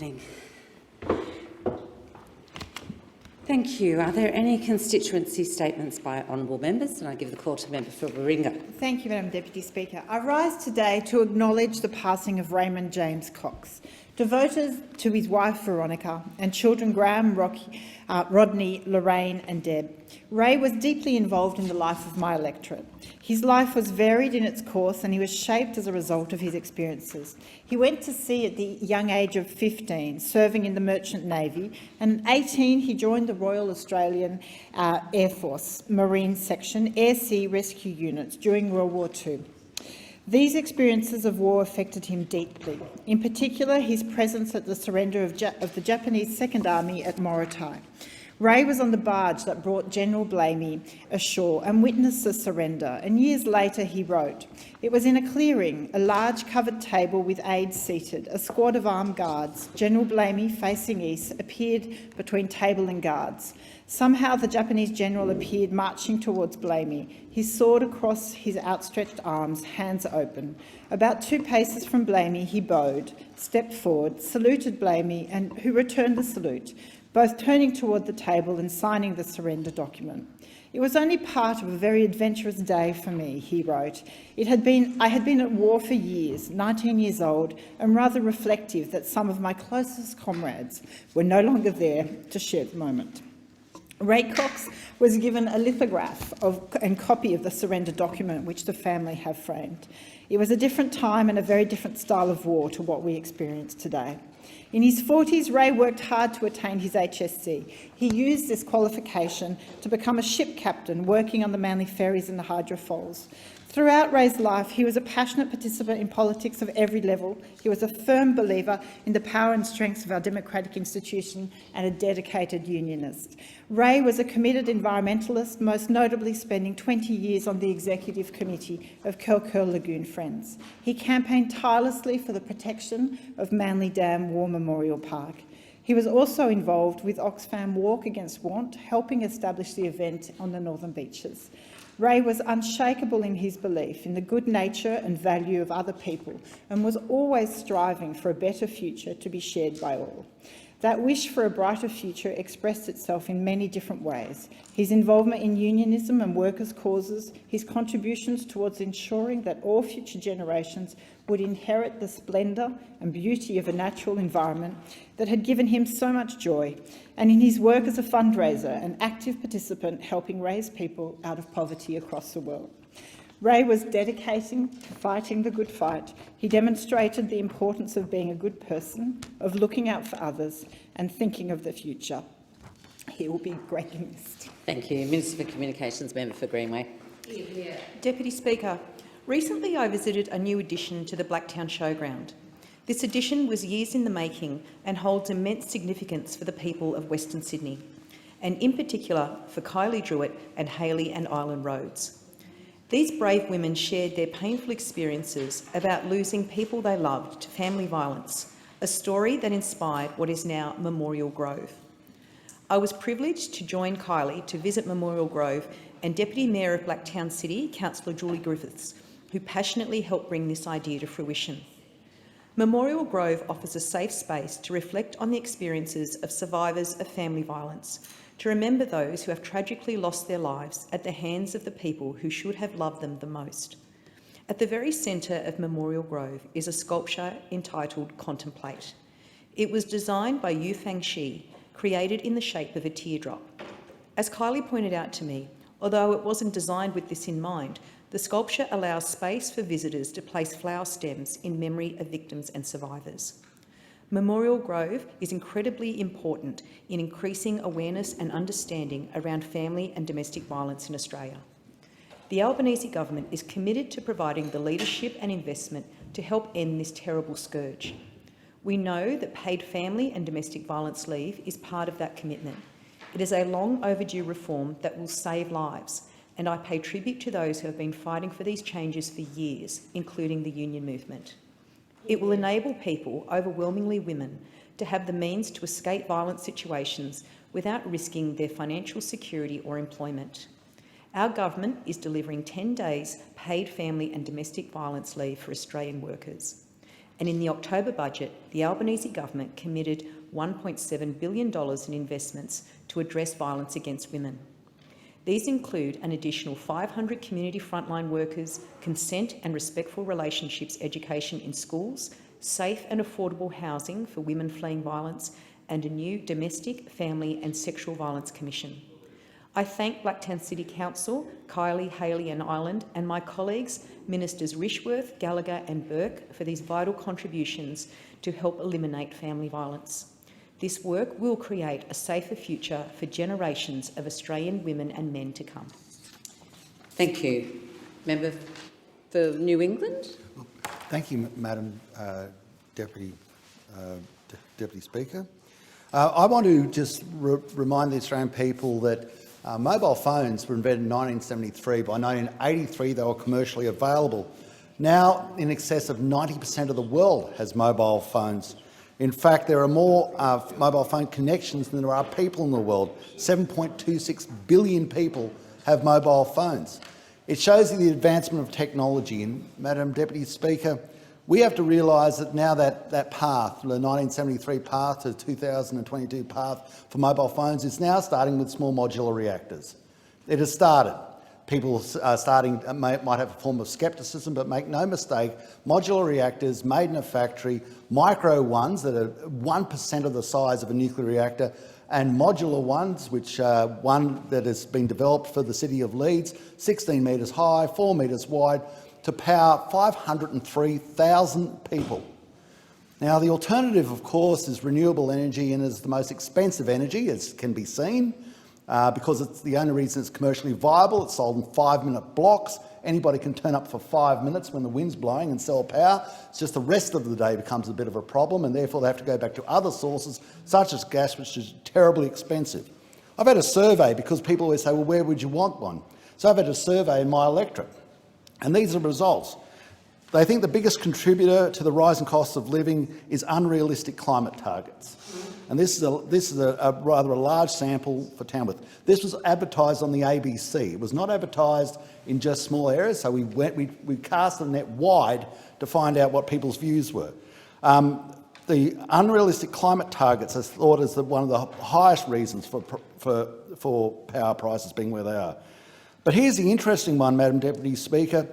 morning. Thank you. Are there any constituency statements by honourable members? And I give the call to Member for Warringah. Thank you, Madam Deputy Speaker. I rise today to acknowledge the passing of Raymond James Cox, devoted to his wife Veronica and children Graham, Rodney, Lorraine and Deb. Ray was deeply involved in the life of my electorate. His life was varied in its course and he was shaped as a result of his experiences. He went to sea at the young age of 15, serving in the Merchant Navy, and at 18 he joined the Royal Australian Air Force Marine Section Air Sea Rescue Units during World War II. These experiences of war affected him deeply, in particular his presence at the surrender of the Japanese Second Army at Morotai. Ray was on the barge that brought General Blamey ashore and witnessed the surrender, and years later he wrote, "It was in a clearing, a large covered table with aides seated, a squad of armed guards. General Blamey, facing east, appeared between table and guards. Somehow the Japanese general appeared marching towards Blamey, his sword across his outstretched arms, hands open. About 2 paces from Blamey he bowed, stepped forward, saluted Blamey, and who returned the salute, both turning toward the table and signing the surrender document. It was only part of a very adventurous day for me," he wrote. I had been at war for years, 19 years old, and rather reflective that some of my closest comrades were no longer there to share the moment. Ray Cox was given a lithograph and copy of the surrender document which the family have framed. It was a different time and a very different style of war to what we experience today. In his 40s, Ray worked hard to attain his HSC. He used this qualification to become a ship captain working on the Manly Ferries and the Hydro Foals. Throughout Ray's life, he was a passionate participant in politics of every level. He was a firm believer in the power and strengths of our democratic institution and a dedicated unionist. Ray was a committed environmentalist, most notably spending 20 years on the executive committee of Curl Lagoon Friends. He campaigned tirelessly for the protection of Manly Dam War Memorial Park. He was also involved with Oxfam Walk Against Want, helping establish the event on the Northern Beaches. Ray was unshakable in his belief in the good nature and value of other people and was always striving for a better future to be shared by all. That wish for a brighter future expressed itself in many different ways. His involvement in unionism and workers' causes, his contributions towards ensuring that all future generations would inherit the splendour and beauty of a natural environment that had given him so much joy, and in his work as a fundraiser, an active participant helping raise people out of poverty across the world. Ray was dedicating to fighting the good fight. He demonstrated the importance of being a good person, of looking out for others and thinking of the future. He will be greatly missed. Thank you. Minister for Communications, Member for Greenway. Deputy Speaker, recently I visited a new addition to the Blacktown Showground. This addition was years in the making and holds immense significance for the people of Western Sydney, and in particular for Kylie Druitt and Hayley and Island Rhodes. These brave women shared their painful experiences about losing people they loved to family violence, a story that inspired what is now Memorial Grove. I was privileged to join Kylie to visit Memorial Grove and Deputy Mayor of Blacktown City, Councillor Julie Griffiths, who passionately helped bring this idea to fruition. Memorial Grove offers a safe space to reflect on the experiences of survivors of family violence, to remember those who have tragically lost their lives at the hands of the people who should have loved them the most. At the very centre of Memorial Grove is a sculpture entitled Contemplate. It was designed by Yufeng Shi, created in the shape of a teardrop. As Kylie pointed out to me, although it wasn't designed with this in mind, the sculpture allows space for visitors to place flower stems in memory of victims and survivors. Memorial Grove is incredibly important in increasing awareness and understanding around family and domestic violence in Australia. The Albanese government is committed to providing the leadership and investment to help end this terrible scourge. We know that paid family and domestic violence leave is part of that commitment. It is a long overdue reform that will save lives, and I pay tribute to those who have been fighting for these changes for years, including the union movement. It will enable people, overwhelmingly women, to have the means to escape violent situations without risking their financial security or employment. Our government is delivering 10 days paid family and domestic violence leave for Australian workers. and in the October budget, the Albanese government committed $1.7 billion in investments to address violence against women. These include an additional 500 community frontline workers, consent and respectful relationships education in schools, safe and affordable housing for women fleeing violence, and a new Domestic, Family and Sexual Violence Commission. I thank Blacktown City Council, Kylie, Haley and Ireland, and my colleagues, Ministers Rishworth, Gallagher and Burke, for these vital contributions to help eliminate family violence. This work will create a safer future for generations of Australian women and men to come. Thank you. Member for New England. Thank you, Madam Deputy Speaker. I want to just remind the Australian people that mobile phones were invented in 1973. By 1983, they were commercially available. Now, in excess of 90% of the world has mobile phones. In fact, there are more mobile phone connections than there are people in the world. 7.26 billion people have mobile phones. It shows you the advancement of technology. And, Madam Deputy Speaker, we have to realise that now that path, the 1973 path to 2022 path for mobile phones, is now starting with small modular reactors. It has started. People are starting, might have a form of scepticism, but make no mistake, modular reactors made in a factory, micro ones that are 1% of the size of a nuclear reactor, and modular ones, which one that has been developed for the City of Leeds, 16 metres high, 4 metres wide, to power 503,000 people. Now, the alternative, of course, is renewable energy, and is the most expensive energy, as can be seen. Because it's the only reason it's commercially viable. It's sold in 5-minute blocks. Anybody can turn up for 5 minutes when the wind's blowing and sell power. It's just the rest of the day becomes a bit of a problem, and therefore they have to go back to other sources, such as gas, which is terribly expensive. I've had a survey, because people always say, well, where would you want one? So I've had a survey in my electorate, and these are the results. They think the biggest contributor to the rising cost of living is unrealistic climate targets. And this is a rather large sample for Tamworth. This was advertised on the ABC. It was not advertised in just small areas, so we cast the net wide to find out what people's views were. The unrealistic climate targets are thought as one of the highest reasons for power prices being where they are. But here's the interesting one, Madam Deputy Speaker.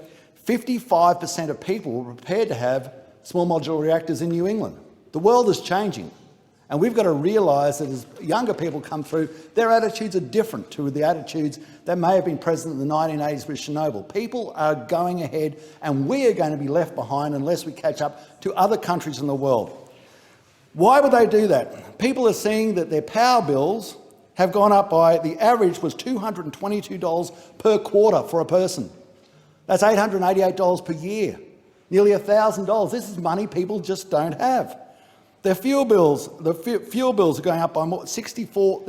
55% of people were prepared to have small modular reactors in New England. The world is changing, and we've got to realise that as younger people come through, their attitudes are different to the attitudes that may have been present in the 1980s with Chernobyl. People are going ahead, and we are going to be left behind unless we catch up to other countries in the world. Why would they do that? People are seeing that their power bills have gone up by, the average was $222 per quarter for a person. That's $888 per year, nearly $1,000. This is money people just don't have. Their fuel bills, are going up by more, their fuel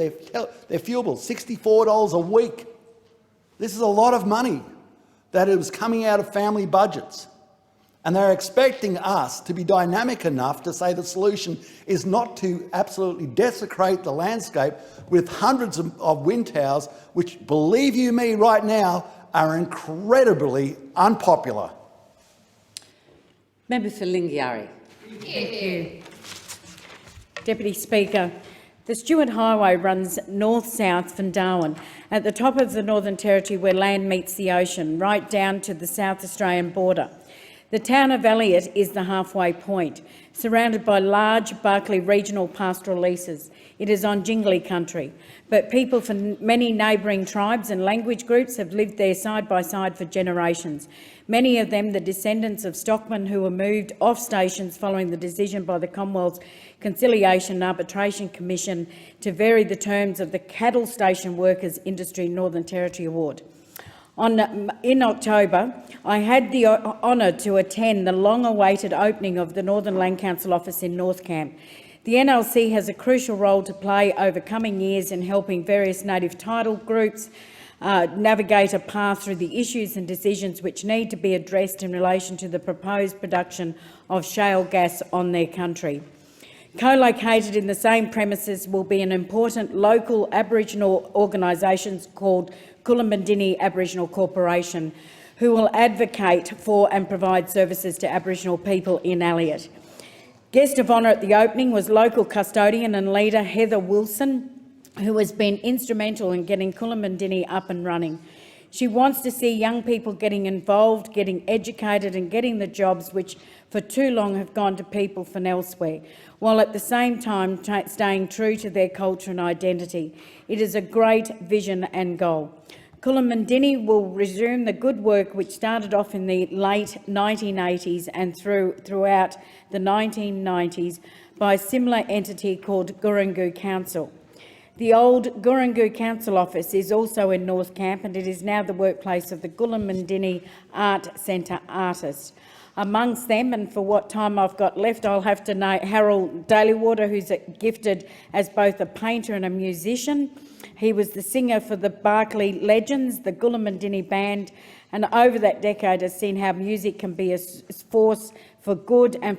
bills, $64 a week. This is a lot of money that is coming out of family budgets. And they're expecting us to be dynamic enough to say the solution is not to absolutely desecrate the landscape with hundreds of wind towers, which, believe you me right now, are incredibly unpopular. Member for Lingiari. Thank you. Deputy Speaker, the Stewart Highway runs north-south from Darwin, at the top of the Northern Territory where land meets the ocean, right down to the South Australian border. The town of Elliott is the halfway point, surrounded by large Barkly regional pastoral leases. It is on Jingli country, but people from many neighbouring tribes and language groups have lived there side by side for generations, many of them the descendants of stockmen who were moved off stations following the decision by the Commonwealth's Conciliation and Arbitration Commission to vary the terms of the Cattle Station Workers Industry Northern Territory Award. In October, I had the honour to attend the long-awaited opening of the Northern Land Council office in North Camp. The NLC has a crucial role to play over coming years in helping various native title groups navigate a path through the issues and decisions which need to be addressed in relation to the proposed production of shale gas on their country. Co-located in the same premises will be an important local Aboriginal organisation called Coolanbindini Aboriginal Corporation, who will advocate for and provide services to Aboriginal people in Elliott. Guest of honour at the opening was local custodian and leader Heather Wilson, who has been instrumental in getting Coolamundini up and running. She wants to see young people getting involved, getting educated and getting the jobs which for too long have gone to people from elsewhere, while at the same time staying true to their culture and identity. It is a great vision and goal. Coolamundini will resume the good work which started off in the late 1980s and throughout the 1990s by a similar entity called Gurungu Council. The old Gurungu Council office is also in North Camp, and it is now the workplace of the Coolamundini Art Centre artists. Amongst them, and for what time I've got left, I'll have to note Harold Dalywater, who's gifted as both a painter and a musician. He was the singer for the Barclay Legends, the Coolamundini Band, and over that decade has seen how music can be a force for good and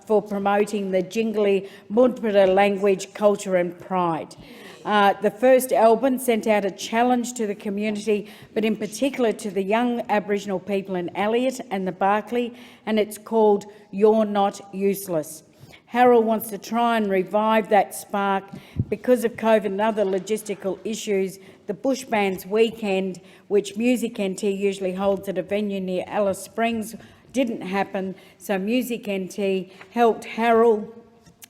for promoting the Jingli Mudpara language, culture and pride. The first album sent out a challenge to the community, but in particular to the young Aboriginal people in Elliot and the Barclay, and it's called You're Not Useless. Harold wants to try and revive that spark. Because of COVID and other logistical issues, the Bush Bands Weekend, which Music NT usually holds at a venue near Alice Springs, didn't happen, so Music NT helped Harold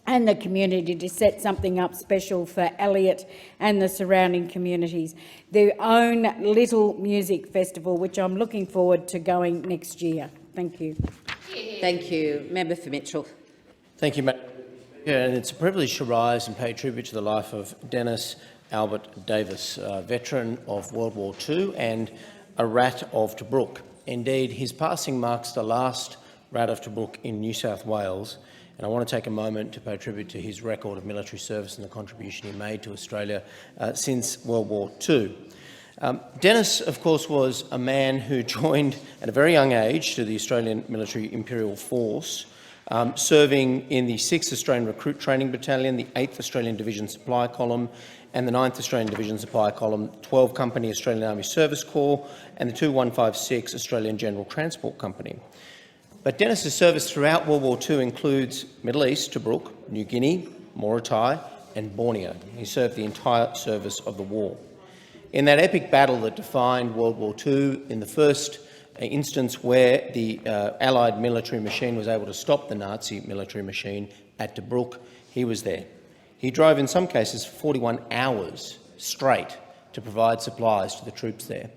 and the community to set something up special for Elliot and the surrounding communities. Their own little music festival, which I'm looking forward to going next year. Thank you. Thank you. Member for Mitchell. Thank you, Madam Speaker. And it's a privilege to rise and pay tribute to the life of Dennis Albert Davis, a veteran of World War II and a rat of Tobruk. Indeed, his passing marks the last rat of Tobruk in New South Wales, and I want to take a moment to pay tribute to his record of military service and the contribution he made to Australia since World War II. Dennis, of course, was a man who joined at a very young age to the Australian Military Imperial Force, serving in the 6th Australian Recruit Training Battalion, the 8th Australian Division Supply Column and the 9th Australian Division Supply Column, 12 Company Australian Army Service Corps and the 2156 Australian General Transport Company. But Dennis's service throughout World War II includes Middle East, Tobruk, New Guinea, Morotai and Borneo. He served the entire service of the war. In that epic battle that defined World War II, in the first instance where the Allied military machine was able to stop the Nazi military machine at Tobruk, he was there. He drove, in some cases, 41 hours straight to provide supplies to the troops there.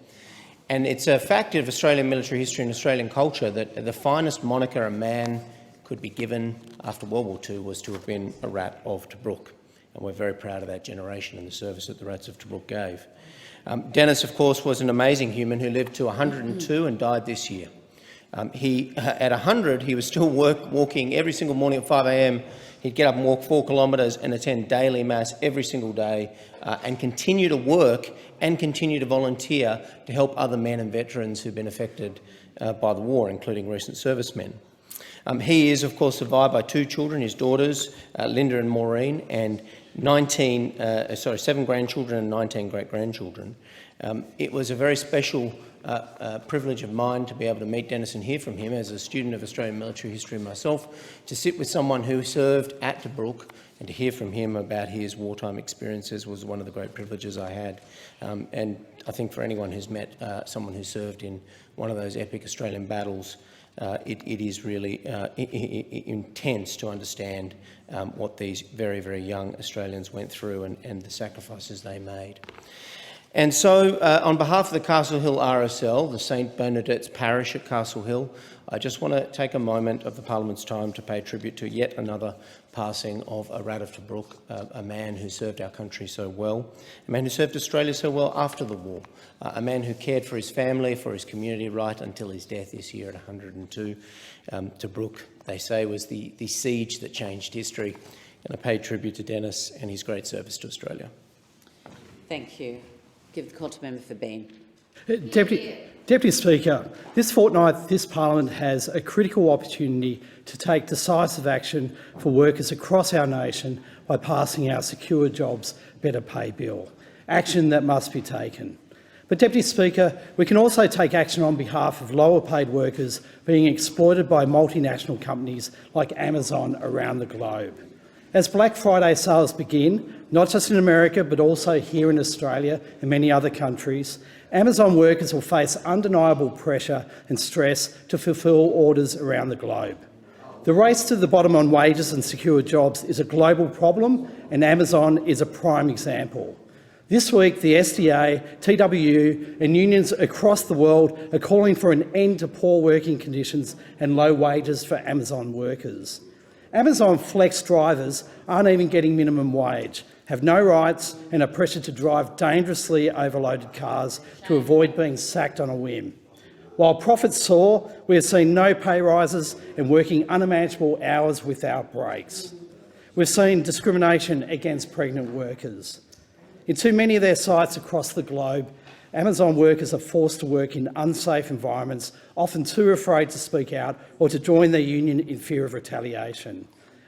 And it's a fact of Australian military history and Australian culture that the finest moniker a man could be given after World War II was to have been a rat of Tobruk. And we're very proud of that generation and the service that the rats of Tobruk gave. Dennis, of course, was an amazing human who lived to 102 and died this year. At 100, he was still walking every single morning at 5 a.m. He'd get up and walk 4 kilometres and attend daily mass every single day and continue to work and continue to volunteer to help other men and veterans who've been affected by the war, including recent servicemen. He is, of course, survived by 2 children, his daughters, Linda and Maureen, and 7 grandchildren and 19 great-grandchildren. It was a very special privilege of mine to be able to meet Dennis and hear from him as a student of Australian military history myself, to sit with someone who served at Tobruk and to hear from him about his wartime experiences was one of the great privileges I had. And I think for anyone who's met someone who served in one of those epic Australian battles, it is really intense to understand what these very, very young Australians went through and the sacrifices they made. And so, on behalf of the Castle Hill RSL, the St Bernadette's Parish at Castle Hill, I just want to take a moment of the Parliament's time to pay tribute to yet another passing of a rat of Tobruk, a man who served our country so well, a man who served Australia so well after the war, a man who cared for his family, for his community right until his death this year at 102. Tobruk, they say, was the siege that changed history, and I pay tribute to Dennis and his great service to Australia. Thank you. Give the call to member for Bean. Deputy Speaker, this fortnight this parliament has a critical opportunity to take decisive action for workers across our nation by passing our Secure Jobs Better Pay Bill, action that must be taken. But, Deputy Speaker, we can also take action on behalf of lower paid workers being exploited by multinational companies like Amazon around the globe. As Black Friday sales begin, not just in America but also here in Australia and many other countries, Amazon workers will face undeniable pressure and stress to fulfil orders around the globe. The race to the bottom on wages and secure jobs is a global problem, and Amazon is a prime example. This week, the SDA, TWU and unions across the world are calling for an end to poor working conditions and low wages for Amazon workers. Amazon flex drivers aren't even getting minimum wage, have no rights and are pressured to drive dangerously overloaded cars to avoid being sacked on a whim. While profits soar, we have seen no pay rises and working unimaginable hours without breaks. We've seen discrimination against pregnant workers. In too many of their sites across the globe, Amazon workers are forced to work in unsafe environments, often too afraid to speak out or to join their union in fear of retaliation.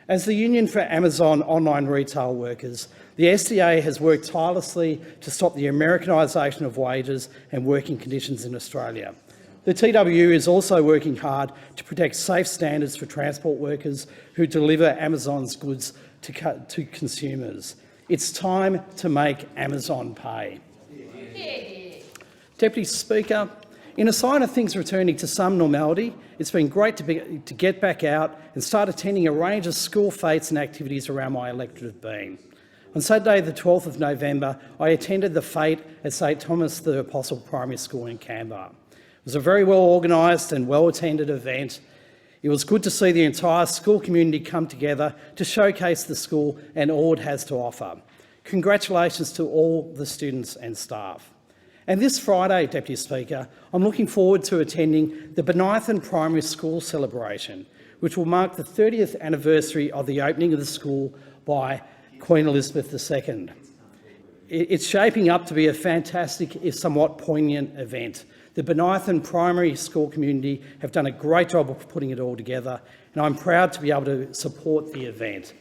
As the Union for Amazon Online Retail Workers, the SDA has worked tirelessly to stop the Americanisation of wages and working conditions in Australia. The TWU is also working hard to protect safe standards for transport workers who deliver Amazon's goods to consumers. It's time to make Amazon pay. Deputy Speaker, in a sign of things returning to some normality, it's been great to get back out and start attending a range of school fetes and activities around my electorate of Bean. On Saturday the 12th of November, I attended the fete at St Thomas the Apostle Primary School in Canberra. It was a very well organised and well-attended event. It was good to see the entire school community come together to showcase the school and all it has to offer. Congratulations to all the students and staff. And this Friday, Deputy Speaker, I'm looking forward to attending the Benithan Primary School celebration, which will mark the 30th anniversary of the opening of the school by Queen Elizabeth II. It's shaping up to be a fantastic, if somewhat poignant event. The Benithan Primary School community have done a great job of putting it all together, and I'm proud to be able to support the event.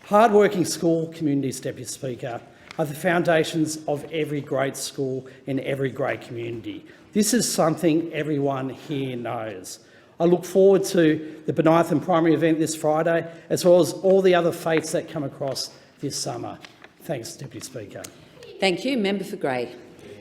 Hard-working school communities, Deputy Speaker, are the foundations of every great school in every great community. This is something everyone here knows. I look forward to the Benithan Primary event this Friday, as well as all the other fetes that come across this summer. Thanks, Deputy Speaker. Thank you. Member for Grey.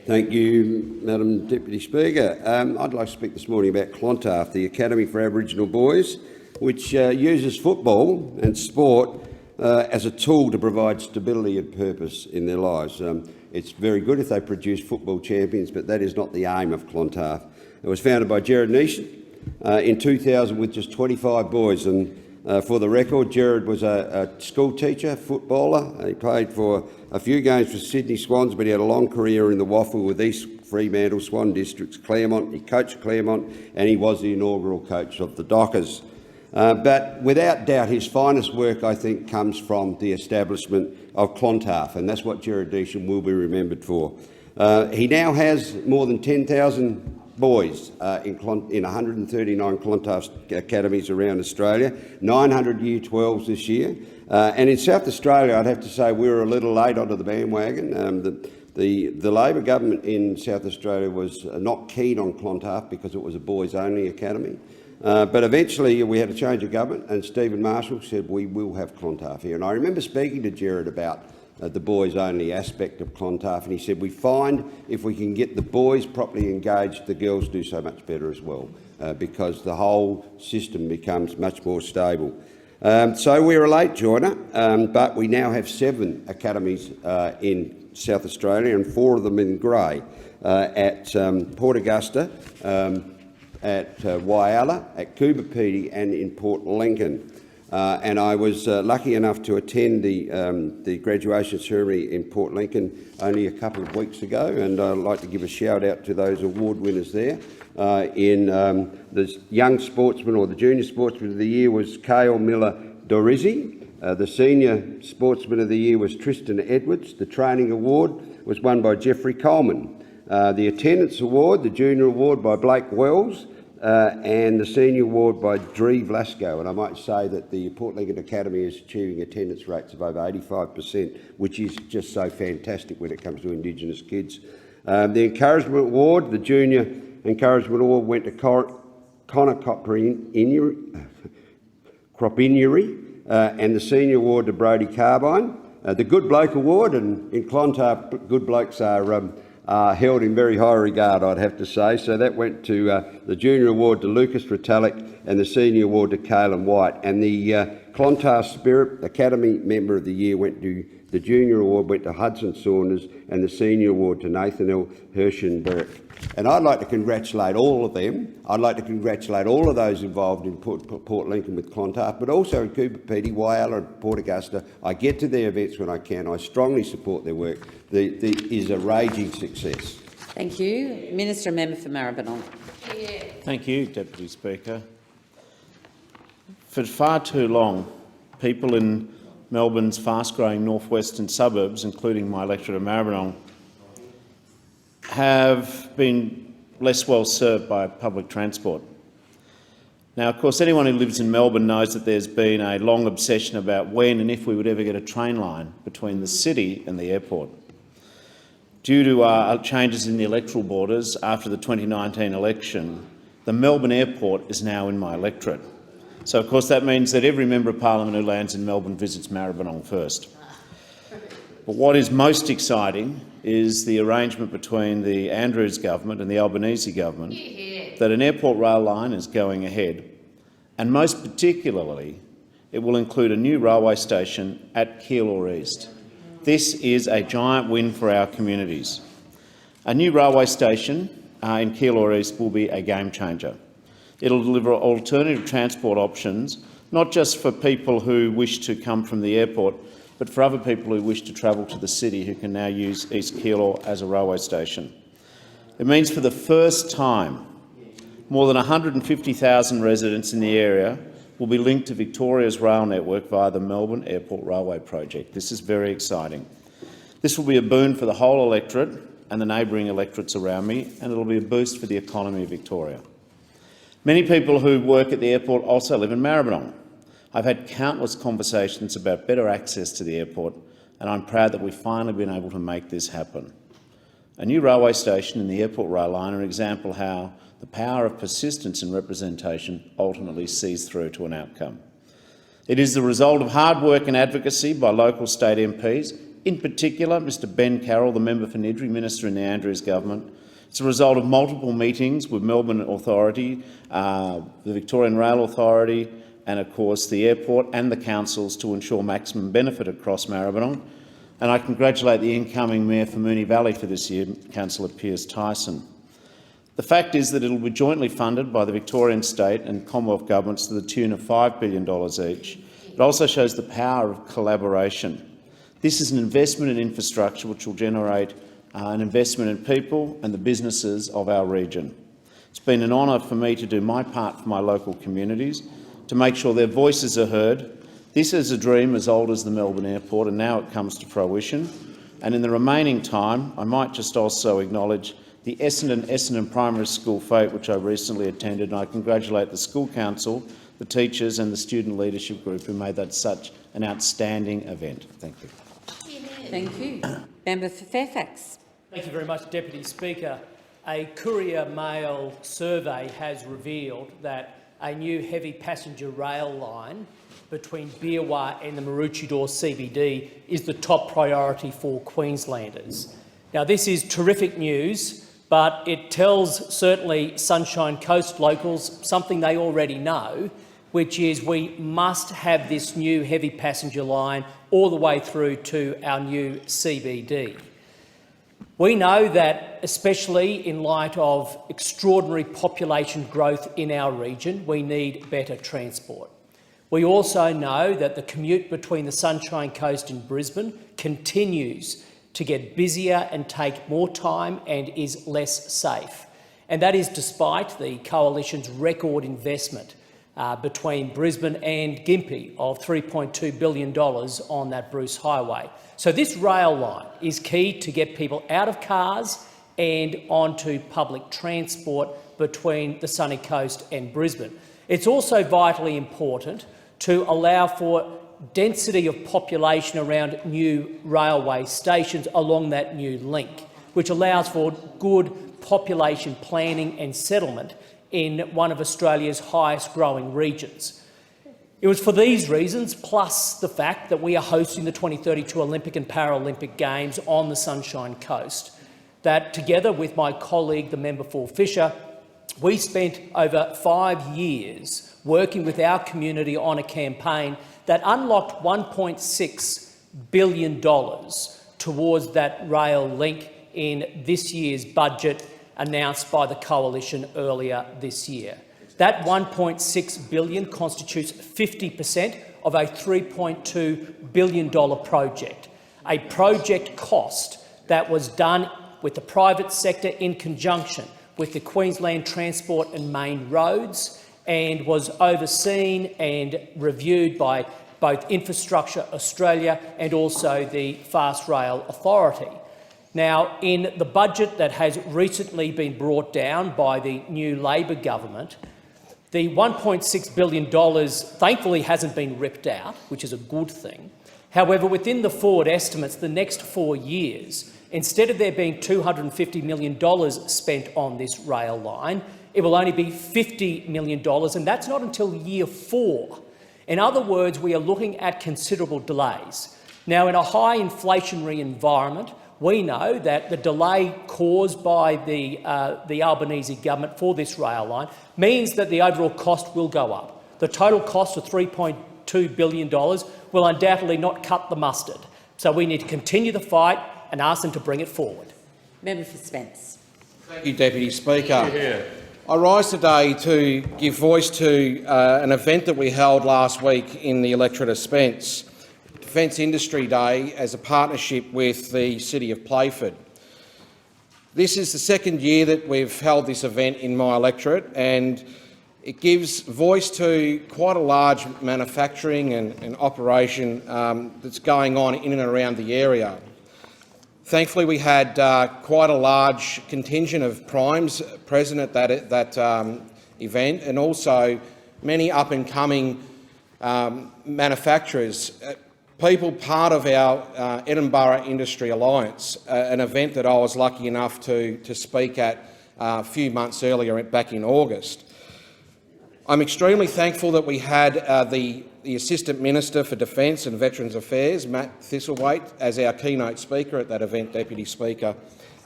Thank you, Madam Deputy Speaker. I'd like to speak this morning about Clontarf, the Academy for Aboriginal Boys, which uses football and sport as a tool to provide stability and purpose in their lives. It's very good if they produce football champions, but that is not the aim of Clontarf. It was founded by Gerard Neeson in 2000 with just 25 boys, and for the record, Gerard was a school teacher, footballer. He played for a few games for Sydney Swans, but he had a long career in the Waffle with East Fremantle, Swan Districts, Claremont. He coached Claremont, and he was the inaugural coach of the Dockers. But without doubt, his finest work, I think, comes from the establishment of Clontarf, and that's what Gerard Neeson will be remembered for. He now has more than 10,000 boys in 139 Clontarf academies around Australia, 900 Year 12s this year. And in South Australia, I'd have to say we were a little late onto the bandwagon. The Labor government in South Australia was not keen on Clontarf because it was a boys-only academy. But eventually we had a change of government, and Stephen Marshall said we will have Clontarf here. And I remember speaking to Gerard about the boys-only aspect of Clontarf, and he said we find if we can get the boys properly engaged, the girls do so much better as well, because the whole system becomes much more stable. So we're a late joiner, but we now have 7 academies in South Australia, and 4 of them in grey, at Port Augusta, at Whyalla, at Coober Pedy and in Port Lincoln. And I was lucky enough to attend the graduation ceremony in Port Lincoln only a couple of weeks ago, and I'd like to give a shout out to those award winners there. In the young sportsman or the junior sportsman of the year was Kale Miller-Dorizzi. The senior sportsman of the year was Tristan Edwards. The training award was won by Jeffrey Coleman. The attendance award, the junior award, by Blake Wells, and the senior award by Dree Vlasco. And I might say that the Port Lincoln Academy is achieving attendance rates of over 85%, which is just so fantastic when it comes to Indigenous kids. The Encouragement Award, the Junior Encouragement Award went to Connor Cropinuri, and the Senior Award to Brodie Carbine. The Good Bloke Award, and in Clontarf, good blokes are held in very high regard, I'd have to say. So that went to the Junior Award to Lucas Retallick and the Senior Award to Caelan White. And the Clontarf Spirit Academy Member of the Year went to, the Junior Award went to Hudson Saunders, and the Senior Award to Nathaniel Hirschenberg. And I'd like to congratulate all of them. I'd like to congratulate all of those involved in Port Lincoln with Clontarf, but also in Cooper Pedy, Whyalla and Port Augusta. I get to their events when I can. I strongly support their work. It is a raging success. Thank you. Minister and Member for Maribyrnong. Thank you, Deputy Speaker. For far too long, people in Melbourne's fast-growing northwestern suburbs, including my electorate of Maribyrnong, have been less well served by public transport. Now, of course, anyone who lives in Melbourne knows that there's been a long obsession about when and if we would ever get a train line between the city and the airport. Due to changes in the electoral borders after the 2019 election, the Melbourne airport is now in my electorate. So, of course, that means that every Member of Parliament who lands in Melbourne visits Maribyrnong first. But what is most exciting is the arrangement between the Andrews government and the Albanese government that an airport rail line is going ahead, and most particularly it will include a new railway station at Keilor East. This is a giant win for our communities. A new railway station in Keilor East will be a game changer. It'll deliver alternative transport options, not just for people who wish to come from the airport, but for other people who wish to travel to the city who can now use East Keilor as a railway station. It means for the first time, more than 150,000 residents in the area will be linked to Victoria's rail network via the Melbourne Airport Railway Project. This is very exciting. This will be a boon for the whole electorate and the neighbouring electorates around me, and it'll be a boost for the economy of Victoria. Many people who work at the airport also live in Maribyrnong. I've had countless conversations about better access to the airport, and I'm proud that we've finally been able to make this happen. A new railway station and the airport rail line are an example how the power of persistence and representation ultimately sees through to an outcome. It is the result of hard work and advocacy by local state MPs, in particular Mr Ben Carroll, the member for Niddrie, Minister in the Andrews government. It's a result of multiple meetings with Melbourne Authority, the Victorian Rail Authority, and of course the airport and the councils to ensure maximum benefit across Maribyrnong. And I congratulate the incoming Mayor for Moonee Valley for this year, Councillor Piers Tyson. The fact is that it will be jointly funded by the Victorian State and Commonwealth governments to the tune of $5 billion each. It also shows the power of collaboration. This is an investment in infrastructure which will generate an investment in people and the businesses of our region. It's been an honour for me to do my part for my local communities, to make sure their voices are heard. This is a dream as old as the Melbourne Airport, and now it comes to fruition. And in the remaining time, I might just also acknowledge the Essendon Primary School Fete, which I recently attended, and I congratulate the School Council, the teachers and the Student Leadership Group who made that such an outstanding event. Thank you. Thank you. Member for Fairfax. Thank you very much, Deputy Speaker. A Courier Mail survey has revealed that a new heavy passenger rail line between Beerwah and the Maroochydore CBD is the top priority for Queenslanders. Now, this is terrific news, but it tells certainly Sunshine Coast locals something they already know, which is we must have this new heavy passenger line all the way through to our new CBD. We know that, especially in light of extraordinary population growth in our region, we need better transport. We also know that the commute between the Sunshine Coast and Brisbane continues to get busier and take more time and is less safe. And that is despite the Coalition's record investment between Brisbane and Gympie of $3.2 billion on that Bruce Highway. So this rail line is key to get people out of cars and onto public transport between the sunny coast and Brisbane. It's also vitally important to allow for density of population around new railway stations along that new link, which allows for good population planning and settlement in one of Australia's highest growing regions. It was for these reasons, plus the fact that we are hosting the 2032 Olympic and Paralympic Games on the Sunshine Coast, that together with my colleague, the member for Fisher, we spent over 5 years working with our community on a campaign that unlocked $1.6 billion towards that rail link in this year's budget announced by the Coalition earlier this year. That $1.6 billion constitutes 50% of a $3.2 billion project, a project cost that was done with the private sector in conjunction with the Queensland Transport and Main Roads, and was overseen and reviewed by both Infrastructure Australia and also the Fast Rail Authority. Now, in the budget that has recently been brought down by the new Labor government, the $1.6 billion thankfully hasn't been ripped out, which is a good thing. However, within the forward estimates, the next 4 years, instead of there being $250 million spent on this rail line, it will only be $50 million, and that's not until year 4. In other words, we are looking at considerable delays. Now, in a high inflationary environment, we know that the delay caused by the Albanese government for this rail line means that the overall cost will go up. The total cost of $3.2 billion will undoubtedly not cut the mustard. So we need to continue the fight and ask them to bring it forward. Member for Spence. Thank you, Deputy Speaker. I rise today to give voice to an event that we held last week in the electorate of Spence, Defence Industry Day, as a partnership with the City of Playford. This is the second year that we've held this event in my electorate, and it gives voice to quite a large manufacturing and operation that's going on in and around the area. Thankfully, we had quite a large contingent of primes present at that event, and also many up-and-coming manufacturers, people part of our Edinburgh Industry Alliance, an event that I was lucky enough to speak at a few months earlier, back in August. I'm extremely thankful that we had the Assistant Minister for Defence and Veterans Affairs, Matt Thistlethwaite, as our keynote speaker at that event, Deputy Speaker.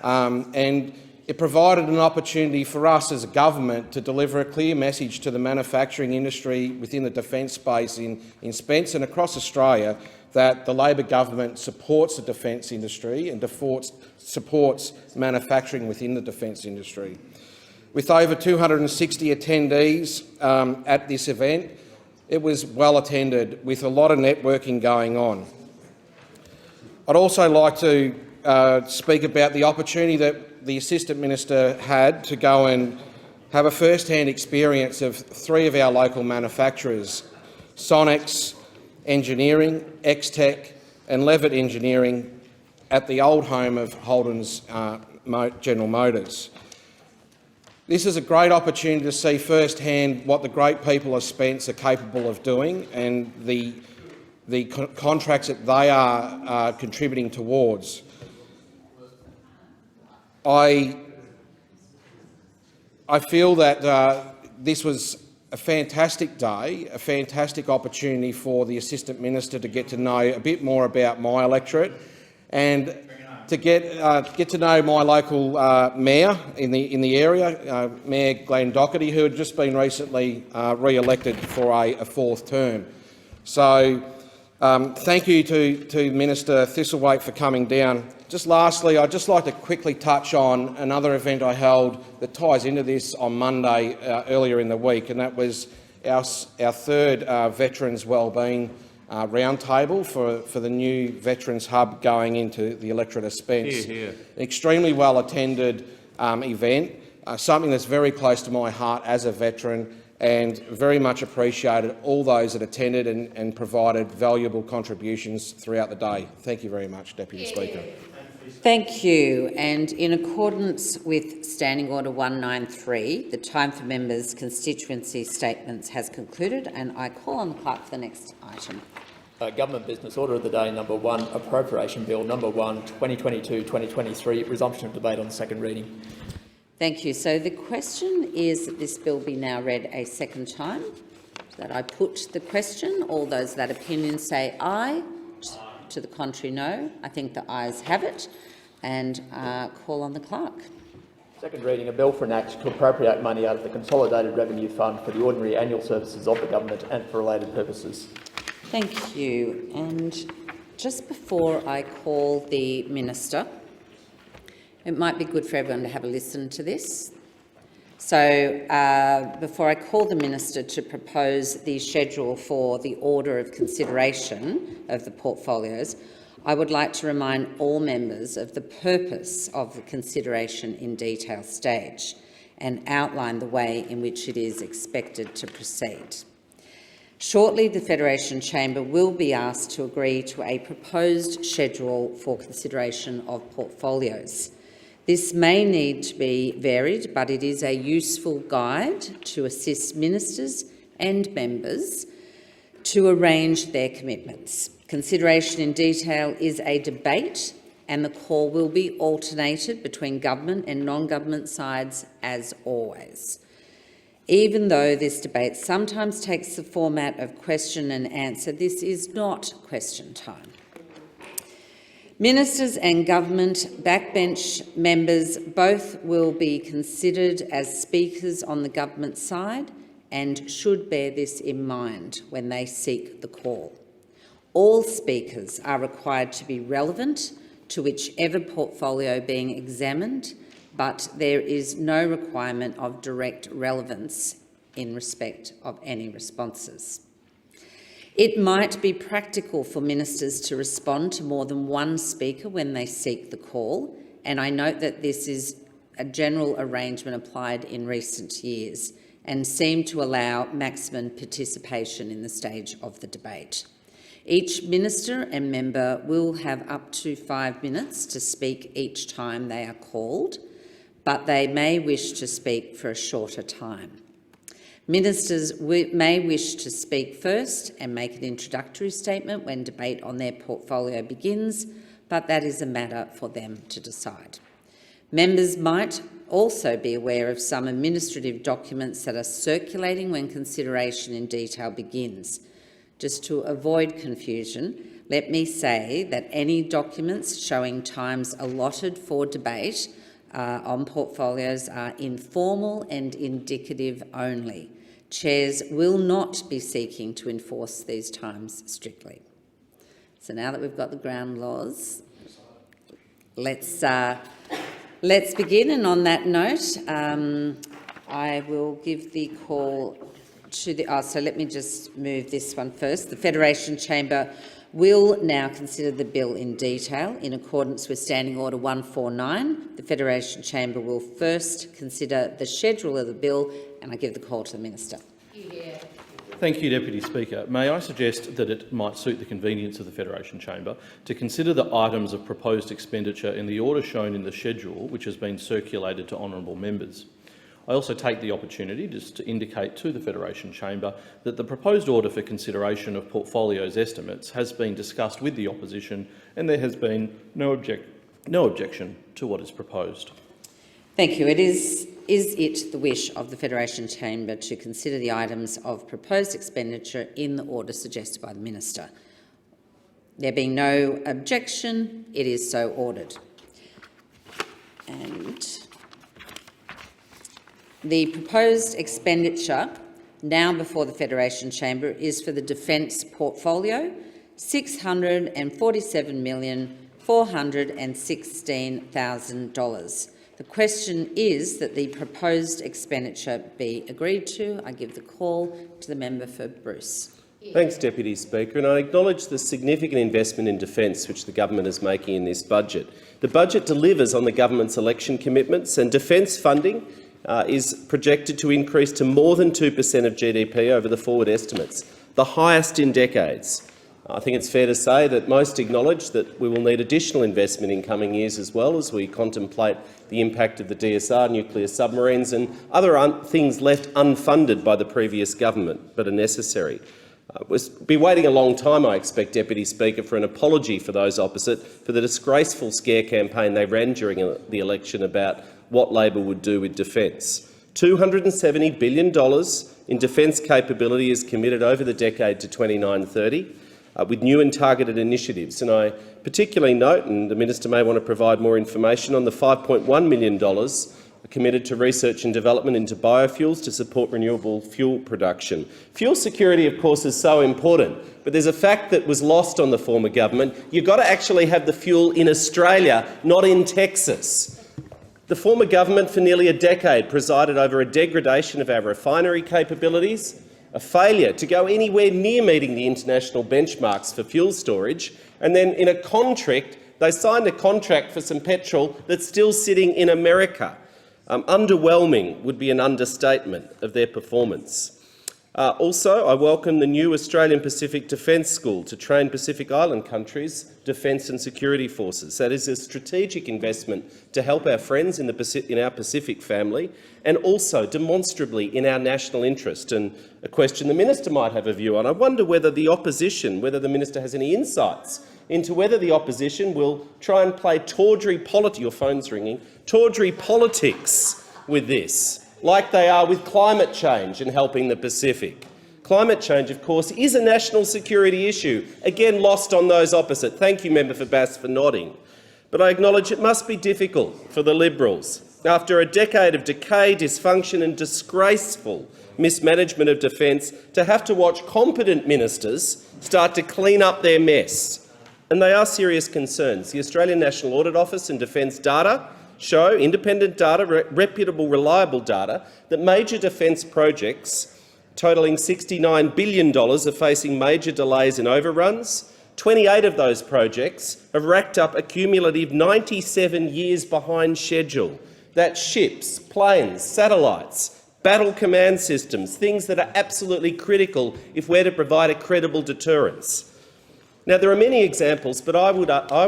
And it provided an opportunity for us as a government to deliver a clear message to the manufacturing industry within the defence space in Spence and across Australia that the Labor government supports the defence industry and supports manufacturing within the defence industry. With over 260 attendees at this event, it was well attended with a lot of networking going on. I'd also like to speak about the opportunity that the Assistant Minister had to go and have a first-hand experience of 3 of our local manufacturers, Sonex Engineering, X-Tech and Levitt Engineering, at the old home of Holden's General Motors. This is a great opportunity to see firsthand what the great people of Spence are capable of doing and the contracts that they are contributing towards. I feel that this was a fantastic day, a fantastic opportunity for the Assistant Minister to get to know a bit more about my electorate and to get to know my local mayor in the area, Mayor Glenn Doherty, who had just been recently re-elected for a 4th term. So thank you to Minister Thistlethwaite for coming down. Just lastly, I'd just like to quickly touch on another event I held that ties into this on Monday earlier in the week, and that was our 3rd Veterans Wellbeing roundtable for the new Veterans Hub going into the electorate of Spence. An extremely well attended event, something that's very close to my heart as a veteran, and very much appreciated all those that attended and provided valuable contributions throughout the day. Thank you very much, Deputy Speaker. Thank you. And in accordance with Standing Order 193, the time for members' constituency statements has concluded, and I call on the clerk for the next item. Government Business Order of the Day number 1, Appropriation Bill number 1, 2022-2023, resumption of debate on second reading. Thank you. So the question is that this bill be now read a second time. That I put the question. All those that opinion say aye. To the contrary, no. I think the ayes have it. And call on the clerk. Second reading, a bill for an act to appropriate money out of the Consolidated Revenue Fund for the ordinary annual services of the government and for related purposes. Thank you. And just before I call the Minister, it might be good for everyone to have a listen to this. So before I call the Minister to propose the schedule for the order of consideration of the portfolios, I would like to remind all members of the purpose of the consideration in detail stage and outline the way in which it is expected to proceed. Shortly, the Federation Chamber will be asked to agree to a proposed schedule for consideration of portfolios. This may need to be varied, but it is a useful guide to assist ministers and members to arrange their commitments. Consideration in detail is a debate, and the call will be alternated between government and non-government sides as always. Even though this debate sometimes takes the format of question and answer, this is not question time. Ministers and government backbench members both will be considered as speakers on the government side and should bear this in mind when they seek the call. All speakers are required to be relevant to whichever portfolio being examined, but there is no requirement of direct relevance in respect of any responses. It might be practical for ministers to respond to more than one speaker when they seek the call, and I note that this is a general arrangement applied in recent years and seem to allow maximum participation in the stage of the debate. Each minister and member will have up to 5 minutes to speak each time they are called, but they may wish to speak for a shorter time. Ministers may wish to speak first and make an introductory statement when debate on their portfolio begins, but that is a matter for them to decide. Members might also be aware of some administrative documents that are circulating when consideration in detail begins. Just to avoid confusion, let me say that any documents showing times allotted for debate on portfolios are informal and indicative only. Chairs will not be seeking to enforce these times strictly. So now that we've got the ground laws, let's begin. And on that note, I will give the call to the... so let me just move this one first. The Federation Chamber will now consider the bill in detail. In accordance with Standing Order 149, the Federation Chamber will first consider the schedule of the bill, and I give the call to the Minister. Thank you, Deputy Speaker. May I suggest that it might suit the convenience of the Federation Chamber to consider the items of proposed expenditure in the order shown in the schedule, which has been circulated to honourable members. I also take the opportunity just to indicate to the Federation Chamber that the proposed order for consideration of portfolios estimates has been discussed with the opposition and there has been no objection to what is proposed. Thank you. Is it the wish of the Federation Chamber to consider the items of proposed expenditure in the order suggested by the Minister? There being no objection, it is so ordered. And the proposed expenditure now before the Federation Chamber is for the Defence portfolio, $647,416,000. The question is that the proposed expenditure be agreed to. I give the call to the member for Bruce. Thanks, Deputy Speaker, and I acknowledge the significant investment in defence which the government is making in this budget. The budget delivers on the government's election commitments, and defence funding is projected to increase to more than 2% of GDP over the forward estimates, the highest in decades. I think it's fair to say that most acknowledge that we will need additional investment in coming years as well as we contemplate the impact of the DSR, nuclear submarines and other things left unfunded by the previous government but are necessary. We'll be waiting a long time, I expect, Deputy Speaker, for an apology for those opposite for the disgraceful scare campaign they ran during the election about what Labor would do with defence. $270 billion in defence capability is committed over the decade to 2930 with new and targeted initiatives. And I particularly note, and the Minister may want to provide more information, on the $5.1 million committed to research and development into biofuels to support renewable fuel production. Fuel security, of course, is so important, but there's a fact that was lost on the former government. You've got to actually have the fuel in Australia, not in Texas. The former government for nearly a decade presided over a degradation of our refinery capabilities, a failure to go anywhere near meeting the international benchmarks for fuel storage, and then in a contract, they signed a contract for some petrol that's still sitting in America. Underwhelming would be an understatement of their performance. Also, I welcome the new Australian Pacific Defence School to train Pacific Island countries' defence and security forces. That is a strategic investment to help our friends in our Pacific family, and also demonstrably in our national interest. And a question the Minister might have a view on. I wonder whether the opposition, whether the Minister has any insights into whether the opposition will try and play tawdry politics, your phone's ringing, tawdry politics with this, like they are with climate change and helping the Pacific. Climate change, of course, is a national security issue, again lost on those opposite. Thank you, Member for Bass, for nodding. But I acknowledge it must be difficult for the Liberals, after a decade of decay, dysfunction and disgraceful mismanagement of defence, to have to watch competent ministers start to clean up their mess. And they are serious concerns. The Australian National Audit Office and defence data show, independent data, reputable, reliable data, that major defence projects totalling $69 billion are facing major delays and overruns. 28 of those projects have racked up a cumulative 97 years behind schedule. That's ships, planes, satellites, battle command systems, things that are absolutely critical if we're to provide a credible deterrence. Now, there are many examples, but I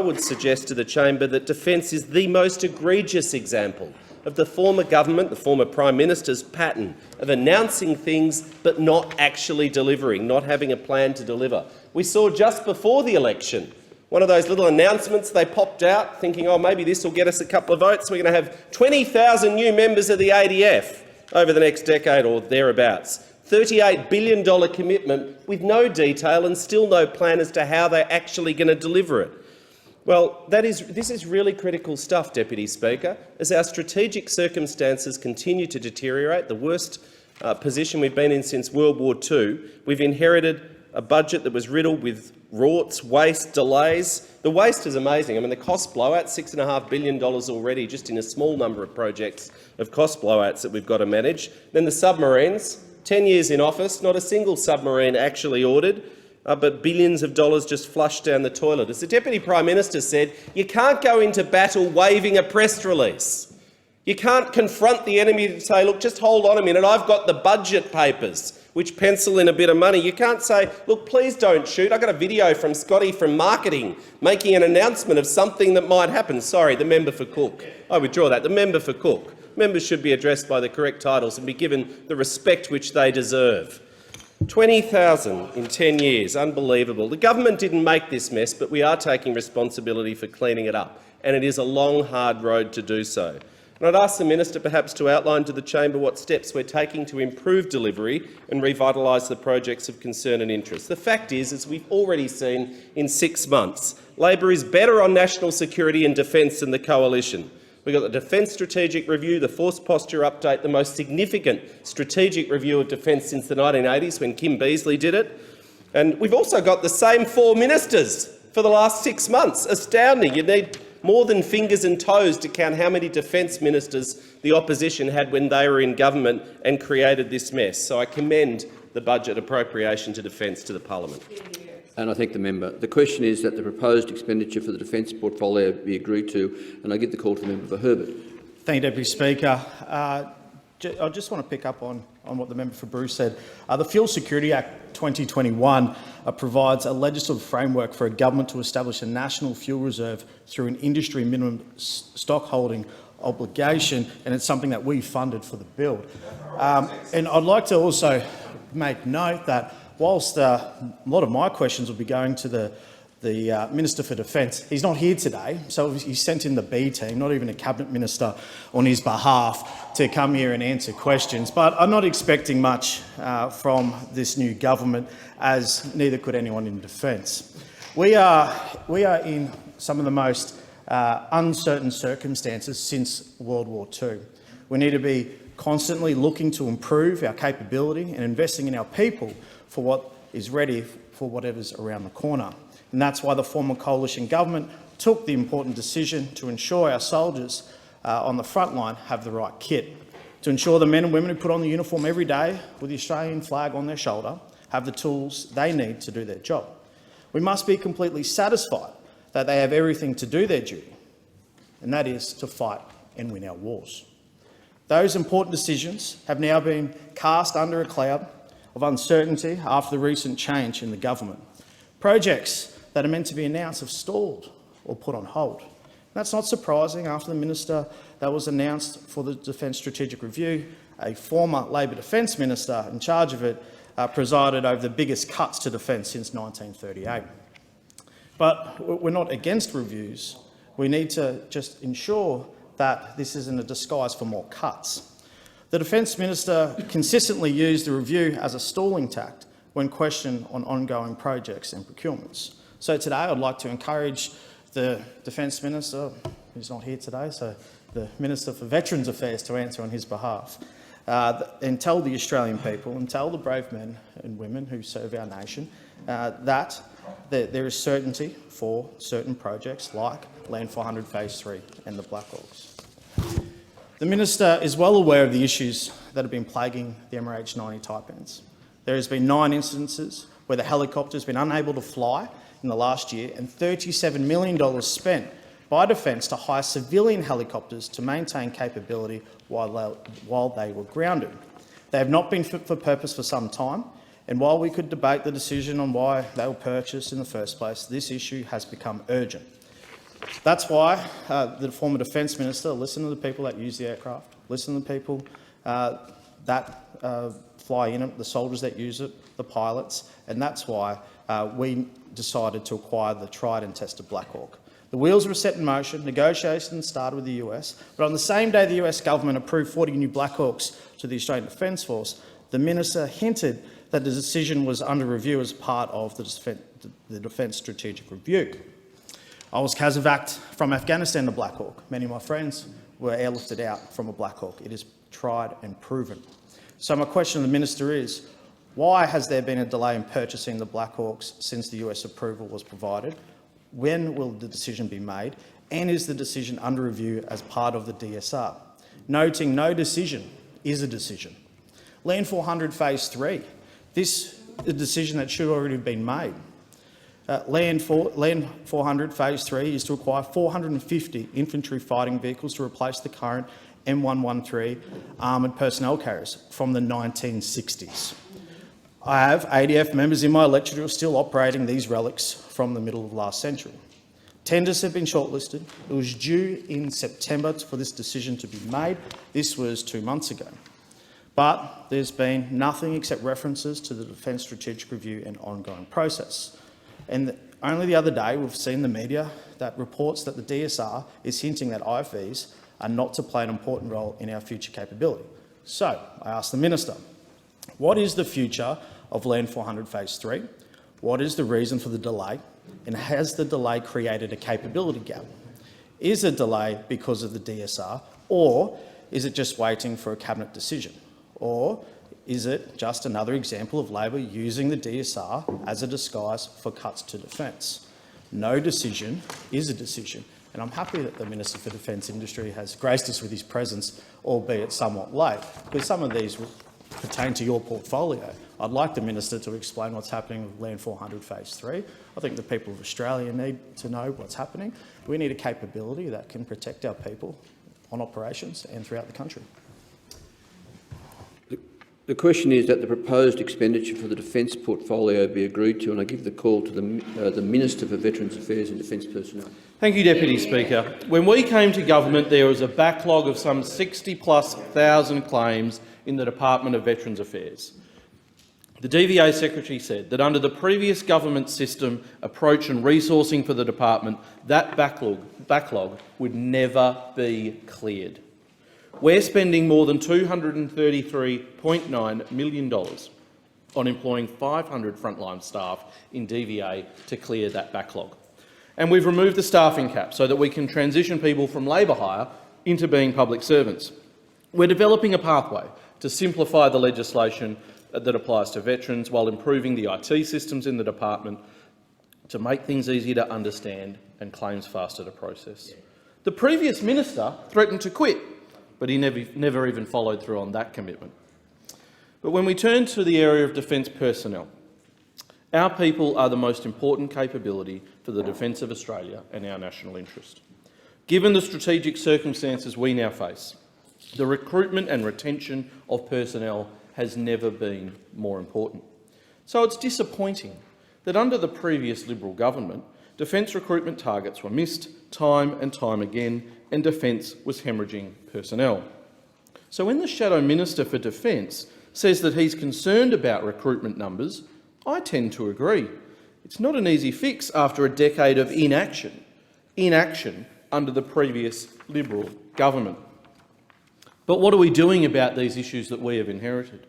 would suggest to the chamber that defence is the most egregious example of the former government, the former Prime Minister's pattern of announcing things but not actually delivering, not having a plan to deliver. We saw just before the election one of those little announcements they popped out thinking, oh, maybe this will get us a couple of votes. We're going to have 20,000 new members of the ADF over the next decade or thereabouts. $38 billion commitment with no detail and still no plan as to how they're actually going to deliver it. Well, this is really critical stuff, Deputy Speaker. As our strategic circumstances continue to deteriorate, the worst position we've been in since World War II, we've inherited a budget that was riddled with rorts, waste, delays. The waste is amazing. I mean, the cost blowout, $6.5 billion already just in a small number of projects of cost blowouts that we've got to manage. Then the submarines. 10 years in office, not a single submarine actually ordered, but billions of dollars just flushed down the toilet. As the Deputy Prime Minister said, you can't go into battle waving a press release. You can't confront the enemy and say, look, just hold on a minute, I've got the budget papers, which pencil in a bit of money. You can't say, look, please don't shoot. I've got a video from Scotty from marketing making an announcement of something that might happen. Sorry, the member for Cook. I withdraw that. The member for Cook. Members should be addressed by the correct titles and be given the respect which they deserve. 20,000 in 10 years, unbelievable. The government didn't make this mess, but we are taking responsibility for cleaning it up, and it is a long, hard road to do so. And I'd ask the Minister perhaps to outline to the chamber what steps we're taking to improve delivery and revitalise the projects of concern and interest. The fact is, as we've already seen in 6 months, Labor is better on national security and defence than the coalition. We've got the Defence Strategic Review, the Force Posture Update, the most significant strategic review of defence since the 1980s when Kim Beazley did it. And we've also got the same 4 ministers for the last 6 months. Astounding. You need more than fingers and toes to count how many defence ministers the opposition had when they were in government and created this mess. So I commend the budget appropriation to defence to the parliament. And I thank the member. The question is that the proposed expenditure for the defence portfolio be agreed to, and I give the call to the member for Herbert. Thank you, Deputy Speaker. I just want to pick up on what the member for Bruce said. The Fuel Security Act 2021 provides a legislative framework for a government to establish a national fuel reserve through an industry minimum stock holding obligation, and it's something that we funded for the build. And I'd like to also make note that whilst a lot of my questions will be going to the Minister for Defence, he's not here today, so he sent in the B team, not even a Cabinet Minister on his behalf, to come here and answer questions. But I'm not expecting much from this new government, as neither could anyone in Defence. We are in some of the most uncertain circumstances since World War II. We need to be constantly looking to improve our capability and investing in our people for what is ready for whatever's around the corner. And that's why the former coalition government took the important decision to ensure our soldiers on the front line have the right kit, to ensure the men and women who put on the uniform every day with the Australian flag on their shoulder have the tools they need to do their job. We must be completely satisfied that they have everything to do their duty, and that is to fight and win our wars. Those important decisions have now been cast under a cloud of uncertainty after the recent change in the government. Projects that are meant to be announced have stalled or put on hold. That's not surprising after the minister that was announced for the Defence Strategic Review, a former Labor Defence Minister in charge of it, presided over the biggest cuts to defence since 1938. But we're not against reviews. We need to just ensure that this isn't a disguise for more cuts. The Defence Minister consistently used the review as a stalling tact when questioned on ongoing projects and procurements. So today I'd like to encourage the Defence Minister, who's not here today, so the Minister for Veterans Affairs, to answer on his behalf, and tell the Australian people and tell the brave men and women who serve our nation that there is certainty for certain projects like Land 400 Phase 3 and the Black Hawks. The Minister is well aware of the issues that have been plaguing the MRH-90 Taipans. There has been 9 instances where the helicopter has been unable to fly in the last year, and $37 million spent by Defence to hire civilian helicopters to maintain capability while they were grounded. They have not been fit for purpose for some time, and while we could debate the decision on why they were purchased in the first place, this issue has become urgent. That's why the former Defence Minister listened to the people that use the aircraft, listened to the people that fly in it, the soldiers that use it, the pilots, and that's why we decided to acquire the tried and tested Black Hawk. The wheels were set in motion, negotiations started with the US, but on the same day the US government approved 40 new Black Hawks to the Australian Defence Force, the Minister hinted that the decision was under review as part of the Defence Strategic Review. I was CASEVAC'd from Afghanistan to Black Hawk. Many of my friends were airlifted out from a Black Hawk. It is tried and proven. So my question to the Minister is, why has there been a delay in purchasing the Black Hawks since the US approval was provided? When will the decision be made? And is the decision under review as part of the DSR? Noting no decision is a decision. Land 400 Phase 3, this is a decision that should already have been made. Land 400 Phase 3 is to acquire 450 infantry fighting vehicles to replace the current M113 armoured personnel carriers from the 1960s. I have ADF members in my electorate who are still operating these relics from the middle of last century. Tenders have been shortlisted. It was due in September for this decision to be made. This was 2 months ago. But there's been nothing except references to the Defence Strategic Review and ongoing process. And only the other day we've seen in the media that reports that the DSR is hinting that IFVs are not to play an important role in our future capability. So I asked the Minister, what is the future of Land 400 Phase 3? What is the reason for the delay? And has the delay created a capability gap? Is a delay because of the DSR, or is it just waiting for a Cabinet decision? Or is it just another example of Labor using the DSR as a disguise for cuts to defence? No decision is a decision, and I'm happy that the Minister for Defence Industry has graced us with his presence, albeit somewhat late, because some of these pertain to your portfolio. I'd like the Minister to explain what's happening with Land 400 Phase 3. I think the people of Australia need to know what's happening. We need a capability that can protect our people on operations and throughout the country. The question is that the proposed expenditure for the defence portfolio be agreed to, and I give the call to the Minister for Veterans Affairs and Defence Personnel. Thank you, Deputy Speaker. When we came to government, there was a backlog of some 60,000+ claims in the Department of Veterans Affairs. The DVA Secretary said that under the previous government system, approach and resourcing for the department, that backlog would never be cleared. We're spending more than $233.9 million on employing 500 frontline staff in DVA to clear that backlog. And we've removed the staffing cap so that we can transition people from labour hire into being public servants. We're developing a pathway to simplify the legislation that applies to veterans while improving the IT systems in the department to make things easier to understand and claims faster to process. The previous minister threatened to quit, but he never even followed through on that commitment. But when we turn to the area of defence personnel, our people are the most important capability for the defence of Australia and our national interest. Given the strategic circumstances we now face, the recruitment and retention of personnel has never been more important. So it's disappointing that under the previous Liberal government, defence recruitment targets were missed time and time again, and defence was hemorrhaging personnel. So when the Shadow Minister for Defence says that he's concerned about recruitment numbers, I tend to agree. It's not an easy fix after a decade of inaction under the previous Liberal government. But what are we doing about these issues that we have inherited?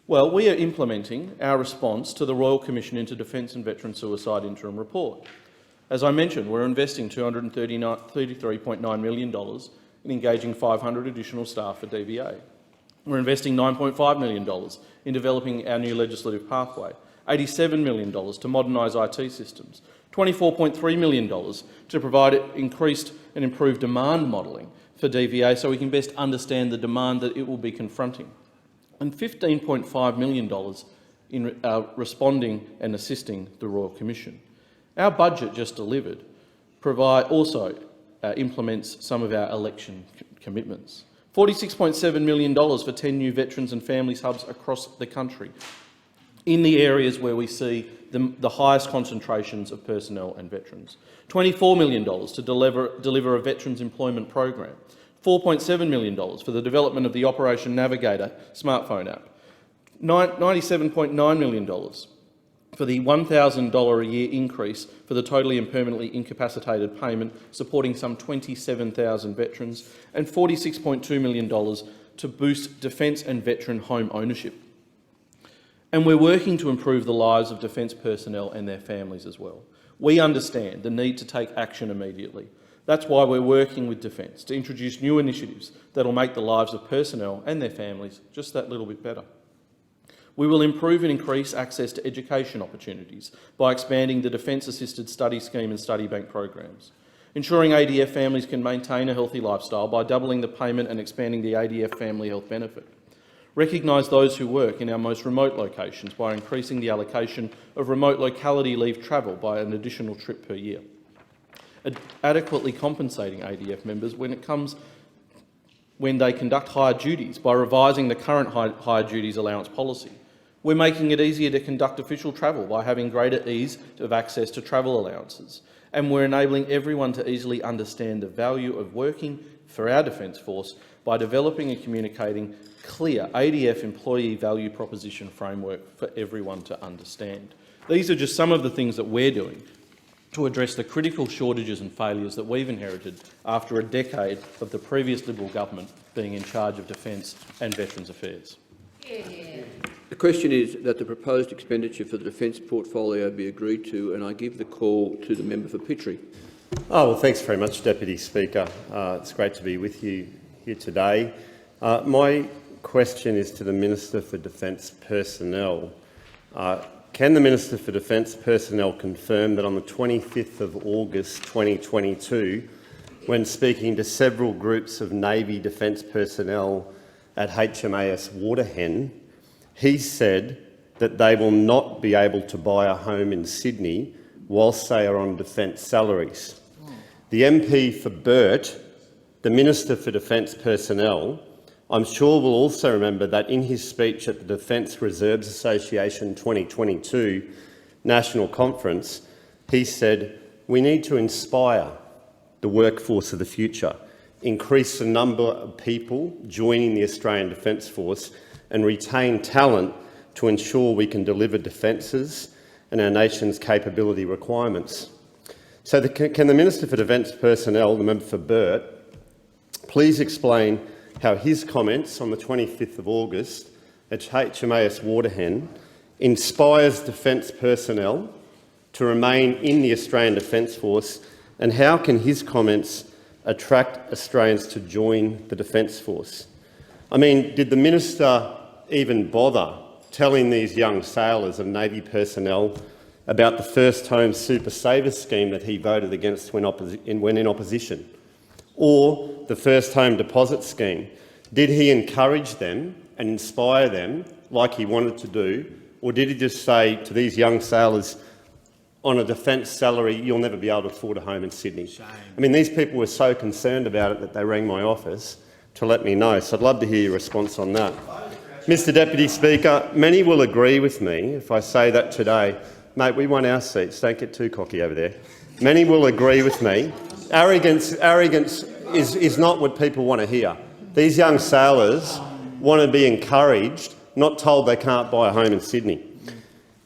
Well, we are implementing our response to the Royal Commission into Defence and Veteran Suicide interim report. As I mentioned, we're investing $233.9 million in engaging 500 additional staff for DVA. We're investing $9.5 million in developing our new legislative pathway, $87 million to modernise IT systems, $24.3 million to provide increased and improved demand modelling for DVA so we can best understand the demand that it will be confronting, and $15.5 million in responding and assisting the Royal Commission. Our budget just delivered also implements some of our election commitments. $46.7 million for 10 new veterans and families hubs across the country in the areas where we see the highest concentrations of personnel and veterans. $24 million to deliver a veterans employment program. $4.7 million for the development of the Operation Navigator smartphone app. $97.9 million for the $1,000 a year increase for the totally and permanently incapacitated payment, supporting some 27,000 veterans, and $46.2 million to boost defence and veteran home ownership. And we're working to improve the lives of defence personnel and their families as well. We understand the need to take action immediately. That's why we're working with Defence to introduce new initiatives that will make the lives of personnel and their families just that little bit better. We will improve and increase access to education opportunities by expanding the Defence Assisted Study Scheme and Study Bank programs, ensuring ADF families can maintain a healthy lifestyle by doubling the payment and expanding the ADF Family Health Benefit, recognise those who work in our most remote locations by increasing the allocation of remote locality leave travel by an additional trip per year, adequately compensating ADF members when they conduct hire duties by revising the current hire duties allowance policy. We're making it easier to conduct official travel by having greater ease of access to travel allowances. And we're enabling everyone to easily understand the value of working for our Defence Force by developing and communicating clear ADF employee value proposition framework for everyone to understand. These are just some of the things that we're doing to address the critical shortages and failures that we've inherited after a decade of the previous Liberal government being in charge of defence and veterans affairs. The question is that the proposed expenditure for the defence portfolio be agreed to, and I give the call to the member for Pitry. Well, thanks very much, Deputy Speaker. It's great to be with you here today. My question is to the Minister for Defence Personnel. Can the Minister for Defence Personnel confirm that on the 25th of August 2022, when speaking to several groups of Navy defence personnel at HMAS Waterhen, he said that they will not be able to buy a home in Sydney whilst they are on defence salaries? The MP for Burt, the Minister for Defence Personnel, I'm sure will also remember that in his speech at the Defence Reserves Association 2022 National Conference, he said, "We need to inspire the workforce of the future, increase the number of people joining the Australian Defence Force and retain talent to ensure we can deliver defences and our nation's capability requirements. So can the Minister for Defence Personnel, the member for Burt, please explain how his comments on the 25th of August at HMAS Waterhen inspires defence personnel to remain in the Australian Defence Force, and how can his comments attract Australians to join the Defence Force? I mean, did the minister even bother telling these young sailors and Navy personnel about the First Home Super Saver scheme that he voted against when in opposition, or the First Home Deposit scheme? Did he encourage them and inspire them like he wanted to do, or did he just say to these young sailors, on a defence salary, you'll never be able to afford a home in Sydney? Shame. I mean, these people were so concerned about it that they rang my office to let me know, so I'd love to hear your response on that. Mr Deputy Speaker, many will agree with me if I say that today. Mate, we won our seats, don't get too cocky over there. Many will agree with me. Arrogance is not what people want to hear. These young sailors want to be encouraged, not told they can't buy a home in Sydney.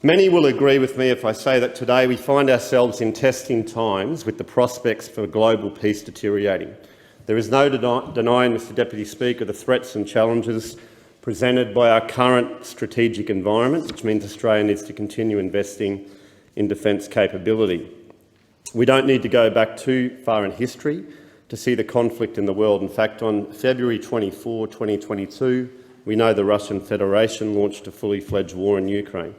Many will agree with me if I say that today we find ourselves in testing times with the prospects for global peace deteriorating. There is no denying, Mr Deputy Speaker, the threats and challenges presented by our current strategic environment, which means Australia needs to continue investing in defence capability. We don't need to go back too far in history to see the conflict in the world. In fact, on February 24, 2022, we know the Russian Federation launched a fully fledged war in Ukraine.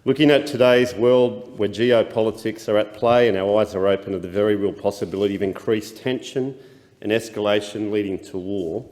Looking at today's world where geopolitics are at play and our eyes are open to the very real possibility of increased tension and escalation leading to war.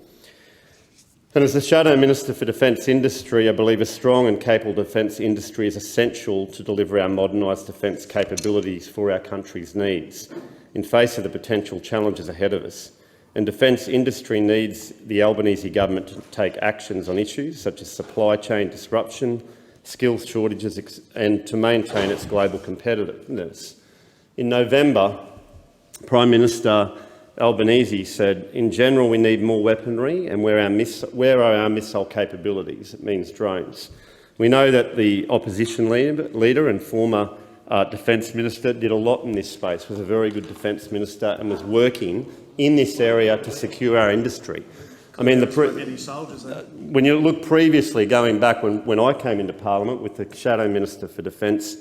And as the Shadow Minister for Defence Industry, I believe a strong and capable defence industry is essential to deliver our modernised defence capabilities for our country's needs in face of the potential challenges ahead of us. And defence industry needs the Albanese government to take actions on issues such as supply chain disruption, skills shortages and to maintain its global competitiveness. In November, Prime Minister Albanese said, in general, we need more weaponry, and where are our missile capabilities? It means drones. We know that the opposition leader and former Defence Minister did a lot in this space, was a very good Defence Minister and was working in this area to secure our industry. I mean, when you look previously, going back when I came into Parliament with the Shadow Minister for Defence,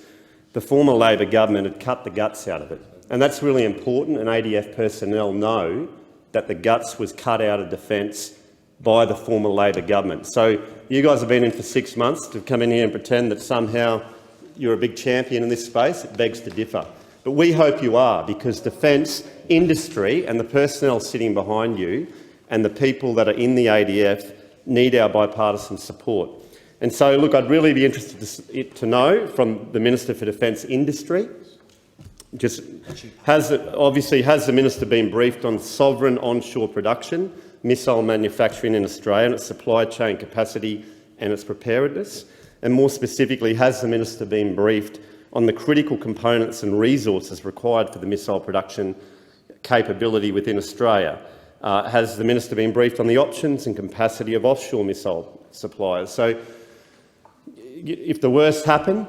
the former Labor government had cut the guts out of it. And that's really important, and ADF personnel know that the guts was cut out of defence by the former Labor government. So you guys have been in for 6 months. To come in here and pretend that somehow you're a big champion in this space, it begs to differ. But we hope you are, because defence industry and the personnel sitting behind you and the people that are in the ADF need our bipartisan support. And so, look, I'd really be interested to know from the Minister for Defence Industry, has the Minister been briefed on sovereign onshore production, missile manufacturing in Australia and its supply chain capacity and its preparedness? And more specifically, has the Minister been briefed on the critical components and resources required for the missile production capability within Australia? Has the Minister been briefed on the options and capacity of offshore missile suppliers? So, if the worst happened,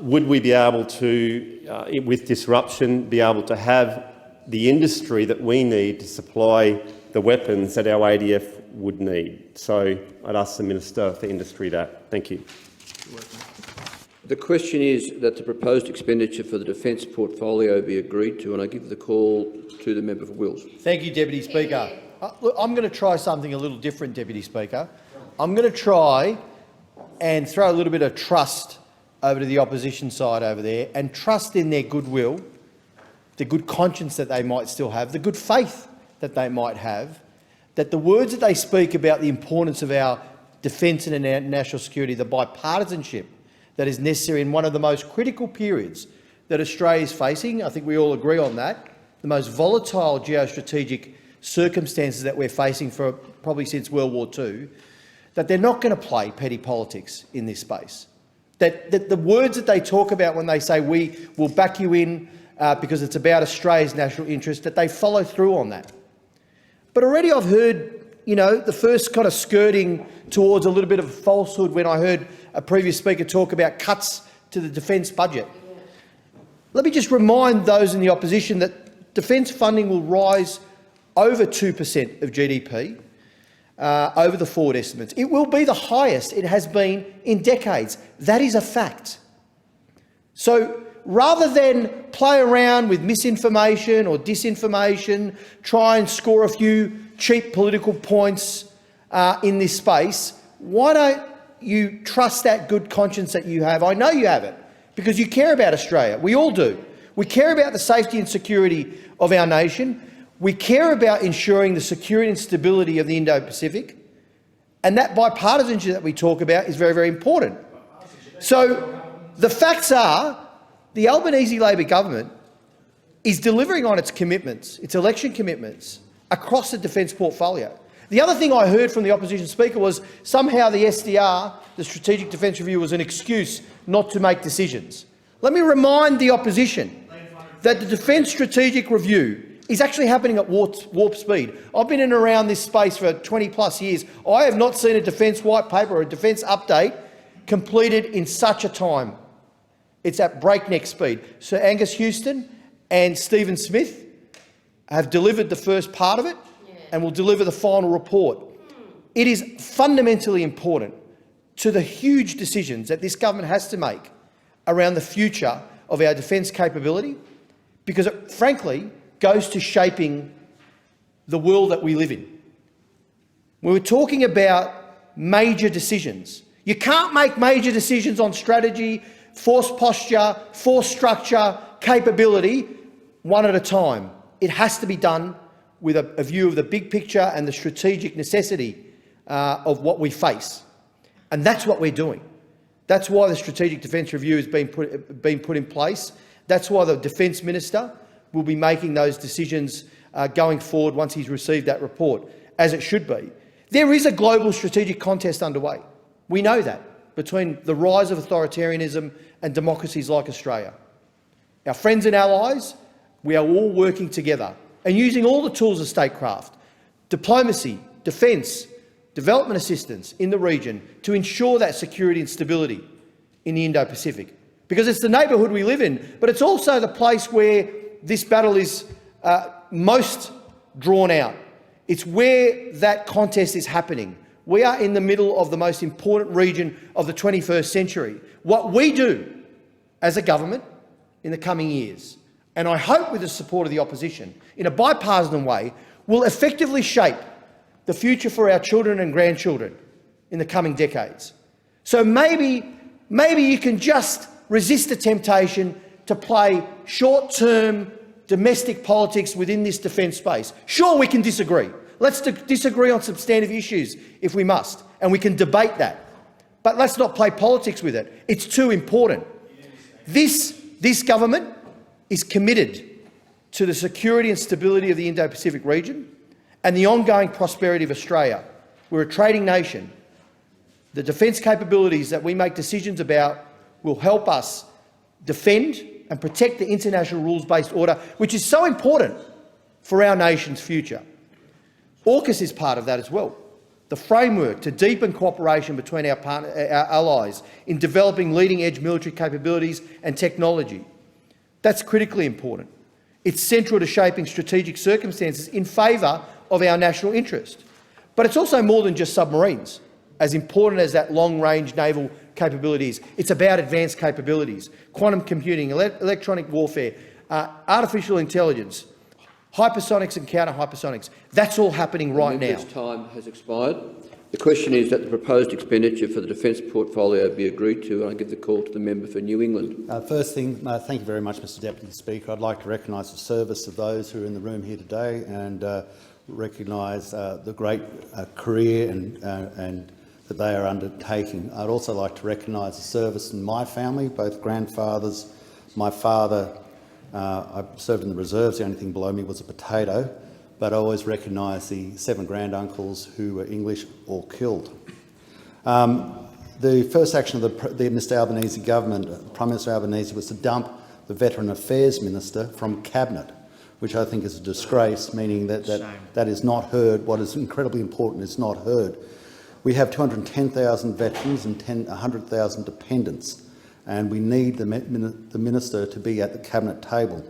would we be able to, with disruption, be able to have the industry that we need to supply the weapons that our ADF would need? So I'd ask the Minister for Industry that. Thank you. The question is that the proposed expenditure for the defence portfolio be agreed to, and I give the call to the member for Wills. Thank you, Deputy Speaker. Look, I'm going to try something a little different, Deputy Speaker. I'm going to try and throw a little bit of trust over to the opposition side over there, and trust in their goodwill, the good conscience that they might still have, the good faith that they might have, that the words that they speak about the importance of our defence and our national security, the bipartisanship that is necessary in one of the most critical periods that Australia is facing, I think we all agree on that, the most volatile geostrategic circumstances that we're facing for probably since World War II, that they're not going to play petty politics in this space. That the words that they talk about when they say we will back you in because it's about Australia's national interest, that they follow through on that. But already I've heard the first kind of skirting towards a little bit of falsehood when I heard a previous speaker talk about cuts to the defence budget. Let me just remind those in the opposition that defence funding will rise over 2% of GDP over the forward estimates. It will be the highest it has been in decades. That is a fact. So rather than play around with misinformation or disinformation, try and score a few cheap political points in this space, why don't you trust that good conscience that you have? I know you have it, because you care about Australia. We all do. We care about the safety and security of our nation. We care about ensuring the security and stability of the Indo-Pacific. And that bipartisanship that we talk about is very, very important. So the facts are the Albanese Labor government is delivering on its commitments, its election commitments, across the defence portfolio. The other thing I heard from the opposition speaker was somehow the SDR, the Strategic Defence Review, was an excuse not to make decisions. Let me remind the opposition that the Defence Strategic Review is actually happening at warp speed. I've been in and around this space for 20+ years. I have not seen a defence white paper or a defence update completed in such a time. It's at breakneck speed. Sir Angus Houston and Stephen Smith have delivered the first part of it and will deliver the final report. It is fundamentally important to the huge decisions that this government has to make around the future of our defence capability, because it, frankly, goes to shaping the world that we live in. We were talking about major decisions. You can't make major decisions on strategy, force posture, force structure, capability, one at a time. It has to be done with a view of the big picture and the strategic necessity of what we face. And that's what we're doing. That's why the Strategic Defence Review has been put in place. That's why the Defence Minister will be making those decisions going forward once he's received that report, as it should be. There is a global strategic contest underway. We know that, between the rise of authoritarianism and democracies like Australia. Our friends and allies, we are all working together and using all the tools of statecraft, diplomacy, defence, development assistance in the region to ensure that security and stability in the Indo-Pacific. Because it's the neighbourhood we live in, but it's also the place where this battle is most drawn out. It's where that contest is happening. We are in the middle of the most important region of the 21st century. What we do as a government in the coming years, and I hope with the support of the opposition, in a bipartisan way, will effectively shape the future for our children and grandchildren in the coming decades. So maybe you can just resist the temptation to play short-term domestic politics within this defence space. Sure, we can disagree. Let's disagree on substantive issues if we must, and we can debate that. But let's not play politics with it. It's too important. This government is committed to the security and stability of the Indo-Pacific region and the ongoing prosperity of Australia. We're a trading nation. The defence capabilities that we make decisions about will help us defend and protect the international rules-based order, which is so important for our nation's future. AUKUS is part of that as well. The framework to deepen cooperation between our allies in developing leading-edge military capabilities and technology. That's critically important. It's central to shaping strategic circumstances in favour of our national interest. But it's also more than just submarines, as important as that long-range naval capability is. It's about advanced capabilities, quantum computing, electronic warfare, artificial intelligence, hypersonics and counter-hypersonics. That's all happening right now. The time has expired. The question is that the proposed expenditure for the defence portfolio be agreed to, and I give the call to the member for New England. First thing, thank you very much, Mr Deputy Speaker. I'd like to recognise the service of those who are in the room here today and recognise the great career and that they are undertaking. I'd also like to recognise the service in my family, both grandfathers. My father, I served in the reserves, the only thing below me was a potato, but I always recognise the 7 granduncles who were English or killed. The first action of the Mr Albanese government, Prime Minister Albanese, was to dump the Veteran Affairs Minister from Cabinet which I think is a disgrace, meaning that that is not heard. What is incredibly important is not heard. We have 210,000 veterans and 100,000 dependents, and we need the Minister to be at the Cabinet table.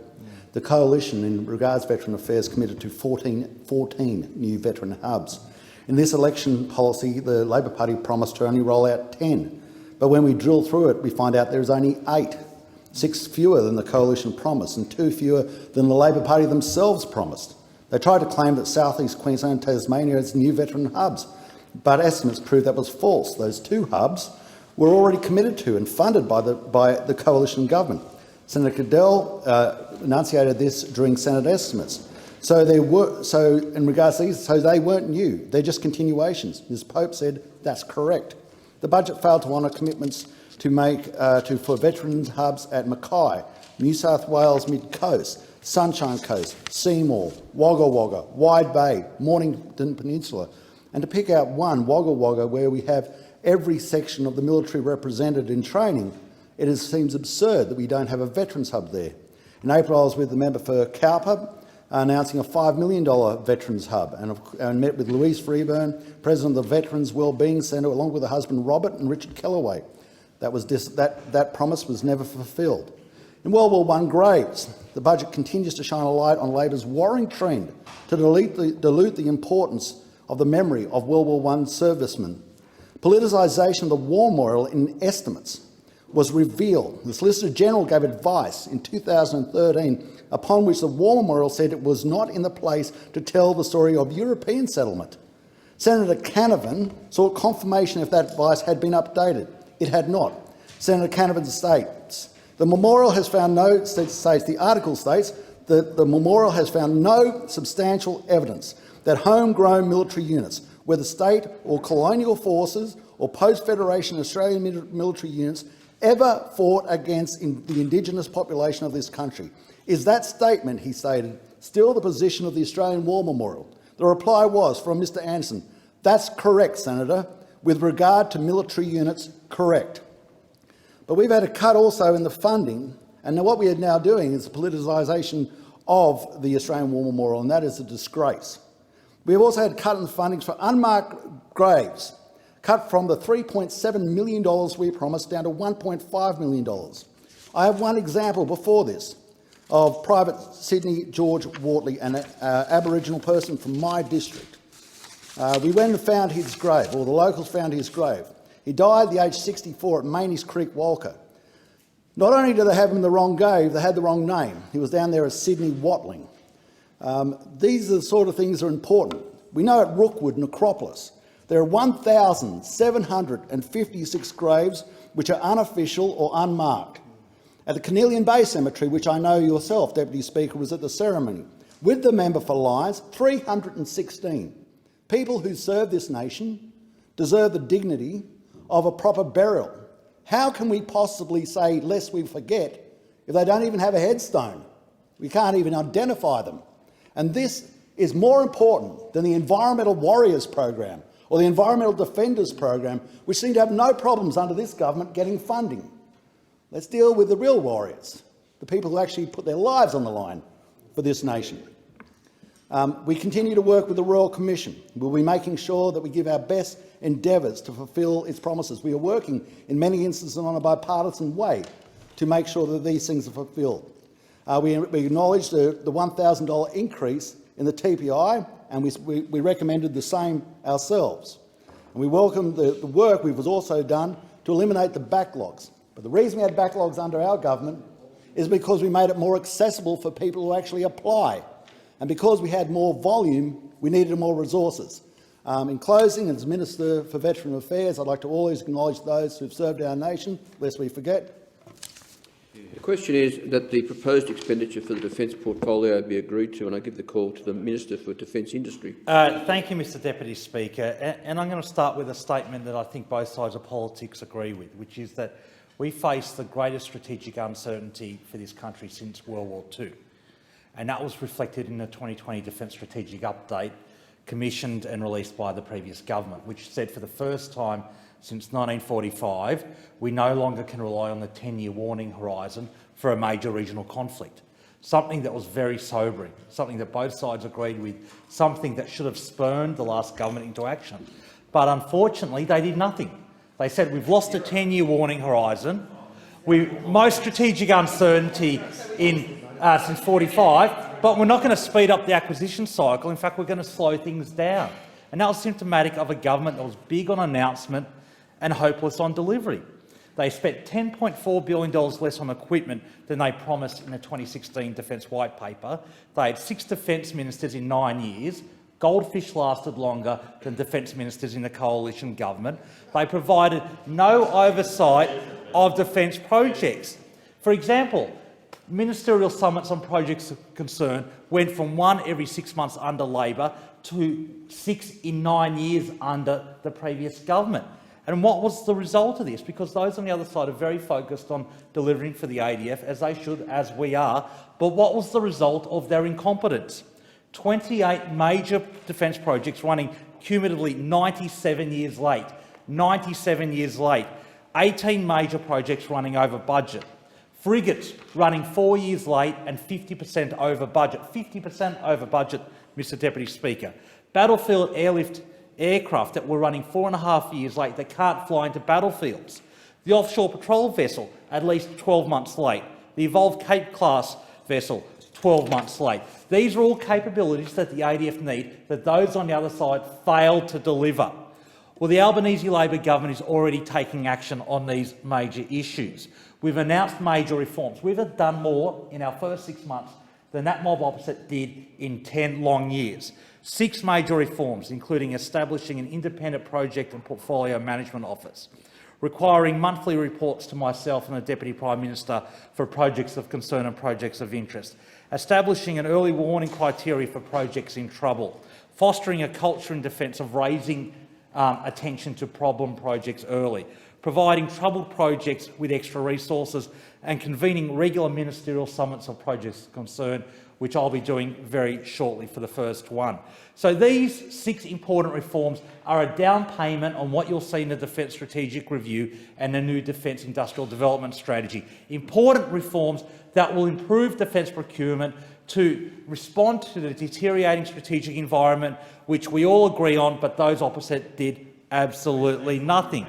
The Coalition, in regards to Veteran Affairs, committed to 14 new veteran hubs. In this election policy, the Labor Party promised to only roll out 10, but when we drill through it, we find out there's only 8, 6 fewer than the Coalition promised and 2 fewer than the Labor Party themselves promised. They tried to claim that South East Queensland and Tasmania has new veteran hubs, but estimates prove that was false. Those 2 hubs were already committed to and funded by the Coalition government. Senator Cadell enunciated this during Senate estimates. So in regards to these, they weren't new. They're just continuations. Ms Pope said that's correct. The budget failed to honour commitments to make for veterans hubs at Mackay, New South Wales Mid Coast, Sunshine Coast, Seymour, Wagga Wagga, Wide Bay, Mornington Peninsula, and to pick out one, Wagga Wagga, where we have every section of the military represented in training. It seems absurd that we don't have a veterans hub there. In April, I was with the member for Cowper, announcing a $5 million veterans hub, and met with Louise Freeburn, president of the Veterans Wellbeing Centre, along with her husband Robert and Richard Kellaway. That promise was never fulfilled. In World War I graves, the budget continues to shine a light on Labor's worrying trend to dilute the importance of the memory of World War I servicemen. Politicisation of the war memorial in estimates was revealed. The Solicitor General gave advice in 2013 upon which the War Memorial said it was not in the place to tell the story of European settlement. Senator Canavan sought confirmation if that advice had been updated. It had not. Senator Canavan states, the memorial has found the article states that the memorial has found no substantial evidence that homegrown military units, whether state or colonial forces or post-Federation Australian military units, ever fought against the Indigenous population of this country. Is that statement, he stated, still the position of the Australian War Memorial? The reply was from Mr Anderson, that's correct, Senator. With regard to military units, correct. But we've had a cut also in the funding, and what we are now doing is the politicisation of the Australian War Memorial, and that is a disgrace. We have also had cut in funding for unmarked graves, cut from the $3.7 million we promised down to $1.5 million. I have one example before this of Private Sydney George Wortley, an Aboriginal person from my district. We went and found his grave, or the locals found his grave. He died at the age 64 at Mainies Creek, Walker. Not only did they have him in the wrong grave, they had the wrong name. He was down there as Sydney Watling. These are the sort of things that are important. We know at Rookwood, Necropolis, there are 1,756 graves which are unofficial or unmarked. At the Cornelian Bay Cemetery, which I know yourself, Deputy Speaker, was at the ceremony, with the member for Lyons, 316. People who serve this nation deserve the dignity of a proper burial. How can we possibly say, lest we forget, if they don't even have a headstone? We can't even identify them. And this is more important than the Environmental Warriors program or the Environmental Defenders program, which seem to have no problems under this government getting funding. Let's deal with the real warriors, the people who actually put their lives on the line for this nation. We continue to work with the Royal Commission. We'll be making sure that we give our best endeavours to fulfil its promises. We are working in many instances on a bipartisan way to make sure that these things are fulfilled. We acknowledge the $1,000 increase in the TPI, and we recommended the same ourselves. And we welcome the work we've also done to eliminate the backlogs. But the reason we had backlogs under our government is because we made it more accessible for people who actually apply. And because we had more volume, we needed more resources. In closing, as Minister for Veteran Affairs, I'd like to always acknowledge those who've served our nation, lest we forget. The question is that the proposed expenditure for the defence portfolio be agreed to, and I give the call to the Minister for Defence Industry. Thank you, Mr Deputy Speaker. And I'm going to start with a statement that I think both sides of politics agree with, which is that we face the greatest strategic uncertainty for this country since World War II. And that was reflected in the 2020 Defence Strategic Update, commissioned and released by the previous government, which said for the first time since 1945, we no longer can rely on the 10-year warning horizon for a major regional conflict. something that was very sobering, something that both sides agreed with, something that should have spurred the last government into action. But unfortunately, they did nothing. They said, we've lost a 10-year warning horizon, most strategic uncertainty since 45, but we're not going to speed up the acquisition cycle. In fact, we're going to slow things down. And that was symptomatic of a government that was big on announcement and hopeless on delivery. They spent $10.4 billion less on equipment than they promised in the 2016 Defence White Paper. They had 6 defence ministers in 9 years. Goldfish lasted longer than defence ministers in the coalition government. They provided no oversight of defence projects. For example, ministerial summits on projects of concern went from 1 every 6 months under Labor to 6 in 9 years under the previous government. And what was the result of this? Because those on the other side are very focused on delivering for the ADF, as they should, as we are. But what was the result of their incompetence? 28 major defence projects running cumulatively 97 years late. 97 years late. 18 major projects running over budget. Frigates running 4 years late and 50% over budget. 50% over budget, Mr Deputy Speaker. Battlefield airlift aircraft that were running 4.5 years late that can't fly into battlefields. The offshore patrol vessel, at least 12 months late. The Evolved Cape-class vessel, 12 months late. These are all capabilities that the ADF need that those on the other side failed to deliver. Well, the Albanese Labor government is already taking action on these major issues. We've announced major reforms. We've done more in our first 6 months than that mob opposite did in 10 long years. 6 major reforms, including establishing an independent project and portfolio management office, requiring monthly reports to myself and the Deputy Prime Minister for projects of concern and projects of interest, establishing an early warning criteria for projects in trouble, fostering a culture in defence of raising attention to problem projects early, providing troubled projects with extra resources, and convening regular ministerial summits of projects of concern, which I'll be doing very shortly for the first one. So these 6 important reforms are a down payment on what you'll see in the Defence Strategic Review and the new Defence Industrial Development Strategy. Important reforms that will improve defence procurement to respond to the deteriorating strategic environment, which we all agree on, but those opposite did absolutely nothing.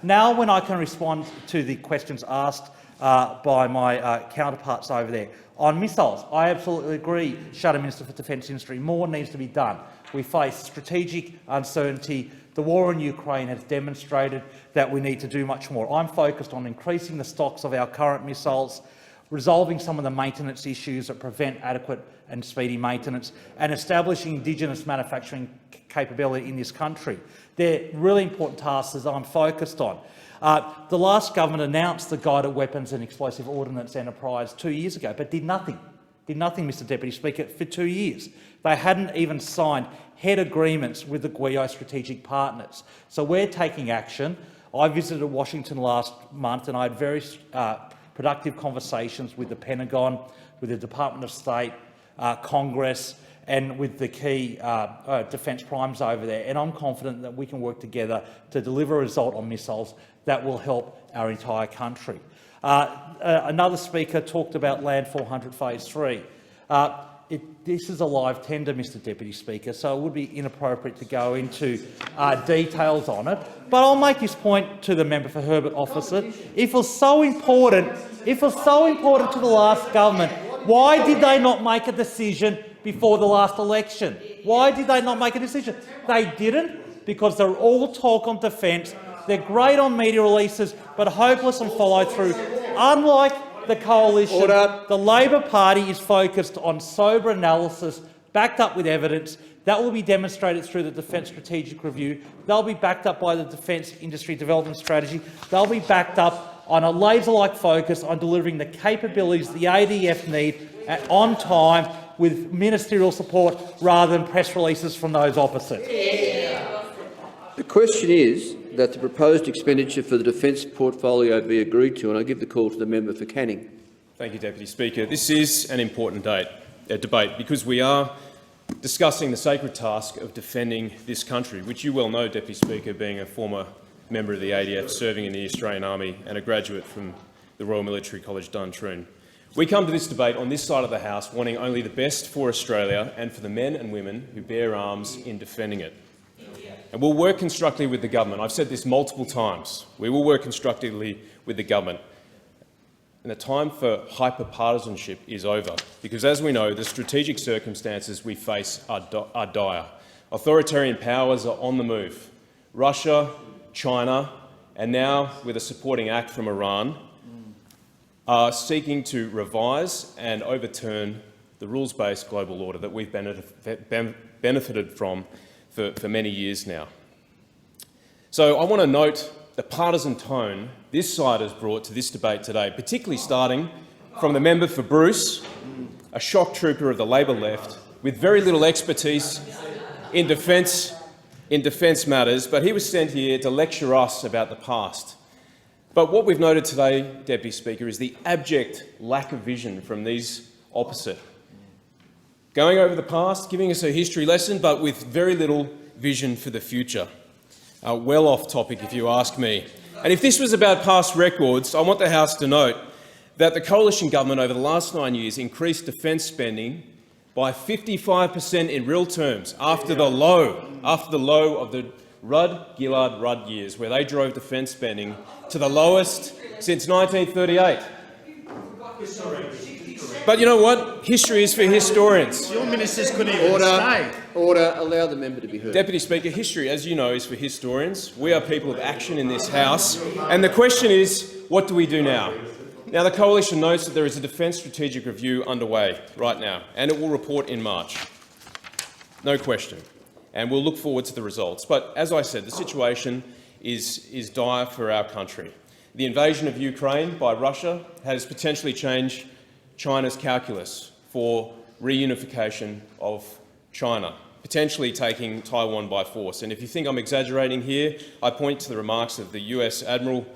Now, when I can respond to the questions asked by my counterparts over there. On missiles, I absolutely agree, Shadow Minister for Defence Industry, more needs to be done. We face strategic uncertainty. The war in Ukraine has demonstrated that we need to do much more. I'm focused on increasing the stocks of our current missiles, resolving some of the maintenance issues that prevent adequate and speedy maintenance, and establishing Indigenous manufacturing capability in this country. They're really important tasks that I'm focused on. The last government announced the Guided Weapons and Explosive Ordnance Enterprise 2 years ago, but did nothing. Did nothing, Mr Deputy Speaker, for 2 years. They hadn't even signed head agreements with the GWEO strategic partners. So we're taking action. I visited Washington last month and I had very productive conversations with the Pentagon, with the Department of State, Congress, and with the key defence primes over there. And I'm confident that we can work together to deliver a result on missiles that will help our entire country. Another speaker talked about Land 400 Phase 3. This is a live tender, Mr Deputy Speaker, so it would be inappropriate to go into details on it. But I'll make this point to the member for Herbert Officer. If it was so important to the last government, why did they not make a decision before the last election? Why did they not make a decision? They didn't, because they're all talk on defence. They're great on media releases, but hopeless on follow-through. Unlike the coalition, the Labor Party is focused on sober analysis, backed up with evidence. That will be demonstrated through the Defence Strategic Review. They'll be backed up by the Defence Industry Development Strategy. They'll be backed up on a laser-like focus on delivering the capabilities the ADF need on time with ministerial support rather than press releases from those opposite. The question is that the proposed expenditure for the defence portfolio be agreed to, and I give the call to the member for Canning. Thank you, Deputy Speaker. This is an important debate because we are discussing the sacred task of defending this country, which you well know, Deputy Speaker, being a former member of the ADF, serving in the Australian Army and a graduate from the Royal Military College Duntroon. We come to this debate on this side of the House wanting only the best for Australia and for the men and women who bear arms in defending it. And we'll work constructively with the government. I've said this multiple times. We will work constructively with the government. And the time for hyper-partisanship is over, because as we know, the strategic circumstances we face are dire. Authoritarian powers are on the move. Russia, China, and now with a supporting act from Iran, are seeking to revise and overturn the rules-based global order that we've benefited from for many years now. So I want to note the partisan tone this side has brought to this debate today, particularly starting from the member for Bruce, a shock trooper of the Labor left with very little expertise in defence matters, but he was sent here to lecture us about the past. But what we've noted today, Deputy Speaker, is the abject lack of vision from these opposite. Going over the past, giving us a history lesson, but with very little vision for the future. Well off topic, if you ask me. And if this was about past records, I want the House to note that the coalition government over the last 9 years increased defence spending by 55% in real terms after the low of the Rudd-Gillard-Rudd years, where they drove defence spending to the lowest since 1938. But you know what? History is for historians. Your ministers couldn't even stay. Order. Allow the member to be heard. Deputy Speaker, history, as you know, is for historians. We are people of action in this House. And the question is, what do we do now? Now, the Coalition notes that there is a Defence Strategic Review underway right now, and it will report in March. No question. And we'll look forward to the results. But as I said, the situation is dire for our country. The invasion of Ukraine by Russia has potentially changed China's calculus for reunification of China, potentially taking Taiwan by force. And if you think I'm exaggerating here, I point to the remarks of the US Admiral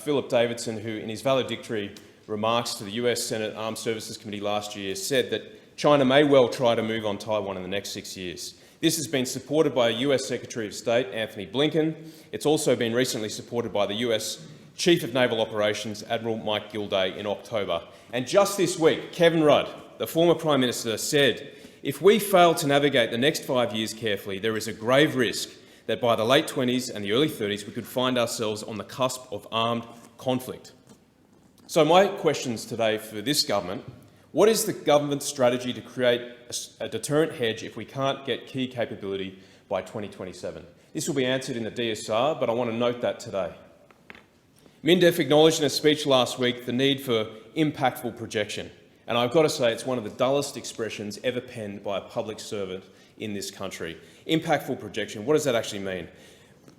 Philip Davidson, who in his valedictory remarks to the US Senate Armed Services Committee last year said that China may well try to move on Taiwan in the next 6 years. This has been supported by US Secretary of State Anthony Blinken. It's also been recently supported by the US Chief of Naval Operations Admiral Mike Gilday in October. And just this week, Kevin Rudd, the former Prime Minister, said, if we fail to navigate the next 5 years carefully, there is a grave risk that by the late 20s and the early 30s we could find ourselves on the cusp of armed conflict. So my questions today for this government: what is the government's strategy to create a deterrent hedge if we can't get key capability by 2027? This will be answered in the DSR, but I want to note that today. MINDEF acknowledged in a speech last week the need for impactful projection, and I've got to say it's one of the dullest expressions ever penned by a public servant in this country. Impactful projection, what does that actually mean?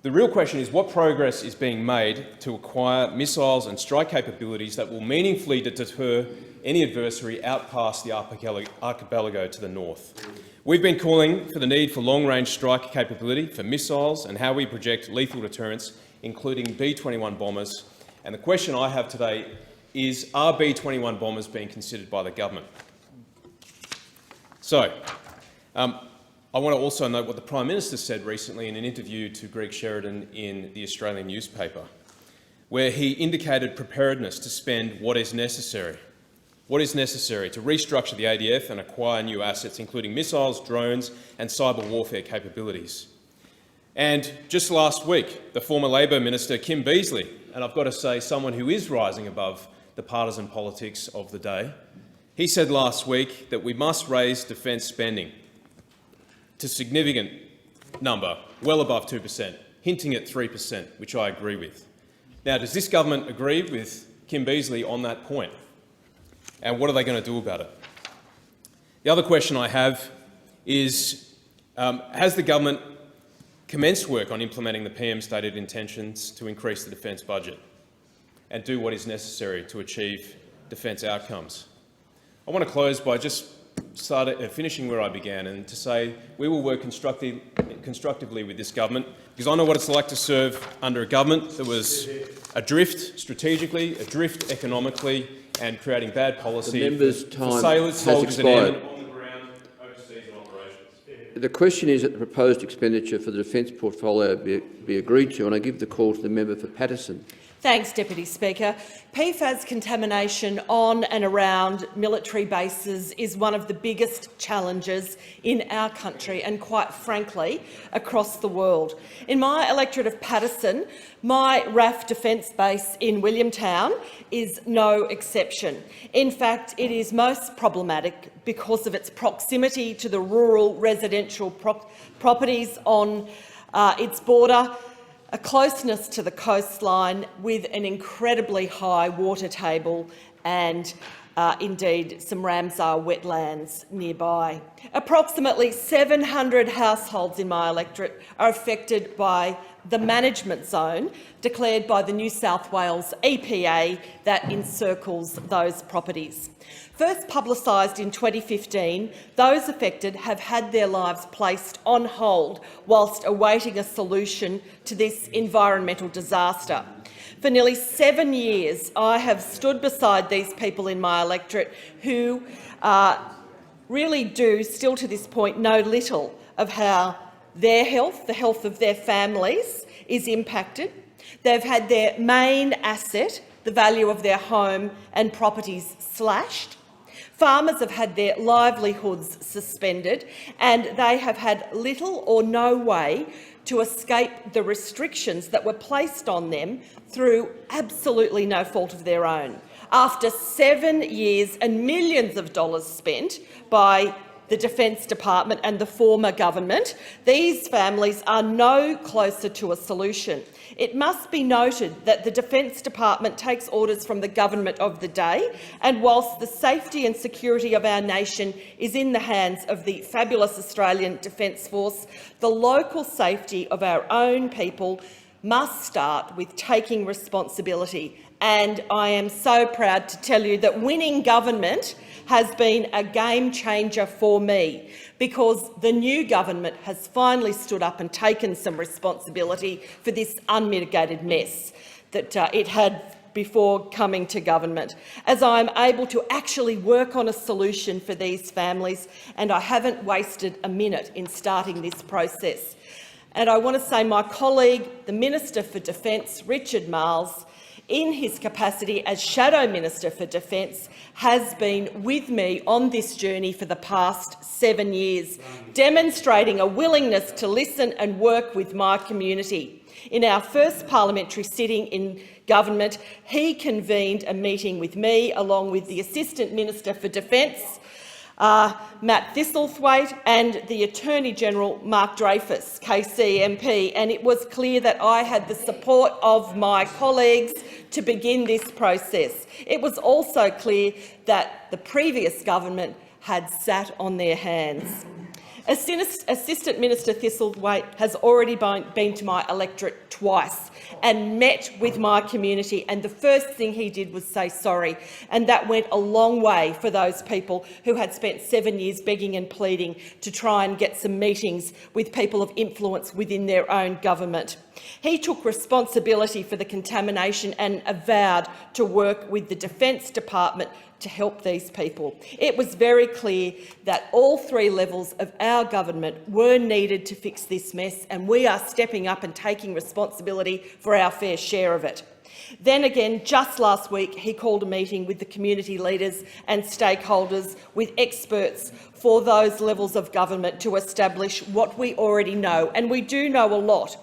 The real question is what progress is being made to acquire missiles and strike capabilities that will meaningfully deter any adversary out past the archipelago to the north. We've been calling for the need for long-range strike capability for missiles and how we project lethal deterrence, including B-21 bombers. And the question I have today is, are B-21 bombers being considered by the government? So, I want to also note what the Prime Minister said recently in an interview to Greg Sheridan in the Australian newspaper, where he indicated preparedness to spend what is necessary. What is necessary to restructure the ADF and acquire new assets, including missiles, drones and cyber warfare capabilities. And just last week, the former Labor Minister, Kim Beazley, and I've got to say someone who is rising above the partisan politics of the day, he said last week that we must raise defence spending to a significant number, well above 2%, hinting at 3%, which I agree with. Now, does this government agree with Kim Beazley on that point? And what are they going to do about it? The other question I have is, has the government commenced work on implementing the PM's stated intentions to increase the defence budget and do what is necessary to achieve defence outcomes? I want to close by just finishing where I began, and to say we will work constructively with this government, because I know what it's like to serve under a government that was adrift strategically, adrift economically, and creating bad policy the member's time for sailors, soldiers and airmen on the ground, overseas and operations. The question is that the proposed expenditure for the defence portfolio be agreed to, and I give the call to the member for Patterson. Thanks, Deputy Speaker. PFAS contamination on and around military bases is one of the biggest challenges in our country and, quite frankly, across the world. In my electorate of Paterson, my RAF Defence Base in Williamtown is no exception. In fact, it is most problematic because of its proximity to the rural residential properties on its border, a closeness to the coastline with an incredibly high water table and indeed some Ramsar wetlands nearby. Approximately 700 households in my electorate are affected by the management zone declared by the New South Wales EPA that encircles those properties. First publicised in 2015, those affected have had their lives placed on hold whilst awaiting a solution to this environmental disaster. For nearly 7 years, I have stood beside these people in my electorate who really do, still to this point, know little of how their health, the health of their families, is impacted. They've had their main asset, the value of their home and properties, slashed. Farmers have had their livelihoods suspended, and they have had little or no way to escape the restrictions that were placed on them through absolutely no fault of their own. After 7 years and millions of dollars spent by the Defence Department and the former government, these families are no closer to a solution. It must be noted that the Defence Department takes orders from the government of the day, and whilst the safety and security of our nation is in the hands of the fabulous Australian Defence Force, the local safety of our own people must start with taking responsibility. And I am so proud to tell you that winning government has been a game changer for me, because the new government has finally stood up and taken some responsibility for this unmitigated mess that it had before coming to government, as I am able to actually work on a solution for these families, and I haven't wasted a minute in starting this process. And I want to say my colleague, the Minister for Defence, Richard Marles, in his capacity as Shadow Minister for Defence, has been with me on this journey for the past 7 years, demonstrating a willingness to listen and work with my community. In our first parliamentary sitting in government, he convened a meeting with me, along with the Assistant Minister for Defence, Matt Thistlethwaite, and the Attorney-General Mark Dreyfus, KC MP, and it was clear that I had the support of my colleagues to begin this process. It was also clear that the previous government had sat on their hands. Assistant Minister Thistlethwaite has already been to my electorate twice and met with my community, and the first thing he did was say sorry, and that went a long way for those people who had spent 7 years begging and pleading to try and get some meetings with people of influence within their own government. He took responsibility for the contamination and vowed to work with the Defence Department to help these people. It was very clear that all three levels of our government were needed to fix this mess, and we are stepping up and taking responsibility for our fair share of it. Then again, just last week, he called a meeting with the community leaders and stakeholders, with experts for those levels of government, to establish what we already know, and we do know a lot.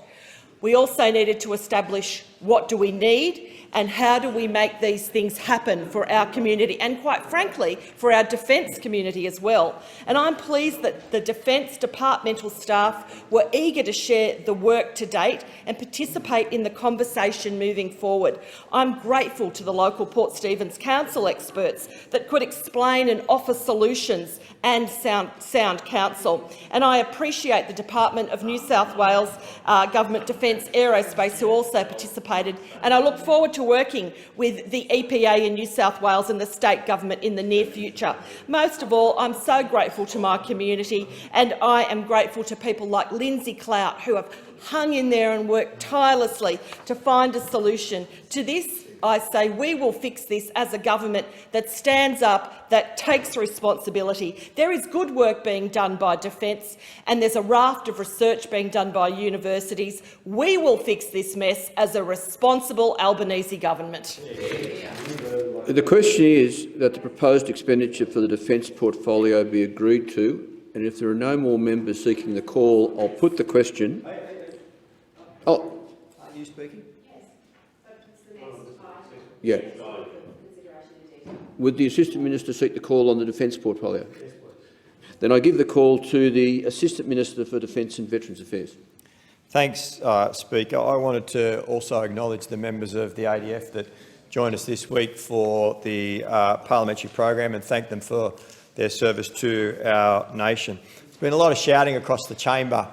We also needed to establish what do we need and how do we make these things happen for our community and, quite frankly, for our defence community as well. And I'm pleased that the Defence departmental staff were eager to share the work to date and participate in the conversation moving forward. I'm grateful to the local Port Stephens Council experts that could explain and offer solutions and sound counsel. And I appreciate the Department of New South Wales Government Defence Aerospace, who also participated, and I look forward to working with the EPA in New South Wales and the state government in the near future. Most of all, I'm so grateful to my community, and I am grateful to people like Lindsay Clout, who have hung in there and worked tirelessly to find a solution to this I say we will fix this as a government that stands up, that takes responsibility. There is good work being done by Defence and there's a raft of research being done by universities. We will fix this mess as a responsible Albanese government. The question is that the proposed expenditure for the defence portfolio be agreed to, and if there are no more members seeking the call, I'll put the question. Oh. Are you speaking? Yeah. Would the Assistant Minister seek the call on the defence portfolio? Then I give the call to the Assistant Minister for Defence and Veterans Affairs. Thanks, Speaker. I wanted to also acknowledge the members of the ADF that joined us this week for the parliamentary program and thank them for their service to our nation. There's been a lot of shouting across the chamber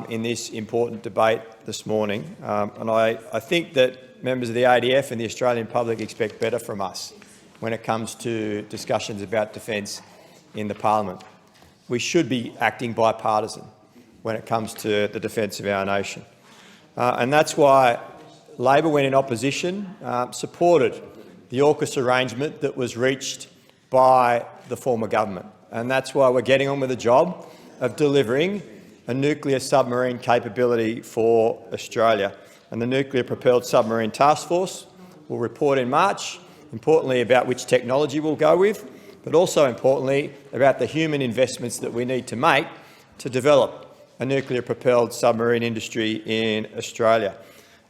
in this important debate this morning, and I think that members of the ADF and the Australian public expect better from us when it comes to discussions about defence in the parliament. We should be acting bipartisan when it comes to the defence of our nation. And that's why Labor, when in opposition, supported the AUKUS arrangement that was reached by the former government. And that's why we're getting on with the job of delivering a nuclear submarine capability for Australia. And the Nuclear Propelled Submarine Task Force will report in March, importantly about which technology we'll go with, but also importantly about the human investments that we need to make to develop a nuclear-propelled submarine industry in Australia.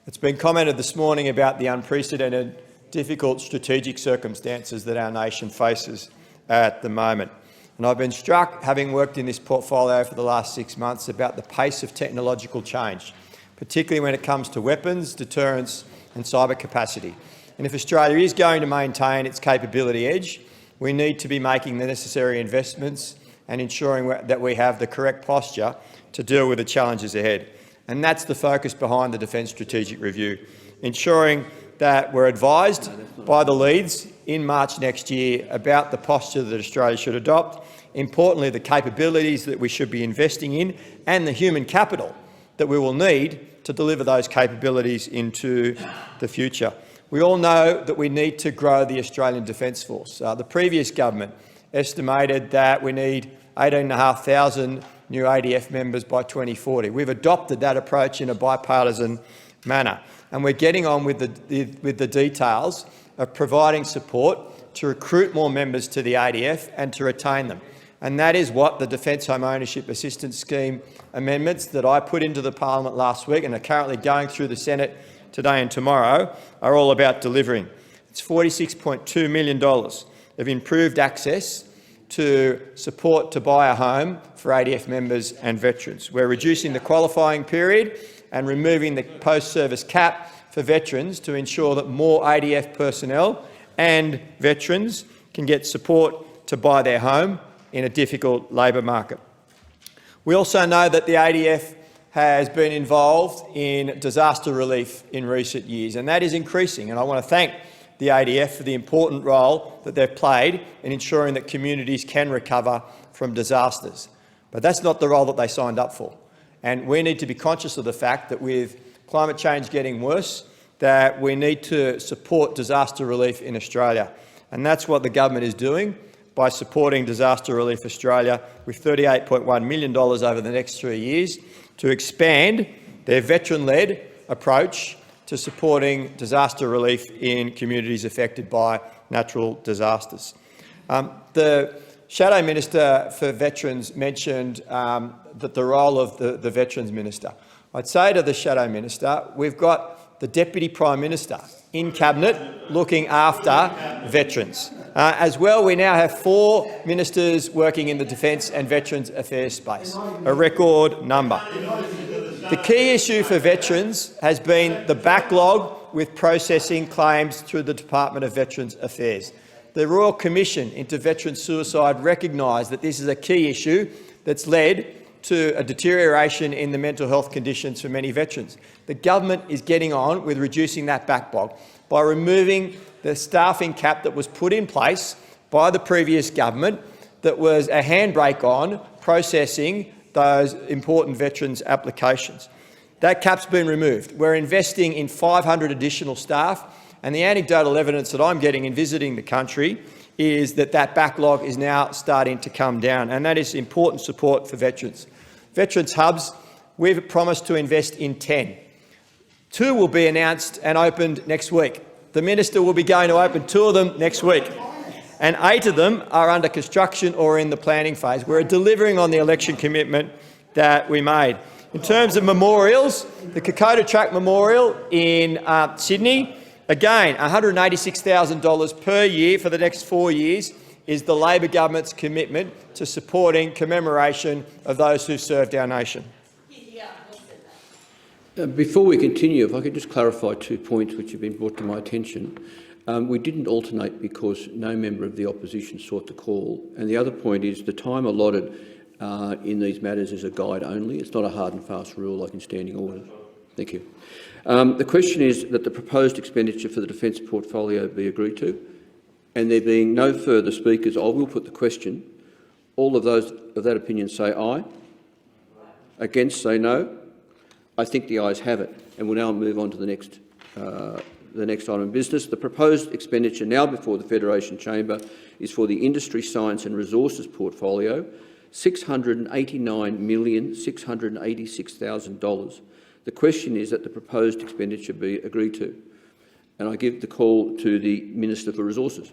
It's been commented this morning about the unprecedented, difficult strategic circumstances that our nation faces at the moment. And I've been struck, having worked in this portfolio for the last 6 months, about the pace of technological change, particularly when it comes to weapons, deterrence and cyber capacity. And if Australia is going to maintain its capability edge, we need to be making the necessary investments and ensuring that we have the correct posture to deal with the challenges ahead. And that's the focus behind the Defence Strategic Review, ensuring that we're advised by the leads in March next year about the posture that Australia should adopt, importantly the capabilities that we should be investing in and the human capital that we will need to deliver those capabilities into the future. We all know that we need to grow the Australian Defence Force. The previous government estimated that we need 18,500 new ADF members by 2040. We've adopted that approach in a bipartisan manner, and we're getting on with the details of providing support to recruit more members to the ADF and to retain them. And that is what the Defence Home Ownership Assistance Scheme amendments that I put into the parliament last week and are currently going through the Senate today and tomorrow are all about delivering. It's $46.2 million of improved access to support to buy a home for ADF members and veterans. We're reducing the qualifying period and removing the post-service cap for veterans to ensure that more ADF personnel and veterans can get support to buy their home in a difficult labour market. We also know that the ADF has been involved in disaster relief in recent years, and that is increasing. And I want to thank the ADF for the important role that they've played in ensuring that communities can recover from disasters. But that's not the role that they signed up for. And we need to be conscious of the fact that with climate change getting worse, that we need to support disaster relief in Australia. And that's what the government is doing by supporting Disaster Relief Australia with $38.1 million over the next 3 years to expand their veteran-led approach to supporting disaster relief in communities affected by natural disasters. The Shadow Minister for Veterans mentioned that the role of the Veterans Minister. I'd say to the Shadow Minister, we've got the Deputy Prime Minister in Cabinet looking after veterans. As well, we now have 4 ministers working in the Defence and Veterans Affairs space, a record number. The key issue for veterans has been the backlog with processing claims through the Department of Veterans Affairs. The Royal Commission into Veteran Suicide recognised that this is a key issue that's led to a deterioration in the mental health conditions for many veterans. The government is getting on with reducing that backlog by removing the staffing cap that was put in place by the previous government that was a handbrake on processing those important veterans' applications. That cap's been removed. We're investing in 500 additional staff And the anecdotal evidence that I'm getting in visiting the country is that that backlog is now starting to come down, and that is important support for veterans. Veterans hubs, we've promised to invest in 10. 2 will be announced and opened next week. The minister will be going to open 2 of them next week, and 8 of them are under construction or in the planning phase. We're delivering on the election commitment that we made. In terms of memorials, the Kokoda Track Memorial in Sydney, again, $186,000 per year for the next 4 years is the Labor government's commitment to supporting commemoration of those who served our nation. Before we continue, if I could just clarify 2 points which have been brought to my attention. We didn't alternate because no member of the opposition sought the call. And the other point is the time allotted in these matters is a guide only. It's not a hard and fast rule like in standing orders. Thank you. The question is that the proposed expenditure for the defence portfolio be agreed to, and there being no further speakers, I will put the question. All of those of that opinion say aye. Against say no. I think the ayes have it, and we'll now move on to the next item of business. The proposed expenditure now before the Federation Chamber is for the Industry, Science and Resources portfolio, $689,686,000. The question is that the proposed expenditure be agreed to. And I give the call to the Minister for Resources.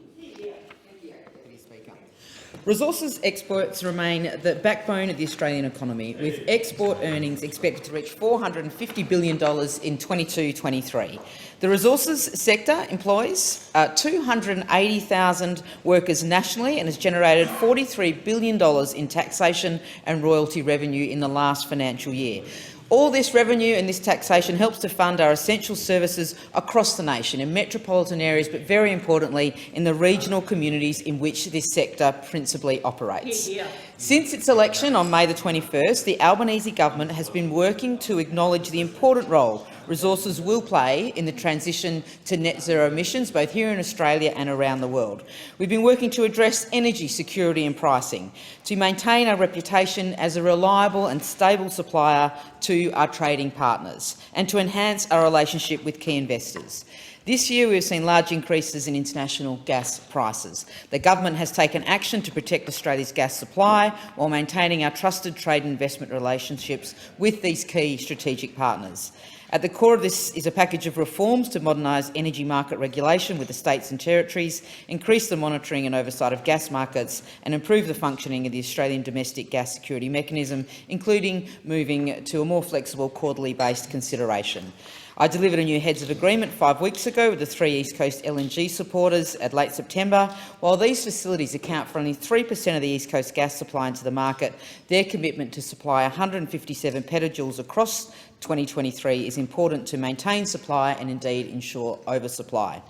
Resources exports remain the backbone of the Australian economy, with export earnings expected to reach $450 billion in 22-23. The resources sector employs 280,000 workers nationally and has generated $43 billion in taxation and royalty revenue in the last financial year. All this revenue and this taxation helps to fund our essential services across the nation, in metropolitan areas, but very importantly in the regional communities in which this sector principally operates. Since its election on May the 21st, the Albanese government has been working to acknowledge the important role resources will play in the transition to net zero emissions, both here in Australia and around the world. We've been working to address energy security and pricing, to maintain our reputation as a reliable and stable supplier to our trading partners, and to enhance our relationship with key investors. This year we've seen large increases in international gas prices. The government has taken action to protect Australia's gas supply while maintaining our trusted trade and investment relationships with these key strategic partners. At the core of this is a package of reforms to modernise energy market regulation with the states and territories, increase the monitoring and oversight of gas markets and improve the functioning of the Australian domestic gas security mechanism, including moving to a more flexible quarterly-based consideration. I delivered a new Heads of Agreement 5 weeks ago with the 3 East Coast LNG supporters at late September. While these facilities account for only 3% of the East Coast gas supply into the market, their commitment to supply 157 petajoules across 2023 is important to maintain supply and indeed ensure oversupply.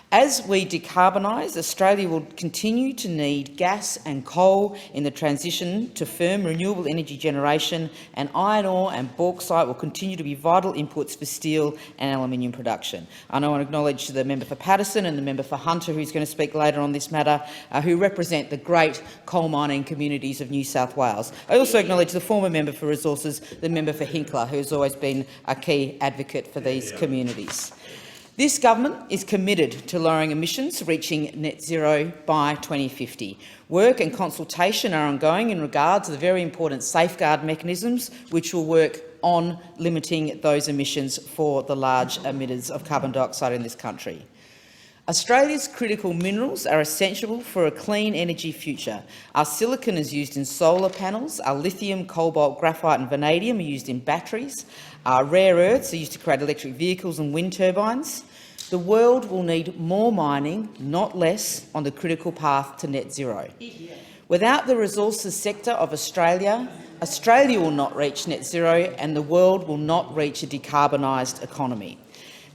As we decarbonise, Australia will continue to need gas and coal in the transition to firm renewable energy generation, and iron ore and bauxite will continue to be vital inputs for steel and aluminium production. I want to acknowledge the member for Paterson and the member for Hunter, who is going to speak later on this matter, who represent the great coal mining communities of New South Wales. I also acknowledge the former member for Resources, the member for Hinkler, who has always been a key advocate for these communities. This government is committed to lowering emissions, reaching net zero by 2050. Work and consultation are ongoing in regard to the very important safeguard mechanisms which will work on limiting those emissions for the large emitters of carbon dioxide in this country. Australia's critical minerals are essential for a clean energy future. Our silicon is used in solar panels, our lithium, cobalt, graphite and vanadium are used in batteries, our rare earths are used to create electric vehicles and wind turbines. The world will need more mining, not less, on the critical path to net zero. Without the resources sector of Australia, Australia will not reach net zero and the world will not reach a decarbonised economy.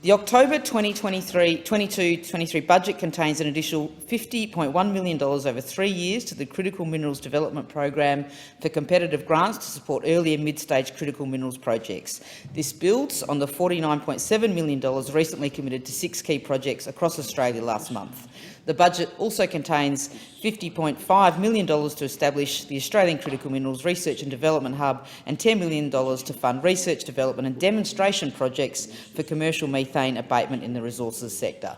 The October 2022-23 budget contains an additional $50.1 million over 3 years to the Critical Minerals Development Program for competitive grants to support early and mid-stage critical minerals projects. This builds on the $49.7 million recently committed to 6 key projects across Australia last month. The budget also contains $50.5 million to establish the Australian Critical Minerals Research and Development Hub and $10 million to fund research, development and demonstration projects for commercial methane abatement in the resources sector.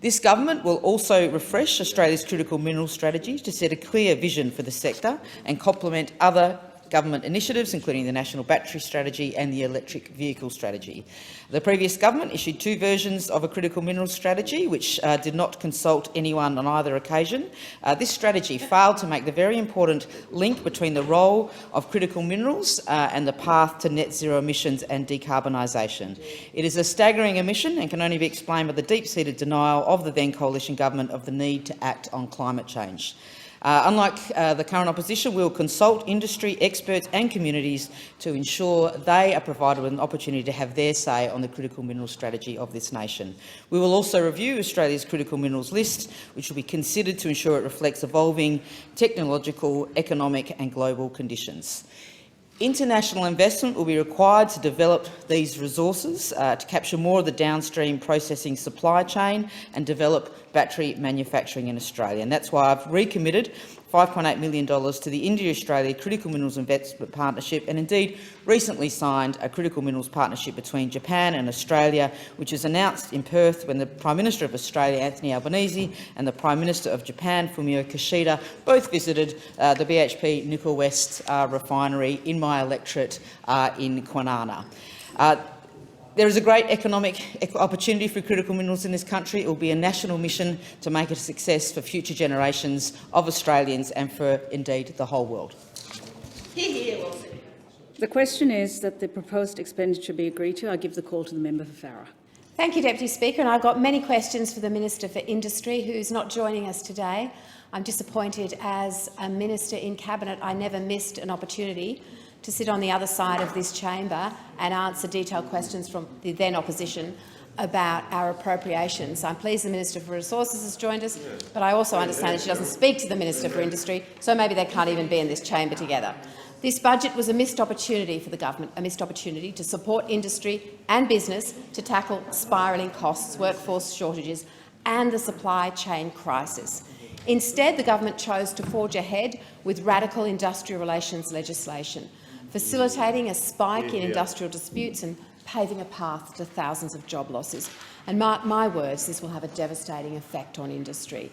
This government will also refresh Australia's critical minerals strategy to set a clear vision for the sector and complement other government initiatives, including the National Battery Strategy and the Electric Vehicle Strategy. The previous government issued 2 versions of a critical minerals strategy, which did not consult anyone on either occasion. This strategy failed to make the very important link between the role of critical minerals and the path to net zero emissions and decarbonisation. It is a staggering omission and can only be explained by the deep-seated denial of the then coalition government of the need to act on climate change. Unlike the current opposition, we will consult industry, experts and communities to ensure they are provided with an opportunity to have their say on the critical minerals strategy of this nation. We will also review Australia's critical minerals list, which will be considered to ensure it reflects evolving technological, economic and global conditions. International investment will be required to develop these resources, to capture more of the downstream processing supply chain and develop battery manufacturing in Australia. And that's why I've recommitted $5.8 million to the India-Australia Critical Minerals Investment Partnership and indeed recently signed a critical minerals partnership between Japan and Australia, which was announced in Perth when the Prime Minister of Australia, Anthony Albanese, and the Prime Minister of Japan, Fumio Kishida, both visited the BHP Nickel West refinery in my electorate in Kwinana. There is a great economic opportunity for critical minerals in this country. It will be a national mission to make it a success for future generations of Australians and for, indeed, the whole world. The question is that the proposed expenditure be agreed to. I give the call to the member for Farrer. Thank you, Deputy Speaker. And I've got many questions for the Minister for Industry, who is not joining us today. I'm disappointed as a Minister in Cabinet. I never missed an opportunity to sit on the other side of this chamber and answer detailed questions from the then opposition about our appropriations. I'm pleased the Minister for Resources has joined us, but I also understand that she doesn't speak to the Minister for Industry, so maybe they can't even be in this chamber together. This budget was a missed opportunity for the government, a missed opportunity to support industry and business to tackle spiralling costs, workforce shortages and the supply chain crisis. Instead, the government chose to forge ahead with radical industrial relations legislation, facilitating a spike in industrial disputes and paving a path to thousands of job losses. And mark my words, this will have a devastating effect on industry.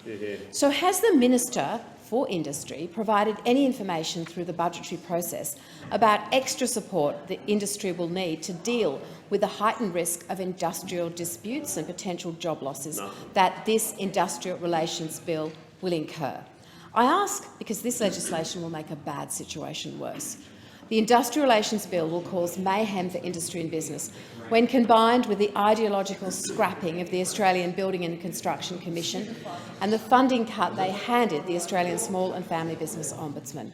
So has the Minister for Industry provided any information through the budgetary process about extra support the industry will need to deal with the heightened risk of industrial disputes and potential job losses that this industrial relations bill will incur? I ask because this legislation will make a bad situation worse. The Industrial Relations Bill will cause mayhem for industry and business when combined with the ideological scrapping of the Australian Building and Construction Commission and the funding cut they handed the Australian Small and Family Business Ombudsman.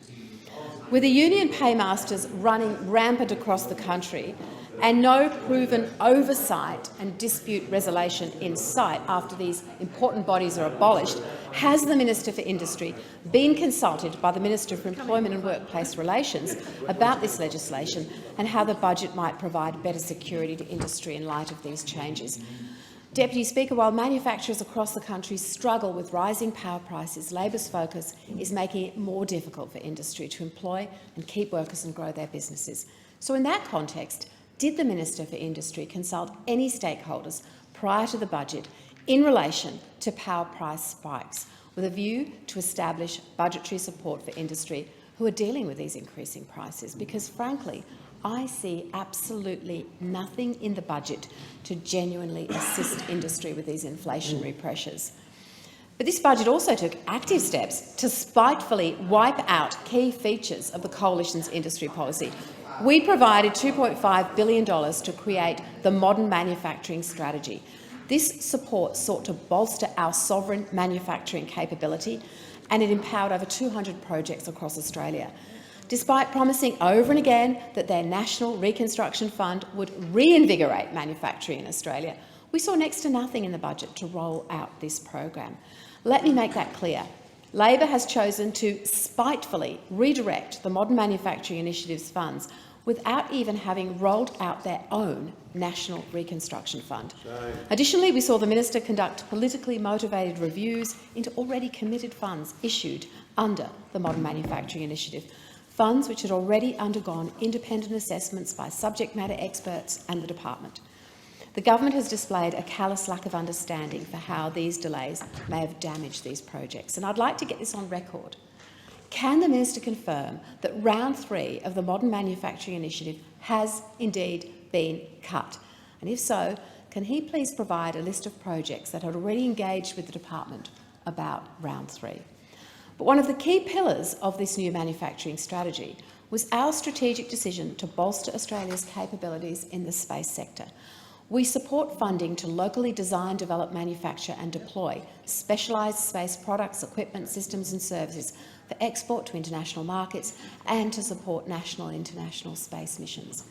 With the union paymasters running rampant across the country and no proven oversight and dispute resolution in sight after these important bodies are abolished, has the Minister for Industry been consulted by the Minister for Employment and Workplace Relations about this legislation and how the budget might provide better security to industry in light of these changes? Deputy Speaker, while manufacturers across the country struggle with rising power prices, Labor's focus is making it more difficult for industry to employ and keep workers and grow their businesses. So in that context, did the Minister for Industry consult any stakeholders prior to the budget in relation to power price spikes, with a view to establish budgetary support for industry who are dealing with these increasing prices? Because, frankly, I see absolutely nothing in the budget to genuinely assist industry with these inflationary pressures. But this budget also took active steps to spitefully wipe out key features of the Coalition's industry policy. We provided $2.5 billion to create the Modern Manufacturing Strategy. This support sought to bolster our sovereign manufacturing capability, and it empowered over 200 projects across Australia. Despite promising over and again that their National Reconstruction Fund would reinvigorate manufacturing in Australia, we saw next to nothing in the budget to roll out this program. Let me make that clear. Labor has chosen to spitefully redirect the Modern Manufacturing Initiative's funds without even having rolled out their own National Reconstruction Fund. Additionally, we saw the minister conduct politically motivated reviews into already committed funds issued under the Modern Manufacturing Initiative, funds which had already undergone independent assessments by subject matter experts and the department. The government has displayed a callous lack of understanding for how these delays may have damaged these projects, and I'd like to get this on record. Can the minister confirm that round 3 of the Modern Manufacturing Initiative has indeed been cut? And if so, can he please provide a list of projects that had already engaged with the department about round 3? But one of the key pillars of this new manufacturing strategy was our strategic decision to bolster Australia's capabilities in the space sector. We support funding to locally design, develop, manufacture and deploy specialised space products, equipment, systems and services for export to international markets and to support national and international space missions.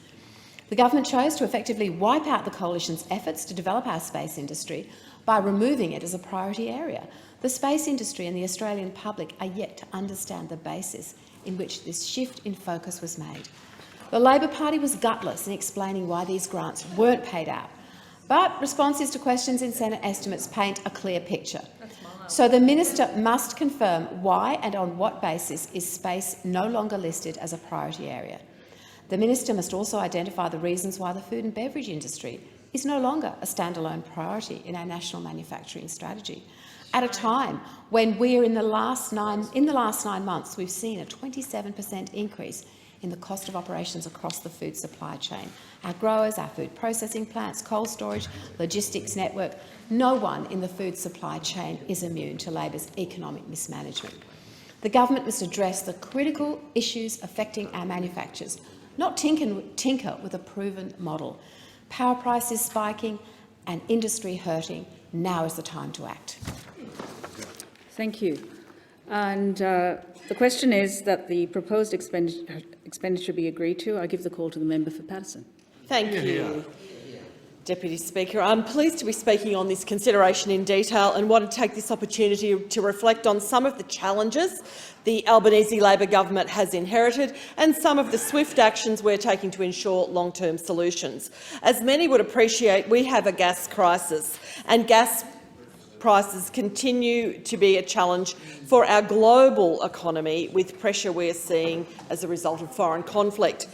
The government chose to effectively wipe out the coalition's efforts to develop our space industry by removing it as a priority area. The space industry and the Australian public are yet to understand the basis in which this shift in focus was made. The Labor Party was gutless in explaining why these grants weren't paid out, but responses to questions in Senate estimates paint a clear picture. So the minister must confirm why and on what basis is space no longer listed as a priority area. The minister must also identify the reasons why the food and beverage industry is no longer a standalone priority in our national manufacturing strategy. At a time when we're in the last 9 months, we've seen a 27% increase in the cost of operations across the food supply chain. Our growers, our food processing plants, cold storage, logistics network, no one in the food supply chain is immune to Labor's economic mismanagement. The government must address the critical issues affecting our manufacturers, not tinker with a proven model. Power prices spiking and industry hurting. Now is the time to act. Thank you. And the question is that the proposed expenditure be agreed to. I give the call to the member for Paterson. Thank you, Deputy Speaker. I'm pleased to be speaking on this consideration in detail and want to take this opportunity to reflect on some of the challenges the Albanese Labor government has inherited and some of the swift actions we're taking to ensure long-term solutions. As many would appreciate, we have a gas crisis, and gas prices continue to be a challenge for our global economy, with pressure we're seeing as a result of foreign conflict.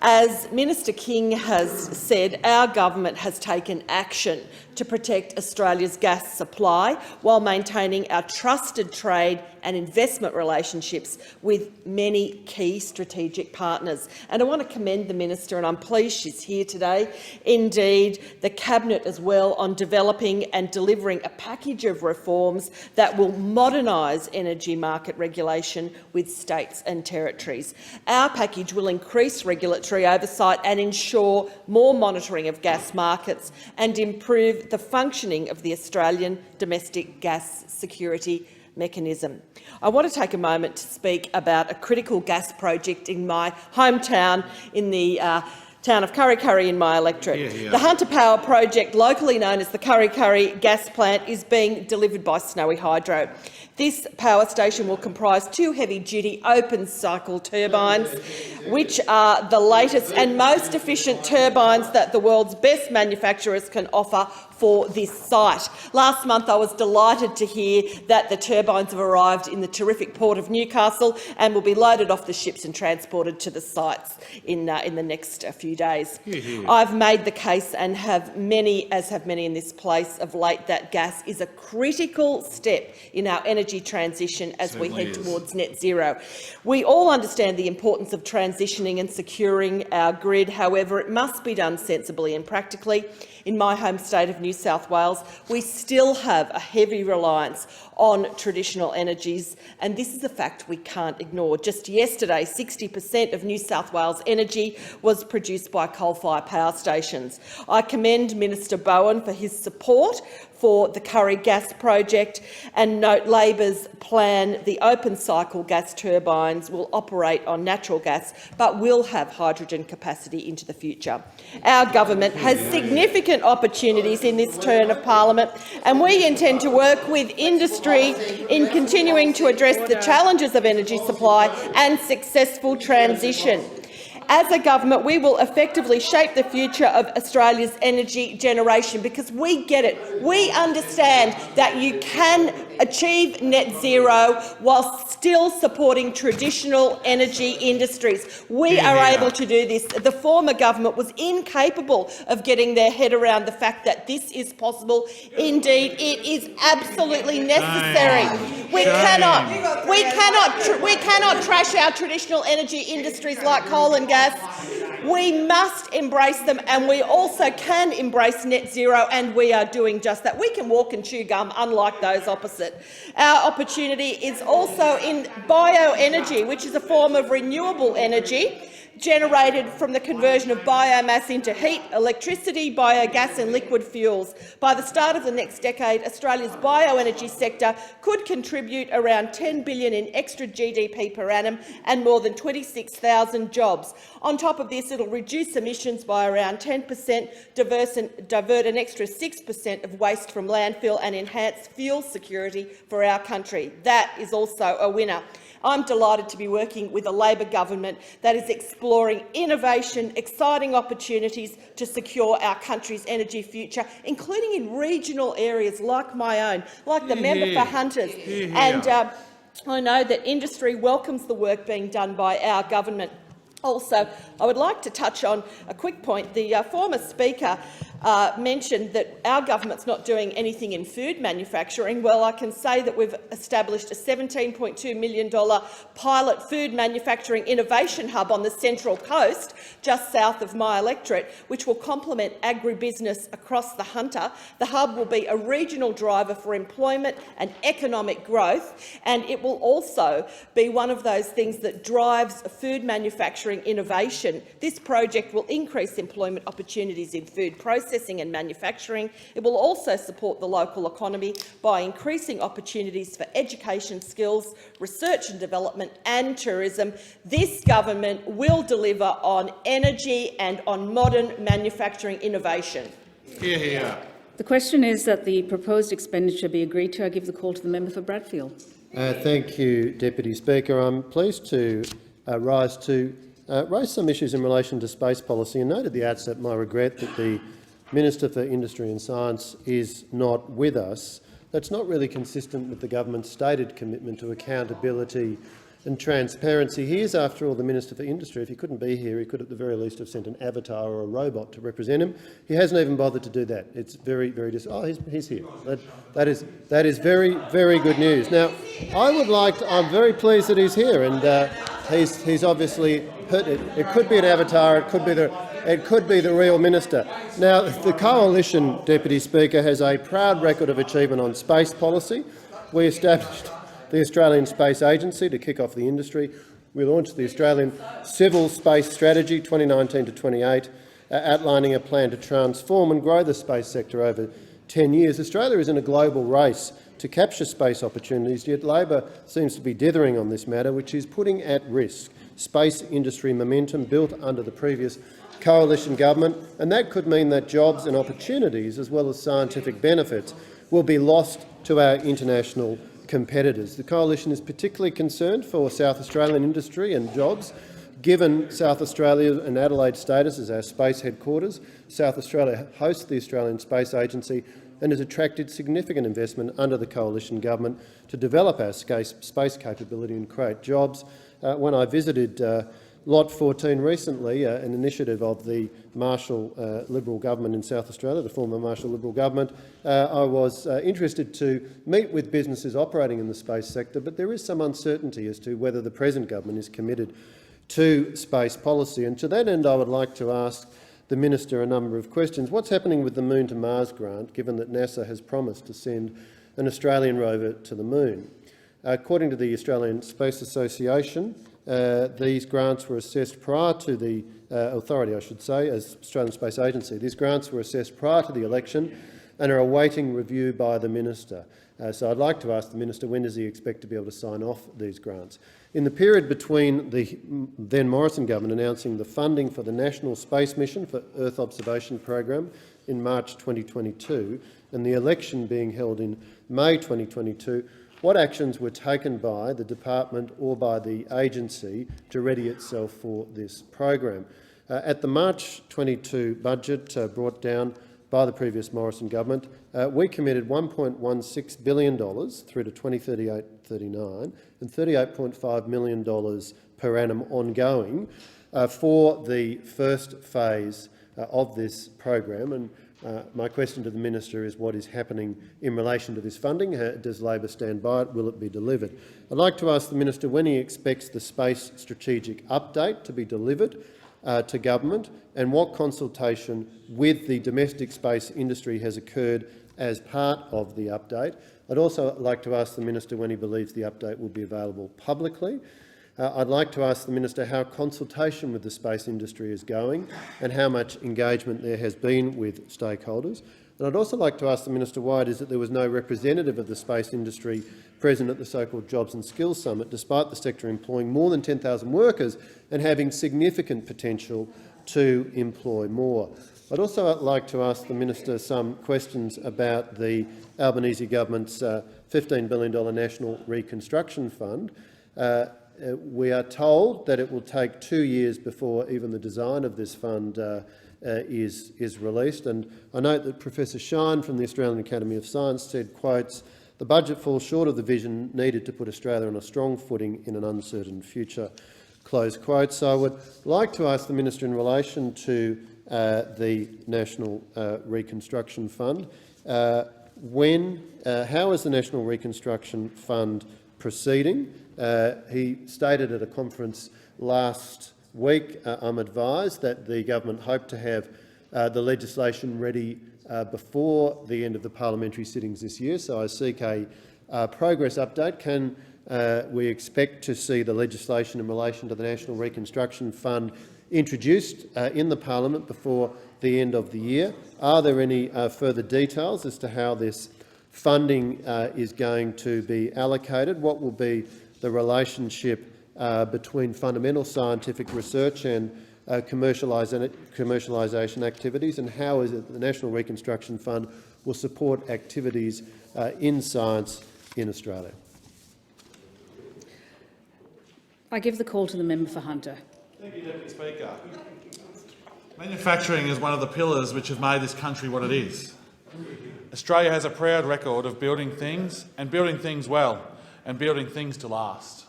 As Minister King has said, our government has taken action to protect Australia's gas supply while maintaining our trusted trade and investment relationships with many key strategic partners. And I want to commend the minister, and I'm pleased she's here today, indeed the Cabinet as well, on developing and delivering a package of reforms that will modernise energy market regulation with states and territories. Our package will increase regulatory oversight and ensure more monitoring of gas markets and improve the functioning of the Australian domestic gas security mechanism. I want to take a moment to speak about a critical gas project in my hometown, in the town of Kurri Kurri in my electorate. The Hunter Power project, locally known as the Kurri Kurri gas plant, is being delivered by Snowy Hydro. This power station will comprise 2 heavy-duty open-cycle turbines, which are the latest and most efficient turbines that the world's best manufacturers can offer for this site. Last month I was delighted to hear that the turbines have arrived in the terrific port of Newcastle and will be loaded off the ships and transported to the sites in the next few days. I've made the case, and have many in this place of late, that gas is a critical step in our energy transition as we head towards net zero. We all understand the importance of transitioning and securing our grid. However, it must be done sensibly and practically. In my home state of New South Wales, we still have a heavy reliance on traditional energies, and this is a fact we can't ignore. Just yesterday, 60% of New South Wales energy was produced by coal-fired power stations. I commend Minister Bowen for his support for the Kurri gas project and note Labor's plan. The open-cycle gas turbines will operate on natural gas but will have hydrogen capacity into the future. Our government has significant opportunities in this term of parliament, and we intend to work with industry in continuing to address the challenges of energy supply and successful transition. as a government, we will effectively shape the future of Australia's energy generation, because we get it. We understand that you can achieve net zero while still supporting traditional energy industries. We are able to do this. The former government was incapable of getting their head around the fact that this is possible. Indeed, it is absolutely necessary. We cannot trash our traditional energy industries like coal and gas. We must embrace them, and we also can embrace net zero, and we are doing just that. We can walk and chew gum, unlike those opposite. Our opportunity is also in bioenergy, which is a form of renewable energy generated from the conversion of biomass into heat, electricity, biogas and liquid fuels. By the start of the next decade, Australia's bioenergy sector could contribute around $10 billion in extra GDP per annum and more than 26,000 jobs. On top of this, it'll reduce emissions by around 10%, divert an extra 6% of waste from landfill and enhance fuel security for our country. That is also a winner. I'm delighted to be working with a Labor government that is exploring innovation, exciting opportunities to secure our country's energy future, including in regional areas like my own, like the member for Hunters. And I know that industry welcomes the work being done by our government. Also, I would like to touch on a quick point. The former Speaker mentioned that our government's not doing anything in food manufacturing. Well, I can say that we've established a $17.2 million pilot food manufacturing innovation hub on the Central Coast, just south of my electorate, which will complement agribusiness across the Hunter. The hub will be a regional driver for employment and economic growth, and it will also be one of those things that drives food manufacturing innovation. This project will increase employment opportunities in food processing and manufacturing. It will also support the local economy by increasing opportunities for education, skills, research and development and tourism. This government will deliver on energy and on modern manufacturing innovation. The question is that the proposed expenditure be agreed to. I give the call to the member for Bradfield. Thank you, Deputy Speaker. I'm pleased to rise some issues in relation to space policy, and note at the outset my regret that the Minister for Industry and Science is not with us. That's not really consistent with the government's stated commitment to accountability and transparency. He is, after all, the Minister for Industry. If he couldn't be here, he could at the very least have sent an avatar or a robot to represent him. He hasn't even bothered to do that. It's very, very he's here. That is very, very good news. Now, I'm very pleased that he's here, and he's obviously it could be an avatar. It could be the real minister. Now, the Coalition, Deputy Speaker, has a proud record of achievement on space policy. We established the Australian Space Agency to kick off the industry. We launched the Australian Civil Space Strategy 2019 to 28, outlining a plan to transform and grow the space sector over 10 years. Australia is in a global race to capture space opportunities, yet Labor seems to be dithering on this matter, which is putting at risk space industry momentum built under the previous Coalition government, and that could mean that jobs and opportunities, as well as scientific benefits, will be lost to our international competitors. The Coalition is particularly concerned for South Australian industry and jobs. Given South Australia and Adelaide status as our space headquarters, South Australia hosts the Australian Space Agency and has attracted significant investment under the Coalition government to develop our space capability and create jobs. When I visited Lot 14 recently, an initiative of the Marshall Liberal government in South Australia, the former Marshall Liberal government, I was interested to meet with businesses operating in the space sector, but there is some uncertainty as to whether the present government is committed to space policy. And to that end, I would like to ask the Minister a number of questions. What's happening with the Moon to Mars grant, given that NASA has promised to send an Australian rover to the Moon? According to the Australian Space Association, these grants were assessed prior to the authority, I should say, as Australian Space Agency. These grants were assessed prior to the election and are awaiting review by the Minister. So I'd like to ask the Minister, when does he expect to be able to sign off these grants? In the period between the then Morrison government announcing the funding for the National Space Mission for Earth Observation Program in March 2022 and the election being held in May 2022, what actions were taken by the department or by the agency to ready itself for this program. At the March 22 budget brought down by the previous Morrison government, we committed $1.16 billion through to 2038-39 and $38.5 million per annum ongoing for the first phase of this program. And my question to the minister is what is happening in relation to this funding? Does Labor stand by it? Will it be delivered? I'd like to ask the minister when he expects the space strategic update to be delivered to government, and what consultation with the domestic space industry has occurred as part of the update. I'd also like to ask the minister when he believes the update will be available publicly. I'd like to ask the minister how consultation with the space industry is going and how much engagement there has been with stakeholders. And I'd also like to ask the minister why it is that there was no representative of the space industry present at the so-called Jobs and Skills Summit, despite the sector employing more than 10,000 workers and having significant potential to employ more. I'd also like to ask the minister some questions about the Albanese government's $15 billion National Reconstruction Fund. We are told that it will take 2 years before even the design of this fund is released. And I note that Professor Shine from the Australian Academy of Science said, quotes, "The budget falls short of the vision needed to put Australia on a strong footing in an uncertain future." Close quote. So I would like to ask the minister in relation to the National Reconstruction Fund, how is the National Reconstruction Fund proceeding? He stated at a conference last week, I'm advised, that the government hoped to have the legislation ready before the end of the parliamentary sittings this year, so I seek a progress update. Can we expect to see the legislation in relation to the National Reconstruction Fund introduced in the parliament before the end of the year? Are there any further details as to how this funding is going to be allocated? What will be the relationship between fundamental scientific research and commercialisation activities, and how is it that the National Reconstruction Fund will support activities in science in Australia? I give the call to the member for Hunter. Thank you, Deputy Speaker. Manufacturing is one of the pillars which have made this country what it is. Australia has a proud record of building things well, and building things to last.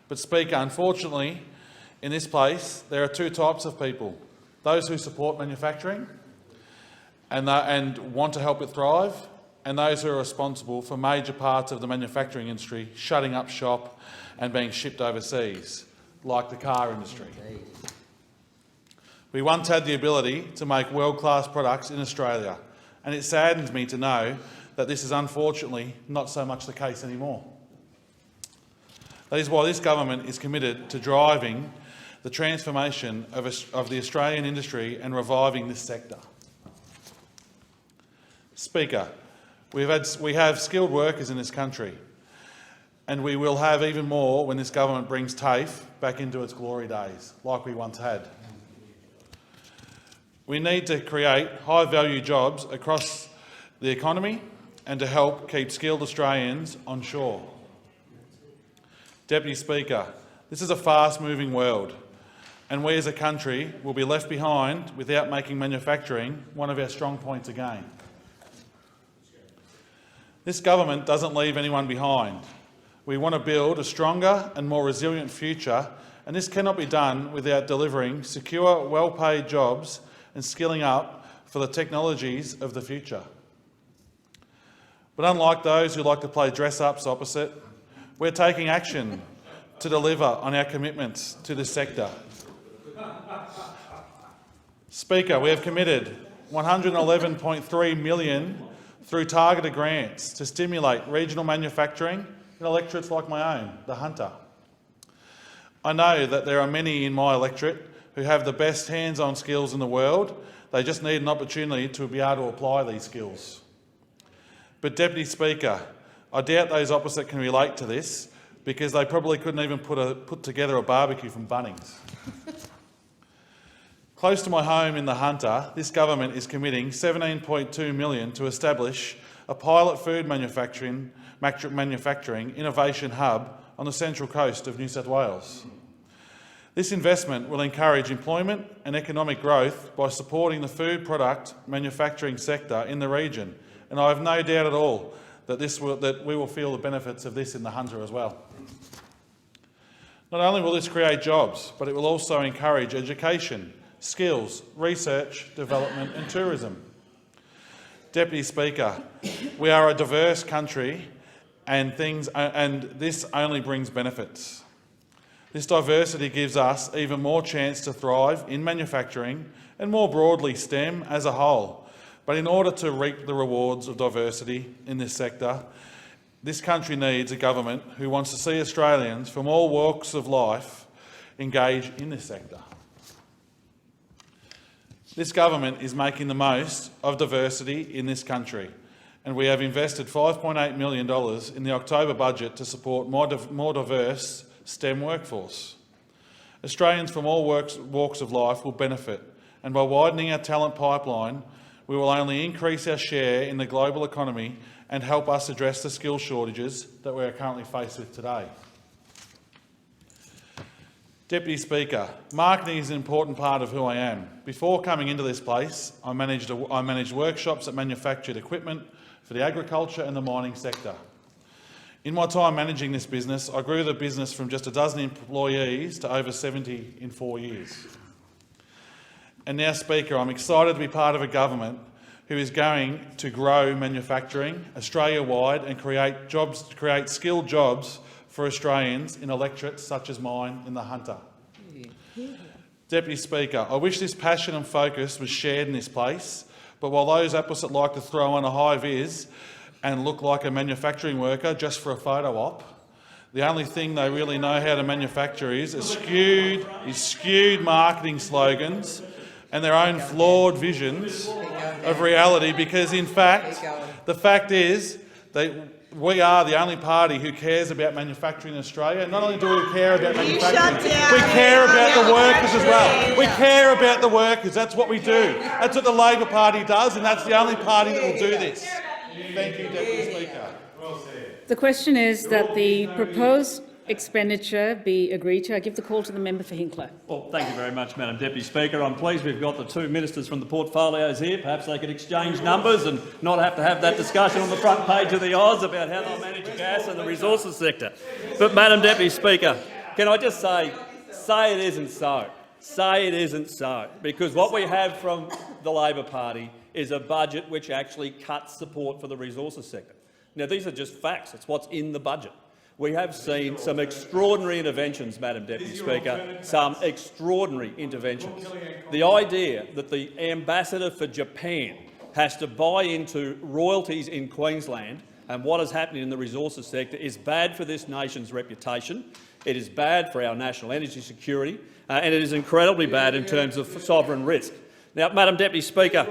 But, Speaker, unfortunately, in this place, there are two types of people: those who support manufacturing and want to help it thrive, and those who are responsible for major parts of the manufacturing industry shutting up shop and being shipped overseas, like the car industry. We once had the ability to make world-class products in Australia, and it saddens me to know that this is unfortunately not so much the case anymore. That is why this government is committed to driving the transformation of the Australian industry and reviving this sector. Speaker, we have skilled workers in this country, and we will have even more when this government brings TAFE back into its glory days, like we once had. We need to create high-value jobs across the economy and to help keep skilled Australians on shore. Deputy Speaker, this is a fast-moving world, and we as a country will be left behind without making manufacturing one of our strong points again. This government doesn't leave anyone behind. We want to build a stronger and more resilient future, and this cannot be done without delivering secure, well-paid jobs and skilling up for the technologies of the future. But unlike those who like to play dress-ups opposite, we're taking action to deliver on our commitments to this sector. Speaker, we have committed $111.3 million through targeted grants to stimulate regional manufacturing in electorates like my own, the Hunter. I know that there are many in my electorate who have the best hands-on skills in the world. They just need an opportunity to be able to apply these skills. But, Deputy Speaker, I doubt those opposite can relate to this, because they probably couldn't even put together a barbecue from Bunnings. Close to my home in the Hunter, this government is committing $17.2 million to establish a pilot food manufacturing innovation hub on the Central Coast of New South Wales. This investment will encourage employment and economic growth by supporting the food product manufacturing sector in the region, and I have no doubt at all that we will feel the benefits of this in the Hunter as well. Not only will this create jobs, but it will also encourage education, skills, research, development and tourism. Deputy Speaker, we are a diverse country and this only brings benefits. This diversity gives us even more chance to thrive in manufacturing and more broadly STEM as a whole. But in order to reap the rewards of diversity in this sector, this country needs a government who wants to see Australians from all walks of life engage in this sector. This government is making the most of diversity in this country, and we have invested $5.8 million in the October budget to support more diverse STEM workforce. Australians from all walks of life will benefit, and by widening our talent pipeline, we will only increase our share in the global economy and help us address the skill shortages that we are currently faced with today. Deputy Speaker, marketing is an important part of who I am. Before coming into this place, I managed workshops that manufactured equipment for the agriculture and the mining sector. In my time managing this business, I grew the business from just a dozen employees to over 70 in 4 years. And now, Speaker, I'm excited to be part of a government who is going to grow manufacturing Australia-wide and create skilled jobs for Australians in electorates such as mine in the Hunter. Deputy Speaker, I wish this passion and focus was shared in this place, but while those opposite like to throw on a high-vis and look like a manufacturing worker just for a photo op, the only thing they really know how to manufacture is skewed marketing slogans and their own flawed visions of reality, because in fact, the fact is that we are the only party who cares about manufacturing in Australia. Not only do we care about manufacturing, we care about the workers as well. We care about the workers. That's what we do. That's what the Labor Party does, and that's the only party that will do this. Thank you, Deputy Speaker. The question is that the proposed expenditure be agreed to. I give the call to the member for Hinkler. Well, thank you very much, Madam Deputy Speaker. I'm pleased we've got the two ministers from the portfolios here. Perhaps they could exchange numbers and not have to have that discussion on the front page of the Oz about how they'll manage gas and the resources sector. But, Madam Deputy Speaker, can I just say it isn't so. Say it isn't so. Because what we have from the Labor Party is a budget which actually cuts support for the resources sector. Now, these are just facts. It's what's in the budget. We have seen some extraordinary interventions, Madam Deputy Speaker, some extraordinary interventions. The idea that the ambassador for Japan has to buy into royalties in Queensland and what is happening in the resources sector is bad for this nation's reputation, it is bad for our national energy security, and it is incredibly bad in terms of sovereign risk. Now, Madam Deputy Speaker,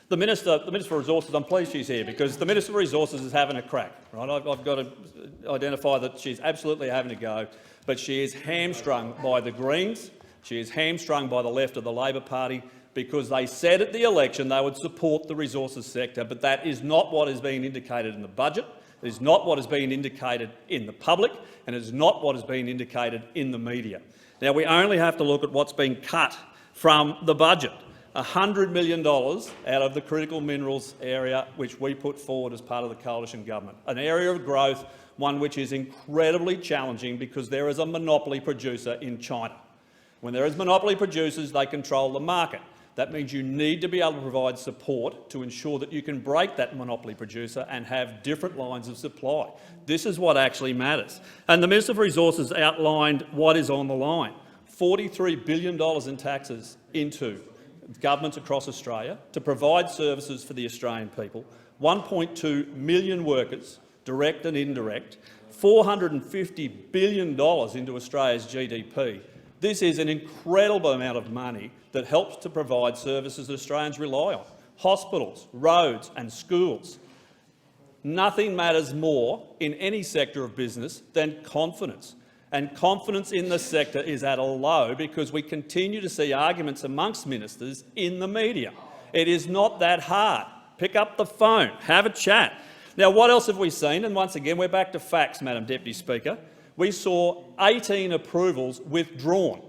the Minister for Resources, I'm pleased she's here because the Minister for Resources is having a crack. Right? I've got to identify that she's absolutely having a go, but she is hamstrung by the Greens, she is hamstrung by the left of the Labor Party because they said at the election they would support the resources sector, but that is not what is being indicated in the budget, it is not what is being indicated in the public, and it is not what is being indicated in the media. Now, we only have to look at what's been cut from the budget. $100 million out of the critical minerals area which we put forward as part of the coalition government, an area of growth, one which is incredibly challenging because there is a monopoly producer in China. When there is monopoly producers, they control the market. That means you need to be able to provide support to ensure that you can break that monopoly producer and have different lines of supply. This is what actually matters. And the Minister for Resources outlined what is on the line. $43 billion in taxes into governments across Australia to provide services for the Australian people, 1.2 million workers, direct and indirect, $450 billion into Australia's GDP. This is an incredible amount of money that helps to provide services that Australians rely on. Hospitals, roads and schools. Nothing matters more in any sector of business than confidence. And confidence in the sector is at a low because we continue to see arguments amongst ministers in the media. It is not that hard Pick up the phone, have a chat. Now, what else have we seen? And once again, we're back to facts, Madam Deputy Speaker. We saw 18 approvals withdrawn.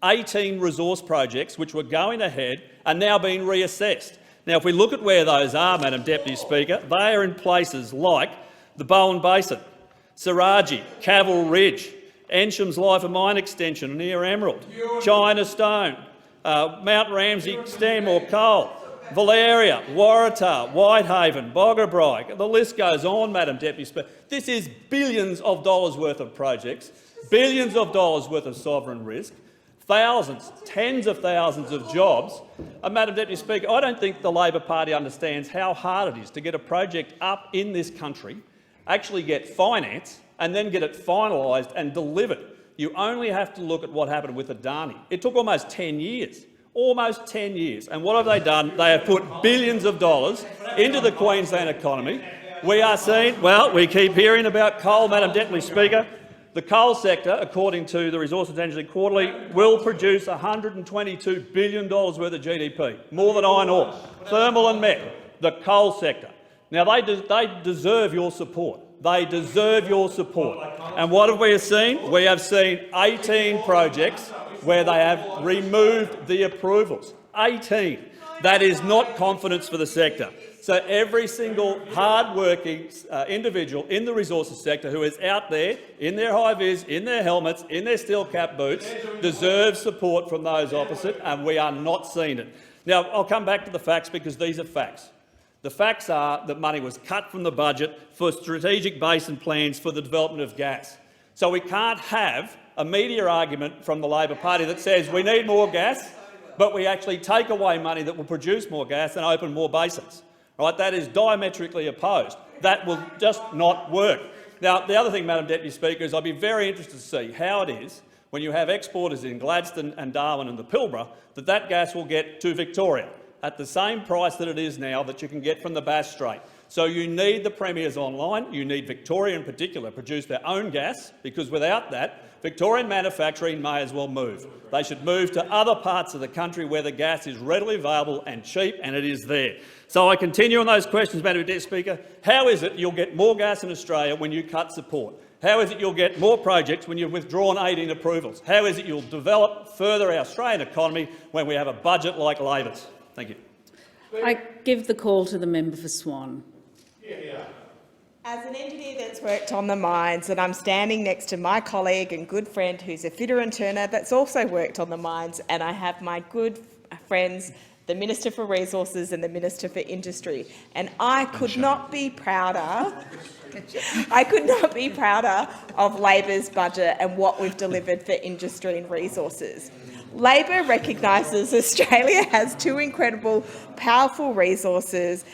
18 resource projects which were going ahead are now being reassessed. Now, if we look at where those are, Madam Deputy Speaker, they are in places like the Bowen Basin, Saraji, Cavill Ridge, Ensham's Life of Mine extension near Emerald, China Stone, Mount Ramsey, Stanmore Coal, Valeria, Waratah, Whitehaven, Boggabri. The list goes on, Madam Deputy Speaker. This is billions of dollars worth of projects, billions of dollars worth of sovereign risk, thousands, tens of thousands of jobs. Madam Deputy Speaker, I don't think the Labor Party understands how hard it is to get a project up in this country, actually get finance and then get it finalised and delivered. You only have to look at what happened with Adani. It took almost 10 years. Almost 10 years. And what have they done? They have put billions of dollars into the Queensland economy. We are seeing, well, we keep hearing about coal, Madam Deputy Speaker. The coal sector, according to the Resources Energy Quarterly, will produce $122 billion worth of GDP, more than iron ore, thermal and met, the coal sector. Now, they deserve your support. They deserve your support. And what have we seen? We have seen 18 projects where they have removed the approvals. 18. That is not confidence for the sector. So every single hard-working individual in the resources sector who is out there in their high-vis, in their helmets, in their steel-cap boots, deserves support from those opposite, and we are not seeing it. Now, I'll come back to the facts because these are facts. The facts are that money was cut from the budget for strategic basin plans for the development of gas. So we can't have a media argument from the Labor Party that says we need more gas, but we actually take away money that will produce more gas and open more basins. Right? That is diametrically opposed. That will just not work. Now, the other thing, Madam Deputy Speaker, is I'd be very interested to see how it is when you have exporters in Gladstone and Darwin and the Pilbara that gas will get to Victoria at the same price that it is now that you can get from the Bass Strait. So you need the premiers online. You need Victoria in particular produce their own gas, because without that, Victorian manufacturing may as well move. They should move to other parts of the country where the gas is readily available and cheap, and it is there. So I continue on those questions, Madam Deputy Speaker. How is it you'll get more gas in Australia when you cut support? How is it you'll get more projects when you've withdrawn 18 approvals? How is it you'll develop further our Australian economy when we have a budget like Labor's? Thank you. I give the call to the member for Swan. As an engineer that's worked on the mines, and I'm standing next to my colleague and good friend who's a fitter and turner that's also worked on the mines, and I have my good friends, the Minister for Resources and the Minister for Industry, and I could not be prouder. I could not be prouder of Labor's budget and what we've delivered for industry and resources. Labor recognises Australia has two incredible, powerful resources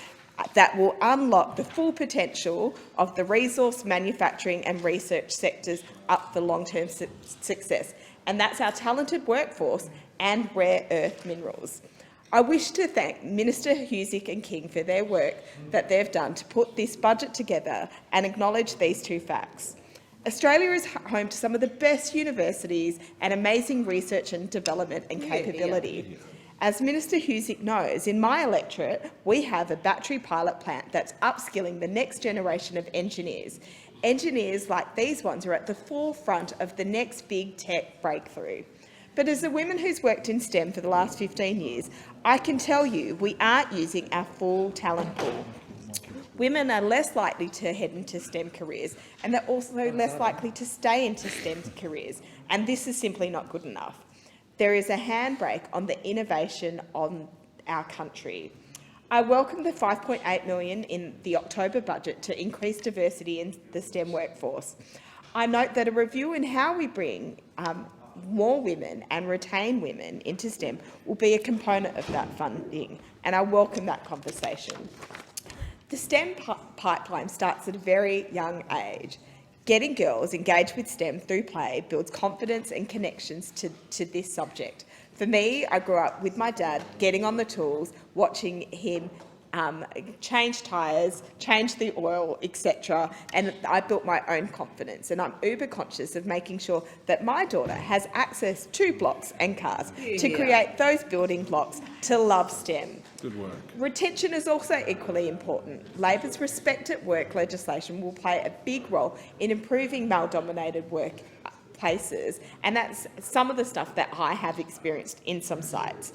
that will unlock the full potential of the resource, manufacturing and research sectors up for long-term success, and that's our talented workforce and rare earth minerals. I wish to thank Minister Husic and King for their work that they've done to put this budget together and acknowledge these two facts. Australia is home to some of the best universities and amazing research and development and capability. As Minister Husic knows, in my electorate, we have a battery pilot plant that's upskilling the next generation of engineers. Engineers like these ones are at the forefront of the next big tech breakthrough. But as a woman who's worked in STEM for the last 15 years, I can tell you we aren't using our full talent pool. Women are less likely to head into STEM careers, and they're also less likely to stay into STEM careers, and this is simply not good enough. There is a handbrake on the innovation on our country. I welcome the $5.8 million in the October budget to increase diversity in the STEM workforce. I note that a review in how we bring more women and retain women into STEM will be a component of that funding, and I welcome that conversation. The STEM pipeline starts at a very young age. Getting girls engaged with STEM through play builds confidence and connections to this subject. For me, I grew up with my dad, getting on the tools, watching him change tyres, change the oil, etc. And I built my own confidence, and I'm uber conscious of making sure that my daughter has access to blocks and cars to create those building blocks to love STEM. Good work. Retention is also equally important. Labor's Respect at Work legislation will play a big role in improving male-dominated workplaces, and that's some of the stuff that I have experienced in some sites.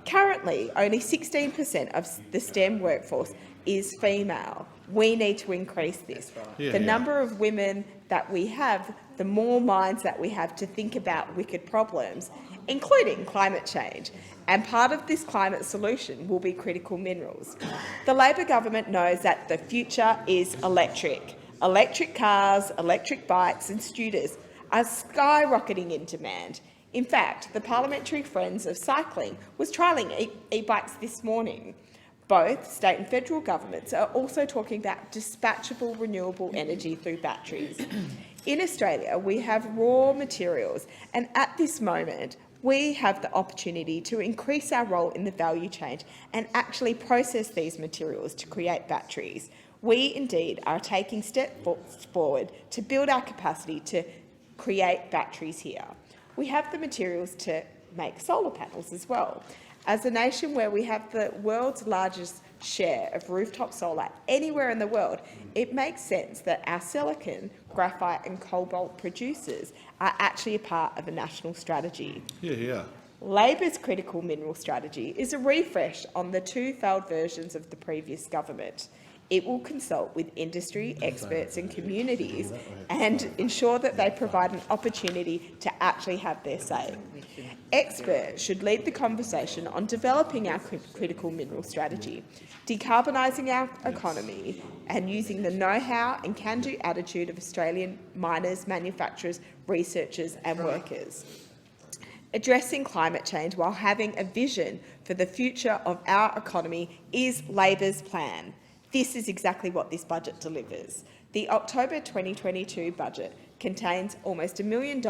Currently, only 16% of the STEM workforce is female. We need to increase this. The number of women that we have, the more minds that we have to think about wicked problems, including climate change. And part of this climate solution will be critical minerals. The Labor government knows that the future is electric. Electric cars, electric bikes and scooters are skyrocketing in demand. In fact, the Parliamentary Friends of Cycling was trialling e-bikes this morning. Both state and federal governments are also talking about dispatchable renewable energy through batteries. In Australia, we have raw materials, and at this moment, we have the opportunity to increase our role in the value chain and actually process these materials to create batteries. We indeed are taking steps forward to build our capacity to create batteries here. We have the materials to make solar panels as well. As a nation where we have the world's largest share of rooftop solar anywhere in the world, it makes sense that our silicon, graphite and cobalt producers are actually a part of a national strategy. Labor's critical mineral strategy is a refresh on the two failed versions of the previous government. It will consult with industry, experts and communities and ensure that they provide an opportunity to actually have their say. Experts should lead the conversation on developing our critical mineral strategy, decarbonising our economy and using the know-how and can-do attitude of Australian miners, manufacturers, researchers and workers. Addressing climate change while having a vision for the future of our economy is Labor's plan. This is exactly what this budget delivers. The October 2022 budget contains almost $1 million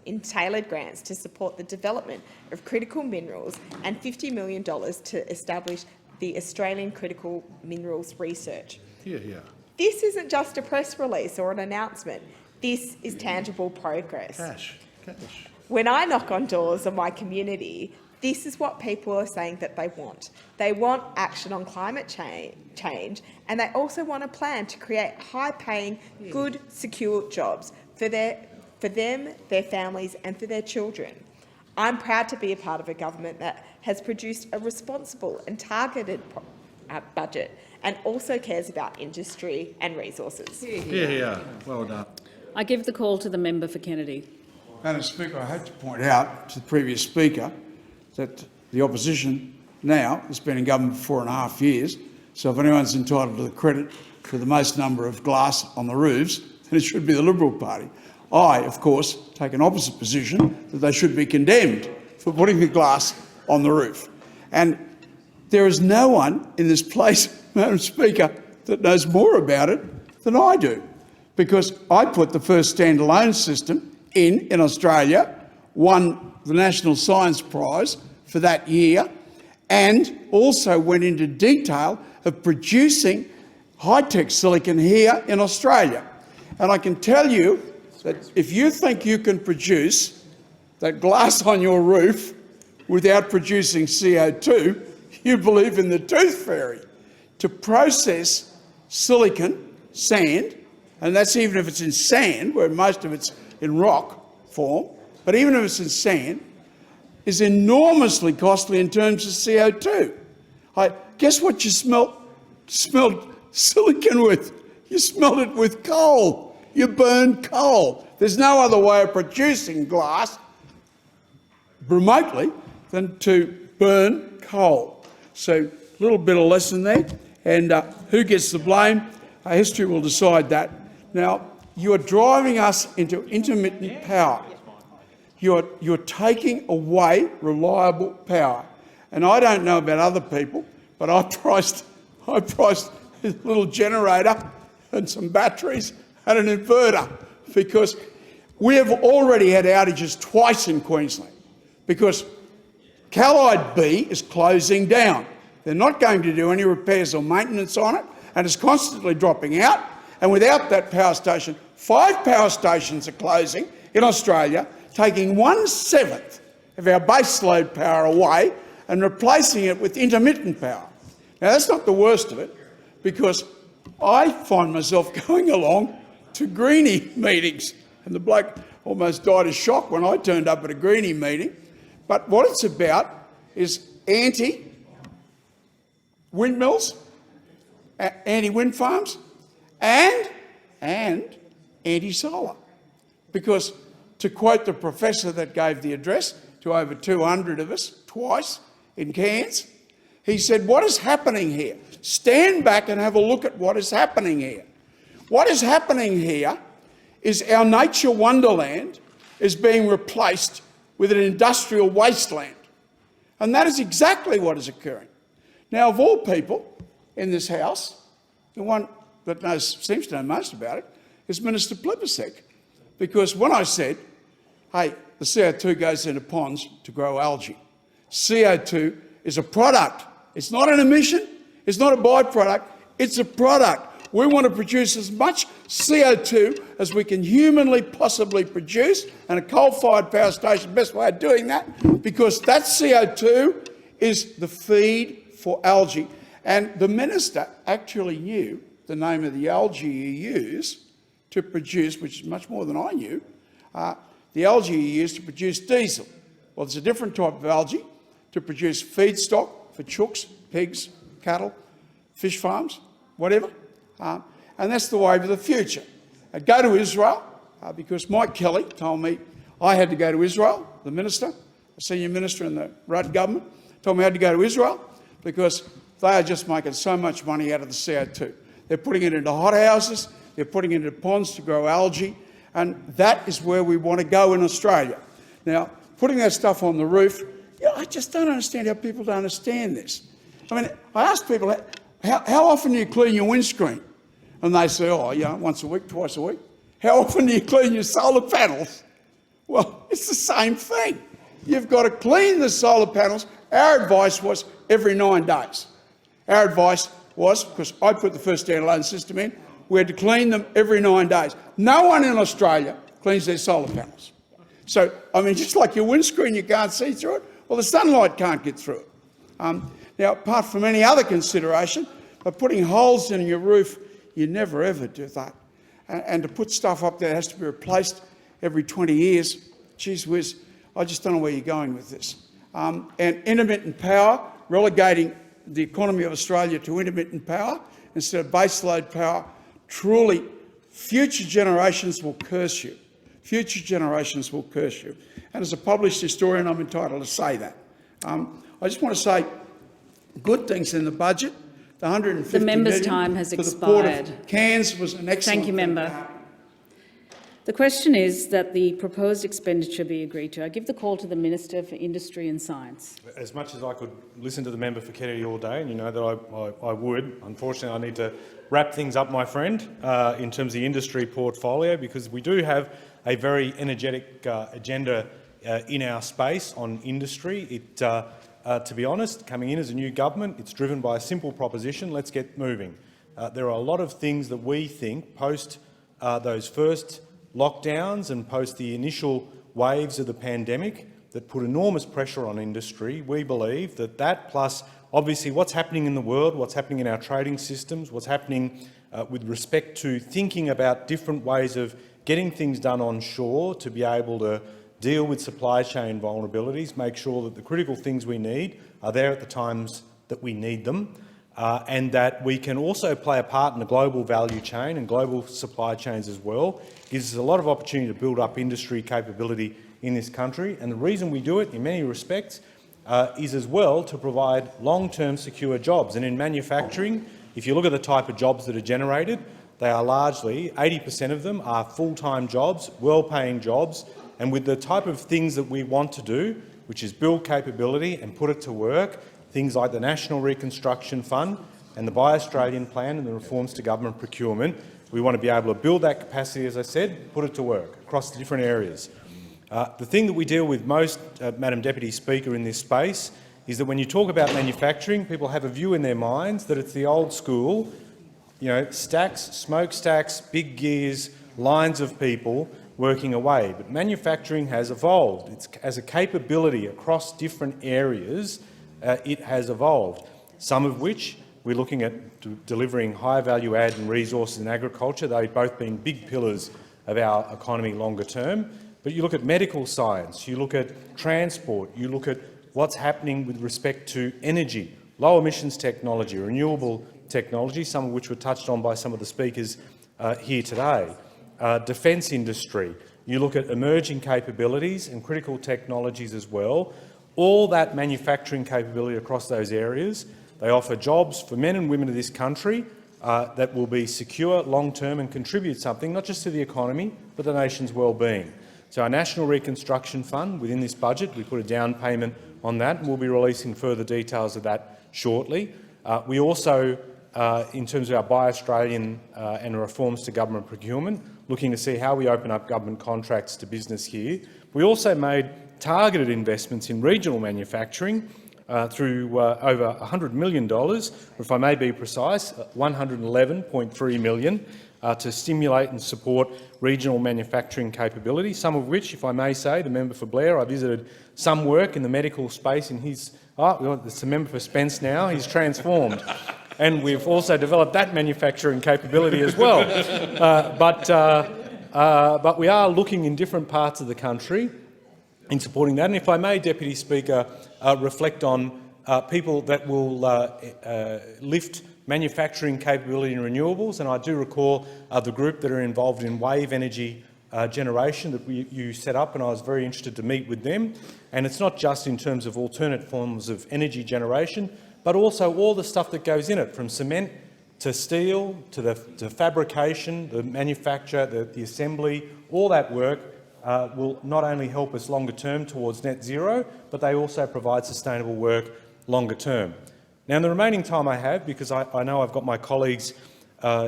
in tailored grants to support the development of critical minerals and $50 million to establish the Australian Critical Minerals Research. This isn't just a press release or an announcement. This is tangible progress. Cash. When I knock on doors of my community, this is what people are saying that they want. They want action on climate change, and they also want a plan to create high-paying, good, secure jobs for them, their families and for their children. I'm proud to be a part of a government that has produced a responsible and targeted budget and also cares about industry and resources. Well done. I give the call to the member for Kennedy. Madam Speaker, I have to point out to the previous speaker that the opposition now has been in government for 4.5 years, so if anyone's entitled to the credit for the most number of glass on the roofs, then it should be the Liberal Party. I, of course, take an opposite position, that they should be condemned for putting the glass on the roof. And there is no one in this place, Madam Speaker, that knows more about it than I do, because I put the first standalone system in Australia, won the National Science Prize for that year, and also went into detail of producing high-tech silicon here in Australia. And I can tell you that if you think you can produce that glass on your roof without producing CO2, you believe in the tooth fairy. To process silicon, sand, and that's even if it's in sand, where most of it's in rock form, but even if it's in sand, is enormously costly in terms of CO2. Guess what you smelled silicon with? You smelled it with coal. You burned coal. There's no other way of producing glass remotely than to burn coal. So a little bit of lesson there. And who gets the blame? History will decide that. Now, you are driving us into intermittent power. You're taking away reliable power. And I don't know about other people, but I priced a little generator and some batteries and an inverter, because we have already had outages twice in Queensland because Callide B is closing down. They're not going to do any repairs or maintenance on it, and it's constantly dropping out. And without that power station, 5 power stations are closing in Australia, taking 1/7 of our baseload power away and replacing it with intermittent power. Now, that's not the worst of it, because I find myself going along to Greenie meetings, and the bloke almost died of shock when I turned up at a Greenie meeting. But what it's about is anti-windmills, anti-wind farms, and anti-solar. Because, to quote the professor that gave the address to over 200 of us twice in Cairns, he said, what is happening here? Stand back and have a look at what is happening here. What is happening here is our nature wonderland is being replaced with an industrial wasteland. And that is exactly what is occurring. Now, of all people in this House, the one that seems to know most about it is Minister Plibersek. Because when I said, hey, the CO2 goes into ponds to grow algae. CO2 is a product. It's not an emission. It's not a byproduct. It's a product. We want to produce as much CO2 as we can humanly possibly produce, and a coal-fired power station is the best way of doing that, because that CO2 is the feed for algae. And the minister actually knew the name of the algae you use to produce, which is much more than I knew, the algae you use to produce diesel. Well, there's a different type of algae to produce feedstock for chooks, pigs, cattle, fish farms, whatever. And that's the way of the future. I'd go to Israel, because Mike Kelly told me I had to go to Israel, the minister, a senior minister in the Rudd government, told me I had to go to Israel because they are just making so much money out of the CO2. They're putting it into hothouses, they're putting it into ponds to grow algae, and that is where we want to go in Australia. Now, putting that stuff on the roof, I just don't understand how people don't understand this. I mean, I ask people, how often do you clean your windscreen? And they say, oh, once a week, twice a week. How often do you clean your solar panels? Well, it's the same thing. You've got to clean the solar panels. Our advice was every 9 days. Our advice was, because I put the first standalone system in, we had to clean them every 9 days. No one in Australia cleans their solar panels. So, I mean, just like your windscreen, you can't see through it, well, the sunlight can't get through it. Now, apart from any other consideration, by putting holes in your roof, you never ever do that. And to put stuff up there that has to be replaced every 20 years, geez whiz, I just don't know where you're going with this. And intermittent power, relegating the economy of Australia to intermittent power instead of baseload power, truly, future generations will curse you. Future generations will curse you. And as a published historian, I'm entitled to say that. I just want to say good things in the budget. The 150 the member's million time has for expired. the Port of Cairns was an excellent Thank you, member. The question is that the proposed expenditure be agreed to. I give the call to the Minister for Industry and Science. As much as I could listen to the member for Kennedy all day, and you know that I would, unfortunately I need to wrap things up, my friend, in terms of the industry portfolio, because we do have a very energetic agenda in our space on industry. To be honest, coming in as a new government, it's driven by a simple proposition: let's get moving. There are a lot of things that we think post those first lockdowns and post the initial waves of the pandemic that put enormous pressure on industry. We believe that plus obviously what's happening in the world, what's happening in our trading systems, what's happening with respect to thinking about different ways of getting things done on shore to be able to deal with supply chain vulnerabilities, make sure that the critical things we need are there at the times that we need them, and that we can also play a part in the global value chain and global supply chains as well. Gives us a lot of opportunity to build up industry capability in this country. And the reason we do it, in many respects, is as well to provide long-term secure jobs. And in manufacturing, if you look at the type of jobs that are generated, they are largely, 80% of them are full-time jobs, well-paying jobs, and with the type of things that we want to do, which is build capability and put it to work, things like the National Reconstruction Fund and the Buy Australian Plan and the reforms to government procurement, we want to be able to build that capacity, as I said, put it to work across the different areas. The thing that we deal with most, Madam Deputy Speaker, in this space is that when you talk about manufacturing, people have a view in their minds that it's the old school, stacks, smokestacks, big gears, lines of people working away. But manufacturing has evolved. It's, as a capability across different areas, it has evolved, some of which we're looking at delivering high value add and resources in agriculture, they both being big pillars of our economy longer term. But you look at medical science, you look at transport, you look at what's happening with respect to energy, low emissions technology, renewable technology, some of which were touched on by some of the speakers here today. Defence industry, you look at emerging capabilities and critical technologies as well. All that manufacturing capability across those areas, they offer jobs for men and women of this country that will be secure, long-term and contribute something, not just to the economy, but the nation's well-being. So our National Reconstruction Fund, within this budget, we put a down payment on that, and we'll be releasing further details of that shortly. We also, in terms of our Buy Australian and reforms to government procurement, looking to see how we open up government contracts to business here. We also made targeted investments in regional manufacturing through over $100 million, or if I may be precise, $111.3 million, to stimulate and support regional manufacturing capability, some of which, if I may say, the member for Blair, I visited some work in the medical space in his... Oh, it's the member for Spence now, he's transformed. And we've also developed that manufacturing capability as well. But we are looking in different parts of the country in supporting that. And if I may, Deputy Speaker, reflect on people that will lift manufacturing capability in renewables, and I do recall the group that are involved in wave energy generation that you set up, and I was very interested to meet with them. And it's not just in terms of alternate forms of energy generation, but also all the stuff that goes in it, from cement to steel to fabrication, the manufacture, the assembly. All that work will not only help us longer term towards net zero, but they also provide sustainable work longer term. Now, in the remaining time I have, because I know I've got my colleagues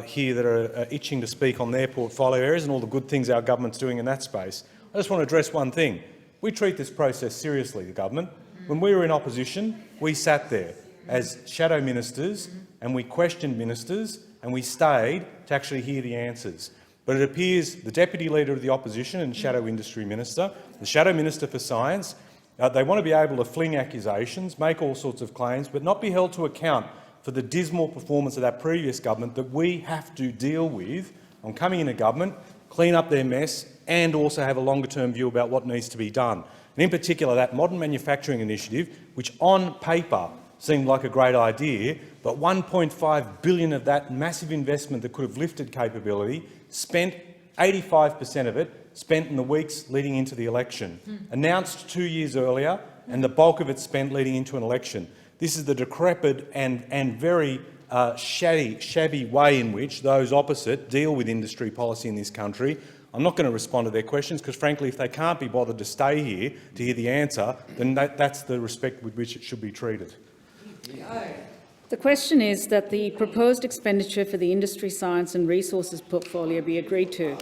here that are itching to speak on their portfolio areas and all the good things our government's doing in that space, I just want to address one thing. We treat this process seriously, the government. When we were in opposition, we sat there as shadow ministers and we questioned ministers and we stayed to actually hear the answers. But it appears the Deputy Leader of the Opposition and Shadow Industry Minister, the Shadow Minister for Science, they want to be able to fling accusations, make all sorts of claims, but not be held to account for the dismal performance of that previous government that we have to deal with on coming into government, clean up their mess and also have a longer-term view about what needs to be done. And in particular, that modern manufacturing initiative, which on paper seemed like a great idea, but $1.5 billion of that massive investment that could have lifted capability, spent 85% of it spent in the weeks leading into the election, announced 2 years earlier, and the bulk of it spent leading into an election. This is the decrepit and very shabby way in which those opposite deal with industry policy in this country. I'm not going to respond to their questions because, frankly, if they can't be bothered to stay here to hear the answer, then that's the respect with which it should be treated. The question is that the proposed expenditure for the Industry, Science and Resources portfolio be agreed to.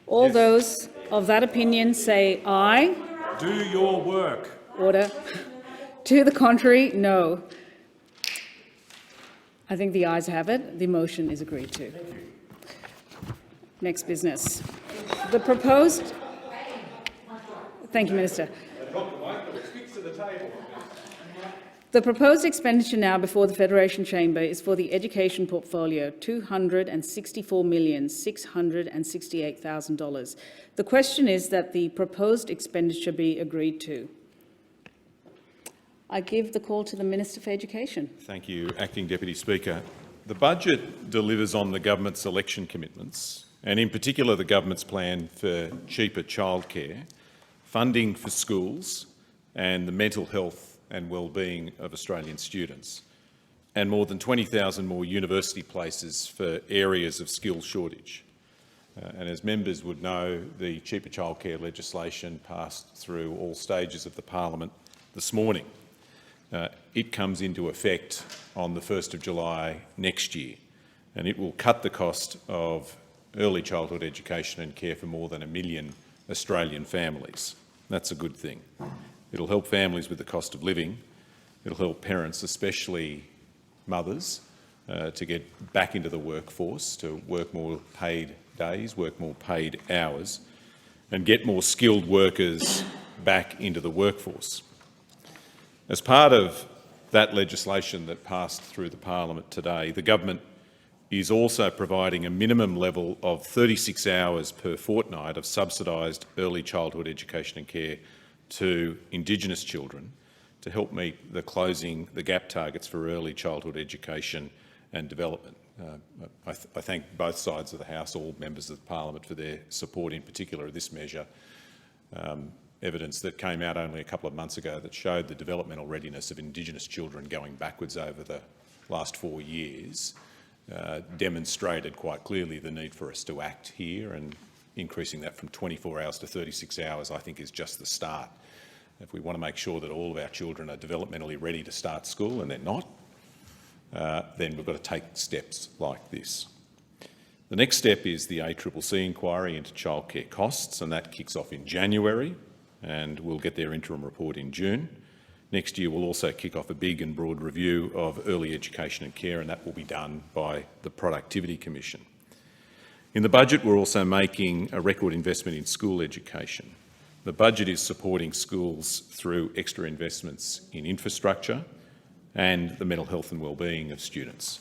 All those of that opinion say aye. Do your work. Order. To the contrary, no. I think the ayes have it. The motion is agreed to. Next business. The proposed... Thank you, Minister. The proposed expenditure now before the Federation Chamber is for the education portfolio, $264,668,000. The question is that the proposed expenditure be agreed to. I give the call to the Minister for Education. Thank you, Acting Deputy Speaker. The budget delivers on the government's election commitments, and in particular the government's plan for cheaper childcare, funding for schools and the mental health and well-being of Australian students, and more than 20,000 more university places for areas of skill shortage. And as members would know, the cheaper childcare legislation passed through all stages of the parliament this morning. It comes into effect on the 1st of July next year, and it will cut the cost of early childhood education and care for more than 1 million Australian families. That's a good thing. It'll help families with the cost of living, It'll help parents, especially mothers, to get back into the workforce, to work more paid days, work more paid hours, and get more skilled workers back into the workforce. As part of that legislation that passed through the Parliament today, the government is also providing a minimum level of 36 hours per fortnight of subsidised early childhood education and care to Indigenous children to help meet the closing the gap targets for early childhood education and development. I thank both sides of the House, all members of the Parliament, for their support, in particular of this measure. Evidence that came out only a couple of months ago that showed the developmental readiness of Indigenous children going backwards over the last 4 years demonstrated quite clearly the need for us to act here, and increasing that from 24 hours to 36 hours I think is just the start. If we want to make sure that all of our children are developmentally ready to start school, and they're not, then we've got to take steps like this. The next step is the ACCC inquiry into childcare costs, and that kicks off in January, and we'll get their interim report in June. Next year we'll also kick off a big and broad review of early education and care, and that will be done by the Productivity Commission. In the budget we're also making a record investment in school education. The budget is supporting schools through extra investments in infrastructure and the mental health and wellbeing of students.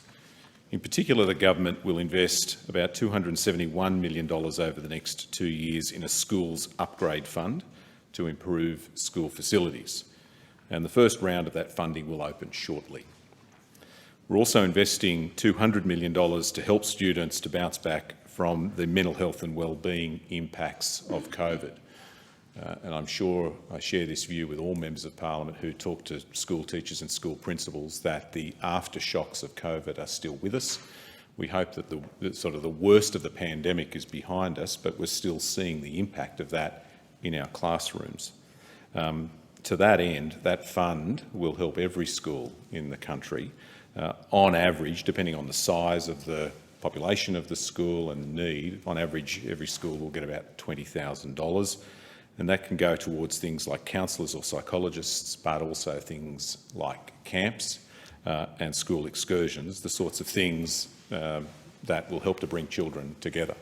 In particular, the government will invest about $271 million over the next 2 years in a schools upgrade fund to improve school facilities, and the first round of that funding will open shortly. We're also investing $200 million to help students to bounce back from the mental health and wellbeing impacts of COVID. And I'm sure I share this view with all members of Parliament who talk to school teachers and school principals that the aftershocks of COVID are still with us. We hope that the worst of the pandemic is behind us, but we're still seeing the impact of that in our classrooms. To that end, that fund will help every school in the country. On average, depending on the size of the population of the school and the need, on average every school will get about $20,000. And that can go towards things like counsellors or psychologists, but also things like camps and school excursions, the sorts of things that will help to bring children together.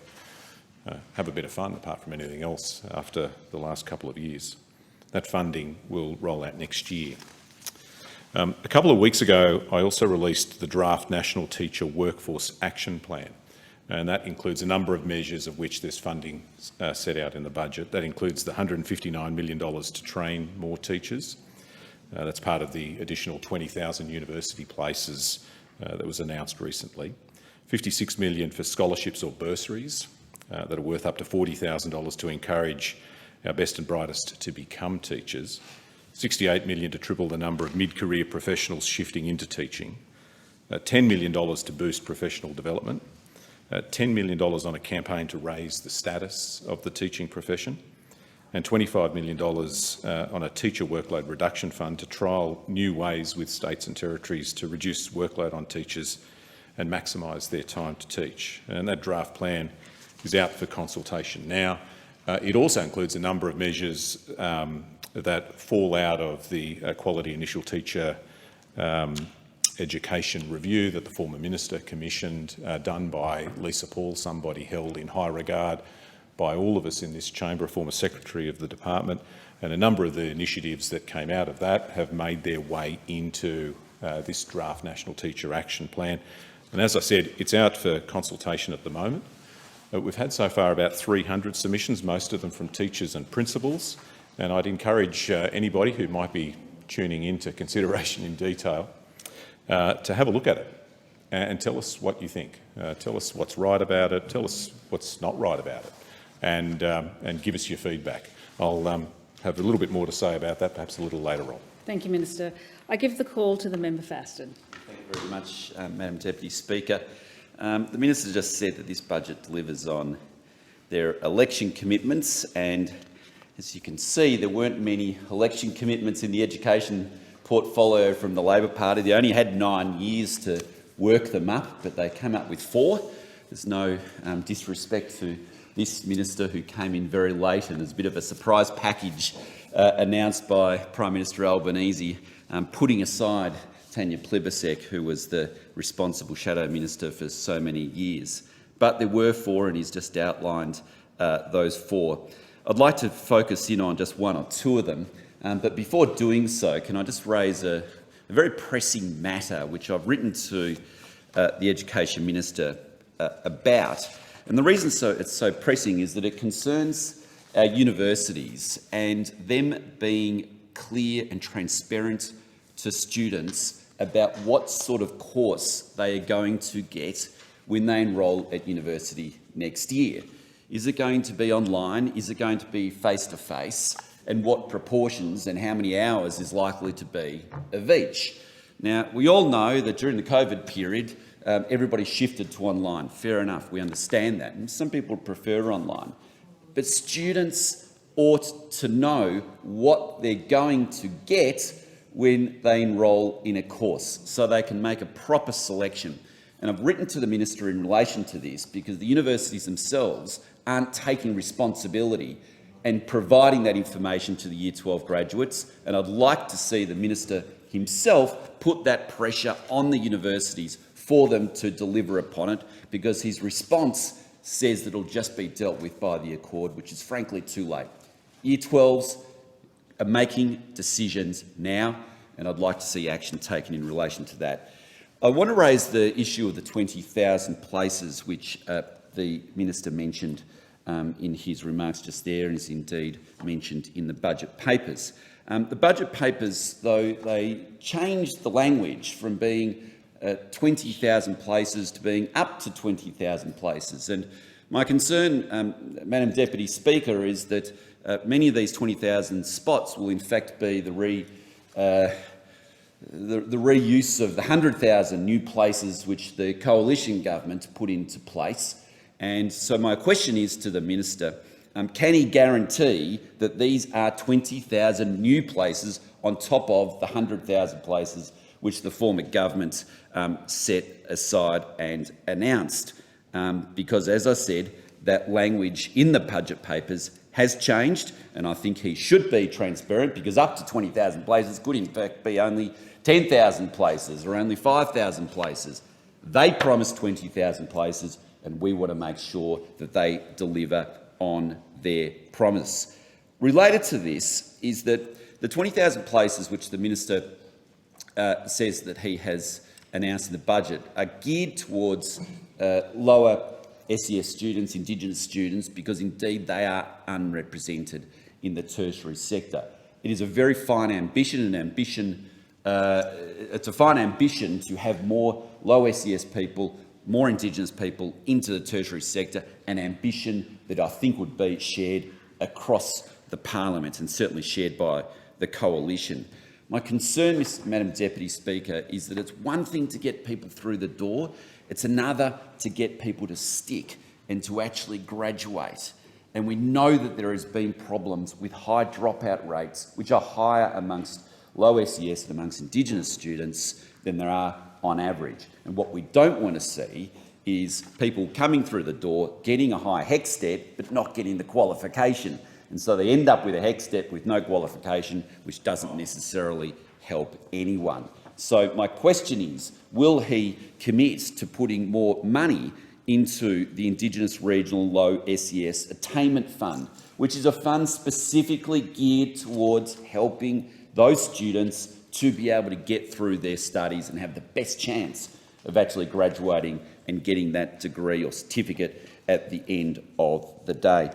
Have a bit of fun, apart from anything else, after the last couple of years. That funding will roll out next year. A couple of weeks ago, I also released the draft National Teacher Workforce Action Plan, and that includes a number of measures of which there's funding set out in the budget. That includes the $159 million to train more teachers. That's part of the additional 20,000 university places that was announced recently. $56 million for scholarships or bursaries that are worth up to $40,000 to encourage our best and brightest to become teachers. $68 million to triple the number of mid-career professionals shifting into teaching. $10 million to boost professional development. $10 million on a campaign to raise the status of the teaching profession, and $25 million on a teacher workload reduction fund to trial new ways with states and territories to reduce workload on teachers and maximise their time to teach. And that draft plan is out for consultation now. It also includes a number of measures that fall out of the Quality Initial Teacher Education Review that the former Minister commissioned, done by Lisa Paul, somebody held in high regard by all of us in this chamber, a former Secretary of the Department, and a number of the initiatives that came out of that have made their way into this draft National Teacher Action Plan. And as I said, it's out for consultation at the moment. We've had so far about 300 submissions, most of them from teachers and principals, and I'd encourage anybody who might be tuning into consideration in detail to have a look at it and tell us what you think. Tell us what's right about it, tell us what's not right about it, and give us your feedback. I'll have a little bit more to say about that perhaps a little later on. Thank you, Minister. I give the call to the member Faston. Thank you very much, Madam Deputy Speaker. The Minister just said that this budget delivers on their election commitments, and as you can see, there weren't many election commitments in the education portfolio from the Labor Party. They only had 9 years to work them up, but they came up with 4. There's no disrespect to this minister who came in very late, and there's a bit of a surprise package announced by Prime Minister Albanese putting aside Tanya Plibersek, who was the responsible shadow minister for so many years. But there were 4, and he's just outlined those 4. I'd like to focus in on just 1 or 2 of them, but before doing so, can I just raise a very pressing matter which I've written to the Education Minister about. And the reason it's so pressing is that it concerns our universities and them being clear and transparent to students about what sort of course they are going to get when they enrol at university next year. Is it going to be online? Is it going to be face-to-face? And what proportions and how many hours is likely to be of each? Now, we all know that during the COVID period, everybody shifted to online. Fair enough, we understand that. And some people prefer online. But students ought to know what they're going to get when they enrol in a course, so they can make a proper selection. And I've written to the Minister in relation to this because the universities themselves aren't taking responsibility and providing that information to the Year 12 graduates, and I'd like to see the Minister himself put that pressure on the universities for them to deliver upon it, because his response says that it'll just be dealt with by the Accord, which is frankly too late. Year 12s are making decisions now, and I'd like to see action taken in relation to that. I want to raise the issue of the 20,000 places which the Minister mentioned in his remarks just there, and is indeed mentioned in the budget papers. The budget papers, though, they changed the language from being 20,000 places to being up to 20,000 places. And my concern, Madam Deputy Speaker, is that many of these 20,000 spots will in fact be the reuse of the 100,000 new places which the coalition government put into place. And so my question is to the Minister, can he guarantee that these are 20,000 new places on top of the 100,000 places which the former government set aside and announced? Because, as I said, that language in the budget papers has changed, and I think he should be transparent, because up to 20,000 places could in fact be only 10,000 places or only 5,000 places. They promised 20,000 places, and we want to make sure that they deliver on their promise. Related to this is that the 20,000 places which the Minister says that he has announced in the budget are geared towards lower SES students, Indigenous students, because indeed they are unrepresented in the tertiary sector. It is a very fine ambition, it's a fine ambition to have more low SES people, more Indigenous people into the tertiary sector, an ambition that I think would be shared across the parliament and certainly shared by the coalition. My concern, Madam Deputy Speaker, is that it's one thing to get people through the door, it's another to get people to stick and to actually graduate. And we know that there has been problems with high dropout rates, which are higher amongst low SES and amongst Indigenous students than there are on average. And what we don't want to see is people coming through the door, getting a high HEC step, but not getting the qualification. And so they end up with a HEC step with no qualification, which doesn't necessarily help anyone. So my question is, will he commit to putting more money into the Indigenous Regional Low SES Attainment Fund, which is a fund specifically geared towards helping those students to be able to get through their studies and have the best chance of actually graduating and getting that degree or certificate at the end of the day,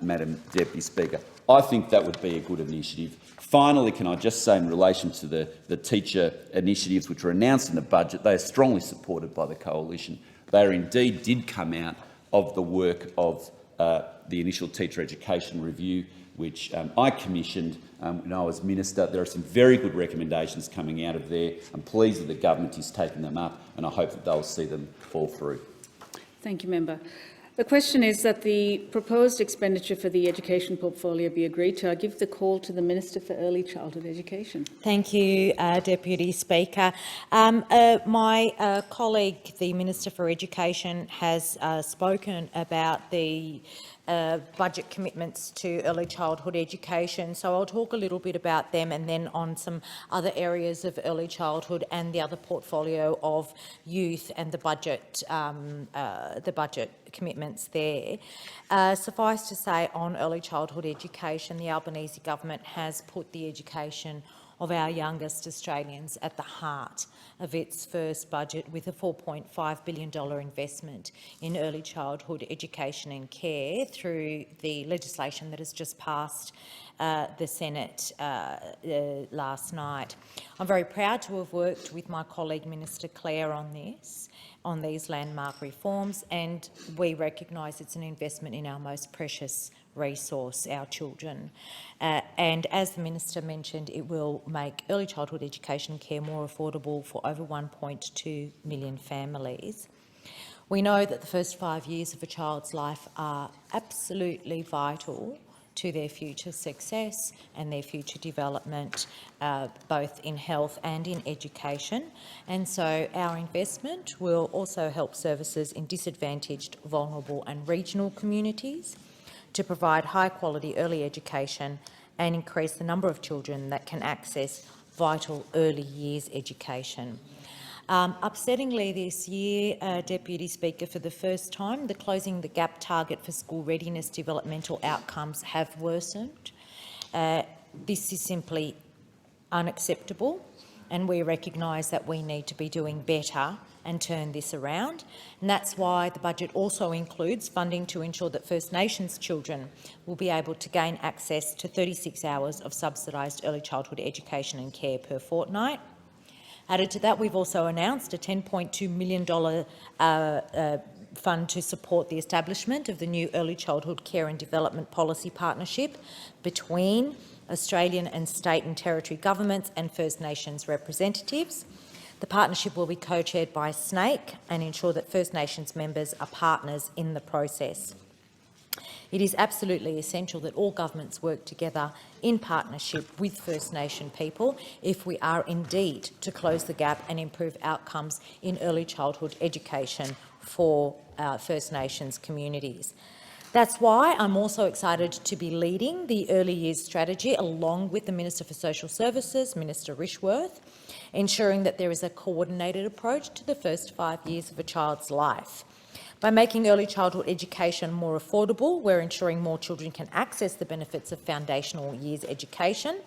Madam Deputy Speaker. I think that would be a good initiative. Finally, can I just say in relation to the teacher initiatives which were announced in the budget, they are strongly supported by the coalition. They indeed did come out of the work of the initial teacher education review, which I commissioned when I was minister. There are some very good recommendations coming out of there. I'm pleased that the government is taking them up, and I hope that they'll see them fall through. Thank you, Member. The question is that the proposed expenditure for the education portfolio be agreed to. I give the call to the Minister for Early Childhood Education. Thank you, Deputy Speaker. My colleague, the Minister for Education, has spoken about the budget commitments to early childhood education. So I'll talk a little bit about them and then on some other areas of early childhood and the other portfolio of youth and the budget commitments there. Suffice to say, on early childhood education, the Albanese government has put the education of our youngest Australians at the heart of its first budget, with a $4.5 billion investment in early childhood education and care through the legislation that has just passed the Senate last night. I'm very proud to have worked with my colleague Minister Clare on these landmark reforms, and we recognise it's an investment in our most precious resource, our children. And as the Minister mentioned, it will make early childhood education care more affordable for over 1.2 million families. We know that the first 5 years of a child's life are absolutely vital to their future success and their future development, both in health and in education. And so our investment will also help services in disadvantaged, vulnerable and regional communities to provide high-quality early education and increase the number of children that can access vital early years education. Upsettingly this year, Deputy Speaker, for the first time, the Closing the Gap target for school readiness developmental outcomes have worsened. This is simply unacceptable, and we recognise that we need to be doing better and turn this around. And that's why the budget also includes funding to ensure that First Nations children will be able to gain access to 36 hours of subsidised early childhood education and care per fortnight. Added to that, we've also announced a $10.2 million fund to support the establishment of the new Early Childhood Care and Development Policy Partnership between Australian and state and territory governments and First Nations representatives. The partnership will be co-chaired by SNAIC and ensure that First Nations members are partners in the process. It is absolutely essential that all governments work together in partnership with First Nation people if we are indeed to close the gap and improve outcomes in early childhood education for First Nations communities. That's why I'm also excited to be leading the early years strategy along with the Minister for Social Services, Minister Rishworth, ensuring that there is a coordinated approach to the first 5 years of a child's life. By making early childhood education more affordable, we're ensuring more children can access the benefits of foundational years education,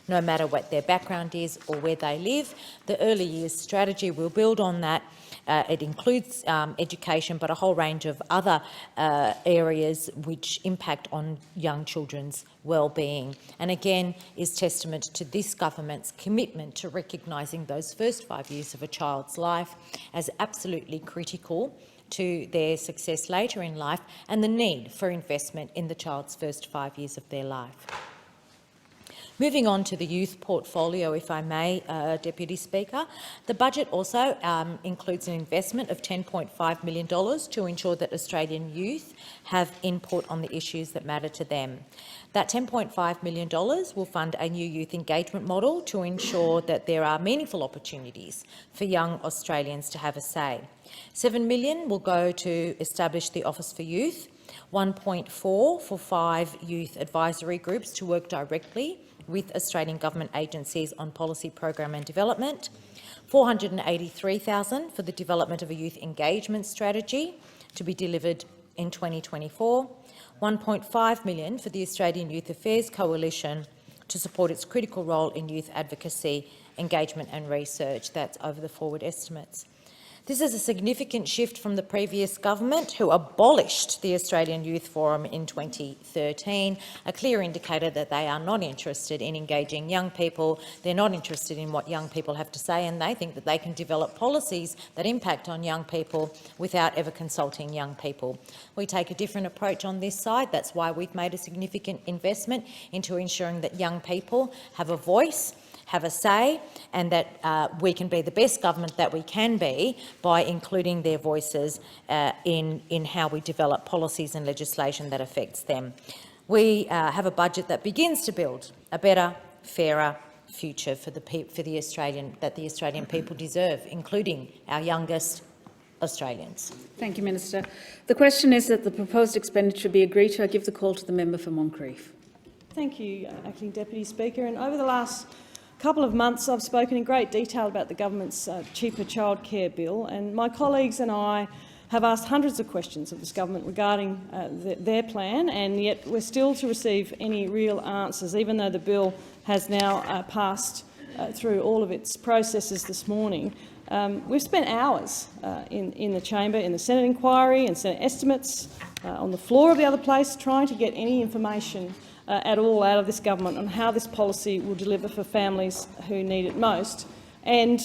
no matter what their background is or where they live. The early years strategy will build on that. It includes education, but a whole range of other areas which impact on young children's well-being, and again is testament to this government's commitment to recognising those first 5 years of a child's life as absolutely critical to their success later in life and the need for investment in the child's first 5 years of their life. Moving on to the youth portfolio, if I may, Deputy Speaker, the budget also includes an investment of $10.5 million to ensure that Australian youth have input on the issues that matter to them. That $10.5 million will fund a new youth engagement model to ensure that there are meaningful opportunities for young Australians to have a say. $7 million will go to establish the Office for Youth, $1.4 for 5 youth advisory groups to work directly with Australian government agencies on policy, program and development, $483,000 for the development of a youth engagement strategy to be delivered in 2024, $1.5 million for the Australian Youth Affairs Coalition to support its critical role in youth advocacy, engagement and research. That's over the forward estimates. This is a significant shift from the previous government, who abolished the Australian Youth Forum in 2013, a clear indicator that they are not interested in engaging young people. They're not interested in what young people have to say, and they think that they can develop policies that impact on young people without ever consulting young people. We take a different approach on this side. That's why we've made a significant investment into ensuring that young people have a voice, have a say, and that we can be the best government that we can be by including their voices in how we develop policies and legislation that affects them. We have a budget that begins to build a better, fairer future for the Australian people deserve, including our youngest, Australians. Thank you, Minister. The question is that the proposed expenditure be agreed to. I give the call to the member for Moncrieff. Thank you, Acting Deputy Speaker. And over the last couple of months, I've spoken in great detail about the government's cheaper childcare bill, and my colleagues and I have asked hundreds of questions of this government regarding their plan, and yet we're still to receive any real answers, even though the bill has now passed through all of its processes this morning. We've spent hours in the chamber, in the Senate inquiry and Senate estimates, on the floor of the other place, trying to get any information at all out of this government on how this policy will deliver for families who need it most. And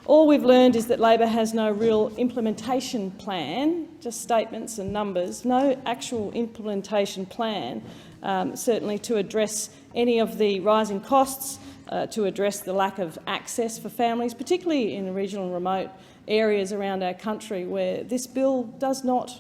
all we've learned is that Labor has no real implementation plan, just statements and numbers, no actual implementation plan, certainly to address any of the rising costs, to address the lack of access for families, particularly in regional and remote areas around our country where this bill does not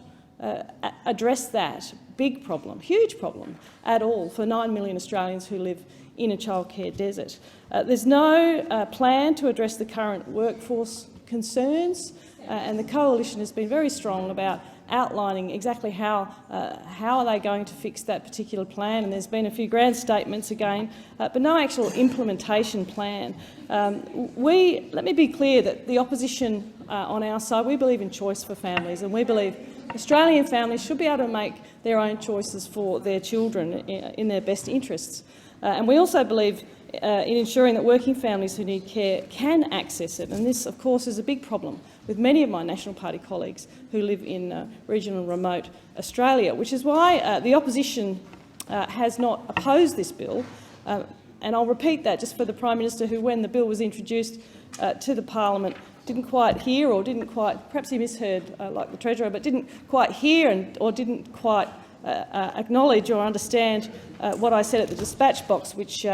address that big problem, huge problem at all for 9 million Australians who live in a childcare desert. There's no plan to address the current workforce concerns, and the Coalition has been very strong about outlining exactly how are they going to fix that particular plan. And there's been a few grand statements again, but no actual implementation plan. Let me be clear that the opposition on our side, we believe in choice for families, and we believe Australian families should be able to make their own choices for their children in their best interests. And we also believe in ensuring that working families who need care can access it. And this, of course, is a big problem with many of my National Party colleagues who live in regional and remote Australia, which is why the opposition has not opposed this bill. And I'll repeat that just for the Prime Minister, who, when the bill was introduced to the Parliament, didn't quite hear, or didn't quite, perhaps he misheard like the Treasurer, but didn't quite hear or didn't quite acknowledge or understand what I said at the dispatch box, which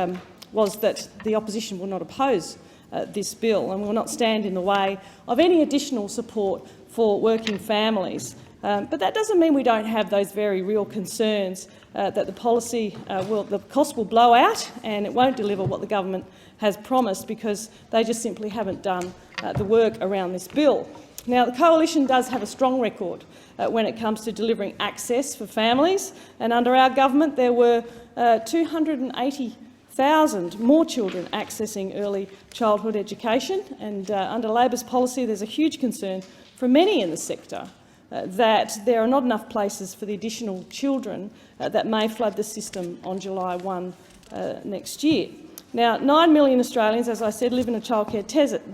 was that the opposition will not oppose this bill and will not stand in the way of any additional support for working families. But that doesn't mean we don't have those very real concerns that the policy the cost will blow out and it won't deliver what the government has promised, because they just simply haven't done the work around this bill. Now, the Coalition does have a strong record when it comes to delivering access for families, and under our government there were 280,000 more children accessing early childhood education, and under Labor's policy there's a huge concern from many in the sector that there are not enough places for the additional children that may flood the system on July 1 next year. Now, 9 million Australians, as I said, live in a childcare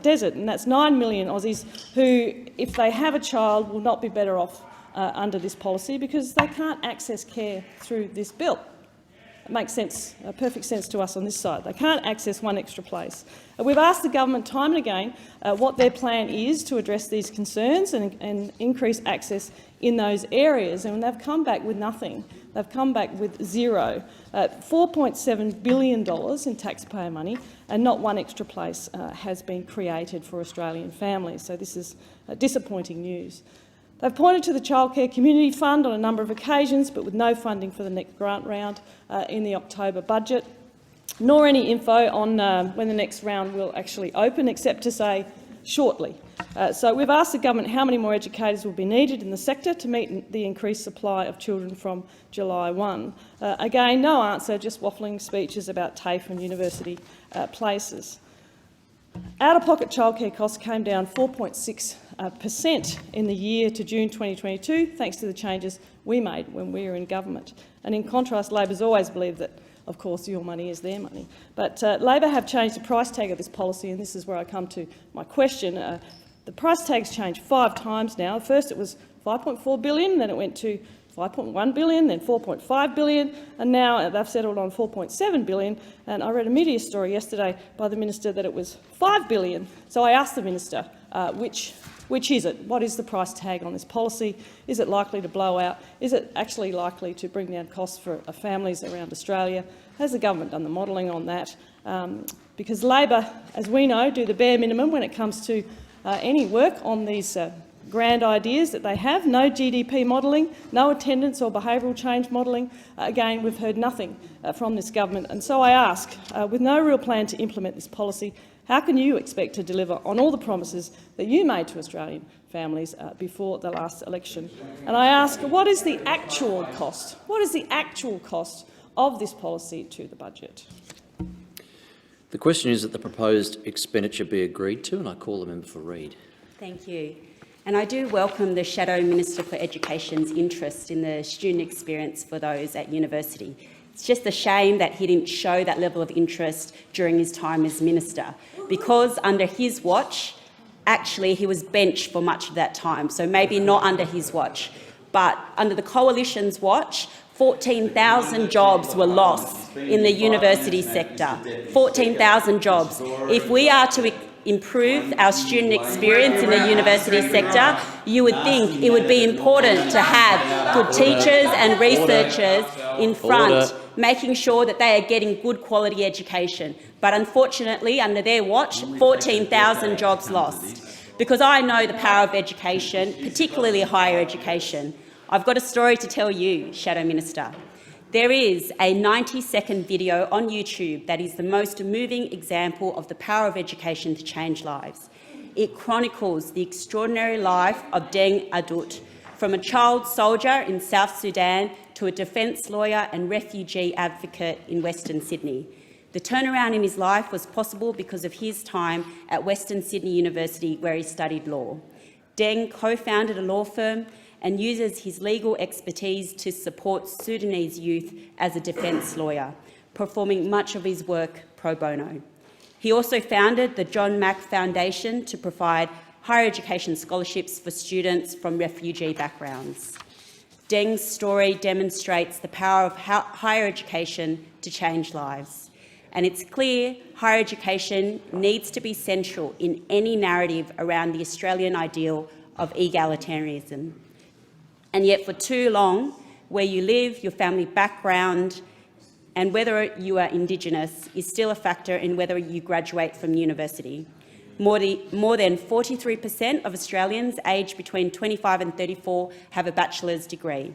desert, and that's 9 million Aussies who, if they have a child, will not be better off under this policy because they can't access care through this bill. It makes sense, perfect sense to us on this side. They can't access one extra place. We've asked the government time and again what their plan is to address these concerns and increase access in those areas, and they've come back with nothing. They've come back with zero. $4.7 billion in taxpayer money, and not one extra place has been created for Australian families. So this is disappointing news. They've pointed to the Childcare Community Fund on a number of occasions, but with no funding for the next grant round in the October budget, nor any info on when the next round will actually open, except to say shortly. So we've asked the government how many more educators will be needed in the sector to meet the increased supply of children from July 1. Again, no answer, just waffling speeches about TAFE and university places. Out-of-pocket childcare costs came down 4.6% in the year to June 2022, thanks to the changes we made when we were in government. And in contrast, Labor's always believed that, of course, your money is their money. But Labor have changed the price tag of this policy, and this is where I come to my question. The price tag's changed 5 times now. First it was $5.4 billion, then it went to $5.1 billion, then $4.5 billion, and now they've settled on $4.7 billion. And I read a media story yesterday by the Minister that it was $5 billion. So I asked the Minister, which is it? What is the price tag on this policy? Is it likely to blow out? Is it actually likely to bring down costs for families around Australia? Has the government done the modelling on that? Because Labor, as we know, do the bare minimum when it comes to any work on these grand ideas that they have. No GDP modelling, no attendance or behavioural change modelling. Again, we've heard nothing from this government. And so I ask, with no real plan to implement this policy, How can you expect to deliver on all the promises that you made to Australian families before the last election? And I ask, what is the actual cost? What is the actual cost of this policy to the budget? The question is that the proposed expenditure be agreed to, and I call the member for Reid. Thank you. And I do welcome the Shadow Minister for Education's interest in the student experience for those at university. It's just a shame that he didn't show that level of interest during his time as minister, because under his watch, actually he was benched for much of that time, so maybe not under his watch. But under the Coalition's watch, 14,000 jobs were lost in the university sector. 14,000 jobs. If we are to improve our student experience in the university sector, you would think it would be important to have good teachers and researchers in front, making sure that they are getting good quality education. But unfortunately, under their watch, 14,000 jobs lost. Because I know the power of education, particularly higher education. I've got a story to tell you, Shadow Minister. There is a 90-second video on YouTube that is the most moving example of the power of education to change lives. It chronicles the extraordinary life of Deng Adut, from a child soldier in South Sudan to a defence lawyer and refugee advocate in Western Sydney. The turnaround in his life was possible because of his time at Western Sydney University, where he studied law. Deng co-founded a law firm and uses his legal expertise to support Sudanese youth as a defence lawyer, performing much of his work pro bono. He also founded the John Mack Foundation to provide higher education scholarships for students from refugee backgrounds. Deng's story demonstrates the power of higher education to change lives. And it's clear higher education needs to be central in any narrative around the Australian ideal of egalitarianism. And yet for too long, where you live, your family background, and whether you are Indigenous is still a factor in whether you graduate from university. More than 43% of Australians aged between 25 and 34 have a bachelor's degree,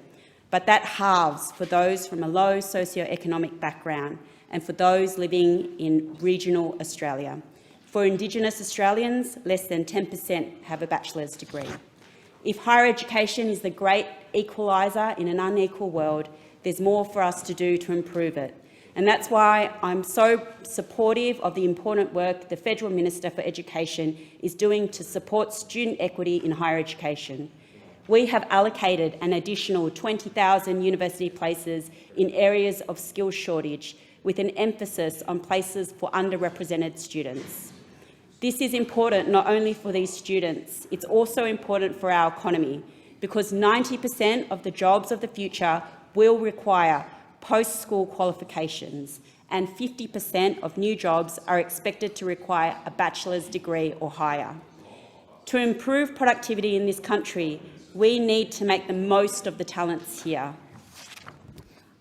but that halves for those from a low socioeconomic background and for those living in regional Australia. For Indigenous Australians, less than 10% have a bachelor's degree. If higher education is the great equaliser in an unequal world, there's more for us to do to improve it. And that's why I'm so supportive of the important work the Federal Minister for Education is doing to support student equity in higher education. We have allocated an additional 20,000 university places in areas of skills shortage, with an emphasis on places for underrepresented students. This is important not only for these students, it's also important for our economy, because 90% of the jobs of the future will require post-school qualifications, and 50% of new jobs are expected to require a bachelor's degree or higher. To improve productivity in this country, we need to make the most of the talents here.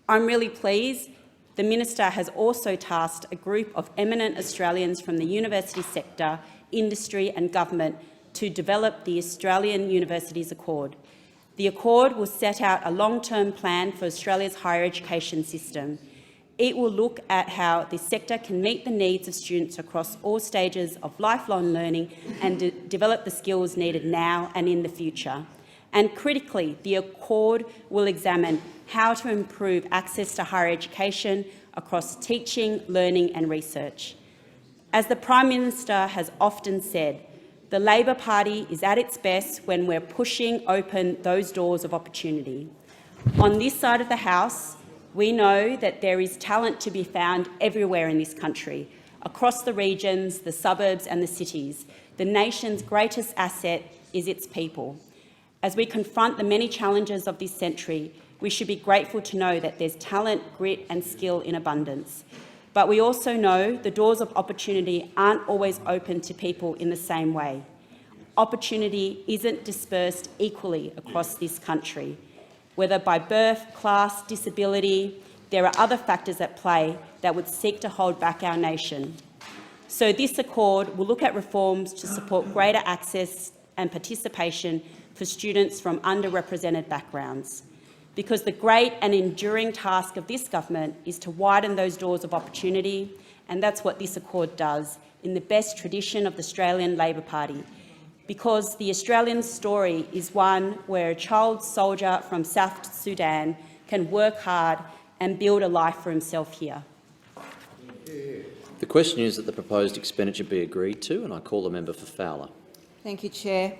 I'm really pleased the Minister has also tasked a group of eminent Australians from the university sector, industry and government to develop the Australian Universities Accord. The Accord will set out a long-term plan for Australia's higher education system. It will look at how this sector can meet the needs of students across all stages of lifelong learning and develop the skills needed now and in the future. And critically, the Accord will examine how to improve access to higher education across teaching, learning and research. As the Prime Minister has often said, the Labor Party is at its best when we're pushing open those doors of opportunity. On this side of the House, we know that there is talent to be found everywhere in this country, across the regions, the suburbs and the cities. The nation's greatest asset is its people. As we confront the many challenges of this century, we should be grateful to know that there's talent, grit and skill in abundance. But we also know the doors of opportunity aren't always open to people in the same way. Opportunity isn't dispersed equally across this country. Whether by birth, class, disability, there are other factors at play that would seek to hold back our nation. So this Accord will look at reforms to support greater access and participation for students from underrepresented backgrounds. Because the great and enduring task of this government is to widen those doors of opportunity, and that's what this Accord does. in the best tradition of the Australian Labor Party, because the Australian story is one where a child soldier from South Sudan can work hard and build a life for himself here. The question is that the proposed expenditure be agreed to, and I call the member for Fowler. Thank you, Chair.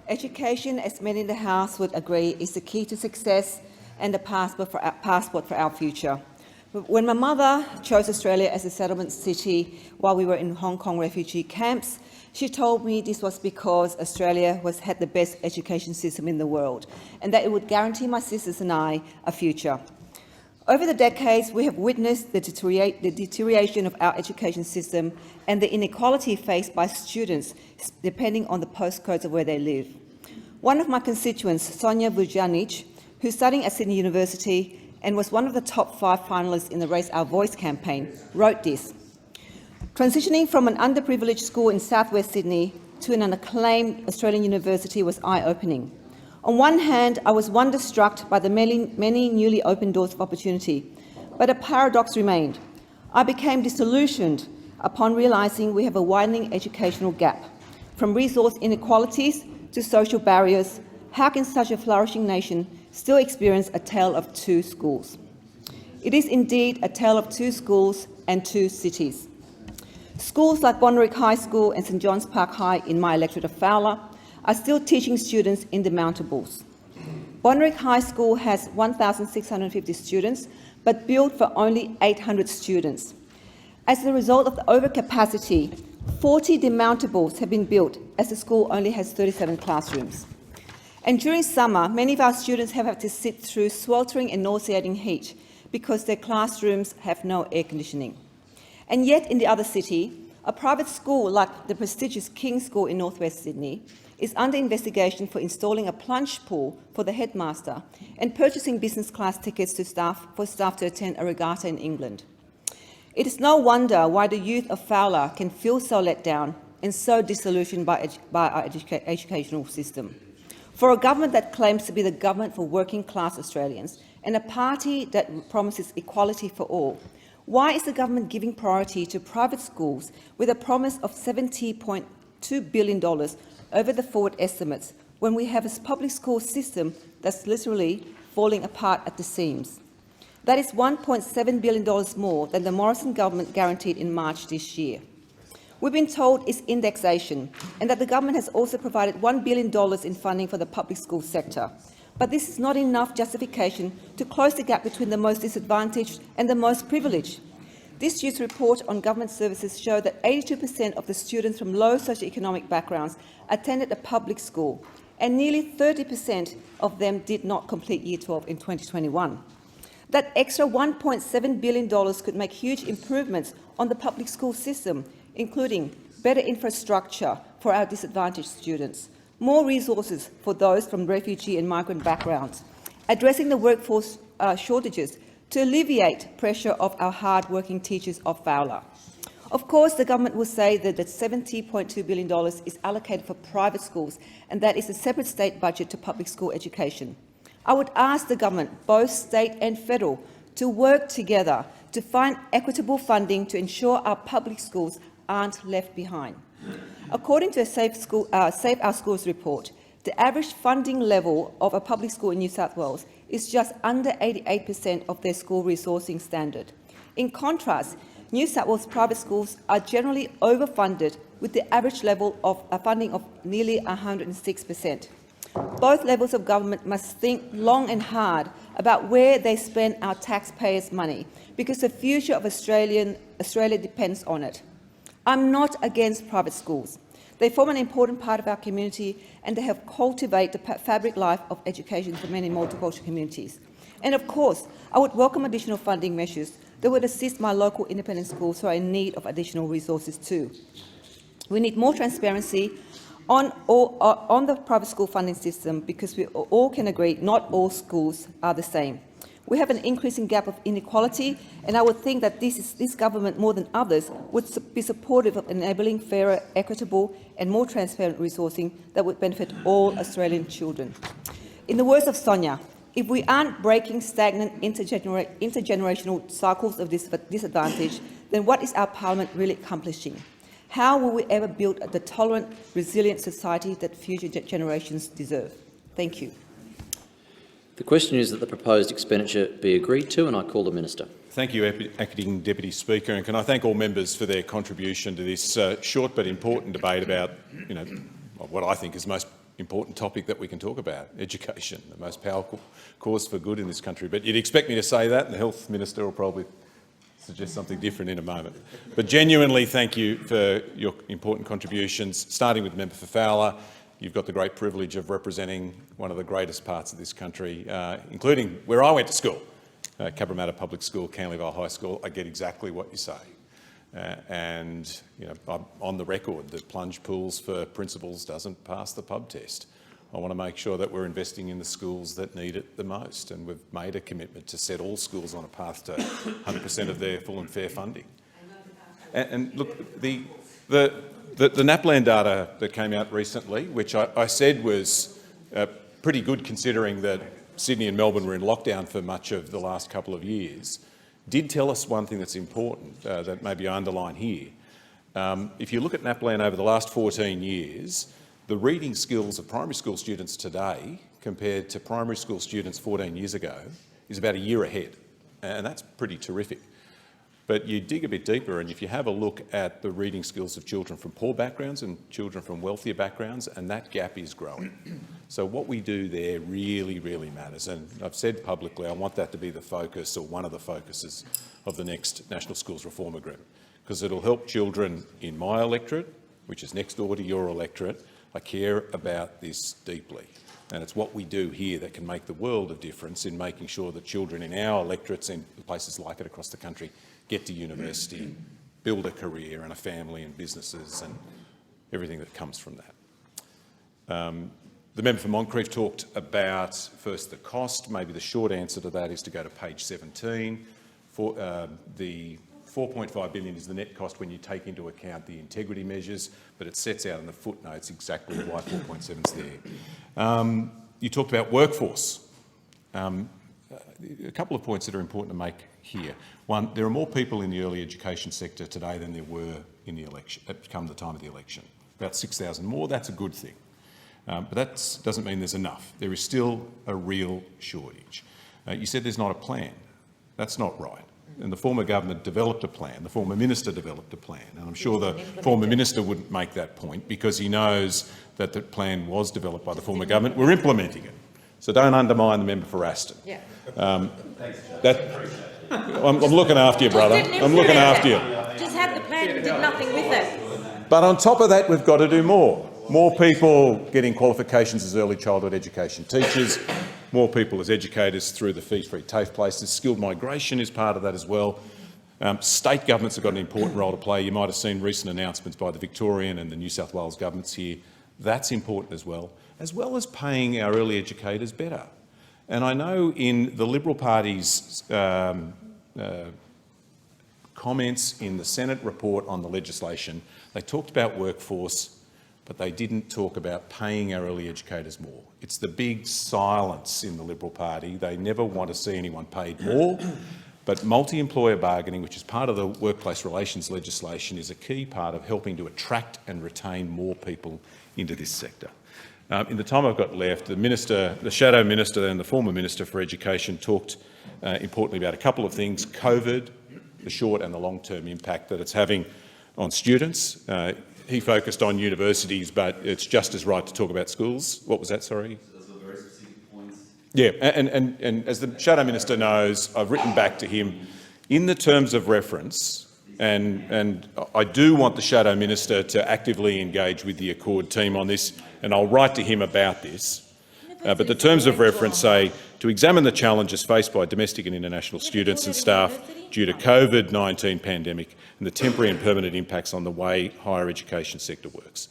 Education, as many in the House would agree, is the key to success and the passport for our future. When my mother chose Australia as a settlement city while we were in Hong Kong refugee camps, she told me this was because Australia had the best education system in the world and that it would guarantee my sisters and I a future. Over the decades, we have witnessed the deterioration of our education system and the inequality faced by students depending on the postcodes of where they live. One of my constituents, Sonia Vujanic, who's studying at Sydney University and was one of the top 5 finalists in the Raise Our Voice campaign, wrote this: "Transitioning from an underprivileged school in southwest Sydney to an acclaimed Australian university was eye-opening. On one hand, I was wonderstruck by the many newly opened doors of opportunity, but a paradox remained. I became disillusioned upon realising we have a widening educational gap. From resource inequalities to social barriers, how can such a flourishing nation still experience a tale of 2 schools? It is indeed a tale of 2 schools and 2 cities. Schools like Bonnerick High School and St John's Park High in my electorate of Fowler are still teaching students indemountables. Bonnerick High School has 1,650 students, but built for only 800 students. As a result of the overcapacity, 40 demountables have been built, as the school only has 37 classrooms. And during summer, many of our students have had to sit through sweltering and nauseating heat because their classrooms have no air conditioning. And yet, in the other city, a private school like the prestigious King's School in northwest Sydney is under investigation for installing a plunge pool for the headmaster and purchasing business class tickets for staff to attend a regatta in England. It is no wonder why the youth of Fowler can feel so let down and so disillusioned by our educational system. For a government that claims to be the government for working-class Australians and a party that promises equality for all, why is the government giving priority to private schools with a promise of $70.2 billion over the forward estimates when we have a public school system that's literally falling apart at the seams? That is $1.7 billion more than the Morrison government guaranteed in March this year. We've been told it's indexation and that the government has also provided $1 billion in funding for the public school sector. But this is not enough justification to close the gap between the most disadvantaged and the most privileged. This year's report on government services showed that 82% of the students from low socioeconomic backgrounds attended a public school, and nearly 30% of them did not complete Year 12 in 2021. That extra $1.7 billion could make huge improvements on the public school system, including better infrastructure for our disadvantaged students, more resources for those from refugee and migrant backgrounds, addressing the workforce shortages to alleviate pressure of our hard-working teachers of Fowler. Of course, the government will say that the $70.2 billion is allocated for private schools and that is a separate state budget to public school education. I would ask the government, both state and federal, to work together to find equitable funding to ensure our public schools aren't left behind. According to a Save Our Schools report, the average funding level of a public school in New South Wales is just under 88% of their school resourcing standard. In contrast, New South Wales private schools are generally overfunded with the average level of funding of nearly 106%. Both levels of government must think long and hard about where they spend our taxpayers' money, because the future of Australia depends on it. I'm not against private schools. They form an important part of our community and they have cultivated the fabric life of education for many multicultural communities. And of course, I would welcome additional funding measures that would assist my local independent schools who are in need of additional resources too. We need more transparency on the private school funding system, because we all can agree not all schools are the same. We have an increasing gap of inequality, and I would think that this government, more than others, would be supportive of enabling fairer, equitable and more transparent resourcing that would benefit all Australian children. In the words of Sonia, if we aren't breaking stagnant intergenerational cycles of disadvantage, then what is our parliament really accomplishing? How will we ever build the tolerant, resilient society that future generations deserve? Thank you. The question is that the proposed expenditure be agreed to, and I call the Minister. Thank you, Acting Deputy Speaker, and can I thank all members for their contribution to this short but important debate about, what I think is the most important topic that we can talk about, education, the most powerful cause for good in this country. But you'd expect me to say that, and the Health Minister will probably suggest something different in a moment. But genuinely, thank you for your important contributions, starting with Member for Fowler. You've got the great privilege of representing one of the greatest parts of this country, including where I went to school, Cabramatta Public School, Canley Vale High School. I get exactly what you say. And I'm on the record that plunge pools for principals doesn't pass the pub test. I want to make sure that we're investing in the schools that need it the most, and we've made a commitment to set all schools on a path to 100% of their full and fair funding. And look, the NAPLAN data that came out recently, which I said was pretty good considering that Sydney and Melbourne were in lockdown for much of the last couple of years, did tell us one thing that's important that maybe I underline here. If you look at NAPLAN over the last 14 years, the reading skills of primary school students today compared to primary school students 14 years ago is about a year ahead, and that's pretty terrific. But you dig a bit deeper, and if you have a look at the reading skills of children from poor backgrounds and children from wealthier backgrounds, and that gap is growing. So what we do there really, really matters. And I've said publicly I want that to be the focus, or one of the focuses, of the next National Schools Reform Agreement, because it'll help children in my electorate, which is next door to your electorate. I care about this deeply. And it's what we do here that can make the world of difference in making sure that children in our electorates and places like it across the country get to university, build a career and a family and businesses and everything that comes from that. The member for Moncrieff talked about, first, the cost. Maybe the short answer to that is to go to page 17. The 4.5 billion is the net cost when you take into account the integrity measures, but it sets out in the footnotes exactly why 4.7 is there. You talked about workforce. A couple of points that are important to make here. One, there are more people in the early education sector today than there were in the election, come the time of the election. About 6,000 more, that's a good thing. But that doesn't mean there's enough. There is still a real shortage. You said there's not a plan. That's not right. And the former government developed a plan, the former minister developed a plan, and I'm sure the former minister wouldn't make that point because he knows that the plan was developed by the former government. We're implementing it. So don't undermine the member for Aston. Yeah. I'm looking after you, brother. I'm looking after you. Just had the plan and did nothing with it. But on top of that, we've got to do more. More people getting qualifications as early childhood education teachers, more people as educators through the fee-free TAFE places. Skilled migration is part of that as well. State governments have got an important role to play. You might have seen recent announcements by the Victorian and the New South Wales governments here. That's important as well as paying our early educators better. And I know in the Liberal Party's comments in the Senate report on the legislation, they talked about workforce, but they didn't talk about paying our early educators more. It's the big silence in the Liberal Party. They never want to see anyone paid more, but multi-employer bargaining, which is part of the workplace relations legislation, is a key part of helping to attract and retain more people into this sector. In the time I've got left, the Shadow Minister and the former Minister for Education talked importantly about a couple of things: COVID, the short and the long-term impact that it's having on students. He focused on universities, but it's just as right to talk about schools. What was that, sorry? Those are very specific points. Yeah, and as the Shadow Minister knows, I've written back to him in the terms of reference, and I do want the Shadow Minister to actively engage with the Accord team on this, and I'll write to him about this. But the terms of reference say to examine the challenges faced by domestic and international students and staff due to COVID-19 pandemic and the temporary and permanent impacts on the way higher education sector works.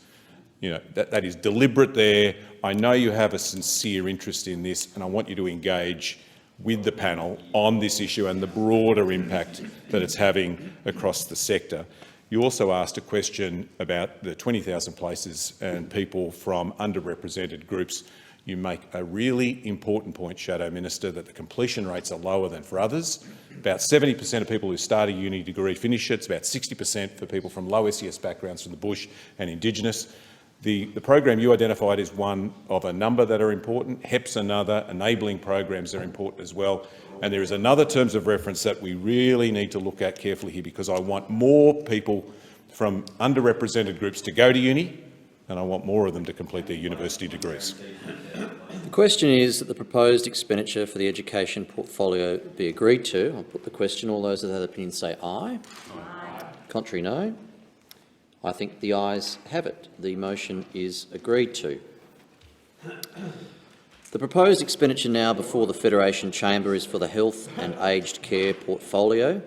You know, that is deliberate there. I know you have a sincere interest in this, and I want you to engage with the panel on this issue and the broader impact that it's having across the sector. You also asked a question about the 20,000 places and people from underrepresented groups. You make a really important point, Shadow Minister, that the completion rates are lower than for others. About 70% of people who start a uni degree finish it. It's about 60% for people from low SES backgrounds from the bush and Indigenous. The program you identified is one of a number that are important. HEP's another. Enabling programs are important as well. And there is another terms of reference that we really need to look at carefully here, because I want more people from underrepresented groups to go to uni, and I want more of them to complete their university degrees. The question is that the proposed expenditure for the education portfolio be agreed to. I'll put the question. All those of that opinion say aye. Aye. Contrary, no. I think the ayes have it. The motion is agreed to. The proposed expenditure now before the Federation Chamber is for the health and aged care portfolio,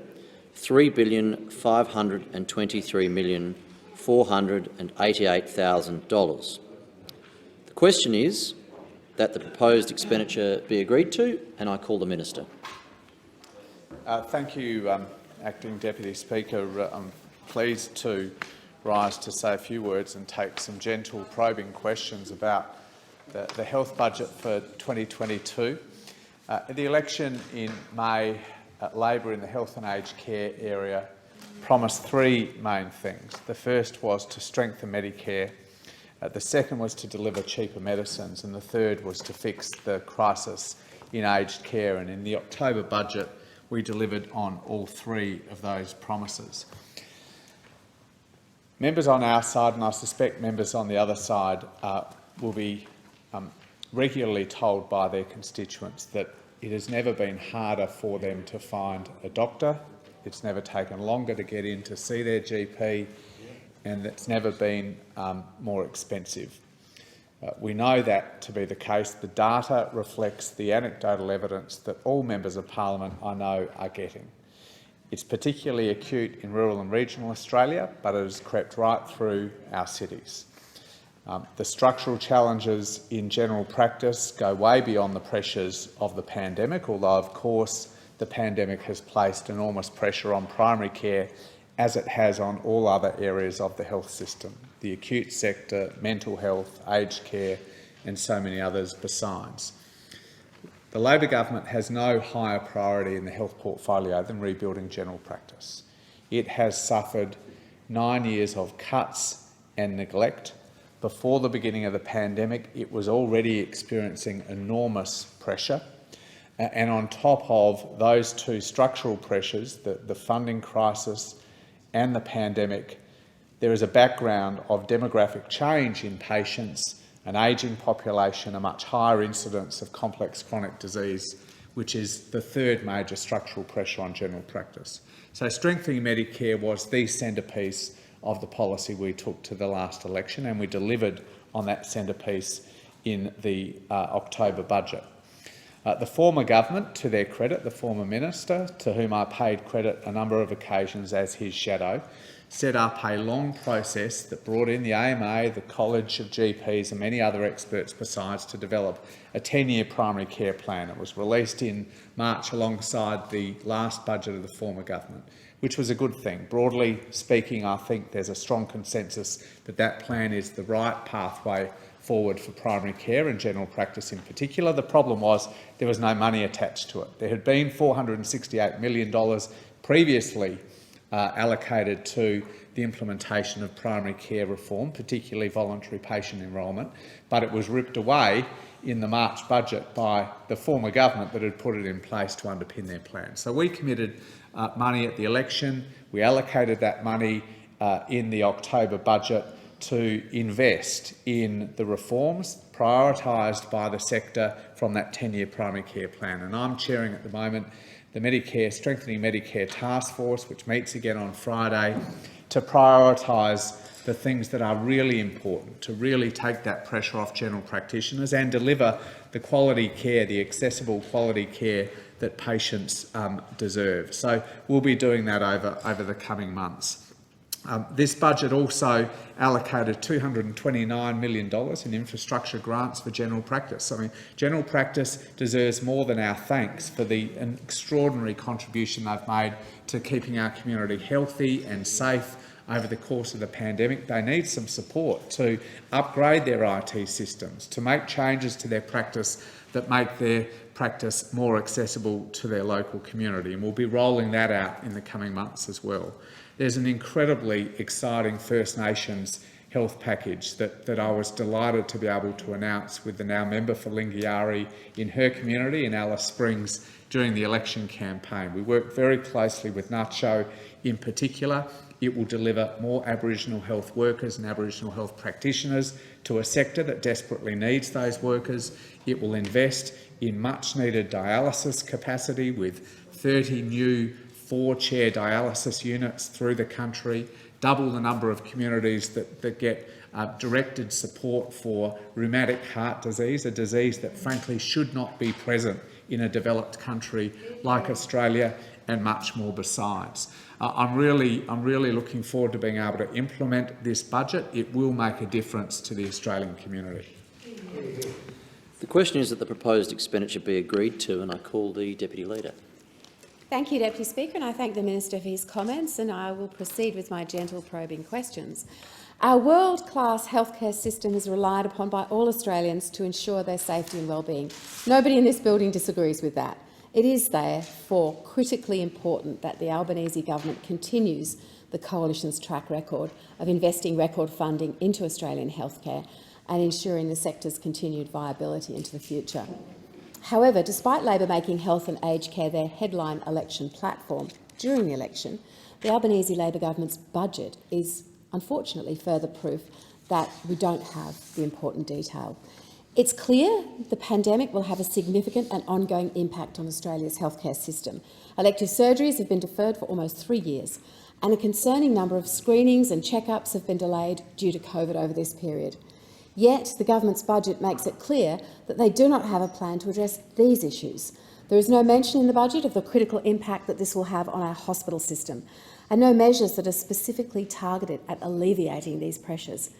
$3,523,488,000. The question is that the proposed expenditure be agreed to, and I call the Minister. Thank you, Acting Deputy Speaker. I'm pleased to rise to say a few words and take some gentle probing questions about the health budget for 2022. In the election in May, Labor in the health and aged care area promised three main things. The first was to strengthen Medicare, the second was to deliver cheaper medicines, and the third was to fix the crisis in aged care. And in the October budget, we delivered on all three of those promises. Members on our side, and I suspect members on the other side, will be regularly told by their constituents that it has never been harder for them to find a doctor, it's never taken longer to get in to see their GP, and it's never been more expensive. We know that to be the case. The data reflects the anecdotal evidence that all members of Parliament I know are getting. It's particularly acute in rural and regional Australia, but it has crept right through our cities. The structural challenges in general practice go way beyond the pressures of the pandemic, although of course the pandemic has placed enormous pressure on primary care, as it has on all other areas of the health system, the acute sector, mental health, aged care and so many others besides. The Labor government has no higher priority in the health portfolio than rebuilding general practice. It has suffered 9 years of cuts and neglect. Before the beginning of the pandemic, it was already experiencing enormous pressure. And on top of those two structural pressures, the funding crisis and the pandemic, there is a background of demographic change in patients, an ageing population, a much higher incidence of complex chronic disease, which is the third major structural pressure on general practice. So strengthening Medicare was the centrepiece of the policy we took to the last election, and we delivered on that centrepiece in the October budget. The former government, to their credit, the former minister, to whom I paid credit a number of occasions as his shadow, set up a long process that brought in the AMA, the College of GPs and many other experts besides to develop a 10-year primary care plan. It was released in March alongside the last budget of the former government, which was a good thing. Broadly speaking, I think there's a strong consensus that that plan is the right pathway forward for primary care and general practice in particular. The problem was there was no money attached to it. There had been $468 million previously allocated to the implementation of primary care reform, particularly voluntary patient enrolment, but it was ripped away in the March budget by the former government that had put it in place to underpin their plan. So we committed money at the election. We allocated that money in the October budget to invest in the reforms prioritised by the sector from that 10-year primary care plan. And I'm chairing at the moment the Strengthening Medicare Task Force, which meets again on Friday, to prioritise the things that are really important, to really take that pressure off general practitioners and deliver the quality care, the accessible quality care that patients deserve. So we'll be doing that over the coming months. This budget also allocated $229 million in infrastructure grants for general practice. I mean, general practice deserves more than our thanks for the extraordinary contribution they've made to keeping our community healthy and safe over the course of the pandemic. They need some support to upgrade their IT systems, to make changes to their practice that make their practice more accessible to their local community, and we'll be rolling that out in the coming months as well. There's an incredibly exciting First Nations health package that I was delighted to be able to announce with the now member for Lingiari in her community in Alice Springs during the election campaign. We worked very closely with Nacho in particular. It will deliver more Aboriginal health workers and Aboriginal health practitioners to a sector that desperately needs those workers. It will invest in much-needed dialysis capacity with 30 new 4-chair dialysis units through the country, double the number of communities that get directed support for rheumatic heart disease, a disease that frankly should not be present in a developed country like Australia, and much more besides. I'm really looking forward to being able to implement this budget. It will make a difference to the Australian community. The question is that the proposed expenditure be agreed to, and I call the Deputy Leader. Thank you, Deputy Speaker, and I thank the Minister for his comments, and I will proceed with my gentle probing questions. Our world-class healthcare system is relied upon by all Australians to ensure their safety and well-being. Nobody in this building disagrees with that. It is therefore critically important that the Albanese government continues the Coalition's track record of investing record funding into Australian healthcare and ensuring the sector's continued viability into the future. However, despite Labor making health and aged care their headline election platform during the election, the Albanese Labor government's budget is unfortunately further proof that we don't have the important detail. It's clear the pandemic will have a significant and ongoing impact on Australia's healthcare system. Elective surgeries have been deferred for almost 3 years, and a concerning number of screenings and checkups have been delayed due to COVID over this period. Yet the government's budget makes it clear that they do not have a plan to address these issues. There is no mention in the budget of the critical impact that this will have on our hospital system, and no measures that are specifically targeted at alleviating these pressures.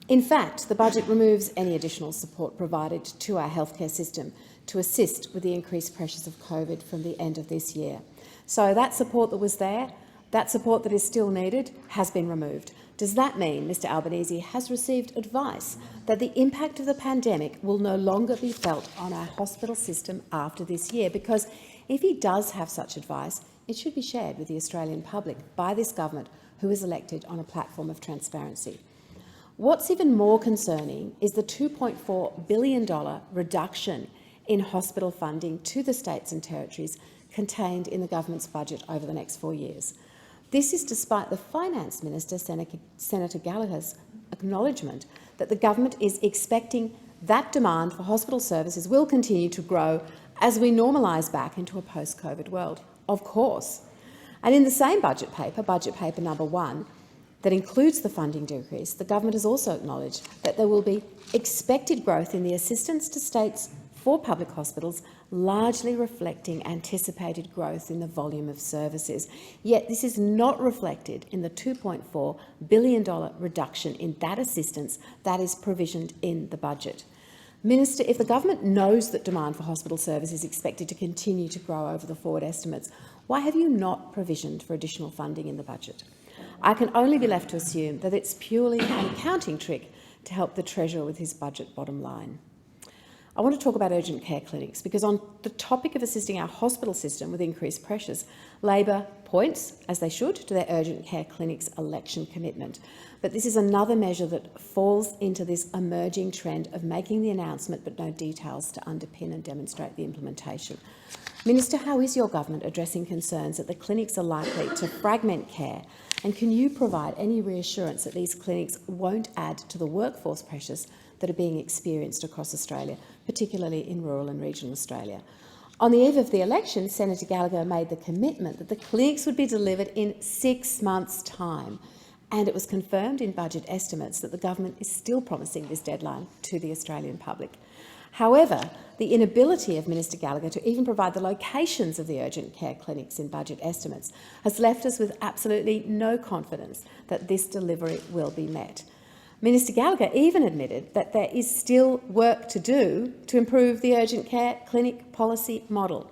In fact, the budget removes any additional support provided to our healthcare system to assist with the increased pressures of COVID from the end of this year. So that support that was there, that support that is still needed, has been removed. Does that mean Mr Albanese has received advice that the impact of the pandemic will no longer be felt on our hospital system after this year? Because if he does have such advice, it should be shared with the Australian public by this government, who is elected on a platform of transparency. What's even more concerning is the $2.4 billion reduction in hospital funding to the states and territories contained in the government's budget over the next 4 years. This is despite the Finance Minister, Senator Gallagher's acknowledgement that the government is expecting that demand for hospital services will continue to grow as we normalise back into a post-COVID world. Of course. And in the same budget paper number 1, that includes the funding decrease, the government has also acknowledged that there will be expected growth in the assistance to states for public hospitals, largely reflecting anticipated growth in the volume of services. Yet this is not reflected in the $2.4 billion reduction in that assistance that is provisioned in the budget. Minister, if the government knows that demand for hospital service is expected to continue to grow over the forward estimates, why have you not provisioned for additional funding in the budget? I can only be left to assume that it's purely an accounting trick to help the Treasurer with his budget bottom line. I want to talk about urgent care clinics, because on the topic of assisting our hospital system with increased pressures, Labor points, as they should, to their urgent care clinics election commitment. But this is another measure that falls into this emerging trend of making the announcement but no details to underpin and demonstrate the implementation. Minister, how is your government addressing concerns that the clinics are likely to fragment care, and can you provide any reassurance that these clinics won't add to the workforce pressures that are being experienced across Australia, particularly in rural and regional Australia? On the eve of the election, Senator Gallagher made the commitment that the clinics would be delivered in 6 months' time, and it was confirmed in budget estimates that the government is still promising this deadline to the Australian public. However, the inability of Minister Gallagher to even provide the locations of the urgent care clinics in budget estimates has left us with absolutely no confidence that this delivery will be met. Minister Gallagher even admitted that there is still work to do to improve the urgent care clinic policy model.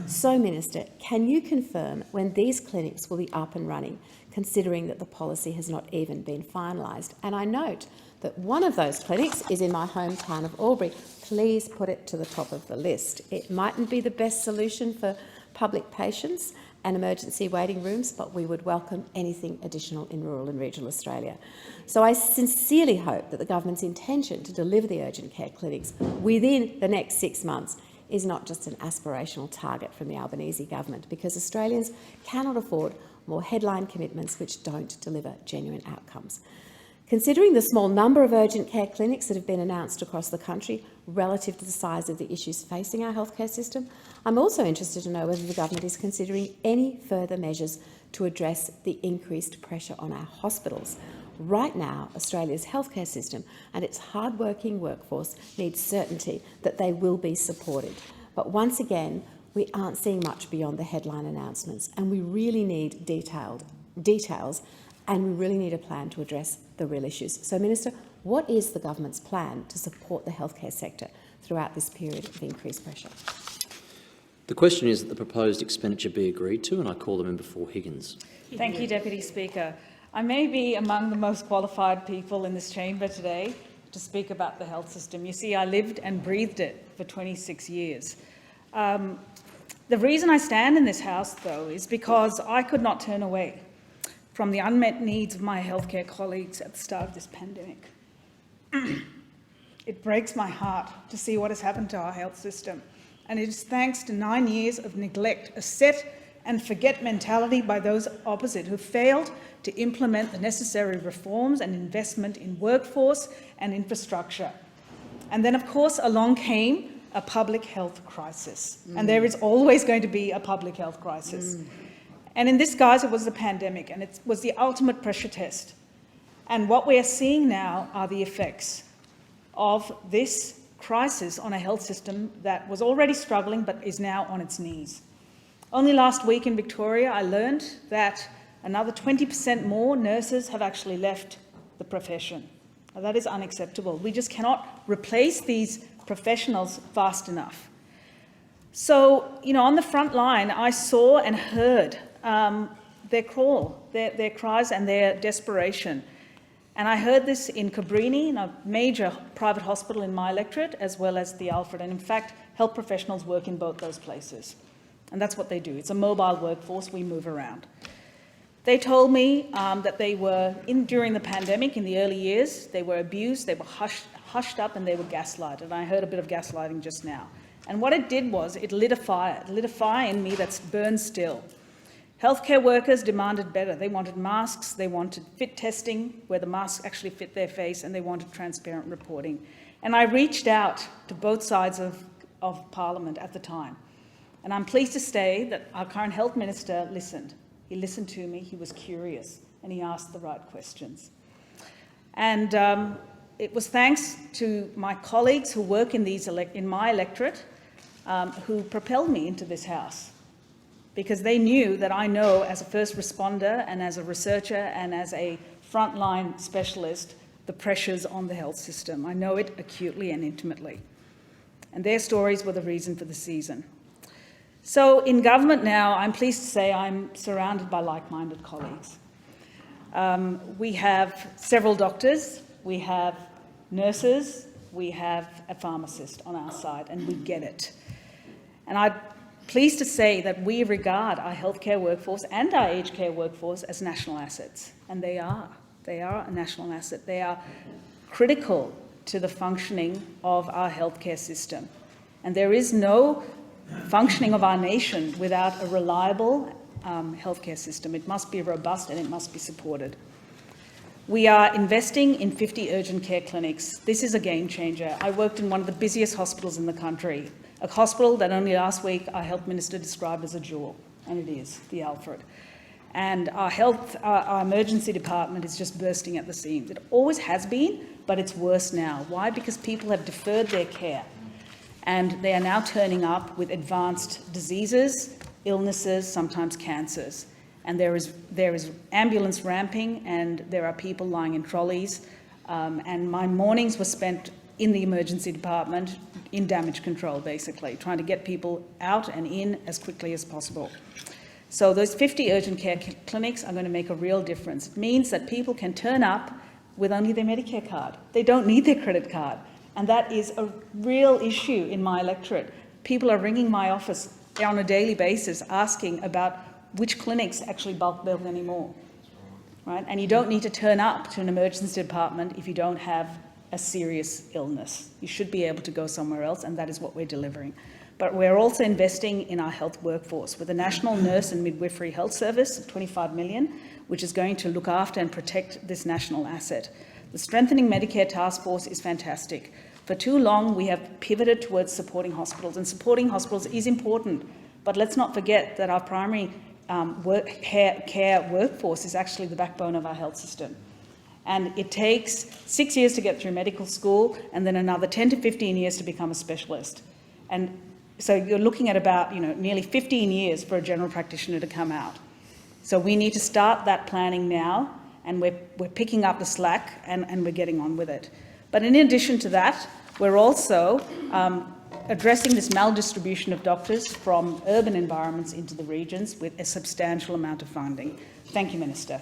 So, Minister, can you confirm when these clinics will be up and running, considering that the policy has not even been finalised? And I note that one of those clinics is in my hometown of Albury. Please put it to the top of the list. It mightn't be the best solution for public patients and emergency waiting rooms, but we would welcome anything additional in rural and regional Australia. So I sincerely hope that the government's intention to deliver the urgent care clinics within the next 6 months is not just an aspirational target from the Albanese government, because Australians cannot afford more headline commitments which don't deliver genuine outcomes. Considering the small number of urgent care clinics that have been announced across the country relative to the size of the issues facing our healthcare system, I'm also interested to know whether the government is considering any further measures to address the increased pressure on our hospitals. Right now, Australia's healthcare system and its hard-working workforce need certainty that they will be supported. But once again, we aren't seeing much beyond the headline announcements, and we really need details, and we really need a plan to address the real issues. So, Minister, what is the government's plan to support the healthcare sector throughout this period of increased pressure? The question is that the proposed expenditure be agreed to, and I call the member for Higgins. Thank you, Deputy Speaker. I may be among the most qualified people in this chamber today to speak about the health system. You see, I lived and breathed it for 26 years. The reason I stand in this House, though, is because I could not turn away from the unmet needs of my healthcare colleagues at the start of this pandemic. It breaks my heart to see what has happened to our health system, and it is thanks to 9 years of neglect, a set and forget mentality by those opposite who failed to implement the necessary reforms and investment in workforce and infrastructure. And then, of course, along came a public health crisis. And there is always going to be a public health crisis. And in this guise, it was the pandemic, and it was the ultimate pressure test. And what we are seeing now are the effects of this crisis on a health system that was already struggling but is now on its knees. Only last week in Victoria, I learned that another 20% more nurses have actually left the profession. Now, that is unacceptable. We just cannot replace these professionals fast enough. So, on the front line, I saw and heard their call, their cries and their desperation. And I heard this in Cabrini, in a major private hospital in my electorate, as well as the Alfred. And in fact, health professionals work in both those places. And that's what they do. It's a mobile workforce. We move around. They told me that they were, during the pandemic, in the early years, they were abused, they were hushed up, and they were gaslighted. And I heard a bit of gaslighting just now. And what it did was it lit a fire in me that's burned still. Healthcare workers demanded better. They wanted masks, they wanted fit testing, where the masks actually fit their face, and they wanted transparent reporting. And I reached out to both sides of Parliament at the time. And I'm pleased to say that our current health minister listened. He listened to me, he was curious, and he asked the right questions. And it was thanks to my colleagues who work in my electorate who propelled me into this House, because they knew that I know, as a first responder and as a researcher and as a frontline specialist, the pressures on the health system. I know it acutely and intimately. And their stories were the reason for the season. So in government now, I'm pleased to say I'm surrounded by like-minded colleagues. We have several doctors, we have nurses, we have a pharmacist on our side, and we get it. And I'm pleased to say that we regard our healthcare workforce and our aged care workforce as national assets, and they are. They are a national asset. They are critical to the functioning of our healthcare system. And there is no functioning of our nation without a reliable healthcare system. It must be robust and it must be supported. We are investing in 50 urgent care clinics. This is a game changer. I worked in one of the busiest hospitals in the country, a hospital that only last week our health minister described as a jewel, and it is, the Alfred. And our emergency department is just bursting at the seams. It always has been, but it's worse now. Why? Because people have deferred their care, and they are now turning up with advanced diseases, illnesses, sometimes cancers. And there is ambulance ramping, and there are people lying in trolleys. And my mornings were spent in the emergency department in damage control, basically, trying to get people out and in as quickly as possible. So those 50 urgent care clinics are going to make a real difference. It means that people can turn up with only their Medicare card. They don't need their credit card. And that is a real issue in my electorate. People are ringing my office on a daily basis asking about which clinics actually bulk bill anymore. Right? And you don't need to turn up to an emergency department if you don't have a serious illness. You should be able to go somewhere else, and that is what we're delivering. But we're also investing in our health workforce with a National Nurse and Midwifery Health Service of $25 million, which is going to look after and protect this national asset. The Strengthening Medicare Task Force is fantastic. For too long, we have pivoted towards supporting hospitals, and supporting hospitals is important. But let's not forget that our primary care workforce is actually the backbone of our health system. And it takes 6 years to get through medical school and then another 10 to 15 years to become a specialist. And so you're looking at about nearly 15 years for a general practitioner to come out. So we need to start that planning now, and we're picking up the slack and we're getting on with it. But in addition to that, we're also addressing this maldistribution of doctors from urban environments into the regions with a substantial amount of funding. Thank you, Minister.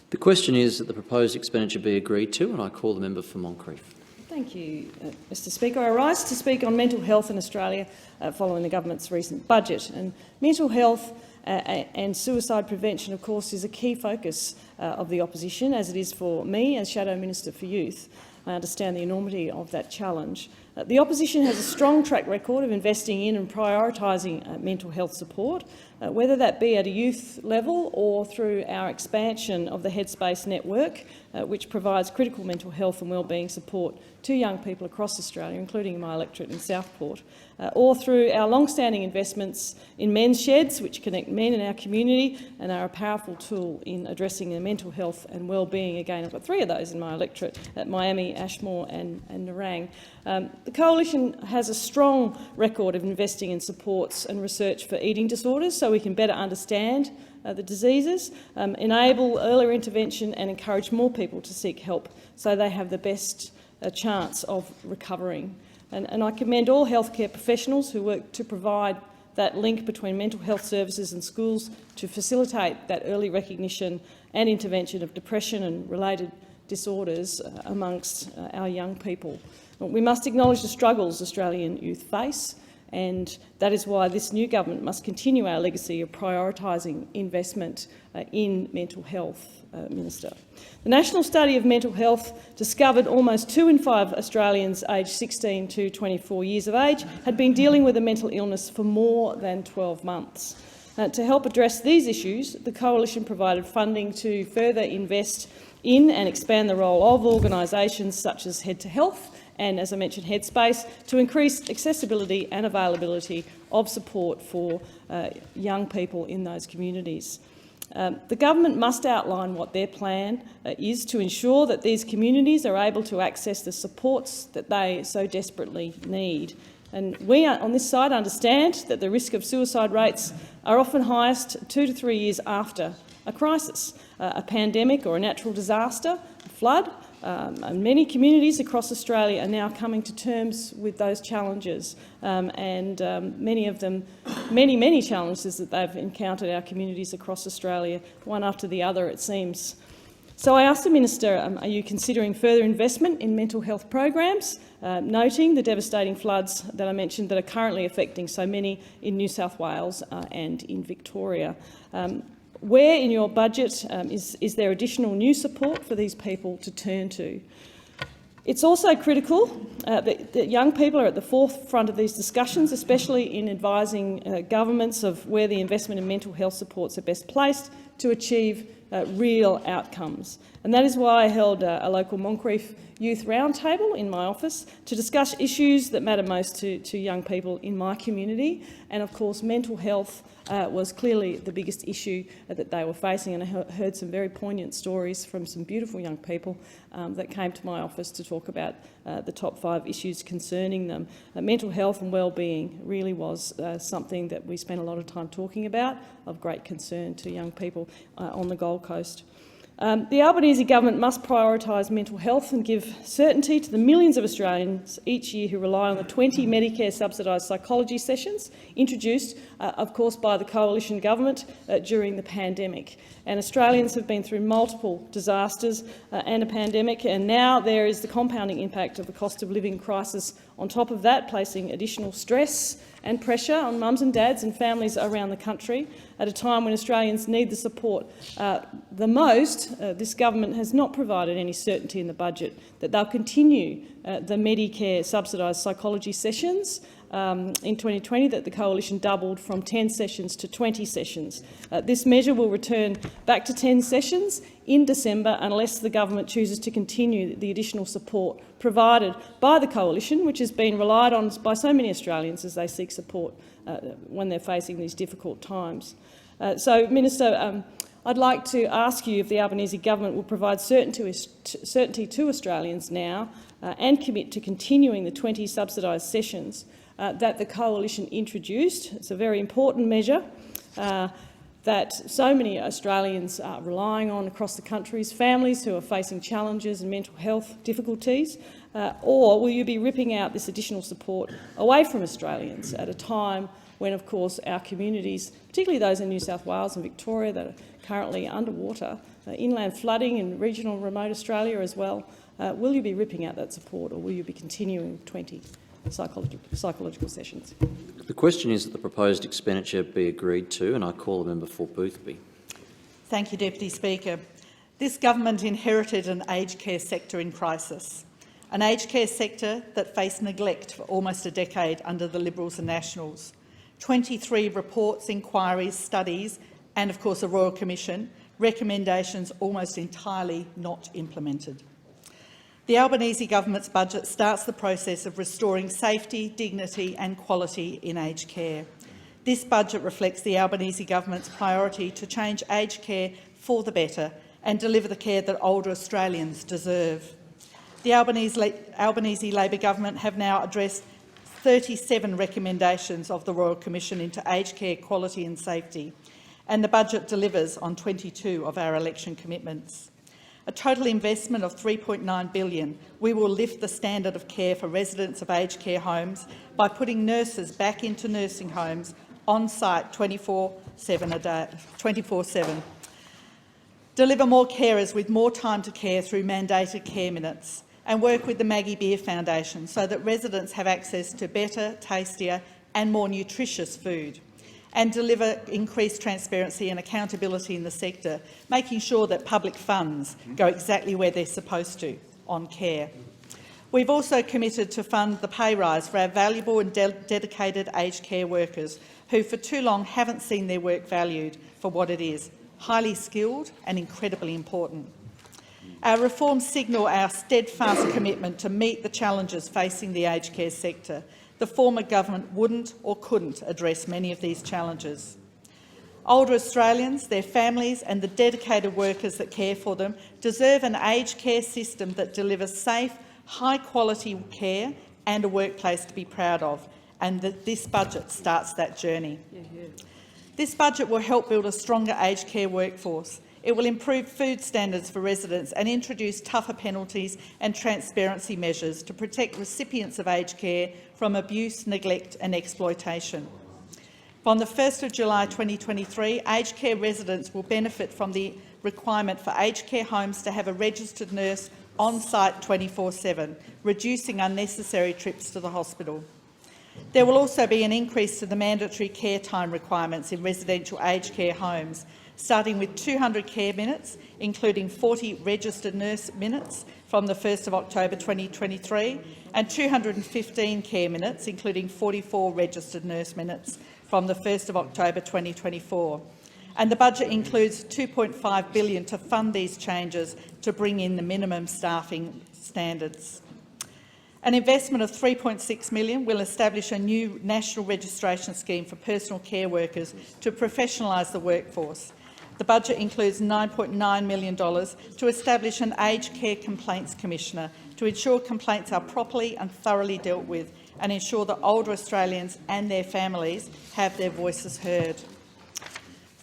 The question is that the proposed expenditure be agreed to, and I call the member for Moncrieff. Thank you, Mr Speaker. I rise to speak on mental health in Australia following the government's recent budget. And mental health and suicide prevention, of course, is a key focus of the opposition, as it is for me as Shadow Minister for Youth. I understand the enormity of that challenge. The opposition has a strong track record of investing in and prioritising mental health support, whether that be at a youth level or through our expansion of the Headspace network, which provides critical mental health and wellbeing support to young people across Australia, including my electorate in Southport, or through our long-standing investments in men's sheds, which connect men in our community and are a powerful tool in addressing their mental health and wellbeing. Again, I've got 3 of those in my electorate at Miami, Ashmore and Nerang. The Coalition has a strong record of investing in supports and research for eating disorders so we can better understand the diseases, enable earlier intervention and encourage more people to seek help so they have the best chance of recovering. And I commend all healthcare professionals who work to provide that link between mental health services and schools to facilitate that early recognition and intervention of depression and related disorders amongst our young people. We must acknowledge the struggles Australian youth face, and that is why this new government must continue our legacy of prioritising investment in mental health, Minister. The National Study of Mental Health discovered almost 2 in 5 Australians aged 16 to 24 years of age had been dealing with a mental illness for more than 12 months. To help address these issues, the Coalition provided funding to further invest in and expand the role of organisations such as Head to Health and, as I mentioned, Headspace, to increase accessibility and availability of support for young people in those communities. The government must outline what their plan is to ensure that these communities are able to access the supports that they so desperately need. And we on this side understand that the risk of suicide rates are often highest 2 to 3 years after a crisis, a pandemic or a natural disaster, a flood. And many communities across Australia are now coming to terms with those challenges, many of them, many challenges that they've encountered, our communities across Australia, one after the other, it seems. So I asked the Minister, are you considering further investment in mental health programs, noting the devastating floods that I mentioned that are currently affecting so many in New South Wales and in Victoria? Where in your budget is there additional new support for these people to turn to? It's also critical that young people are at the forefront of these discussions, especially in advising governments of where the investment in mental health supports are best placed to achieve real outcomes. And that is why I held a local Moncrieff Youth Roundtable in my office to discuss issues that matter most to young people in my community. And of course, mental health was clearly the biggest issue that they were facing, and I heard some very poignant stories from some beautiful young people that came to my office to talk about the top 5 issues concerning them. Mental health and wellbeing really was something that we spent a lot of time talking about, of great concern to young people on the Gold Coast. The Albanese government must prioritise mental health and give certainty to the millions of Australians each year who rely on the 20 Medicare subsidised psychology sessions introduced, of course, by the coalition government during the pandemic. And Australians have been through multiple disasters and a pandemic, and now there is the compounding impact of the cost of living crisis on top of that, placing additional stress and pressure on mums and dads and families around the country at a time when Australians need the support the most. This government has not provided any certainty in the budget that they'll continue the Medicare subsidised psychology sessions in 2020 that the coalition doubled from 10 sessions to 20 sessions. This measure will return back to 10 sessions in December unless the government chooses to continue the additional support provided by the coalition, which has been relied on by so many Australians as they seek support when they're facing these difficult times. So, Minister, I'd like to ask you if the Albanese government will provide certainty to Australians now and commit to continuing the 20 subsidised sessions that the coalition introduced. It's a very important measure that so many Australians are relying on across the country's families who are facing challenges and mental health difficulties, or will you be ripping out this additional support away from Australians at a time when, of course, our communities, particularly those in New South Wales and Victoria that are currently underwater, inland flooding in regional remote Australia as well, will you be ripping out that support, or will you be continuing 20 psychological sessions? The question is that the proposed expenditure be agreed to, and I call the member for Boothby. Thank you, Deputy Speaker. This government inherited an aged care sector in crisis, an aged care sector that faced neglect for almost a decade under the Liberals and Nationals. 23 reports, inquiries, studies and, of course, a Royal Commission, recommendations almost entirely not implemented. The Albanese government's budget starts the process of restoring safety, dignity and quality in aged care. This budget reflects the Albanese government's priority to change aged care for the better and deliver the care that older Australians deserve. The Albanese Labor government have now addressed 37 recommendations of the Royal Commission into aged care quality and safety, and the budget delivers on 22 of our election commitments. A total investment of $3.9 billion, we will lift the standard of care for residents of aged care homes by putting nurses back into nursing homes on-site 24/7. Deliver more carers with more time to care through mandated care minutes, and work with the Maggie Beer Foundation so that residents have access to better, tastier and more nutritious food, and deliver increased transparency and accountability in the sector, making sure that public funds go exactly where they're supposed to, on care. We've also committed to fund the pay rise for our valuable and dedicated aged care workers who for too long haven't seen their work valued for what it is, highly skilled and incredibly important. Our reforms signal our steadfast commitment to meet the challenges facing the aged care sector. The former government wouldn't or couldn't address many of these challenges. Older Australians, their families and the dedicated workers that care for them deserve an aged care system that delivers safe, high-quality care and a workplace to be proud of, and that this budget starts that journey. This budget will help build a stronger aged care workforce. It will improve food standards for residents and introduce tougher penalties and transparency measures to protect recipients of aged care from abuse, neglect and exploitation. From the 1st of July 2023, aged care residents will benefit from the requirement for aged care homes to have a registered nurse on-site 24/7, reducing unnecessary trips to the hospital. There will also be an increase to the mandatory care time requirements in residential aged care homes, starting with 200 care minutes, including 40 registered nurse minutes from the 1st of October 2023, and 215 care minutes, including 44 registered nurse minutes from the 1st of October 2024. And the budget includes $2.5 billion to fund these changes to bring in the minimum staffing standards. An investment of $3.6 million will establish a new national registration scheme for personal care workers to professionalise the workforce. The budget includes $9.9 million to establish an aged care complaints commissioner to ensure complaints are properly and thoroughly dealt with and ensure that older Australians and their families have their voices heard.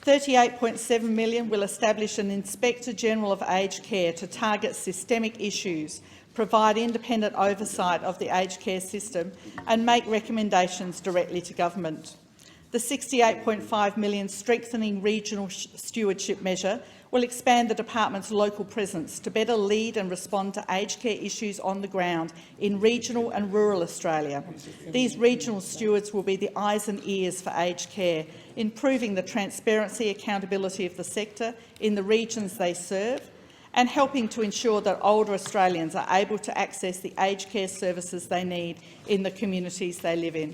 $38.7 million will establish an Inspector General of Aged Care to target systemic issues, provide independent oversight of the aged care system and make recommendations directly to government. The $68.5 million Strengthening Regional Stewardship measure will expand the department's local presence to better lead and respond to aged care issues on the ground in regional and rural Australia. These regional stewards will be the eyes and ears for aged care, improving the transparency, accountability of the sector in the regions they serve, and helping to ensure that older Australians are able to access the aged care services they need in the communities they live in.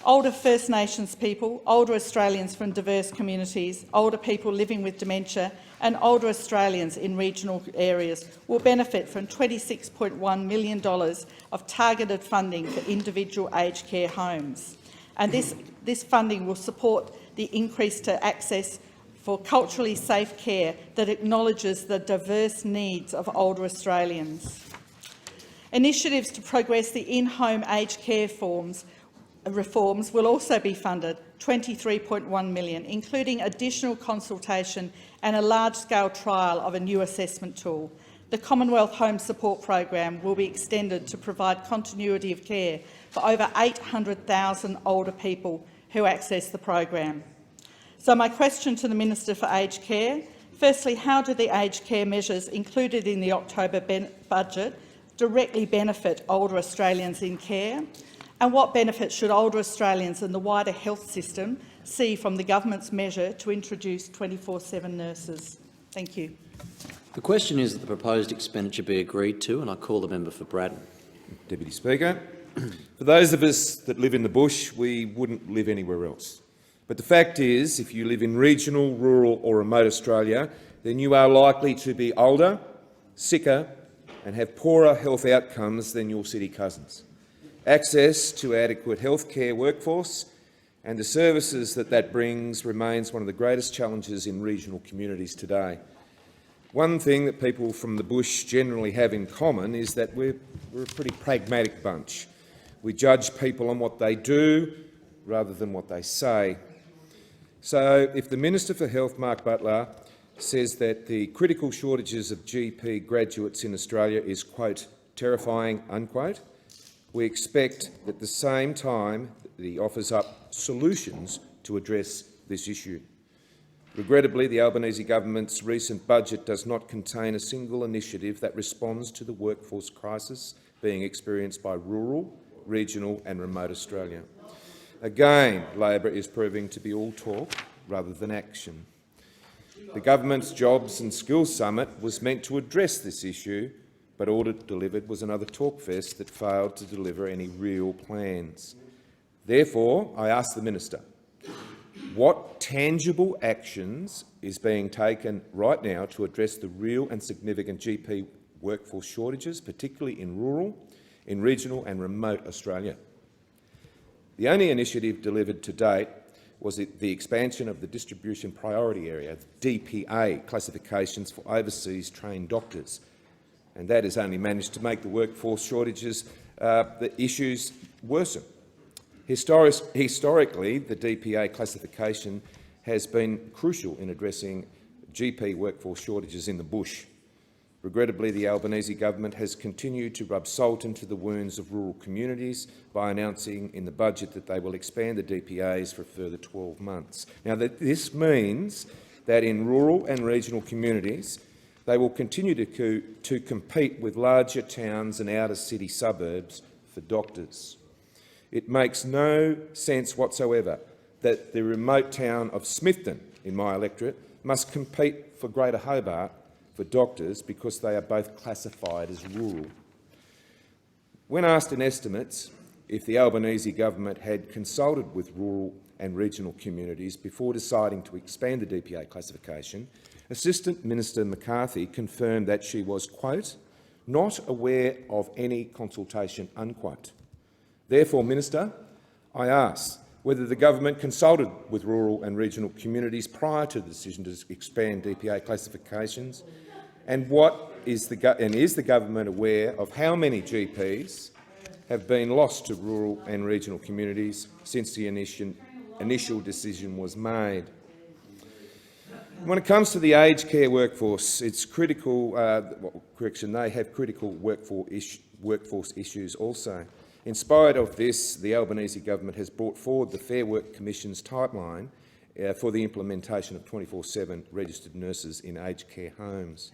Older First Nations people, older Australians from diverse communities, older people living with dementia and older Australians in regional areas will benefit from $26.1 million of targeted funding for individual aged care homes. And this funding will support the increase to access for culturally safe care that acknowledges the diverse needs of older Australians. Initiatives to progress the in-home aged care reforms will also be funded, $23.1 million, including additional consultation and a large-scale trial of a new assessment tool. The Commonwealth Home Support Program will be extended to provide continuity of care for over 800,000 older people who access the program. So my question to the Minister for Aged Care: firstly, how do the aged care measures included in the October budget directly benefit older Australians in care? And what benefits should older Australians and the wider health system see from the government's measure to introduce 24/7 nurses? Thank you. The question is that the proposed expenditure be agreed to, and I call the member for Braddon. Deputy Speaker, for those of us that live in the bush, we wouldn't live anywhere else. But the fact is, if you live in regional, rural or remote Australia, then you are likely to be older, sicker and have poorer health outcomes than your city cousins. Access to adequate healthcare workforce and the services that brings remains one of the greatest challenges in regional communities today. One thing that people from the bush generally have in common is that we're a pretty pragmatic bunch. We judge people on what they do rather than what they say. So if the Minister for Health, Mark Butler, says that the critical shortages of GP graduates in Australia is, quote, terrifying, unquote, we expect at the same time that he offers up solutions to address this issue. Regrettably, the Albanese government's recent budget does not contain a single initiative that responds to the workforce crisis being experienced by rural, regional and remote Australia. Again, Labor is proving to be all talk rather than action. The government's Jobs and Skills Summit was meant to address this issue, but all it delivered was another talkfest that failed to deliver any real plans. Therefore, I ask the Minister, what tangible actions is being taken right now to address the real and significant GP workforce shortages, particularly in rural, in regional and remote Australia? The only initiative delivered to date was the expansion of the distribution priority area, DPA, classifications for overseas trained doctors, and that has only managed to make the workforce shortages, the issues worsen. Historically, the DPA classification has been crucial in addressing GP workforce shortages in the bush. Regrettably, the Albanese government has continued to rub salt into the wounds of rural communities by announcing in the budget that they will expand the DPAs for a further 12 months. Now, this means that in rural and regional communities, they will continue to compete with larger towns and outer city suburbs for doctors. It makes no sense whatsoever that the remote town of Smithton, in my electorate, must compete for Greater Hobart for doctors because they are both classified as rural. When asked in estimates if the Albanese government had consulted with rural and regional communities before deciding to expand the DPA classification, Assistant Minister McCarthy confirmed that she was, quote, not aware of any consultation, unquote. Therefore, Minister, I ask whether the government consulted with rural and regional communities prior to the decision to expand DPA classifications, and is the government aware of how many GPs have been lost to rural and regional communities since the initial decision was made? When it comes to the aged care workforce, it's critical, they have critical workforce issues also. In spite of this, the Albanese government has brought forward the Fair Work Commission's timeline for the implementation of 24/7 registered nurses in aged care homes.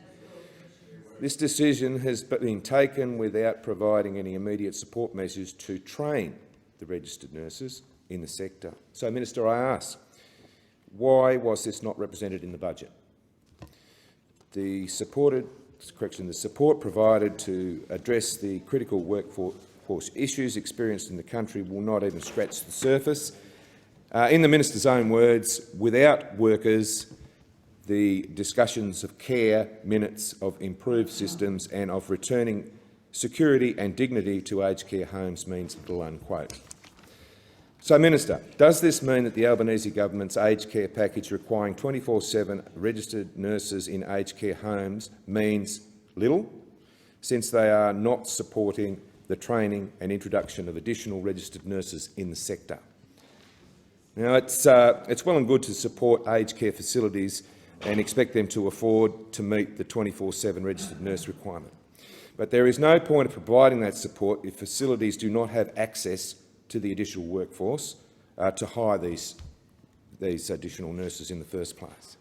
This decision has been taken without providing any immediate support measures to train the registered nurses in the sector. So, Minister, I ask, why was this not represented in the budget? The support provided to address the critical workforce issues experienced in the country will not even scratch the surface. In the Minister's own words, without workers, the discussions of care minutes, of improved systems and of returning security and dignity to aged care homes means little, unquote. So, Minister, does this mean that the Albanese government's aged care package requiring 24/7 registered nurses in aged care homes means little, since they are not supporting the training and introduction of additional registered nurses in the sector? Now, it's well and good to support aged care facilities and expect them to afford to meet the 24/7 registered nurse requirement. But there is no point of providing that support if facilities do not have access to the additional workforce to hire these additional nurses in the first place.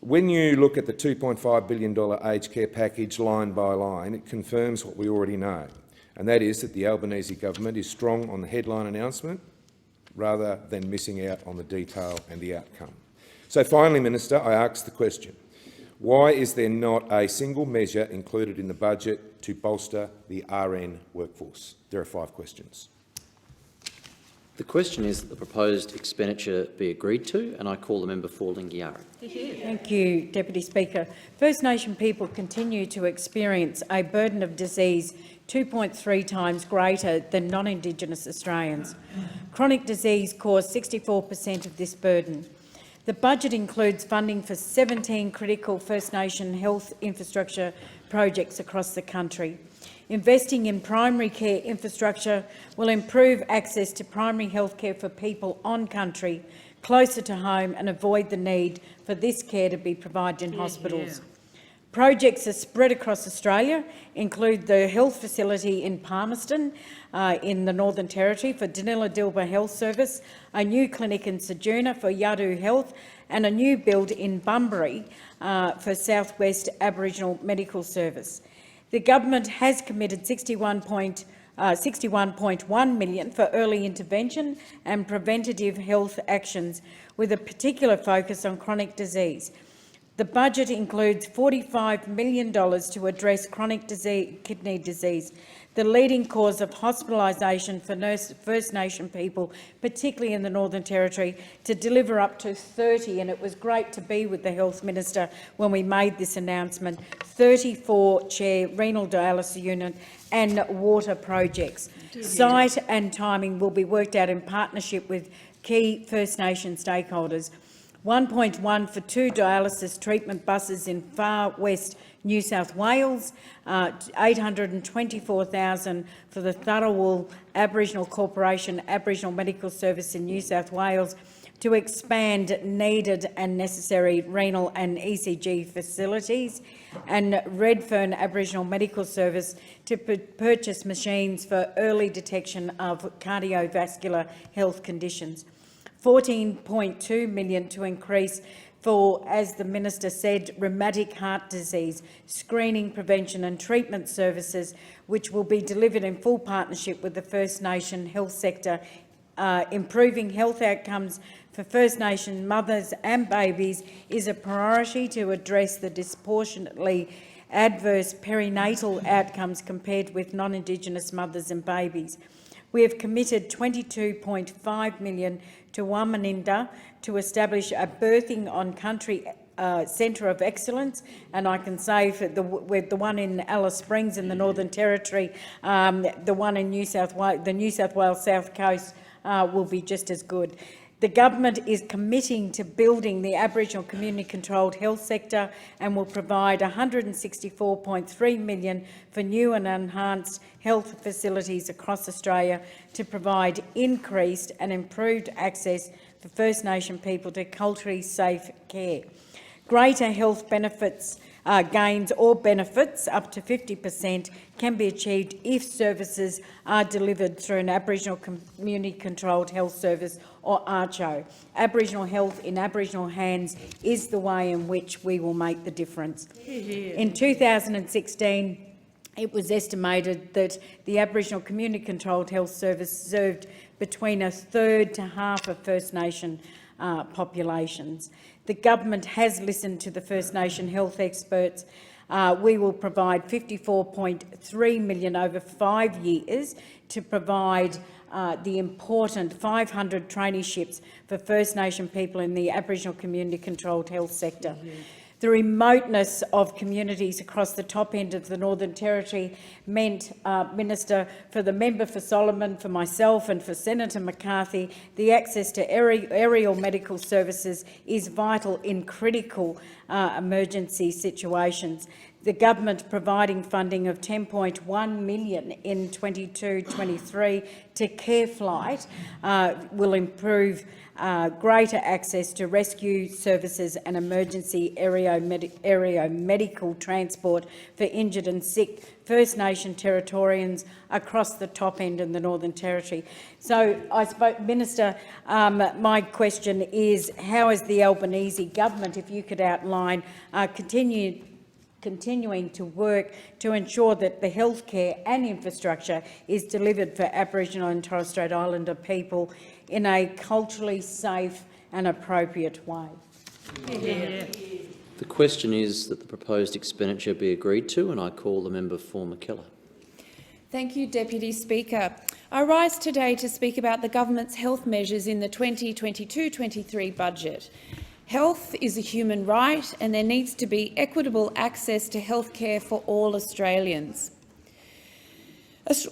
When you look at the $2.5 billion aged care package line by line, it confirms what we already know, and that is that the Albanese government is strong on the headline announcement rather than missing out on the detail and the outcome. So finally, Minister, I ask the question, why is there not a single measure included in the budget to bolster the RN workforce? There are 5 questions. The question is that the proposed expenditure be agreed to, and I call the member for Lingiari. Thank you, Deputy Speaker. First Nation people continue to experience a burden of disease 2.3 times greater than non-Indigenous Australians. Chronic disease caused 64% of this burden. The budget includes funding for 17 critical First Nation health infrastructure projects across the country. Investing in primary care infrastructure will improve access to primary health care for people on country, closer to home, and avoid the need for this care to be provided in hospitals. Projects are spread across Australia, include the health facility in Palmerston in the Northern Territory for Danila Dilba Health Service, a new clinic in Ceduna for Yadu Health, and a new build in Bunbury for South West Aboriginal Medical Service. The government has committed $61.1 million for early intervention and preventative health actions, with a particular focus on chronic disease. The budget includes $45 million to address chronic kidney disease, the leading cause of hospitalisation for First Nation people, particularly in the Northern Territory, to deliver up to 30, and it was great to be with the Health Minister when we made this announcement, 34-chair renal dialysis unit and water projects. Site and timing will be worked out in partnership with key First Nation stakeholders. 1.1 for 2 dialysis treatment buses in far west New South Wales, $824,000 for the Tharawal Aboriginal Corporation Aboriginal Medical Service in New South Wales to expand needed and necessary renal and ECG facilities, and Redfern Aboriginal Medical Service to purchase machines for early detection of cardiovascular health conditions. $14.2 million to increase for, as the Minister said, rheumatic heart disease, screening, prevention and treatment services, which will be delivered in full partnership with the First Nation health sector. Improving health outcomes for First Nation mothers and babies is a priority to address the disproportionately adverse perinatal outcomes compared with non-Indigenous mothers and babies. We have committed $22.5 million to Wamaninda to establish a birthing on country centre of excellence, and I can say for with the one in Alice Springs in the Northern Territory, the one in New South Wales South Coast will be just as good. The government is committing to building the Aboriginal community-controlled health sector and will provide $164.3 million for new and enhanced health facilities across Australia to provide increased and improved access for First Nation people to culturally safe care. Greater health benefits gains or benefits up to 50% can be achieved if services are delivered through an Aboriginal Community-Controlled Health Service or ACCHO. Aboriginal health in Aboriginal hands is the way in which we will make the difference. In 2016, it was estimated that the Aboriginal Community-Controlled Health Service served between a third to half of First Nation populations. The government has listened to the First Nation health experts. We will provide $54.3 million over 5 years to provide the important 500 traineeships for First Nation people in the Aboriginal Community-Controlled Health sector. The remoteness of communities across the top end of the Northern Territory meant, Minister, for the member for Solomon, for myself and for Senator McCarthy, the access to aerial medical services is vital in critical emergency situations. The government providing funding of $10.1 million in 22-23 to CareFlight will improve greater access to rescue services and emergency aerial medical transport for injured and sick First Nation Territorians across the top end in the Northern Territory. So, Minister, my question is, how is the Albanese government, if you could outline, continuing to work to ensure that the healthcare and infrastructure is delivered for Aboriginal and Torres Strait Islander people in a culturally safe and appropriate way? The question is that the proposed expenditure be agreed to, and I call the member for Mackellar. Thank you, Deputy Speaker. I rise today to speak about the government's health measures in the 2022-23 budget. Health is a human right and there needs to be equitable access to healthcare for all Australians.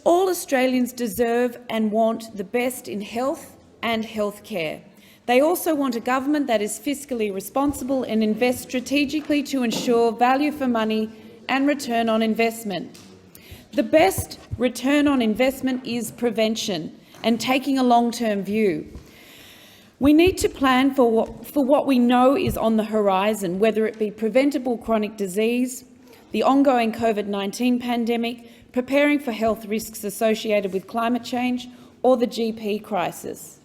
All Australians deserve and want the best in health and healthcare. They also want a government that is fiscally responsible and invests strategically to ensure value for money and return on investment. The best return on investment is prevention and taking a long-term view. We need to plan for what we know is on the horizon, whether it be preventable chronic disease, the ongoing COVID-19 pandemic, preparing for health risks associated with climate change, or the GP crisis.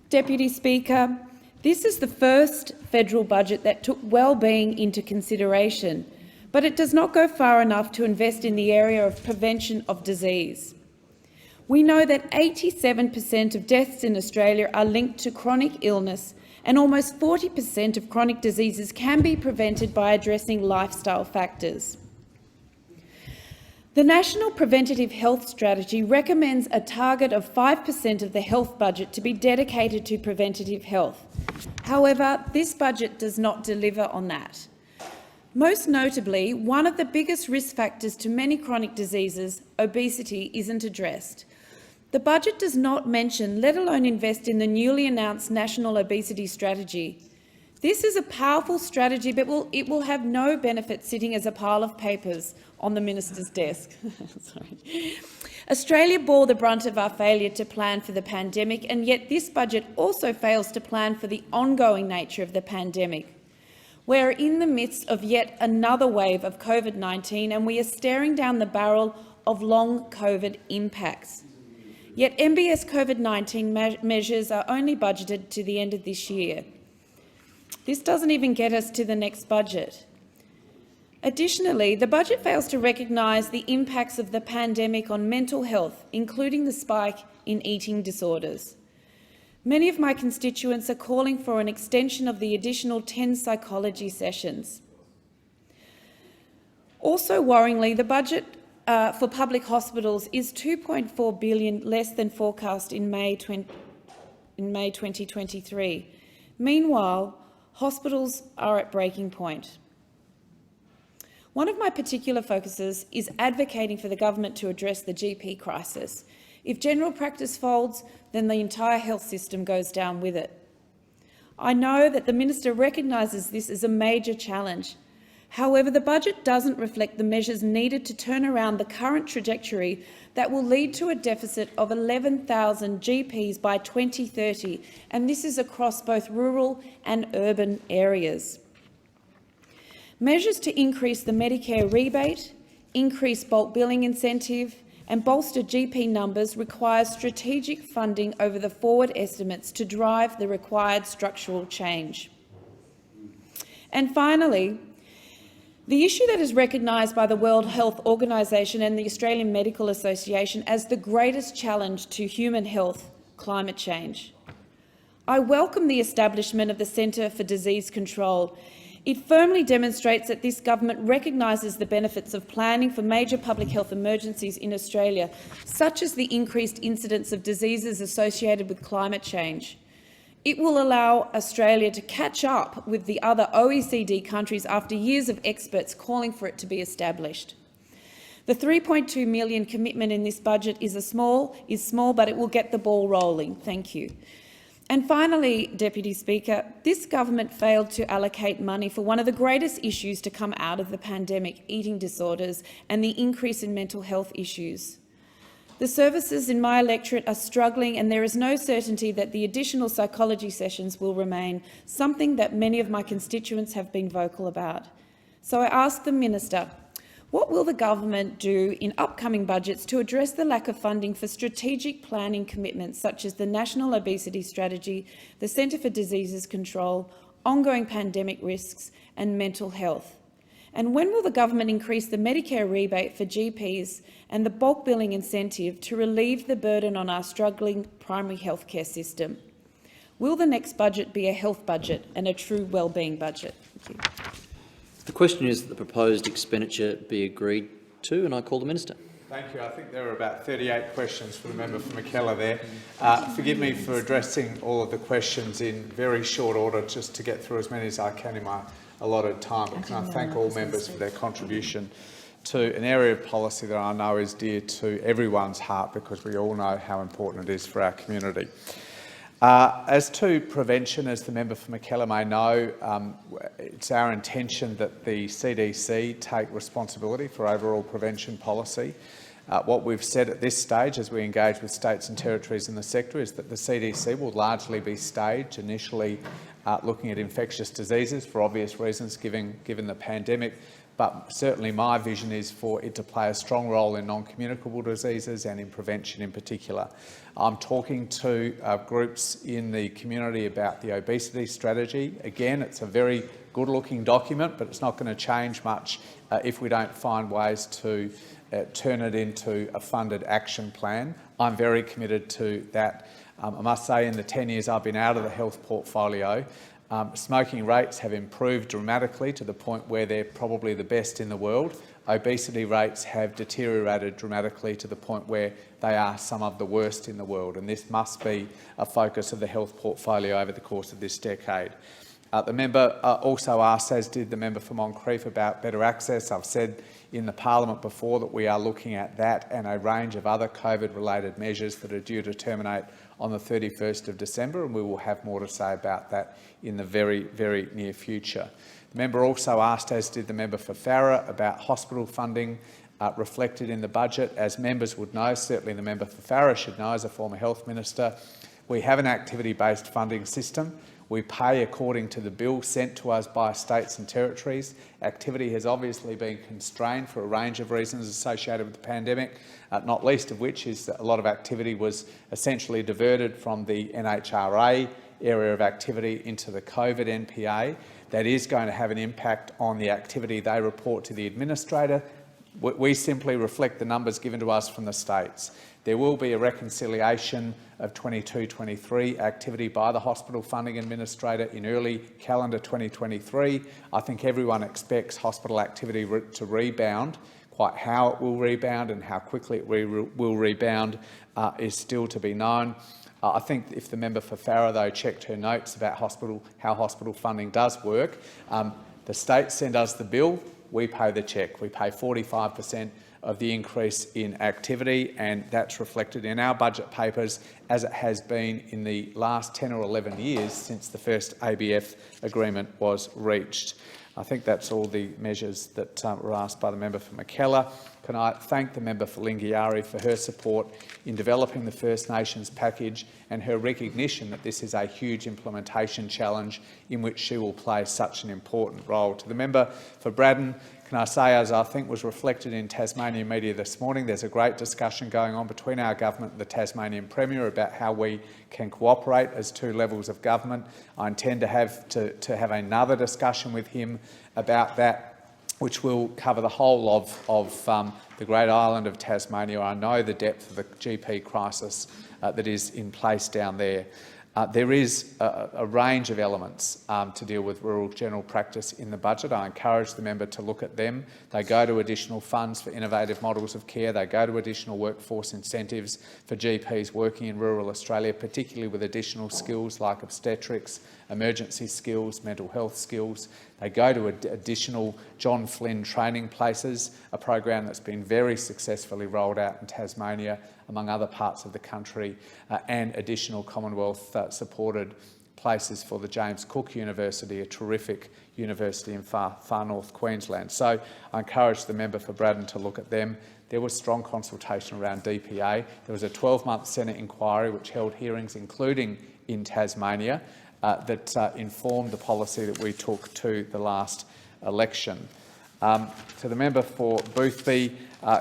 Deputy Speaker, this is the first federal budget that took well-being into consideration, but it does not go far enough to invest in the area of prevention of disease. We know that 87% of deaths in Australia are linked to chronic illness, and almost 40% of chronic diseases can be prevented by addressing lifestyle factors. The National Preventative Health Strategy recommends a target of 5% of the health budget to be dedicated to preventative health. However, this budget does not deliver on that. Most notably, one of the biggest risk factors to many chronic diseases, obesity, isn't addressed. The budget does not mention, let alone invest in, the newly announced National Obesity Strategy. This is a powerful strategy, but it will have no benefit sitting as a pile of papers on the minister's desk. Australia bore the brunt of our failure to plan for the pandemic, and yet this budget also fails to plan for the ongoing nature of the pandemic. We're in the midst of yet another wave of COVID-19, and we are staring down the barrel of long COVID impacts. Yet MBS COVID-19 measures are only budgeted to the end of this year. This doesn't even get us to the next budget. Additionally, the budget fails to recognise the impacts of the pandemic on mental health, including the spike in eating disorders. Many of my constituents are calling for an extension of the additional 10 psychology sessions. Also worryingly, the budget for public hospitals is $2.4 billion less than forecast in May 2023. Meanwhile, hospitals are at breaking point. One of my particular focuses is advocating for the government to address the GP crisis. If general practice folds, then the entire health system goes down with it. I know that the minister recognises this as a major challenge. However, the budget doesn't reflect the measures needed to turn around the current trajectory that will lead to a deficit of 11,000 GPs by 2030, and this is across both rural and urban areas. Measures to increase the Medicare rebate, increase bulk billing incentive and bolster GP numbers require strategic funding over the forward estimates to drive the required structural change. And finally, the issue that is recognised by the World Health Organisation and the Australian Medical Association as the greatest challenge to human health, climate change. I welcome the establishment of the Centre for Disease Control. It firmly demonstrates that this government recognises the benefits of planning for major public health emergencies in Australia, such as the increased incidence of diseases associated with climate change. It will allow Australia to catch up with the other OECD countries after years of experts calling for it to be established. The $3.2 million commitment in this budget is small, but it will get the ball rolling. Thank you. And finally, Deputy Speaker, this government failed to allocate money for one of the greatest issues to come out of the pandemic, eating disorders, and the increase in mental health issues. The services in my electorate are struggling, and there is no certainty that the additional psychology sessions will remain, something that many of my constituents have been vocal about. So I ask the Minister, what will the government do in upcoming budgets to address the lack of funding for strategic planning commitments such as the National Obesity Strategy, the Centre for Diseases Control, ongoing pandemic risks and mental health? And when will the government increase the Medicare rebate for GPs and the bulk billing incentive to relieve the burden on our struggling primary health care system? Will the next budget be a health budget and a true wellbeing budget? Thank you. The question is that the proposed expenditure be agreed to, and I call the Minister. Thank you. I think there were about 38 questions from the member for Mackellar there. Forgive me for addressing all of the questions in very short order, just to get through as many as I can in my allotted time. But can I thank all members for their contribution to an area of policy that I know is dear to everyone's heart, because we all know how important it is for our community. As to prevention, as the member for Mackellar may know, it's our intention that the CDC take responsibility for overall prevention policy. What we've said at this stage, as we engage with states and territories in the sector, is that the CDC will largely be staged, initially looking at infectious diseases for obvious reasons given the pandemic, but certainly my vision is for it to play a strong role in non-communicable diseases and in prevention in particular. I'm talking to groups in the community about the obesity strategy. Again, it's a very good-looking document, but it's not going to change much if we don't find ways to turn it into a funded action plan. I'm very committed to that. I must say, in the 10 years I've been out of the health portfolio, smoking rates have improved dramatically to the point where they're probably the best in the world. Obesity rates have deteriorated dramatically to the point where they are some of the worst in the world, and this must be a focus of the health portfolio over the course of this decade. The member also asked, as did the member for Moncrieff, about better access. I've said in the parliament before that we are looking at that and a range of other COVID-related measures that are due to terminate on the 31st of December, and we will have more to say about that in the very, very near future. The member also asked, as did the member for Farrer, about hospital funding reflected in the budget. As members would know, certainly the member for Farrer should know as a former health minister, we have an activity-based funding system. We pay according to the bill sent to us by states and territories. Activity has obviously been constrained for a range of reasons associated with the pandemic, not least of which is that a lot of activity was essentially diverted from the NHRA area of activity into the COVID NPA. That is going to have an impact on the activity they report to the administrator. We simply reflect the numbers given to us from the states. There will be a reconciliation of 22-23 activity by the Hospital Funding Administrator in early calendar 2023. I think everyone expects hospital activity to rebound. Quite how it will rebound and how quickly it will rebound is still to be known. I think if the member for Farrer, though, checked her notes about how hospital funding does work, the states send us the bill, we pay the cheque. We pay 45% of the increase in activity, and that's reflected in our budget papers as it has been in the last 10 or 11 years since the first ABF agreement was reached. I think that's all the measures that were asked by the member for Mackellar. Can I thank the member for Lingiari for her support in developing the First Nations package and her recognition that this is a huge implementation challenge in which she will play such an important role. To the member for Braddon, can I say, as I think was reflected in Tasmanian media this morning, there's a great discussion going on between our government and the Tasmanian Premier about how we can cooperate as two levels of government. I intend to have another discussion with him about that, which will cover the whole of the great island of Tasmania. I know the depth of the GP crisis that is in place down there. There is a range of elements to deal with rural general practice in the budget. I encourage the member to look at them. They go to additional funds for innovative models of care. They go to additional workforce incentives for GPs working in rural Australia, particularly with additional skills like obstetrics, emergency skills, mental health skills. They go to additional John Flynn training places, a program that's been very successfully rolled out in Tasmania, among other parts of the country, and additional Commonwealth-supported places for the James Cook University, a terrific university in far north Queensland. So I encourage the member for Braddon to look at them. There was strong consultation around DPA. There was a 12-month Senate inquiry which held hearings, including in Tasmania, that informed the policy that we took to the last election. To the member for Boothby,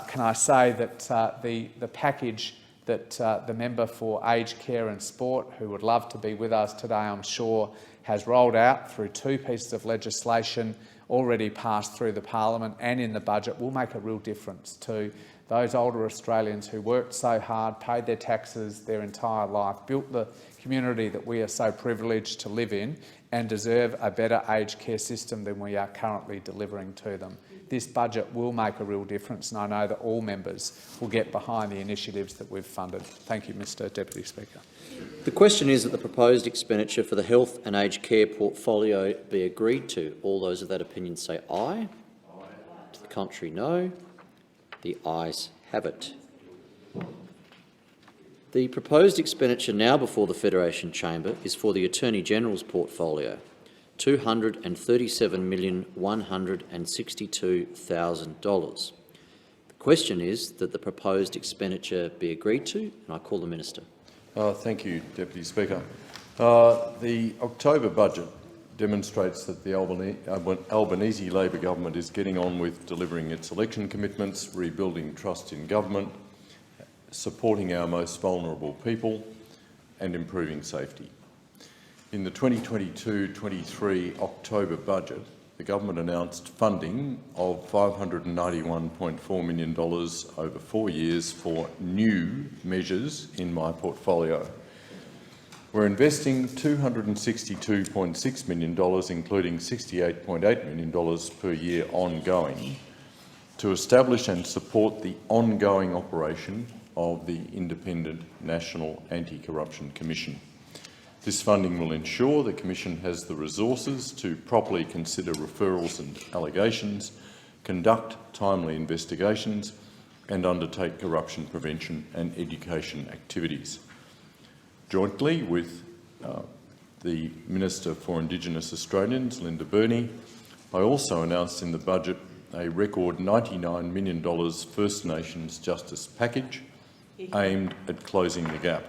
can I say that the package that the member for Aged Care and Sport, who would love to be with us today, I'm sure, has rolled out through two pieces of legislation already passed through the parliament and in the budget, will make a real difference to those older Australians who worked so hard, paid their taxes their entire life, built the community that we are so privileged to live in, and deserve a better aged care system than we are currently delivering to them. This budget will make a real difference, and I know that all members will get behind the initiatives that we've funded. Thank you, Mr Deputy Speaker. The question is that the proposed expenditure for the health and aged care portfolio be agreed to. All those of that opinion say aye. To the contrary, no. The ayes have it. The proposed expenditure now before the Federation Chamber is for the Attorney-General's portfolio, $237,162,000. The question is that the proposed expenditure be agreed to, and I call the Minister. Thank you, Deputy Speaker. The October budget demonstrates that the Albanese Labor government is getting on with delivering its election commitments, rebuilding trust in government, supporting our most vulnerable people and improving safety. In the 2022-23 October budget, the government announced funding of $591.4 million over 4 years for new measures in my portfolio. We're investing $262.6 million, including $68.8 million per year ongoing, to establish and support the ongoing operation of the Independent National Anti-Corruption Commission. This funding will ensure the Commission has the resources to properly consider referrals and allegations, conduct timely investigations and undertake corruption prevention and education activities. Jointly with the Minister for Indigenous Australians, Linda Burney, I also announced in the budget a record $99 million First Nations Justice package aimed at closing the gap.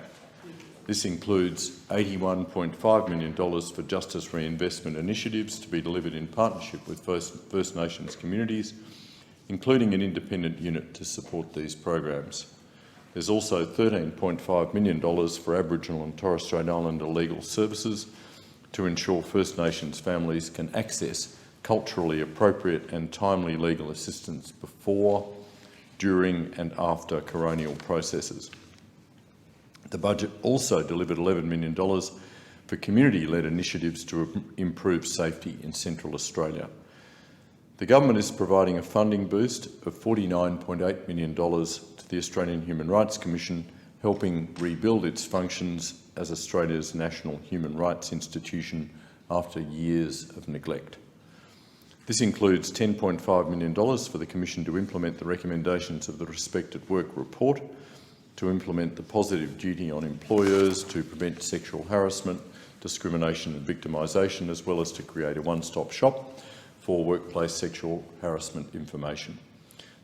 This includes $81.5 million for justice reinvestment initiatives to be delivered in partnership with First Nations communities, including an independent unit to support these programs. There's also $13.5 million for Aboriginal and Torres Strait Islander legal services to ensure First Nations families can access culturally appropriate and timely legal assistance before, during and after coronial processes. The budget also delivered $11 million for community-led initiatives to improve safety in Central Australia. The government is providing a funding boost of $49.8 million to the Australian Human Rights Commission, helping rebuild its functions as Australia's national human rights institution after years of neglect. This includes $10.5 million for the Commission to implement the recommendations of the Respect at Work report, to implement the positive duty on employers to prevent sexual harassment, discrimination and victimisation, as well as to create a one-stop shop for workplace sexual harassment information.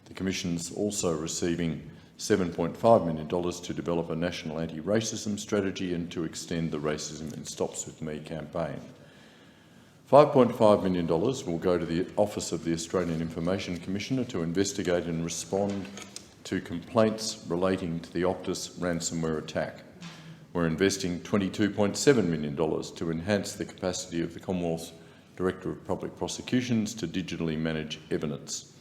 The Commission's also receiving $7.5 million to develop a national anti-racism strategy and to extend the Racism It Stops With Me campaign. $5.5 million will go to the Office of the Australian Information Commissioner to investigate and respond to complaints relating to the Optus ransomware attack. We're investing $22.7 million to enhance the capacity of the Commonwealth Director of Public Prosecutions to digitally manage evidence.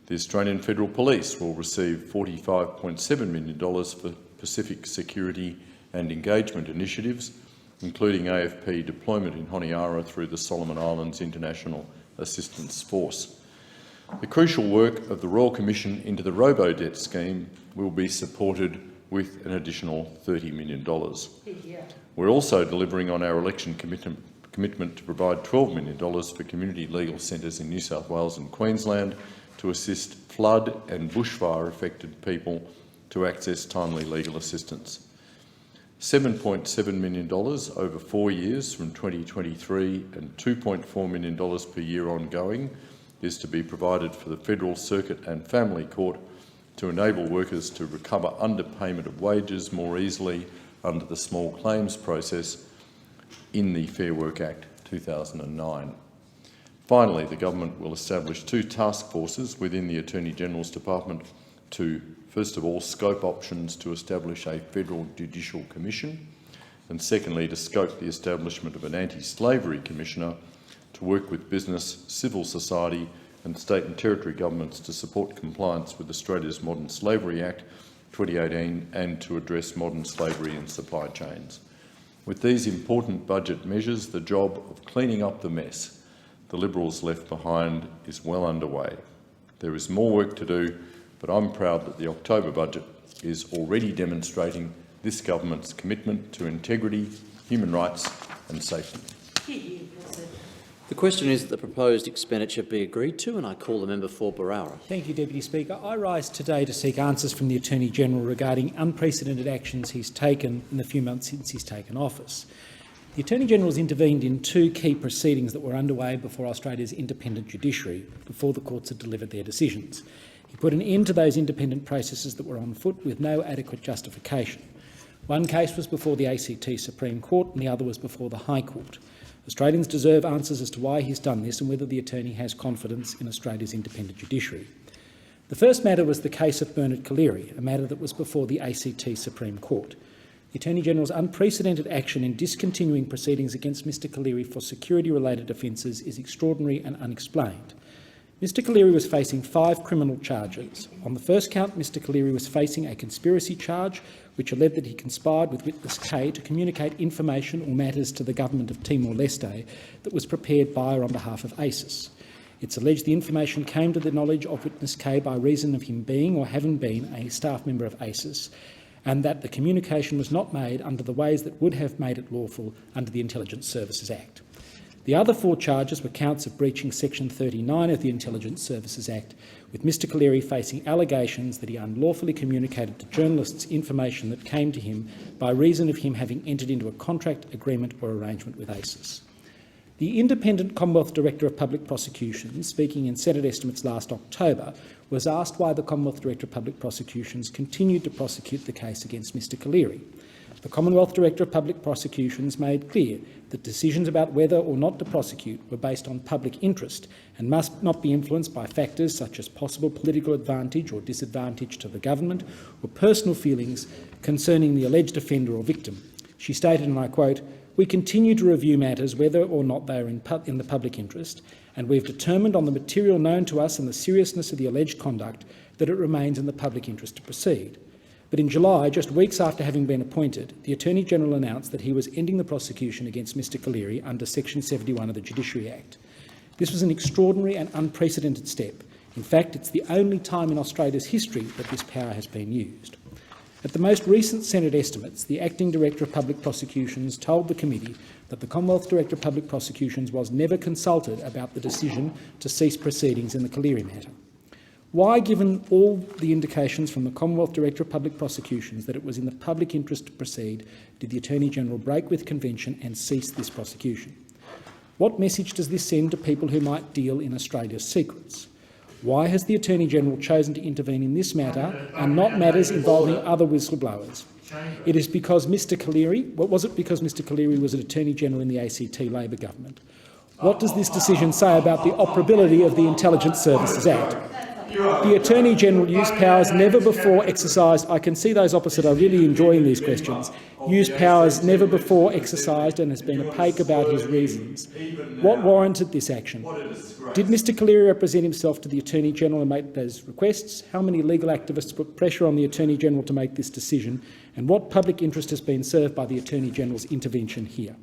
The Australian Federal Police will receive $45.7 million for Pacific security and engagement initiatives, including AFP deployment in Honiara through the Solomon Islands International Assistance Force. The crucial work of the Royal Commission into the Robo-Debt scheme will be supported with an additional $30 million. We're also delivering on our election commitment to provide $12 million for community legal centres in New South Wales and Queensland to assist flood and bushfire-affected people to access timely legal assistance. $7.7 million over 4 years from 2023 and $2.4 million per year ongoing is to be provided for the Federal Circuit and Family Court to enable workers to recover underpayment of wages more easily under the small claims process in the Fair Work Act 2009. Finally, the Government will establish 2 task forces within the Attorney-General's Department to, first of all, scope options to establish a Federal Judicial Commission, and secondly, to scope the establishment of an Anti-Slavery Commissioner to work with business, civil society and state and territory governments to support compliance with Australia's Modern Slavery Act 2018 and to address modern slavery in supply chains. With these important budget measures, the job of cleaning up the mess the Liberals left behind is well underway. There is more work to do, but I'm proud that the October budget is already demonstrating this government's commitment to integrity, human rights and safety. The question is that the proposed expenditure be agreed to, and I call the member for Barara. Thank you, Deputy Speaker. I rise today to seek answers from the Attorney-General regarding unprecedented actions he's taken in the few months since he's taken office. The Attorney-General has intervened in 2 key proceedings that were underway before Australia's independent judiciary, before the courts had delivered their decisions. He put an end to those independent processes that were on foot with no adequate justification. One case was before the ACT Supreme Court and the other was before the High Court. Australians deserve answers as to why he's done this and whether the Attorney has confidence in Australia's independent judiciary. The first matter was the case of Bernard Collaery, a matter that was before the ACT Supreme Court. The Attorney-General's unprecedented action in discontinuing proceedings against Mr Collaery for security-related offences is extraordinary and unexplained. Mr Collaery was facing 5 criminal charges. On the first count, Mr Collaery was facing a conspiracy charge which alleged that he conspired with witness K to communicate information or matters to the government of Timor-Leste that was prepared by or on behalf of ASIS. It's alleged the information came to the knowledge of witness K by reason of him being or having been a staff member of ASIS, and that the communication was not made under the ways that would have made it lawful under the Intelligence Services Act. The other 4 charges were counts of breaching Section 39 of the Intelligence Services Act, with Mr Collaery facing allegations that he unlawfully communicated to journalists information that came to him by reason of him having entered into a contract, agreement or arrangement with ASIS. The Independent Commonwealth Director of Public Prosecutions, speaking in Senate estimates last October, was asked why the Commonwealth Director of Public Prosecutions continued to prosecute the case against Mr Collaery. The Commonwealth Director of Public Prosecutions made clear that decisions about whether or not to prosecute were based on public interest and must not be influenced by factors such as possible political advantage or disadvantage to the government or personal feelings concerning the alleged offender or victim. She stated, and I quote, "We continue to review matters whether or not they are in the public interest, and we've determined on the material known to us and the seriousness of the alleged conduct that it remains in the public interest to proceed." But in July, just weeks after having been appointed, the Attorney-General announced that he was ending the prosecution against Mr Collaery under Section 71 of the Judiciary Act. This was an extraordinary and unprecedented step. In fact, it's the only time in Australia's history that this power has been used. At the most recent Senate estimates, the Acting Director of Public Prosecutions told the committee that the Commonwealth Director of Public Prosecutions was never consulted about the decision to cease proceedings in the Collaery matter. Why, given all the indications from the Commonwealth Director of Public Prosecutions that it was in the public interest to proceed, did the Attorney-General break with convention and cease this prosecution? What message does this send to people who might deal in Australia's secrets? Why has the Attorney-General chosen to intervene in this matter and not matters involving other whistleblowers? It is because Mr Collaery, was it because Mr Collaery was an Attorney-General in the ACT Labor government? What does this decision say about the operability of the Intelligence Services Act? The Attorney-General used powers never before exercised. I can see those opposite are really enjoying these questions. Used powers never before exercised and has been opaque about his reasons. What warranted this action? Did Mr Collaery represent himself to the Attorney-General and make those requests? How many legal activists put pressure on the Attorney-General to make this decision? And what public interest has been served by the Attorney-General's intervention here?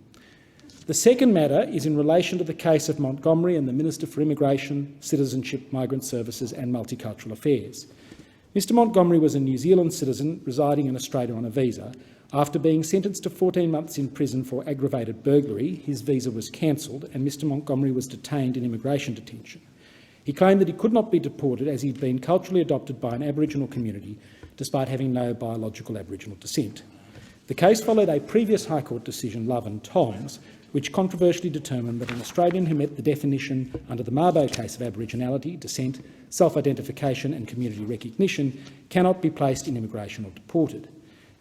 The second matter is in relation to the case of Montgomery and the Minister for Immigration, Citizenship, Migrant Services and Multicultural Affairs. Mr Montgomery was a New Zealand citizen residing in Australia on a visa. After being sentenced to 14 months in prison for aggravated burglary, his visa was cancelled and Mr Montgomery was detained in immigration detention. He claimed that he could not be deported as he'd been culturally adopted by an Aboriginal community despite having no biological Aboriginal descent. The case followed a previous High Court decision, Love and Toms, which controversially determined that an Australian who met the definition under the Mabo case of Aboriginality, descent, self-identification and community recognition cannot be placed in immigration or deported.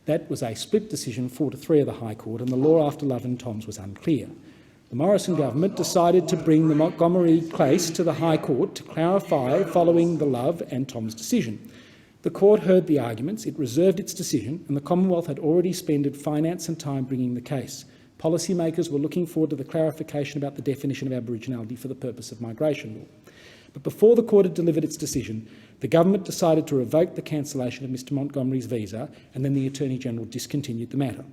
That was a split decision 4-3 of the High Court, and the law after Love and Toms was unclear. The Morrison government decided to bring the Montgomery case to the High Court to clarify following the Love and Toms decision. The court heard the arguments, it reserved its decision, and the Commonwealth had already expended finance and time bringing the case. Policymakers were looking forward to the clarification about the definition of Aboriginality for the purpose of migration law. But before the court had delivered its decision, the government decided to revoke the cancellation of Mr Montgomery's visa, and then the Attorney-General discontinued the matter.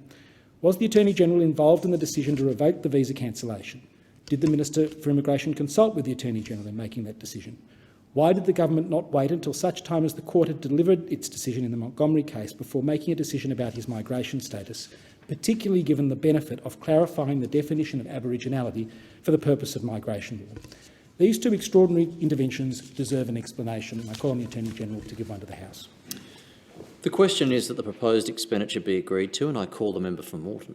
Was the Attorney-General involved in the decision to revoke the visa cancellation? Did the Minister for Immigration consult with the Attorney-General in making that decision? Why did the government not wait until such time as the court had delivered its decision in the Montgomery case before making a decision about his migration status, particularly given the benefit of clarifying the definition of Aboriginality for the purpose of migration law? These two extraordinary interventions deserve an explanation, and I call on the Attorney-General to give one to the House. The question is that the proposed expenditure be agreed to, and I call the member for Moreton.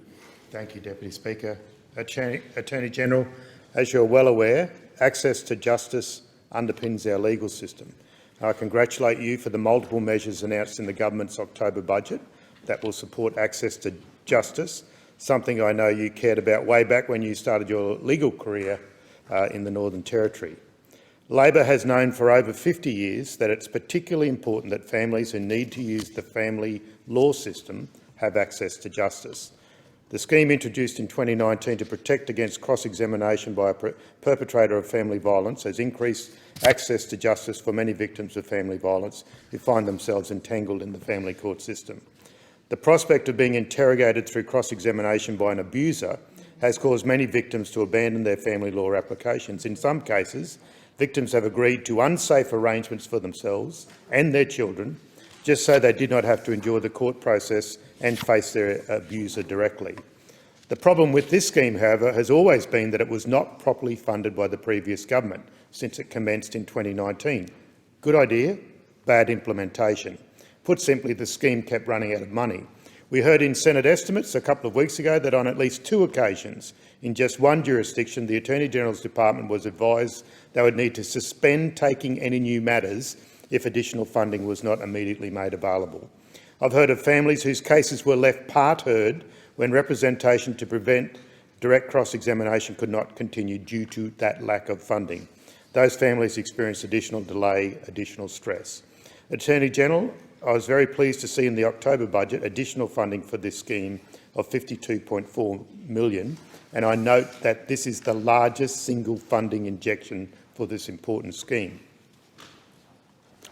Thank you, Deputy Speaker. Attorney-General, as you're well aware, access to justice underpins our legal system. I congratulate you for the multiple measures announced in the government's October budget that will support access to justice, something I know you cared about way back when you started your legal career in the Northern Territory. Labor has known for over 50 years that it's particularly important that families who need to use the family law system have access to justice. The scheme introduced in 2019 to protect against cross-examination by a perpetrator of family violence has increased access to justice for many victims of family violence who find themselves entangled in the family court system. The prospect of being interrogated through cross-examination by an abuser has caused many victims to abandon their family law applications. In some cases, victims have agreed to unsafe arrangements for themselves and their children just so they did not have to endure the court process and face their abuser directly. The problem with this scheme, however, has always been that it was not properly funded by the previous government since it commenced in 2019. Good idea, bad implementation. Put simply, the scheme kept running out of money. We heard in Senate estimates a couple of weeks ago that on at least 2 occasions, in just one jurisdiction, the Attorney-General's Department was advised they would need to suspend taking any new matters if additional funding was not immediately made available. I've heard of families whose cases were left part-heard when representation to prevent direct cross-examination could not continue due to that lack of funding. Those families experienced additional delay, additional stress. Attorney-General, I was very pleased to see in the October budget additional funding for this scheme of $52.4 million, and I note that this is the largest single funding injection for this important scheme.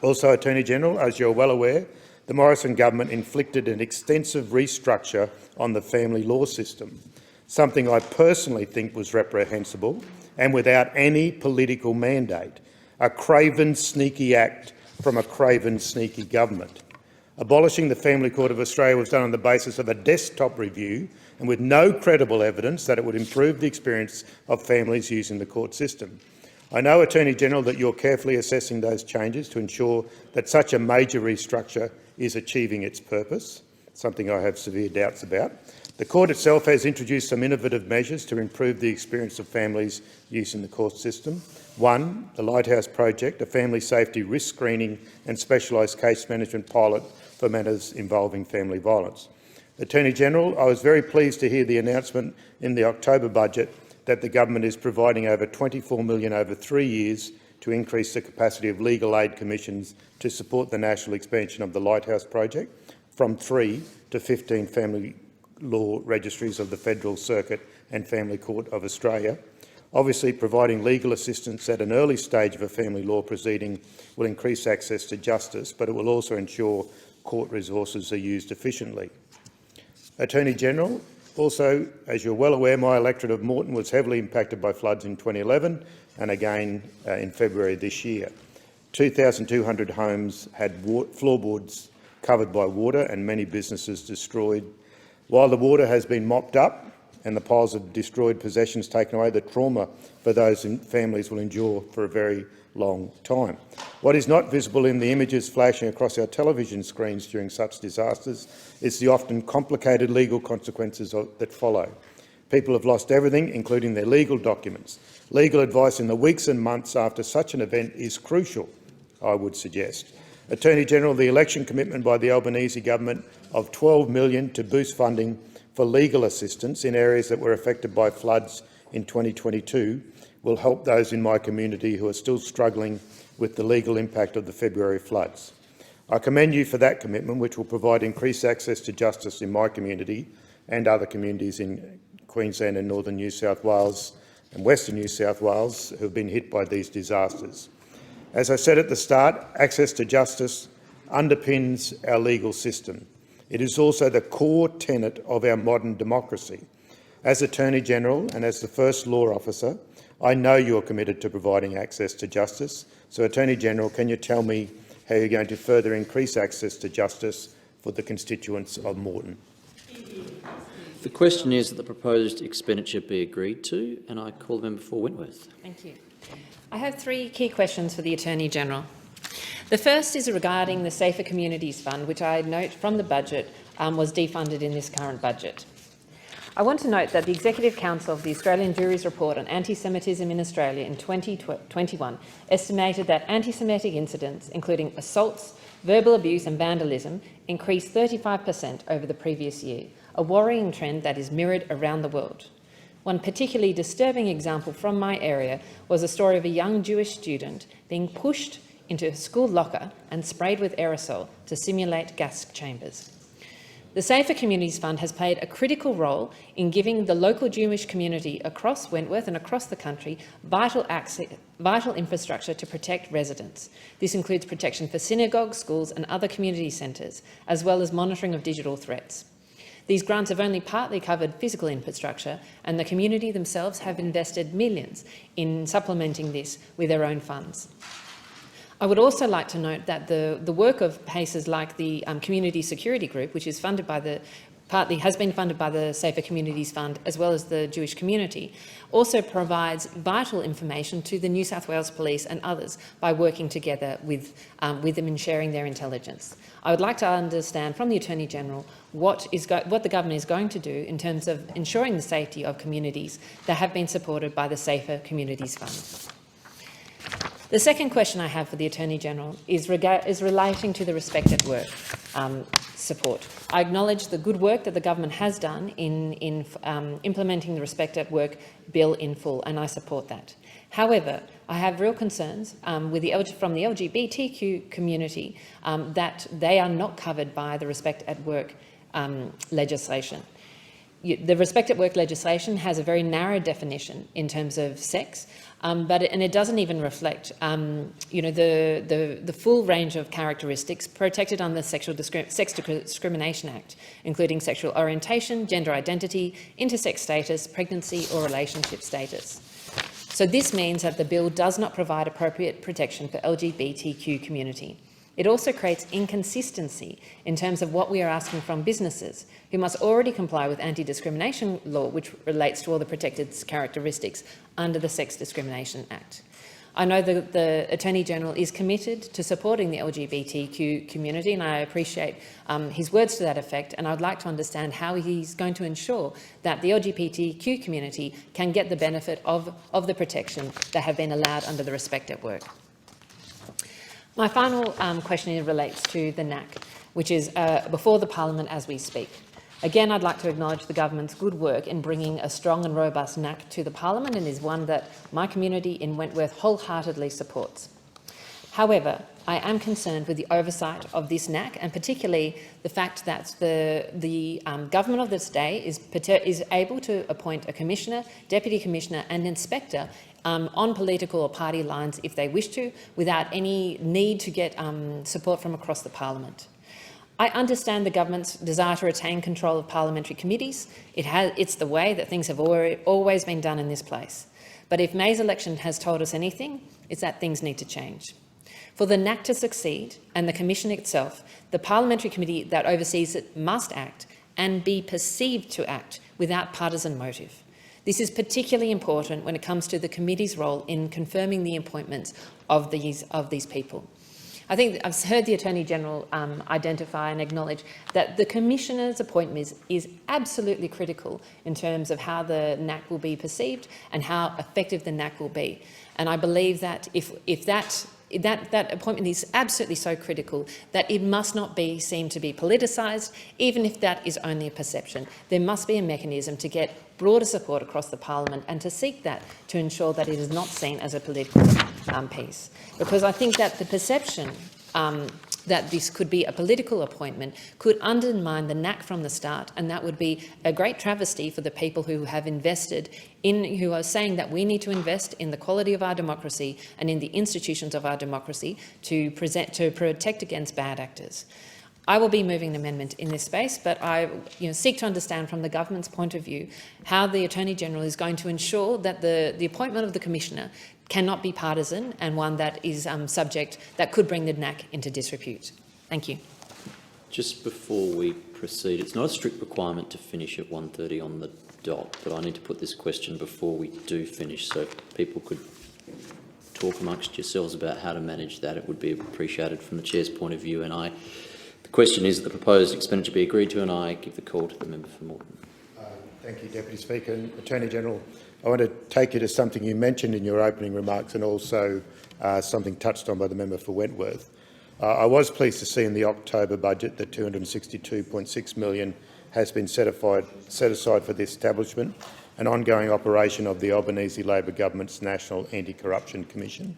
Also, Attorney-General, as you're well aware, the Morrison government inflicted an extensive restructure on the family law system, something I personally think was reprehensible and without any political mandate, a craven, sneaky act from a craven, sneaky government. Abolishing the Family Court of Australia was done on the basis of a desktop review and with no credible evidence that it would improve the experience of families using the court system. I know, Attorney-General, that you're carefully assessing those changes to ensure that such a major restructure is achieving its purpose, something I have severe doubts about. The court itself has introduced some innovative measures to improve the experience of families using the court system. One, the Lighthouse Project, a family safety risk screening and specialised case management pilot for matters involving family violence. Attorney-General, I was very pleased to hear the announcement in the October budget that the government is providing over $24 million over 3 years to increase the capacity of legal aid commissions to support the national expansion of the Lighthouse Project from 3 to 15 family law registries of the Federal Circuit and Family Court of Australia. Obviously, providing legal assistance at an early stage of a family law proceeding will increase access to justice, but it will also ensure court resources are used efficiently. Attorney-General, also, as you're well aware, my electorate of Moreton was heavily impacted by floods in 2011 and again in February this year. 2,200 homes had floorboards covered by water and many businesses destroyed. While the water has been mopped up and the piles of destroyed possessions taken away, the trauma for those families will endure for a very long time. What is not visible in the images flashing across our television screens during such disasters is the often complicated legal consequences that follow. People have lost everything, including their legal documents. Legal advice in the weeks and months after such an event is crucial, I would suggest. Attorney-General, the election commitment by the Albanese government of $12 million to boost funding for legal assistance in areas that were affected by floods in 2022 will help those in my community who are still struggling with the legal impact of the February floods. I commend you for that commitment, which will provide increased access to justice in my community and other communities in Queensland and northern New South Wales and western New South Wales who have been hit by these disasters. As I said at the start, access to justice underpins our legal system. It is also the core tenet of our modern democracy. As Attorney-General and as the first law officer, I know you are committed to providing access to justice. So, Attorney-General, can you tell me how you're going to further increase access to justice for the constituents of Moreton? The question is that the proposed expenditure be agreed to, and I call the member for Wentworth. Thank you. I have three key questions for the Attorney-General. The first is regarding the Safer Communities Fund, which I note from the budget was defunded in this current budget. I want to note that the Executive Council of the Australian Jury's Report on Anti-Semitism in Australia in 2021 estimated that anti-Semitic incidents, including assaults, verbal abuse and vandalism, increased 35% over the previous year, a worrying trend that is mirrored around the world. One particularly disturbing example from my area was a story of a young Jewish student being pushed into a school locker and sprayed with aerosol to simulate gas chambers. The Safer Communities Fund has played a critical role in giving the local Jewish community across Wentworth and across the country vital infrastructure to protect residents. This includes protection for synagogues, schools and other community centres, as well as monitoring of digital threats. These grants have only partly covered physical infrastructure, and the community themselves have invested millions in supplementing this with their own funds. I would also like to note that the work of places like the Community Security Group, which is funded by partly has been funded by the Safer Communities Fund as well as the Jewish community, also provides vital information to the New South Wales Police and others by working together with them and sharing their intelligence. I would like to understand from the Attorney-General what the government is going to do in terms of ensuring the safety of communities that have been supported by the Safer Communities Fund. The second question I have for the Attorney-General is relating to the Respect at Work support. I acknowledge the good work that the government has done in implementing the Respect at Work bill in full, and I support that. However, I have real concerns from the LGBTQ community that they are not covered by the Respect at Work legislation. The Respect at Work legislation has a very narrow definition in terms of sex, and it doesn't even reflect, the full range of characteristics protected under the Sex Discrimination Act, including sexual orientation, gender identity, intersex status, pregnancy or relationship status. So this means that the bill does not provide appropriate protection for LGBTQ community. It also creates inconsistency in terms of what we are asking from businesses, who must already comply with anti-discrimination law, which relates to all the protected characteristics under the Sex Discrimination Act. I know that the Attorney-General is committed to supporting the LGBTQ community, and I appreciate his words to that effect, and I'd like to understand how he's going to ensure that the LGBTQ community can get the benefit of the protection that have been allowed under the Respect at Work. My final question relates to the NAC, which is before the Parliament as we speak. Again, I'd like to acknowledge the government's good work in bringing a strong and robust NAC to the Parliament, and is one that my community in Wentworth wholeheartedly supports. However, I am concerned with the oversight of this NAC, and particularly the fact that the government of this day is able to appoint a commissioner, deputy commissioner and inspector on political or party lines if they wish to, without any need to get support from across the Parliament. I understand the government's desire to retain control of parliamentary committees. It's the way that things have always been done in this place. But if May's election has told us anything, it's that things need to change. For the NAC to succeed, and the Commission itself, the parliamentary committee that oversees it must act and be perceived to act without partisan motive. This is particularly important when it comes to the committee's role in confirming the appointments of these people. I think I've heard the Attorney-General identify and acknowledge that the Commissioner's appointment is absolutely critical in terms of how the NAC will be perceived and how effective the NAC will be. And I believe that if that appointment is absolutely so critical that it must not be seen to be politicised, even if that is only a perception. There must be a mechanism to get broader support across the Parliament and to seek that to ensure that it is not seen as a political piece. Because I think that the perception that this could be a political appointment could undermine the NAC from the start, and that would be a great travesty for the people who have invested in, who are saying that we need to invest in the quality of our democracy and in the institutions of our democracy to protect against bad actors. I will be moving an amendment in this space, but I seek to understand from the government's point of view how the Attorney-General is going to ensure that the appointment of the Commissioner cannot be partisan and one that is subject that could bring the NAC into disrepute. Thank you. Just before we proceed, it's not a strict requirement to finish at 1:30 on the dot, but I need to put this question before we do finish, so if people could talk amongst yourselves about how to manage that, it would be appreciated from the Chair's point of view. And the question is that the proposed expenditure be agreed to, and I give the call to the member for Moreton. Thank you, Deputy Speaker. And Attorney-General, I want to take you to something you mentioned in your opening remarks and also something touched on by the member for Wentworth. I was pleased to see in the October budget that $262.6 million has been set aside for the establishment and ongoing operation of the Albanese Labor Government's National Anti-Corruption Commission.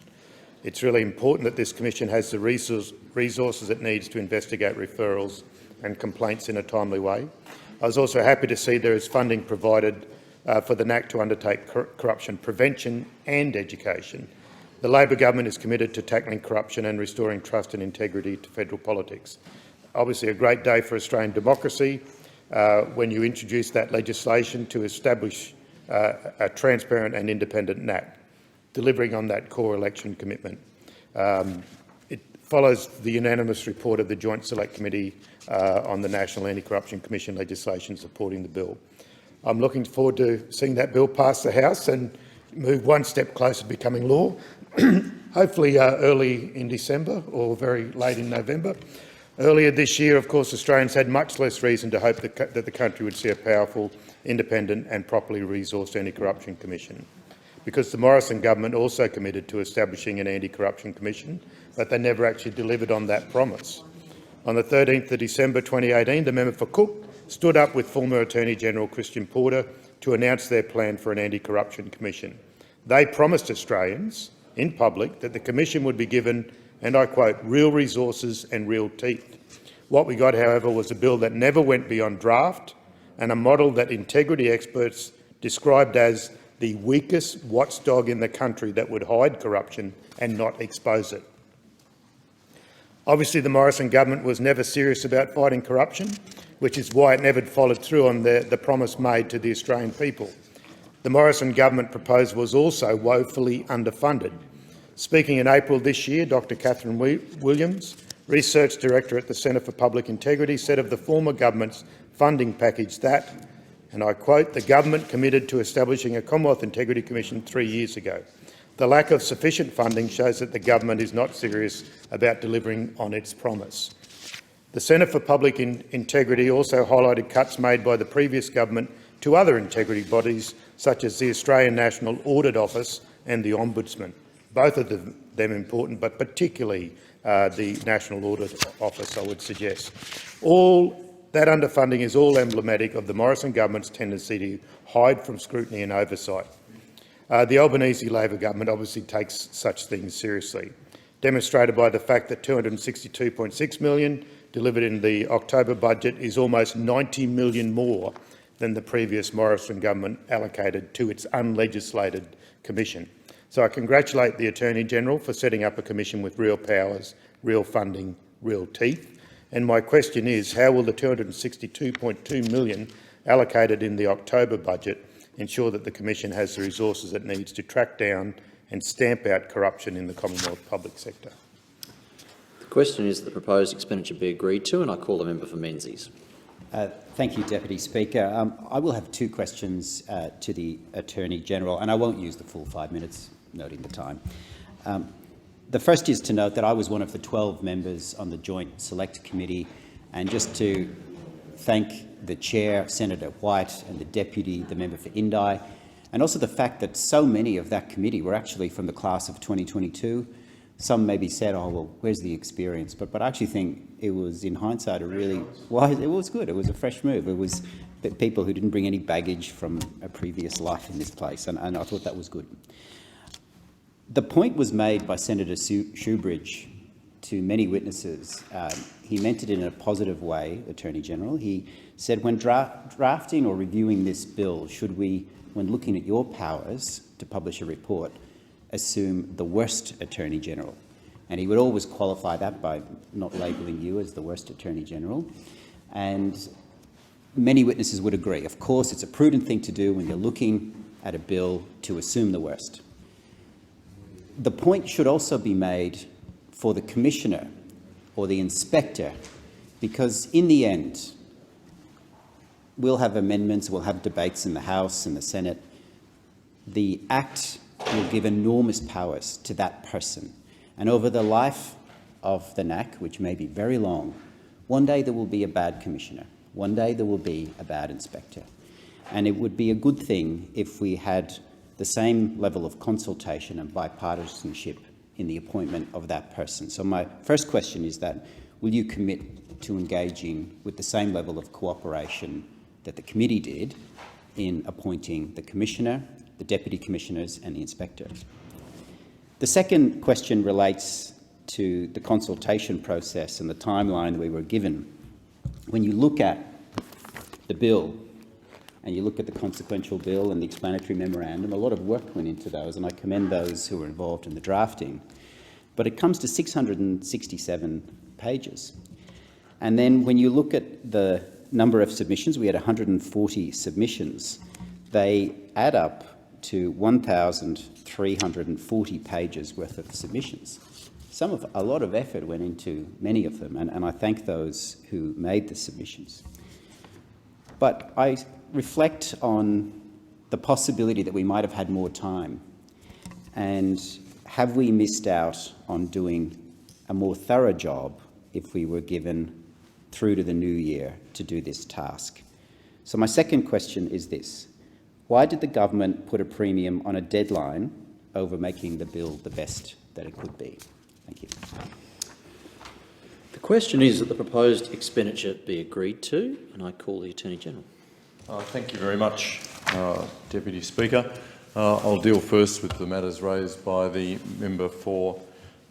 It's really important that this commission has the resources it needs to investigate referrals and complaints in a timely way. I was also happy to see there is funding provided for the NAC to undertake corruption prevention and education. The Labor government is committed to tackling corruption and restoring trust and integrity to federal politics. Obviously a great day for Australian democracy when you introduce that legislation to establish a transparent and independent NAC, delivering on that core election commitment. It follows the unanimous report of the Joint Select Committee on the National Anti-Corruption Commission legislation supporting the bill. I'm looking forward to seeing that bill pass the House and move one step closer to becoming law, hopefully early in December or very late in November. Earlier this year, of course, Australians had much less reason to hope that the country would see a powerful, independent and properly resourced Anti-Corruption Commission, because the Morrison government also committed to establishing an Anti-Corruption Commission, but they never actually delivered on that promise. On the 13th of December 2018, the member for Cook stood up with former Attorney-General Christian Porter to announce their plan for an Anti-Corruption Commission. They promised Australians in public that the Commission would be given, and I quote, real resources and real teeth. What we got, however, was a bill that never went beyond draft and a model that integrity experts described as the weakest watchdog in the country that would hide corruption and not expose it. Obviously, the Morrison government was never serious about fighting corruption, which is why it never followed through on the promise made to the Australian people. The Morrison government proposal was also woefully underfunded. Speaking in April this year, Dr Catherine Williams, Research Director at the Centre for Public Integrity, said of the former government's funding package that, and I quote, the government committed to establishing a Commonwealth Integrity Commission 3 years ago. The lack of sufficient funding shows that the government is not serious about delivering on its promise. The Centre for Public Integrity also highlighted cuts made by the previous government to other integrity bodies, such as the Australian National Audit Office and the Ombudsman. Both of them important, but particularly the National Audit Office, I would suggest. All that underfunding is all emblematic of the Morrison government's tendency to hide from scrutiny and oversight. The Albanese Labor government obviously takes such things seriously, demonstrated by the fact that $262.6 million delivered in the October budget is almost $90 million more than the previous Morrison government allocated to its unlegislated commission. So I congratulate the Attorney-General for setting up a commission with real powers, real funding, real teeth. And my question is, how will the $262.2 million allocated in the October budget ensure that the Commission has the resources it needs to track down and stamp out corruption in the Commonwealth public sector? The question is that the proposed expenditure be agreed to, and I call the member for Menzies. Thank you, Deputy Speaker. I will have two questions to the Attorney-General, and I won't use the full 5 minutes, noting the time. The first is to note that I was one of the 12 members on the Joint Select Committee, and just to thank the Chair, Senator White, and the Deputy, the member for Indi, and also the fact that so many of that committee were actually from the class of 2022. Some maybe said, oh, well, where's the experience? But I actually think it was, in hindsight, it was good. It was a fresh move. It was people who didn't bring any baggage from a previous life in this place, and I thought that was good. The point was made by Senator Shoebridge to many witnesses. He meant it in a positive way, Attorney-General. He said, when drafting or reviewing this bill, should we, when looking at your powers to publish a report, assume the worst Attorney-General? And he would always qualify that by not labelling you as the worst Attorney-General. And many witnesses would agree. Of course, it's a prudent thing to do when you're looking at a bill to assume the worst. The point should also be made for the Commissioner or the Inspector, because in the end, we'll have amendments, we'll have debates in the House and the Senate. The Act will give enormous powers to that person. And over the life of the NAC, which may be very long, one day there will be a bad Commissioner. One day there will be a bad Inspector. And it would be a good thing if we had the same level of consultation and bipartisanship in the appointment of that person. So my first question is that, will you commit to engaging with the same level of cooperation that the committee did in appointing the Commissioner, the Deputy Commissioners and the Inspector? The second question relates to the consultation process and the timeline we were given. When you look at the bill and you look at the consequential bill and the explanatory memorandum, a lot of work went into those, and I commend those who were involved in the drafting. But it comes to 667 pages. And then when you look at the number of submissions, we had 140 submissions. They add up to 1,340 pages worth of submissions. A lot of effort went into many of them, and I thank those who made the submissions. But I reflect on the possibility that we might have had more time, and have we missed out on doing a more thorough job if we were given through to the new year to do this task? So my second question is this: why did the government put a premium on a deadline over making the bill the best that it could be? Thank you. The question is that the proposed expenditure be agreed to, and I call the Attorney-General. Thank you very much, Deputy Speaker. I'll deal first with the matters raised by the member for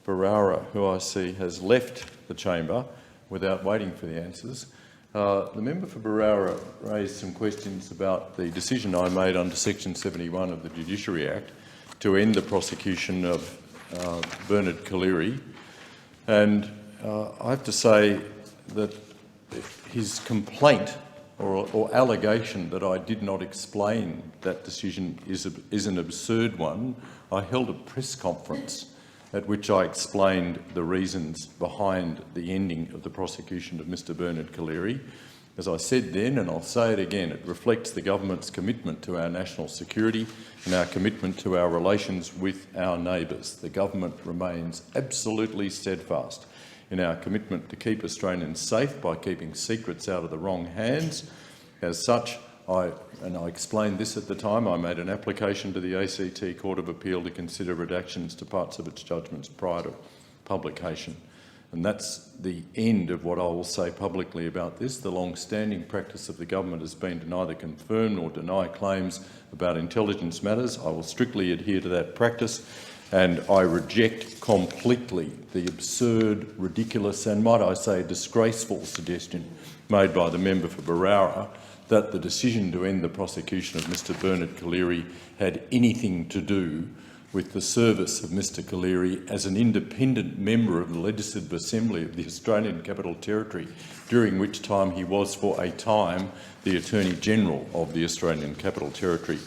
Berowra, who I see has left the chamber without waiting for the answers. The member for Berowra raised some questions about the decision I made under Section 71 of the Judiciary Act to end the prosecution of Bernard Collaery. And I have to say that his complaint or allegation that I did not explain that decision is an absurd one. I held a press conference at which I explained the reasons behind the ending of the prosecution of Mr Bernard Collaery. As I said then, and I'll say it again, it reflects the government's commitment to our national security and our commitment to our relations with our neighbours. The government remains absolutely steadfast in our commitment to keep Australians safe by keeping secrets out of the wrong hands. As such, I explained this at the time, I made an application to the ACT Court of Appeal to consider redactions to parts of its judgments prior to publication. And that's the end of what I will say publicly about this. The long-standing practice of the government has been to neither confirm nor deny claims about intelligence matters. I will strictly adhere to that practice, and I reject completely the absurd, ridiculous and, might I say, disgraceful suggestion made by the member for Berowra that the decision to end the prosecution of Mr Bernard Collaery had anything to do with the service of Mr Collaery as an independent member of the Legislative Assembly of the Australian Capital Territory, during which time he was for a time the Attorney-General of the Australian Capital Territory.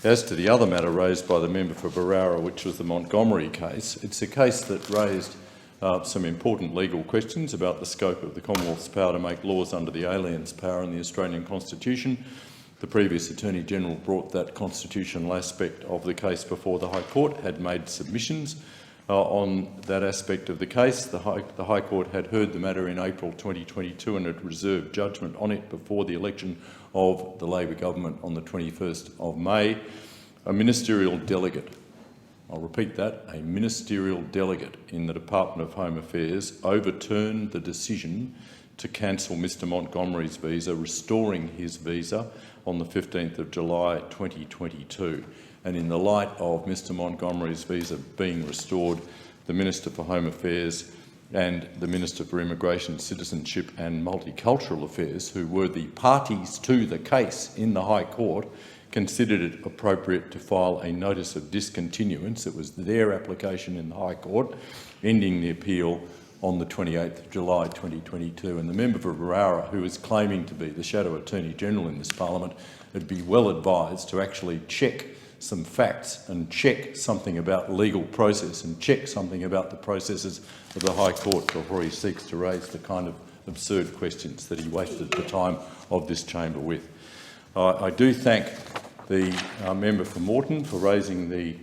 As to the other matter raised by the member for Berowra, which was the Montgomery case, it's a case that raised some important legal questions about the scope of the Commonwealth's power to make laws under the Aliens Power in the Australian Constitution. The previous Attorney-General brought that constitutional aspect of the case before the High Court, had made submissions on that aspect of the case. The High Court had heard the matter in April 2022 and had reserved judgment on it before the election of the Labor government on the 21st of May. A ministerial delegate, I'll repeat that, a ministerial delegate in the Department of Home Affairs overturned the decision to cancel Mr Montgomery's visa, restoring his visa on the 15th of July 2022. And in the light of Mr Montgomery's visa being restored, the Minister for Home Affairs and the Minister for Immigration, Citizenship and Multicultural Affairs, who were the parties to the case in the High Court, considered it appropriate to file a notice of discontinuance. It was their application in the High Court, ending the appeal on the 28th of July 2022. And the member for Berowra, who is claiming to be the Shadow Attorney-General in this parliament, would be well advised to actually check some facts and check something about legal process and check something about the processes of the High Court before he seeks to raise the kind of absurd questions that he wasted the time of this chamber with. I do thank the member for Moreton for raising the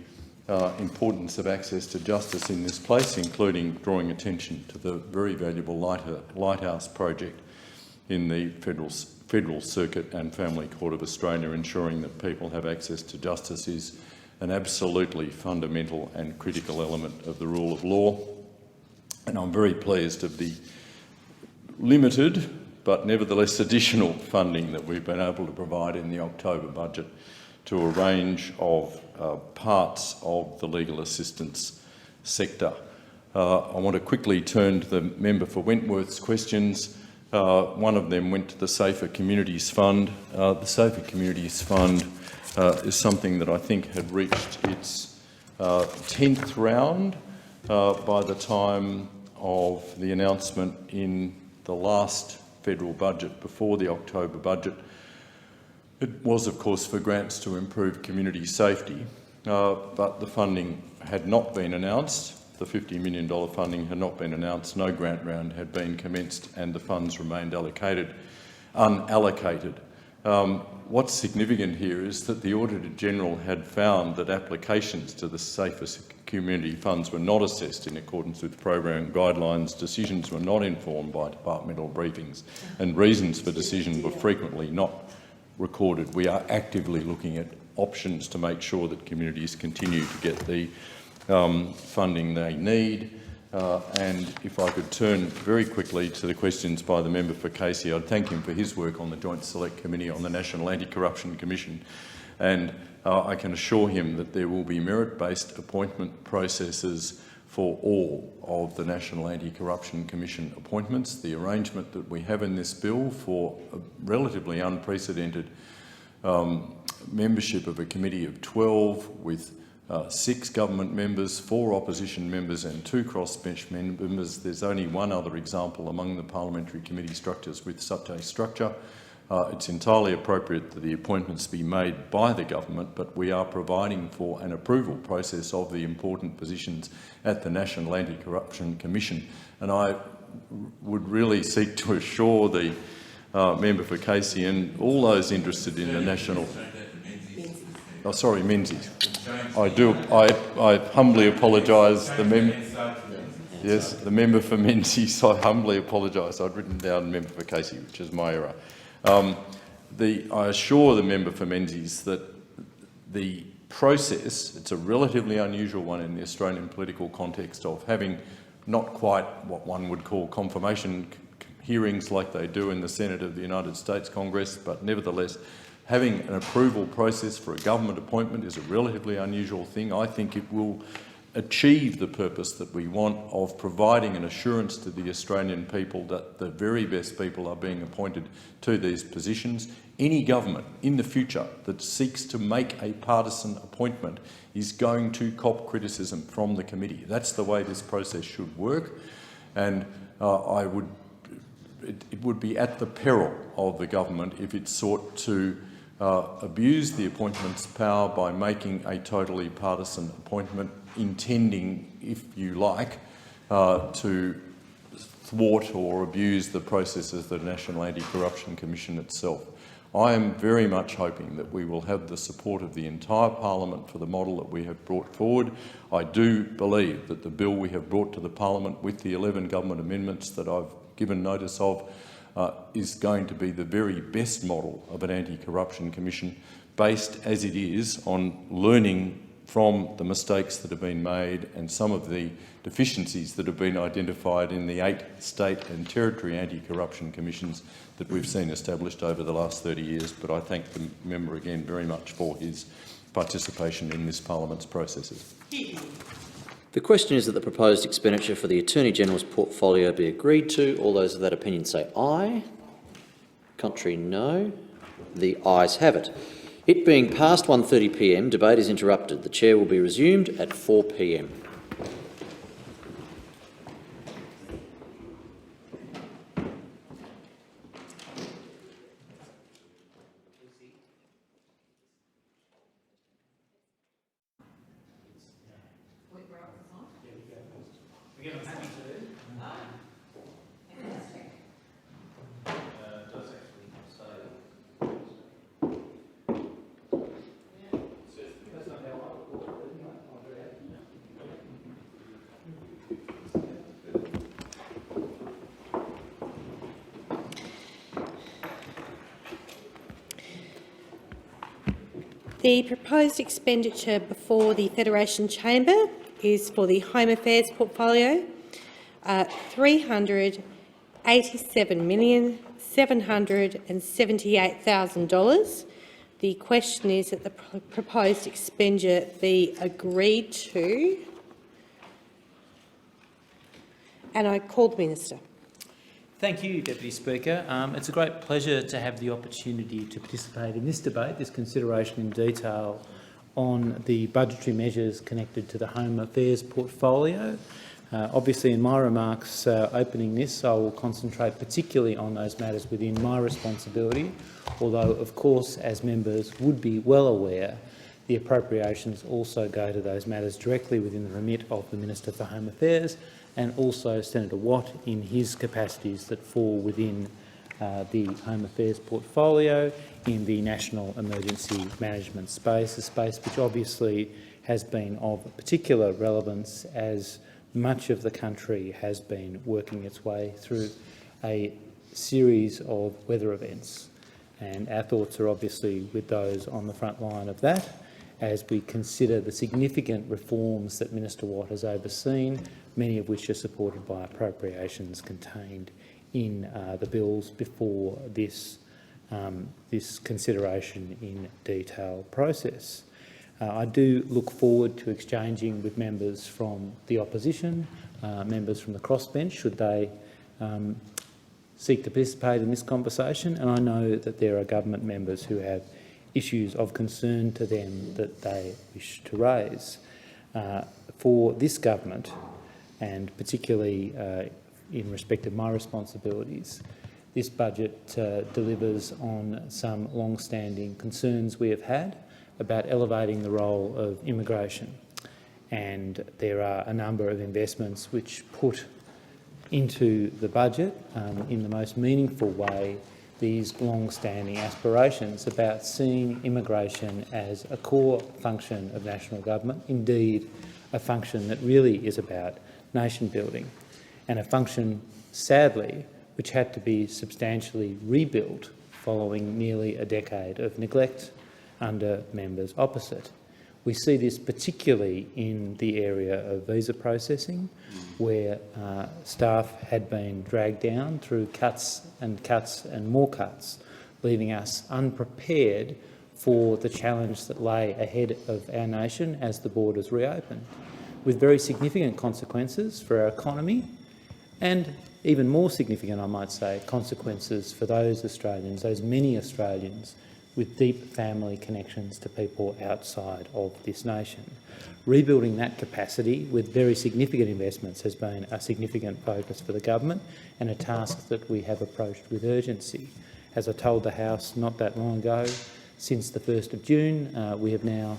importance of access to justice in this place, including drawing attention to the very valuable Lighthouse project in the Federal Circuit and Family Court of Australia. Ensuring that people have access to justice is an absolutely fundamental and critical element of the rule of law. And I'm very pleased of the limited but nevertheless additional funding that we've been able to provide in the October budget to a range of parts of the legal assistance sector. I want to quickly turn to the member for Wentworth's questions. One of them went to the Safer Communities Fund. The Safer Communities Fund is something that I think had reached its 10th round by the time of the announcement in the last federal budget, before the October budget. It was, of course, for grants to improve community safety, but the funding had not been announced. The $50 million funding had not been announced, no grant round had been commenced, and the funds remained unallocated. What's significant here is that the Auditor-General had found that applications to the Safer Community Funds were not assessed in accordance with program guidelines, decisions were not informed by departmental briefings, and reasons for decision were frequently not recorded. We are actively looking at options to make sure that communities continue to get the funding they need. And if I could turn very quickly to the questions by the member for Casey, I'd thank him for his work on the Joint Select Committee on the National Anti-Corruption Commission. And I can assure him that there will be merit-based appointment processes for all of the National Anti-Corruption Commission appointments. The arrangement that we have in this bill for a relatively unprecedented membership of a committee of 12 with 6 government members, 4 opposition members and 2 crossbench members. There's only one other example among the parliamentary committee structures with such a structure. It's entirely appropriate that the appointments be made by the government, but we are providing for an approval process of the important positions at the National Anti-Corruption Commission. And I would really seek to assure the member for Casey and all those interested in the national... Oh, sorry, Menzies. I humbly apologise. Yes, the member for Menzies, I humbly apologise. I'd written down member for Casey, which is my error. I assure the member for Menzies that the process, it's a relatively unusual one in the Australian political context of having not quite what one would call confirmation hearings like they do in the Senate of the United States Congress, but nevertheless, having an approval process for a government appointment is a relatively unusual thing. I think it will achieve the purpose that we want of providing an assurance to the Australian people that the very best people are being appointed to these positions. Any government in the future that seeks to make a partisan appointment is going to cop criticism from the committee. That's the way this process should work, and it would be at the peril of the government if it sought to abuse the appointments power by making a totally partisan appointment, intending, if you like, to thwart or abuse the processes of the National Anti-Corruption Commission itself. I am very much hoping that we will have the support of the entire Parliament for the model that we have brought forward. I do believe that the bill we have brought to the Parliament with the 11 government amendments that I've given notice of is going to be the very best model of an anti-corruption commission, based as it is on learning from the mistakes that have been made and some of the deficiencies that have been identified in the 8 state and territory anti-corruption commissions that we've seen established over the last 30 years. But I thank the member again very much for his participation in this Parliament's processes. The question is that the proposed expenditure for the Attorney-General's portfolio be agreed to. All those of that opinion say aye. Contrary, no. The ayes have it. It being past 1:30 p.m, debate is interrupted. The chair will be resumed at 4 p.m. The proposed expenditure before the Federation Chamber is for the Home Affairs portfolio, $387,778,000. The question is that the proposed expenditure be agreed to, and I call the Minister. Thank you, Deputy Speaker. It's a great pleasure to have the opportunity to participate in this debate, this consideration in detail on the budgetary measures connected to the Home Affairs portfolio. Obviously, in my remarks opening this, I will concentrate particularly on those matters within my responsibility, although, of course, as members would be well aware, the appropriations also go to those matters directly within the remit of the Minister for Home Affairs, and also Senator Watt in his capacities that fall within the Home Affairs portfolio in the National Emergency Management space, a space which obviously has been of particular relevance as much of the country has been working its way through a series of weather events. And our thoughts are obviously with those on the front line of that, as we consider the significant reforms that Minister Watt has overseen, many of which are supported by appropriations contained in the bills before this, this consideration in detail process. I do look forward to exchanging with members from the opposition, members from the crossbench, should they seek to participate in this conversation, and I know that there are government members who have issues of concern to them that they wish to raise. For this government, and particularly in respect of my responsibilities, this budget delivers on some long-standing concerns we have had about elevating the role of immigration. And there are a number of investments which put into the budget in the most meaningful way these long-standing aspirations about seeing immigration as a core function of national government, indeed a function that really is about nation building, and a function, sadly, which had to be substantially rebuilt following nearly a decade of neglect under members opposite. We see this particularly in the area of visa processing, where staff had been dragged down through cuts and more cuts, leaving us unprepared for the challenge that lay ahead of our nation as the borders reopened, with very significant consequences for our economy and even more significant, I might say, consequences for those Australians, those many Australians with deep family connections to people outside of this nation. Rebuilding that capacity with very significant investments has been a significant focus for the government and a task that we have approached with urgency. As I told the House not that long ago, since the 1st of June, we have now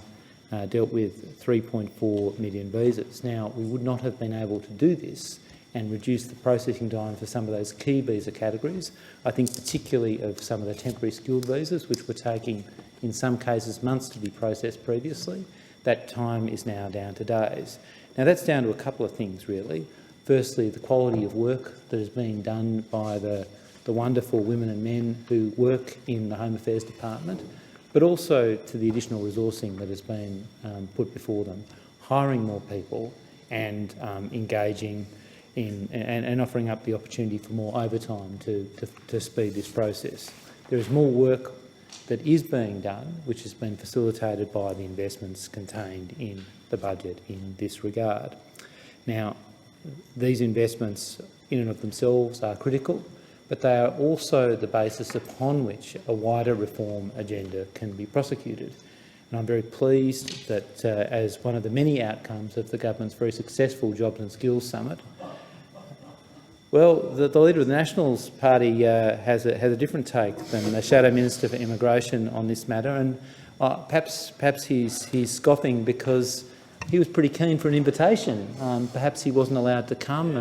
dealt with 3.4 million visas. Now, we would not have been able to do this and reduce the processing time for some of those key visa categories. I think particularly of some of the temporary skilled visas, which were taking, in some cases, months to be processed previously. That time is now down to days. Now, that's down to a couple of things, really. Firstly, the quality of work that is being done by the wonderful women and men who work in the Home Affairs Department, but also to the additional resourcing that has been put before them, hiring more people and engaging in and offering up the opportunity for more overtime to speed this process. There is more work that is being done, which has been facilitated by the investments contained in the budget in this regard. Now, these investments in and of themselves are critical, but they are also the basis upon which a wider reform agenda can be prosecuted. And I'm very pleased that as one of the many outcomes of the government's very successful Jobs and Skills Summit, well, the Leader of the Nationals Party has a different take than the Shadow Minister for Immigration on this matter, and perhaps he's scoffing because he was pretty keen for an invitation. Perhaps he wasn't allowed to come,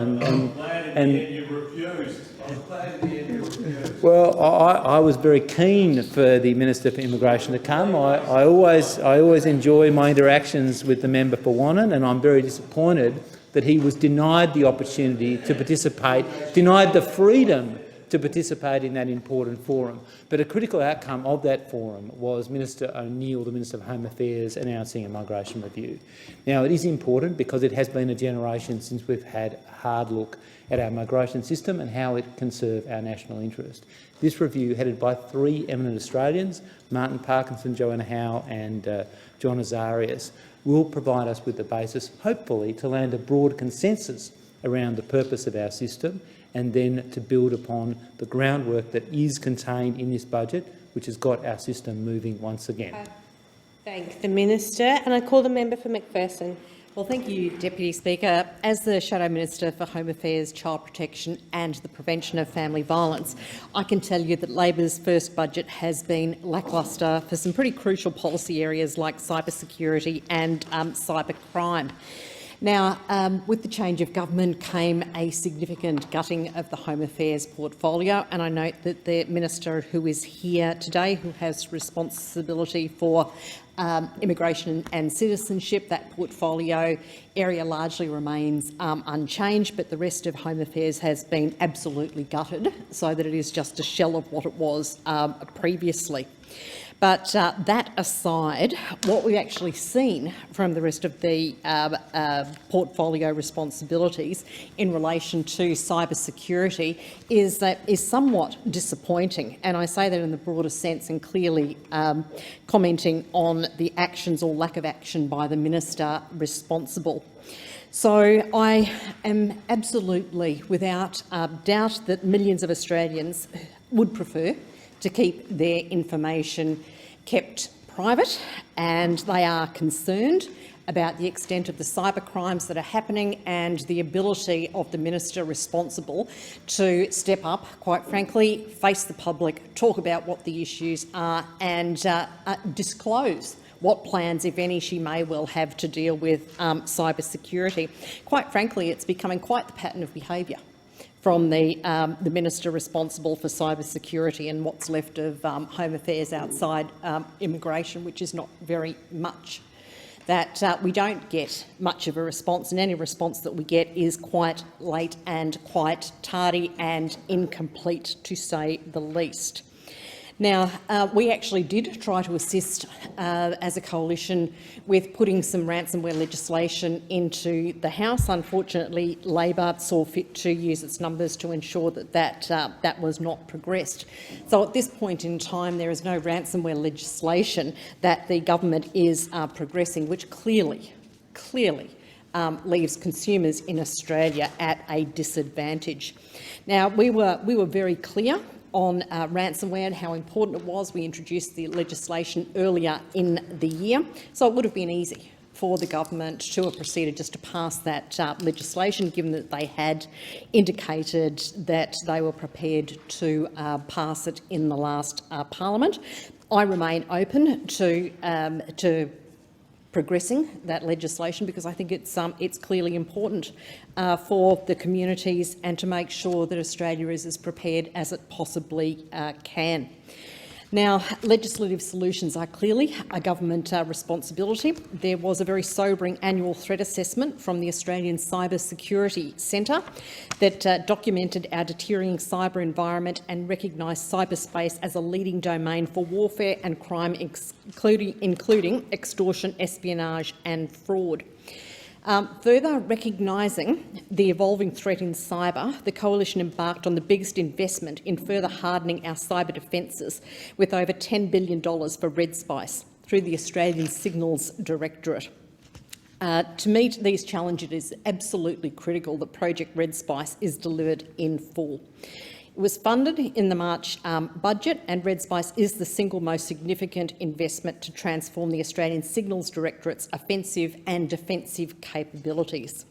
Well, I was very keen for the Minister for Immigration to come. I always enjoy my interactions with the member for Wannon, and I'm very disappointed that he was denied the opportunity to participate, denied the freedom to participate in that important forum. But a critical outcome of that forum was Minister O'Neill, the Minister of Home Affairs, announcing a migration review. Now, it is important because it has been a generation since we've had a hard look at our migration system and how it can serve our national interest. This review, headed by 3 eminent Australians, Martin Parkinson, Joanna Howe and John Azarias, will provide us with the basis, hopefully, to land a broad consensus around the purpose of our system and then to build upon the groundwork that is contained in this budget, which has got our system moving once again. Thank the Minister, and I call the member for McPherson. Well, thank you, Deputy Speaker. As the Shadow Minister for Home Affairs, Child Protection and the Prevention of Family Violence, I can tell you that Labor's first budget has been lacklustre for some pretty crucial policy areas like cybersecurity and cybercrime. Now, with the change of government came a significant gutting of the Home Affairs portfolio, and I note that the Minister who is here today, who has responsibility for immigration and citizenship, that portfolio area largely remains unchanged, but the rest of Home Affairs has been absolutely gutted so that it is just a shell of what it was previously. But that aside, what we've actually seen from the rest of the portfolio responsibilities in relation to cybersecurity is somewhat disappointing, and I say that in the broader sense and clearly commenting on the actions or lack of action by the minister responsible. So I am absolutely without doubt that millions of Australians would prefer to keep their information kept private, and they are concerned about the extent of the cybercrimes that are happening and the ability of the minister responsible to step up, quite frankly, face the public, talk about what the issues are and disclose what plans, if any, she may well have to deal with cybersecurity. Quite frankly, it's becoming quite the pattern of behaviour from the Minister responsible for cybersecurity and what's left of Home Affairs outside immigration, which is not very much. That we don't get much of a response, and any response that we get is quite late and quite tardy and incomplete, to say the least. Now, we actually did try to assist as a coalition with putting some ransomware legislation into the House. Unfortunately, Labor saw fit to use its numbers to ensure that that was not progressed. So at this point in time, there is no ransomware legislation that the government is progressing, which clearly leaves consumers in Australia at a disadvantage. Now, we were very clear on ransomware and how important it was. We introduced the legislation earlier in the year, so it would have been easy for the government to have proceeded just to pass that legislation, given that they had indicated that they were prepared to pass it in the last Parliament. I remain open to progressing that legislation because I think it's clearly important for the communities and to make sure that Australia is as prepared as it possibly can. Now, legislative solutions are clearly a government responsibility. There was a very sobering annual threat assessment from the Australian Cyber Security Centre that documented our deteriorating cyber environment and recognised cyberspace as a leading domain for warfare and crime, including extortion, espionage and fraud. Further recognising the evolving threat in cyber, the Coalition embarked on the biggest investment in further hardening our cyber defences with over $10 billion for Red Spice through the Australian Signals Directorate. To meet these challenges, it is absolutely critical that Project Red Spice is delivered in full. It was funded in the March budget, and Red Spice is the single most significant investment to transform the Australian Signals Directorate's offensive and defensive capabilities.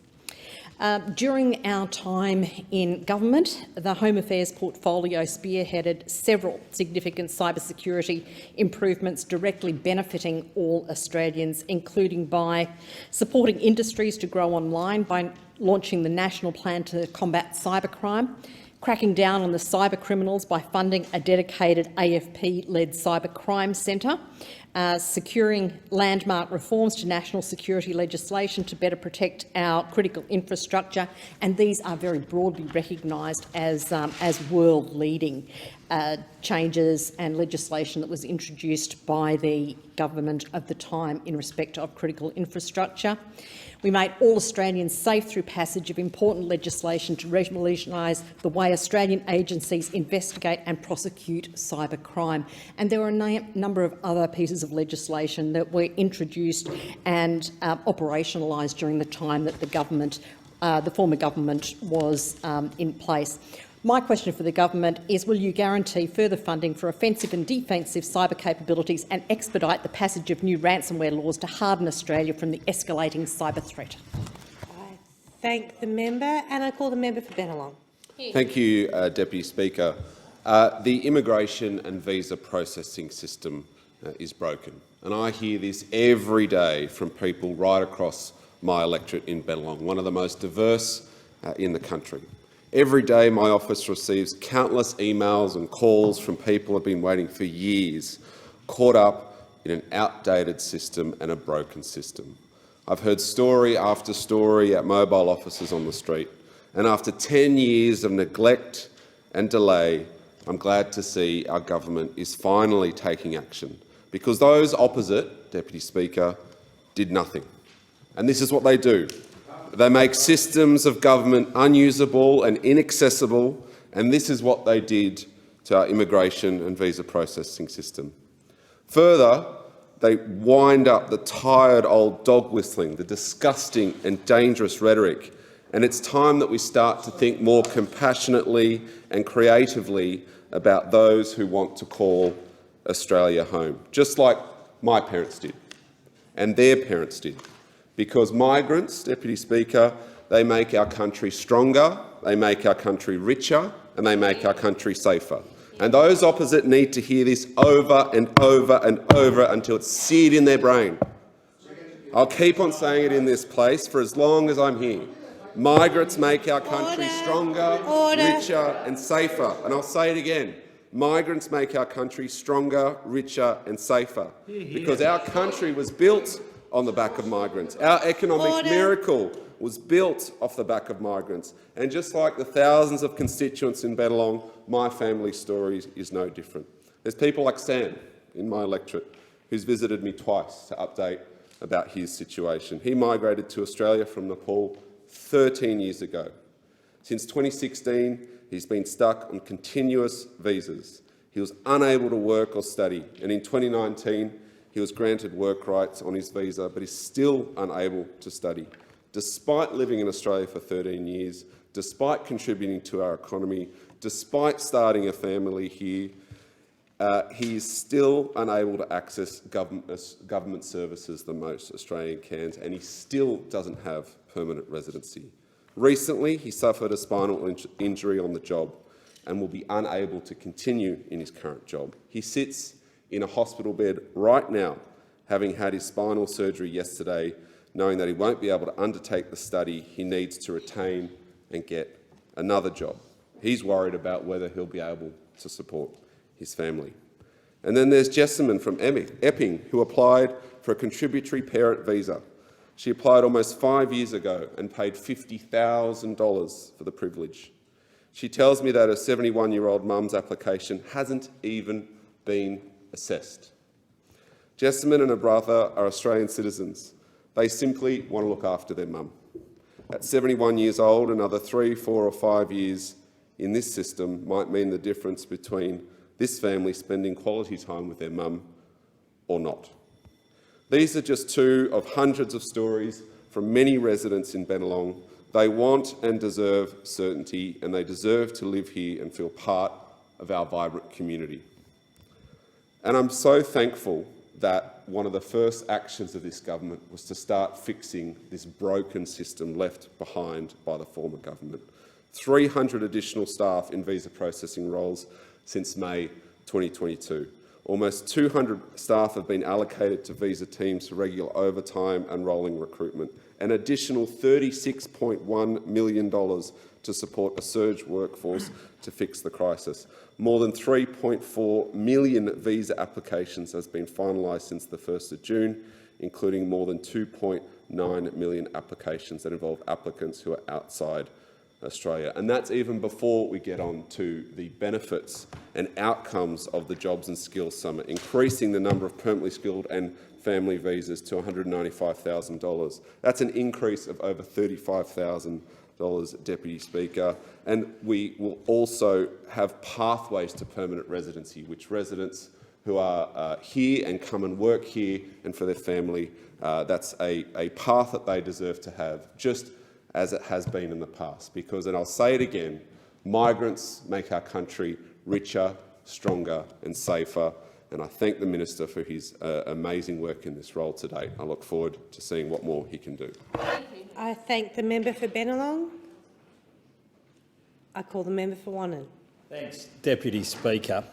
During our time in government, the Home Affairs portfolio spearheaded several significant cybersecurity improvements directly benefiting all Australians, including by supporting industries to grow online by launching the National Plan to Combat Cybercrime, cracking down on the cyber criminals by funding a dedicated AFP-led cybercrime centre, securing landmark reforms to national security legislation to better protect our critical infrastructure, and these are very broadly recognised as world-leading changes and legislation that was introduced by the government of the time in respect of critical infrastructure. We made all Australians safe through passage of important legislation to revolutionise the way Australian agencies investigate and prosecute cybercrime. And there were a number of other pieces of legislation that were introduced and operationalised during the time that the former government was in place. My question for the government is, will you guarantee further funding for offensive and defensive cyber capabilities and expedite the passage of new ransomware laws to harden Australia from the escalating cyber threat? I thank the member, and I call the member for Bennelong. Thank you, Deputy Speaker. The immigration and visa processing system is broken, and I hear this every day from people right across my electorate in Bennelong, one of the most diverse in the country. Every day my office receives countless emails and calls from people who have been waiting for years, caught up in an outdated system and a broken system. I've heard story after story at mobile offices on the street, and after 10 years of neglect and delay, I'm glad to see our government is finally taking action, because those opposite, Deputy Speaker, did nothing. And this is what they do. They make systems of government unusable and inaccessible, and this is what they did to our immigration and visa processing system. Further, they wind up the tired old dog whistling, the disgusting and dangerous rhetoric, and it's time that we start to think more compassionately and creatively about those who want to call Australia home, just like my parents did and their parents did. Because migrants, Deputy Speaker, they make our country stronger, they make our country richer, and they make our country safer. And those opposite need to hear this over and over and over until it's seared in their brain. I'll keep on saying it in this place for as long as I'm here. Migrants make our country stronger, Order. richer and safer. And I'll say it again. Migrants make our country stronger, richer and safer, because our country was built on the back of migrants. Our economic miracle was built off the back of migrants. And just like the thousands of constituents in Bennelong, my family's story is no different. There's people like Sam in my electorate who's visited me twice to update about his situation. He migrated to Australia from Nepal 13 years ago. Since 2016, he's been stuck on continuous visas. He was unable to work or study, and in 2019, he was granted work rights on his visa, but is still unable to study. Despite living in Australia for 13 years, despite contributing to our economy, despite starting a family here, he is still unable to access government services than most Australian cans, and he still doesn't have permanent residency. Recently, he suffered a spinal injury on the job and will be unable to continue in his current job. He sits in a hospital bed right now, having had his spinal surgery yesterday, knowing that he won't be able to undertake the study he needs to retain and get another job. He's worried about whether he'll be able to support his family. And then there's Jessamine from Epping, who applied for a contributory parent visa. She applied almost 5 years ago and paid $50,000 for the privilege. She tells me that her 71-year-old mum's application hasn't even been assessed. Jessamine and her brother are Australian citizens. They simply want to look after their mum. At 71 years old, another 3, 4 or 5 years in this system might mean the difference between this family spending quality time with their mum or not. These are just two of hundreds of stories from many residents in Bennelong. They want and deserve certainty, and they deserve to live here and feel part of our vibrant community. And I'm so thankful that one of the first actions of this government was to start fixing this broken system left behind by the former government. 300 additional staff in visa processing roles since May 2022. Almost 200 staff have been allocated to visa teams for regular overtime and rolling recruitment. An additional $36.1 million to support a surge workforce to fix the crisis. More than 3.4 million visa applications has been finalised since the 1st of June, including more than 2.9 million applications that involve applicants who are outside Australia. And that's even before we get on to the benefits and outcomes of the Jobs and Skills Summit, increasing the number of permanently skilled and family visas to $195,000. That's an increase of over $35,000, Deputy Speaker. And we will also have pathways to permanent residency, which residents who are here and come and work here and for their family, that's a path that they deserve to have, just as it has been in the past. Because, and I'll say it again, migrants make our country richer, stronger and safer. And I thank the Minister for his amazing work in this role today. I look forward to seeing what more he can do. I thank the member for Bennelong. I call the member for Wannon. Thanks, Deputy Speaker.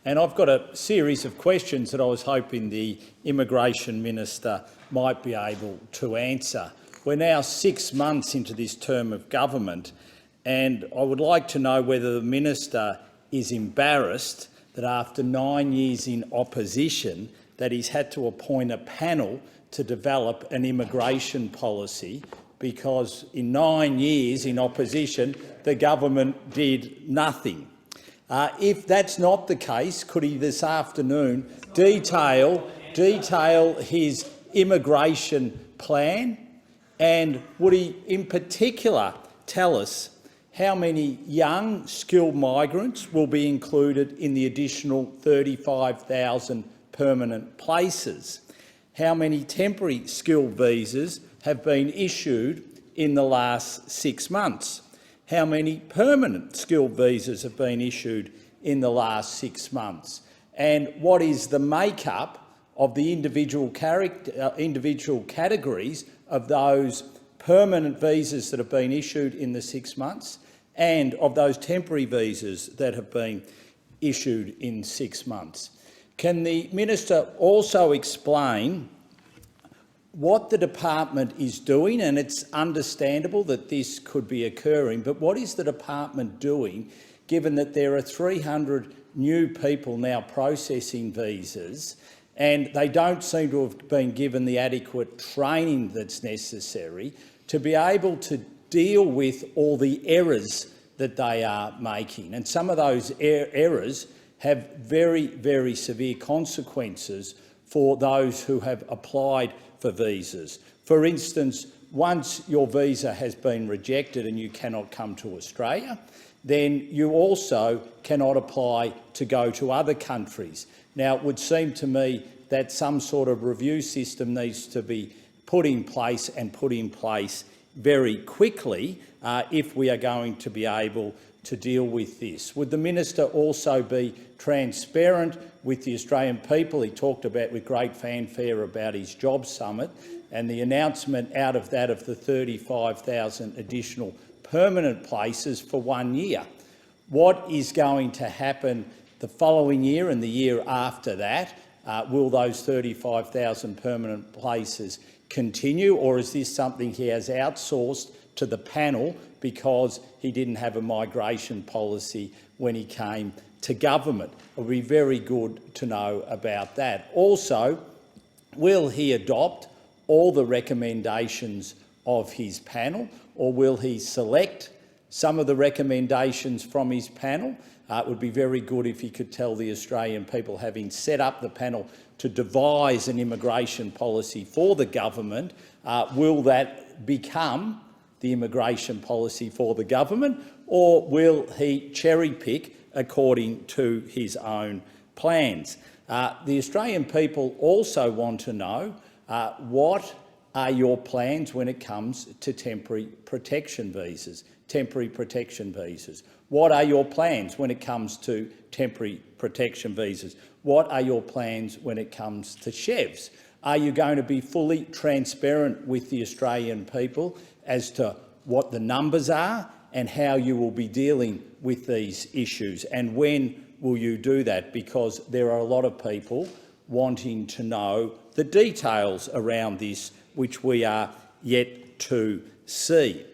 And I've got a series of questions that I was hoping the Immigration Minister might be able to answer. We're now 6 months into this term of government, and I would like to know whether the Minister is embarrassed that after 9 years in opposition that he's had to appoint a panel to develop an immigration policy, because in 9 years in opposition the government did nothing. If that's not the case, could he this afternoon detail his immigration plan? And would he, in particular, tell us how many young skilled migrants will be included in the additional 35,000 permanent places? How many temporary skilled visas have been issued in the last 6 months? How many permanent skilled visas have been issued in the last 6 months? And what is the makeup of the individual categories of those permanent visas that have been issued in the 6 months and of those temporary visas that have been issued in 6 months? Can the Minister also explain what the department is doing, and it's understandable that this could be occurring, but what is the department doing, given that there are 300 new people now processing visas and they don't seem to have been given the adequate training that's necessary to be able to deal with all the errors that they are making? And some of those errors have very, very severe consequences for those who have applied for visas. For instance, once your visa has been rejected and you cannot come to Australia, then you also cannot apply to go to other countries. Now, it would seem to me that some sort of review system needs to be put in place very quickly if we are going to be able to deal with this. Would the minister also be transparent with the Australian people? He talked about with great fanfare about his job summit and the announcement out of that of the 35,000 additional permanent places for 1 year. What is going to happen the following year and the year after that? Will those 35,000 permanent places continue, or is this something he has outsourced to the panel because he didn't have a migration policy when he came to government? It would be very good to know about that. Also, will he adopt all the recommendations of his panel, or will he select some of the recommendations from his panel? It would be very good if he could tell the Australian people, having set up the panel to devise an immigration policy for the government, will that become the immigration policy for the government, or will he cherry-pick according to his own plans? The Australian people also want to know what are your plans when it comes to temporary protection visas? What are your plans when it comes to temporary protection visas? What are your plans when it comes to CHEVs? Are you going to be fully transparent with the Australian people as to what the numbers are and how you will be dealing with these issues? And when will you do that? Because there are a lot of people wanting to know the details around this, which we are yet to see.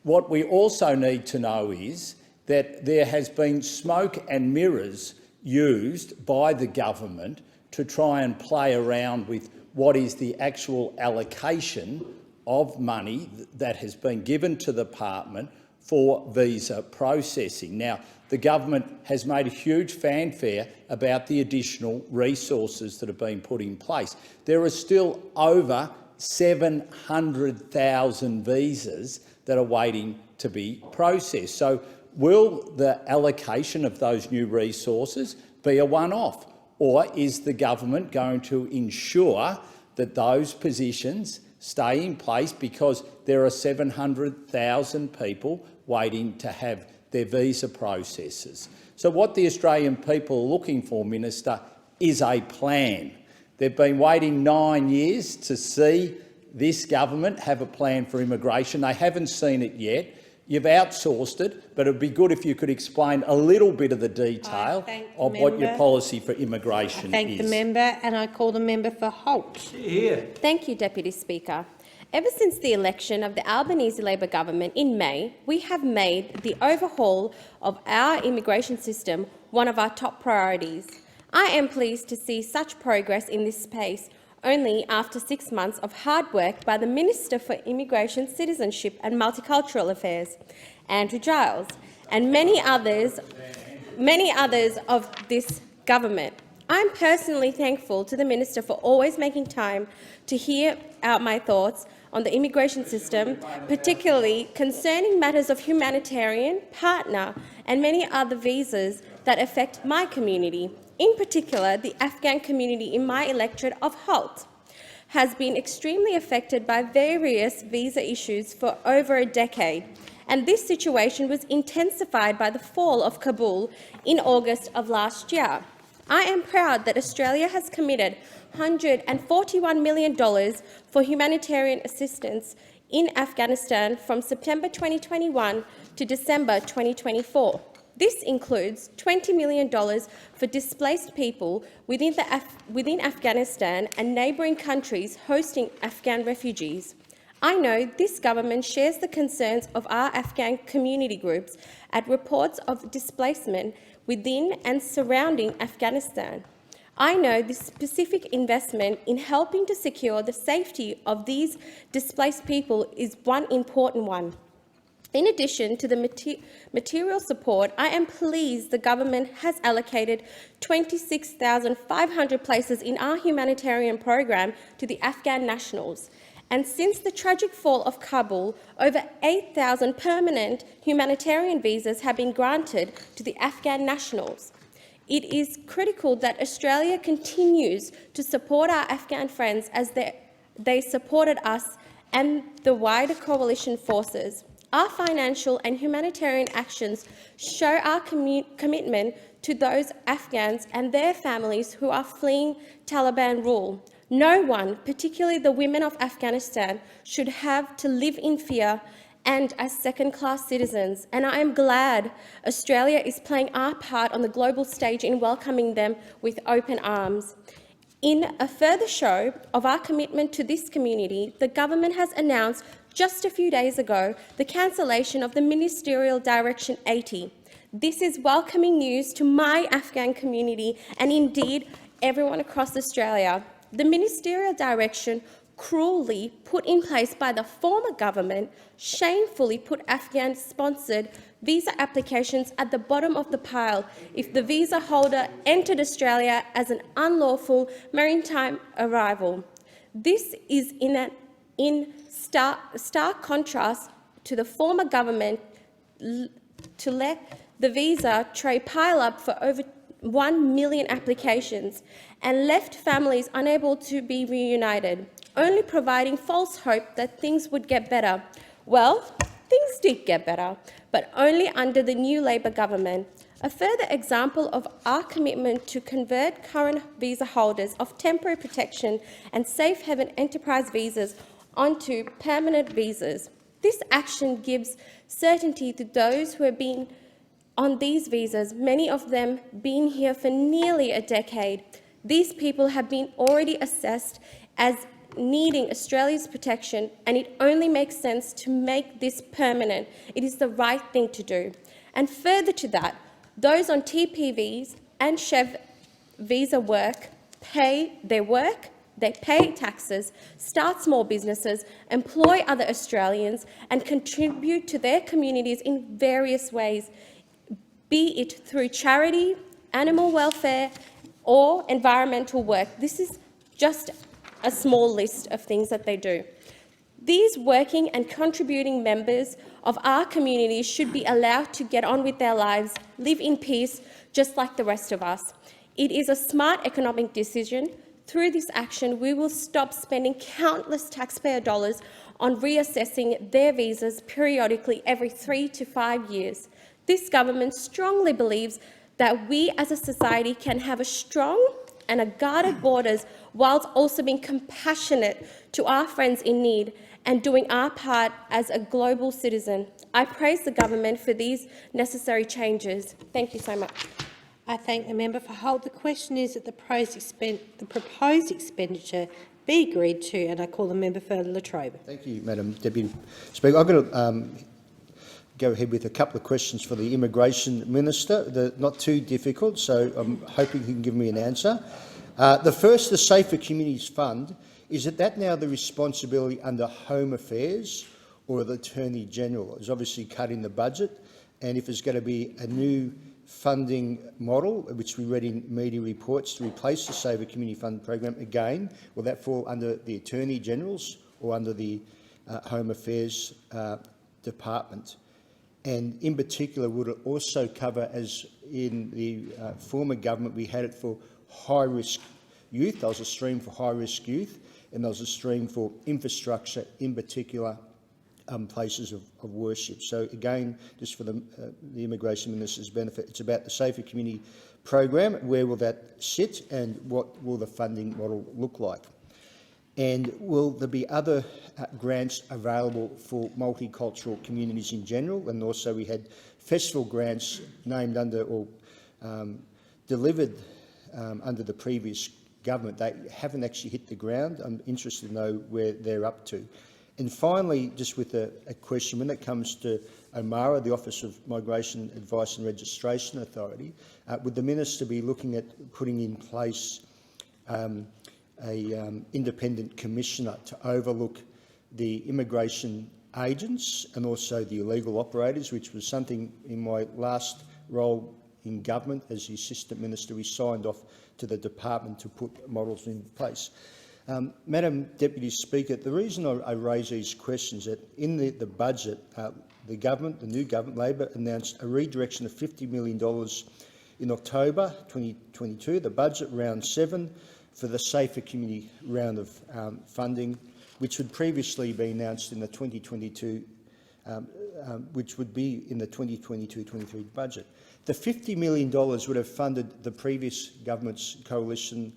What we also need to know is that there has been smoke and mirrors used by the government to try and play around with what is the actual allocation of money that has been given to the department for visa processing. Now, the government has made a huge fanfare about the additional resources that have been put in place. There are still over 700,000 visas that are waiting to be processed. So will the allocation of those new resources be a one-off, or is the government going to ensure that those positions stay in place because there are 700,000 people waiting to have their visa processes? So what the Australian people are looking for, Minister, is a plan. They've been waiting 9 years to see this government have a plan for immigration. They haven't seen it yet. You've outsourced it, but it would be good if you could explain a little bit of the detail of what your policy for immigration is. Thank the member, and I call the member for Holt. Thank you, Deputy Speaker. Ever since the election of the Albanese Labor government in May, we have made the overhaul of our immigration system one of our top priorities. I am pleased to see such progress in this space only after 6 months of hard work by the Minister for Immigration, Citizenship and Multicultural Affairs, Andrew Giles, and many others of this government. I'm personally thankful to the Minister for always making time to hear out my thoughts on the immigration system, particularly concerning matters of humanitarian, partner and many other visas that affect my community. In particular, the Afghan community in my electorate of Holt has been extremely affected by various visa issues for over a decade, and this situation was intensified by the fall of Kabul in August of last year. I am proud that Australia has committed $141 million for humanitarian assistance in Afghanistan from September 2021 to December 2024. This includes $20 million for displaced people within Afghanistan and neighbouring countries hosting Afghan refugees. I know this government shares the concerns of our Afghan community groups at reports of displacement within and surrounding Afghanistan. I know this specific investment in helping to secure the safety of these displaced people is one important one. In addition to the material support, I am pleased the government has allocated 26,500 places in our humanitarian program to the Afghan nationals. And since the tragic fall of Kabul, over 8,000 permanent humanitarian visas have been granted to the Afghan nationals. It is critical that Australia continues to support our Afghan friends as they supported us and the wider coalition forces. Our financial and humanitarian actions show our commitment to those Afghans and their families who are fleeing Taliban rule. No one, particularly the women of Afghanistan, should have to live in fear and as second-class citizens, and I am glad Australia is playing our part on the global stage in welcoming them with open arms. In a further show of our commitment to this community, the government has announced just a few days ago the cancellation of the Ministerial Direction 80. This is welcoming news to my Afghan community and indeed everyone across Australia. The ministerial direction, cruelly put in place by the former government, shamefully put Afghan-sponsored visa applications at the bottom of the pile if the visa holder entered Australia as an unlawful maritime arrival. This is in stark contrast to the former government to let the visa tray pile up for over 1 million applications and left families unable to be reunited, only providing false hope that things would get better. Well, things did get better, but only under the new Labor government. A further example of our commitment to convert current visa holders of temporary protection and safe haven enterprise visas onto permanent visas. This action gives certainty to those who have been on these visas, many of them been here for nearly a decade. These people have been already assessed as needing Australia's protection, and it only makes sense to make this permanent. It is the right thing to do. And further to that, those on TPVs and Chev visa pay their work, they pay taxes, start small businesses, employ other Australians, and contribute to their communities in various ways, be it through charity, animal welfare, or environmental work. This is just a small list of things that they do. These working and contributing members of our community should be allowed to get on with their lives, live in peace, just like the rest of us. It is a smart economic decision. Through this action, we will stop spending countless taxpayer dollars on reassessing their visas periodically every 3 to 5 years. This government strongly believes that we as a society can have a strong and a guarded borders whilst also being compassionate to our friends in need and doing our part as a global citizen. I praise the government for these necessary changes. Thank you so much. I thank the member for Holt. The question is that the proposed expenditure be agreed to, and I call the member for Latrobe. Thank you, Madam Deputy Speaker. I'm going to go ahead with a couple of questions for the Immigration Minister. They're not too difficult, so I'm hoping he can give me an answer. The first, the Safer Communities Fund, is that now the responsibility under Home Affairs or the Attorney-General? It's obviously cut in the budget, and if there's going to be a new funding model, which we read in media reports, to replace the Safer Community Fund program again, will that fall under the Attorney-General's or under the Home Affairs Department? And in particular, would it also cover, as in the former government, we had it for high-risk youth? There was a stream for high-risk youth, and there was a stream for infrastructure, in particular places of worship. So again, just for the Immigration Minister's benefit, it's about the Safer Community program. Where will that sit, and what will the funding model look like? And will there be other grants available for multicultural communities in general? And also we had festival grants named under or delivered under the previous government. They haven't actually hit the ground. I'm interested to know where they're up to. And finally, just with a question, when it comes to OMARA, the Office of Migration Advice and Registration Authority, would the Minister be looking at putting in place independent commissioner to overlook the immigration agents and also the illegal operators, which was something in my last role in government as the Assistant Minister we signed off to the department to put models in place. Madam Deputy Speaker, the reason I raise these questions is that in the budget, the new government, Labor, announced a redirection of $50 million in October 2022, the budget round 7, for the Safer Community round of funding, which would previously be announced in the 2022, which would be in the 2022-23 budget. The $50 million would have funded the previous government's coalition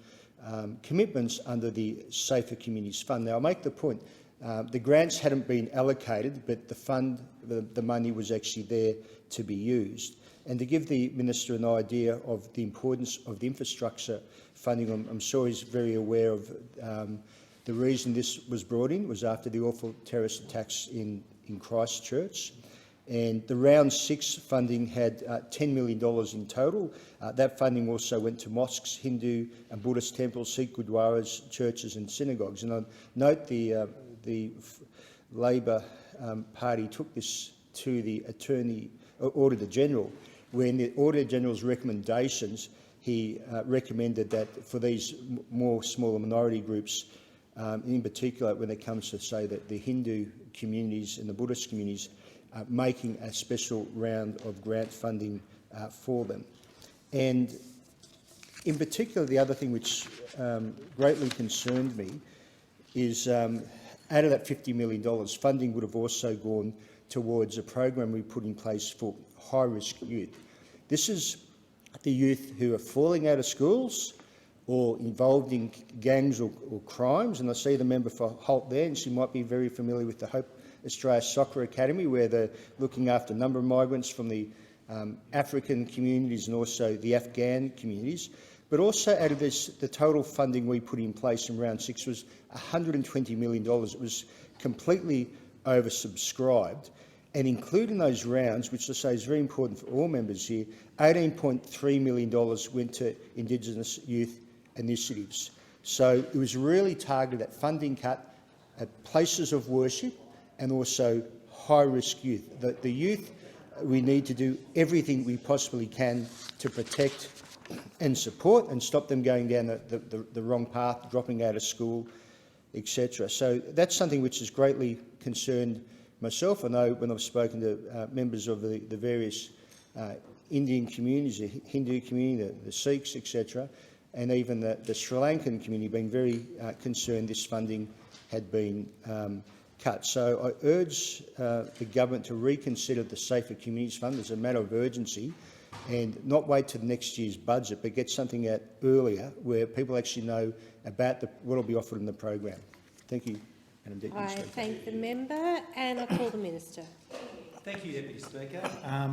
commitments under the Safer Communities Fund. Now, I make the point, the grants hadn't been allocated, but the money was actually there to be used. And to give the Minister an idea of the importance of the infrastructure funding, I'm sure he's very aware of the reason this was brought in was after the awful terrorist attacks in Christchurch. And the round 6 funding had $10 million in total. That funding also went to mosques, Hindu and Buddhist temples, Sikh gurdwaras, churches and synagogues. And I note the Labor Party took this to the Auditor General, where in the Auditor General's recommendations he recommended that for these more smaller minority groups, in particular when it comes to, say, the Hindu communities and the Buddhist communities, making a special round of grant funding for them. And in particular, the other thing which greatly concerned me is out of that $50 million, funding would have also gone towards a program we put in place for high-risk youth. This is the youth who are falling out of schools or involved in gangs or crimes, and I see the member for Holt there, and she might be very familiar with the Hope Australia Soccer Academy, where they're looking after a number of migrants from the African communities and also the Afghan communities. But also out of this, the total funding we put in place in round 6 was $120 million. It was completely oversubscribed. And including those rounds, which I say is very important for all members here, $18.3 million went to Indigenous youth initiatives. So it was really targeted at funding cut at places of worship and also high-risk youth. The youth, we need to do everything we possibly can to protect and support and stop them going down the wrong path, dropping out of school, etc. So that's something which has greatly concerned myself. I know when I've spoken to members of the various Indian communities, the Hindu community, the Sikhs, etc., and even the Sri Lankan community being very concerned this funding had been cut. So I urge the government to reconsider the Safer Communities Fund as a matter of urgency and not wait to next year's budget, but get something out earlier where people actually know about what will be offered in the program. Thank you, Madam Deputy Speaker. I thank the member and I call the Minister. Thank you, Deputy Speaker.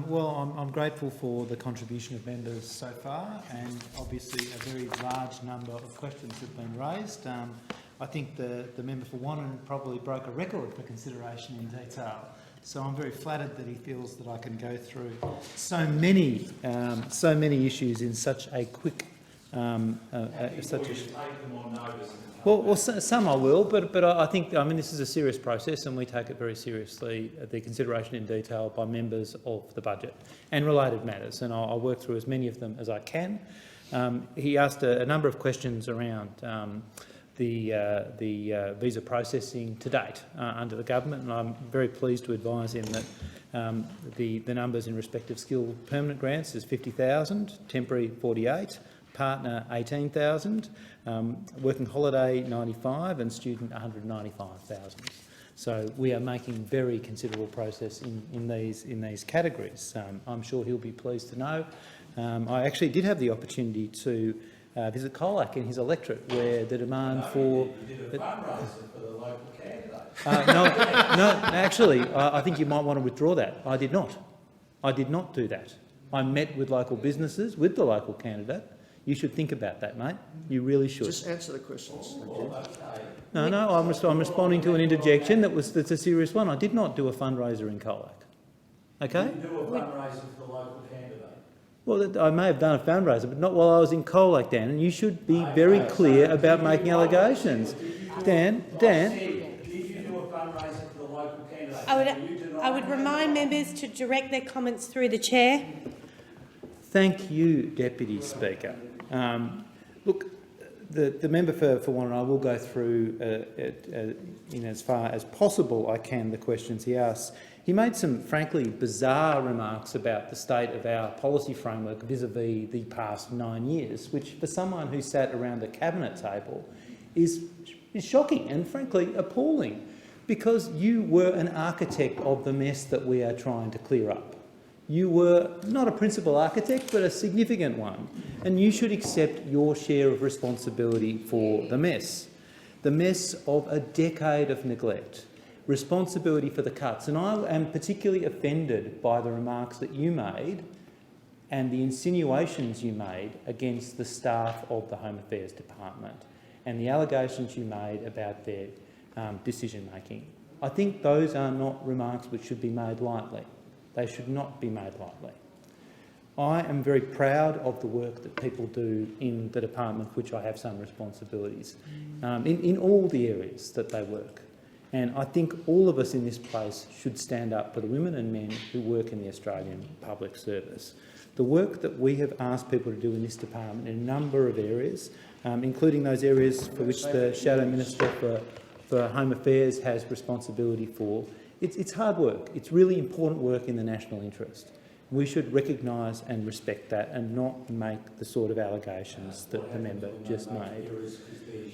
Well, I'm grateful for the contribution of members so far, and obviously a very large number of questions have been raised. I think the member for Wannon probably broke a record for consideration in detail. So I'm very flattered that he feels that I can go through so many issues in such a quick, Well, some I will, but I think this is a serious process, and we take it very seriously. The consideration in detail by members of the budget and related matters, and I'll work through as many of them as I can. He asked a number of questions around the visa processing to date under the government, and I'm very pleased to advise him that the numbers in respect of skilled permanent grants is 50,000, temporary 48, partner 18,000, working holiday 95, and student 195,000. So we are making very considerable progress in these categories. I'm sure he'll be pleased to know. I actually did have the opportunity to visit Colac and his electorate, where the demand for... You did a fundraiser for the local candidate. Actually, I think you might want to withdraw that. I did not. I did not do that. I met with local businesses, with the local candidate. You should think about that, mate. You really should. Just answer the questions. Thank you. No, I'm responding to an interjection that's a serious one. I did not do a fundraiser in Colac. Okay? You didn't do a fundraiser for the local candidate. Well, I may have done a fundraiser, but not while I was in Colac, Dan, and you should be very clear about making allegations. Dan. Did you do a fundraiser for the local candidate? I would remind members to direct their comments through the chair. Thank you, Deputy Speaker. Look, the member for Wanneroo will go through, in as far as possible I can, the questions he asks. He made some, frankly, bizarre remarks about the state of our policy framework vis-a-vis the past 9 years, which for someone who sat around the cabinet table is shocking and, frankly, appalling, because you were an architect of the mess that we are trying to clear up. You were not a principal architect, but a significant one, and you should accept your share of responsibility for the mess of a decade of neglect, responsibility for the cuts. And I am particularly offended by the remarks that you made and the insinuations you made against the staff of the Home Affairs Department and the allegations you made about their decision-making. I think those are not remarks which should be made lightly. They should not be made lightly. I am very proud of the work that people do in the department, which I have some responsibilities, in all the areas that they work. And I think all of us in this place should stand up for the women and men who work in the Australian public service. The work that we have asked people to do in this department in a number of areas, including those areas for which the Shadow Minister for Home Affairs has responsibility for, it's hard work. It's really important work in the national interest. We should recognise and respect that and not make the sort of allegations that the member just made.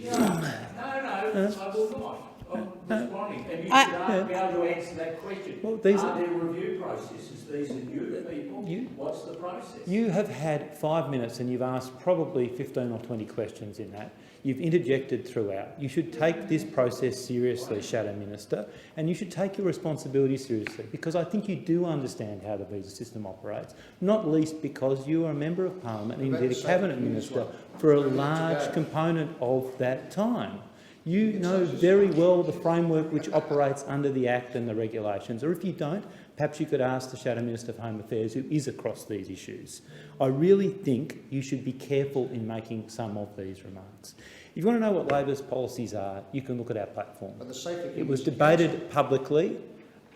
No, I will not. I'm responding. And you should be able to answer that question. Well, these are there review processes? These are new people. What's the process? You have had 5 minutes and you've asked probably 15 or 20 questions in that. You've interjected throughout. You should take this process seriously, Shadow Minister, and you should take your responsibility seriously, because I think you do understand how the visa system operates, not least because you are a Member of Parliament and indeed a Cabinet Minister for a large component of that time. You know very well the framework which operates under the Act and the regulations, or if you don't, perhaps you could ask the Shadow Minister for Home Affairs who is across these issues. I really think you should be careful in making some of these remarks. If you want to know what Labor's policies are, you can look at our platform. It was debated publicly.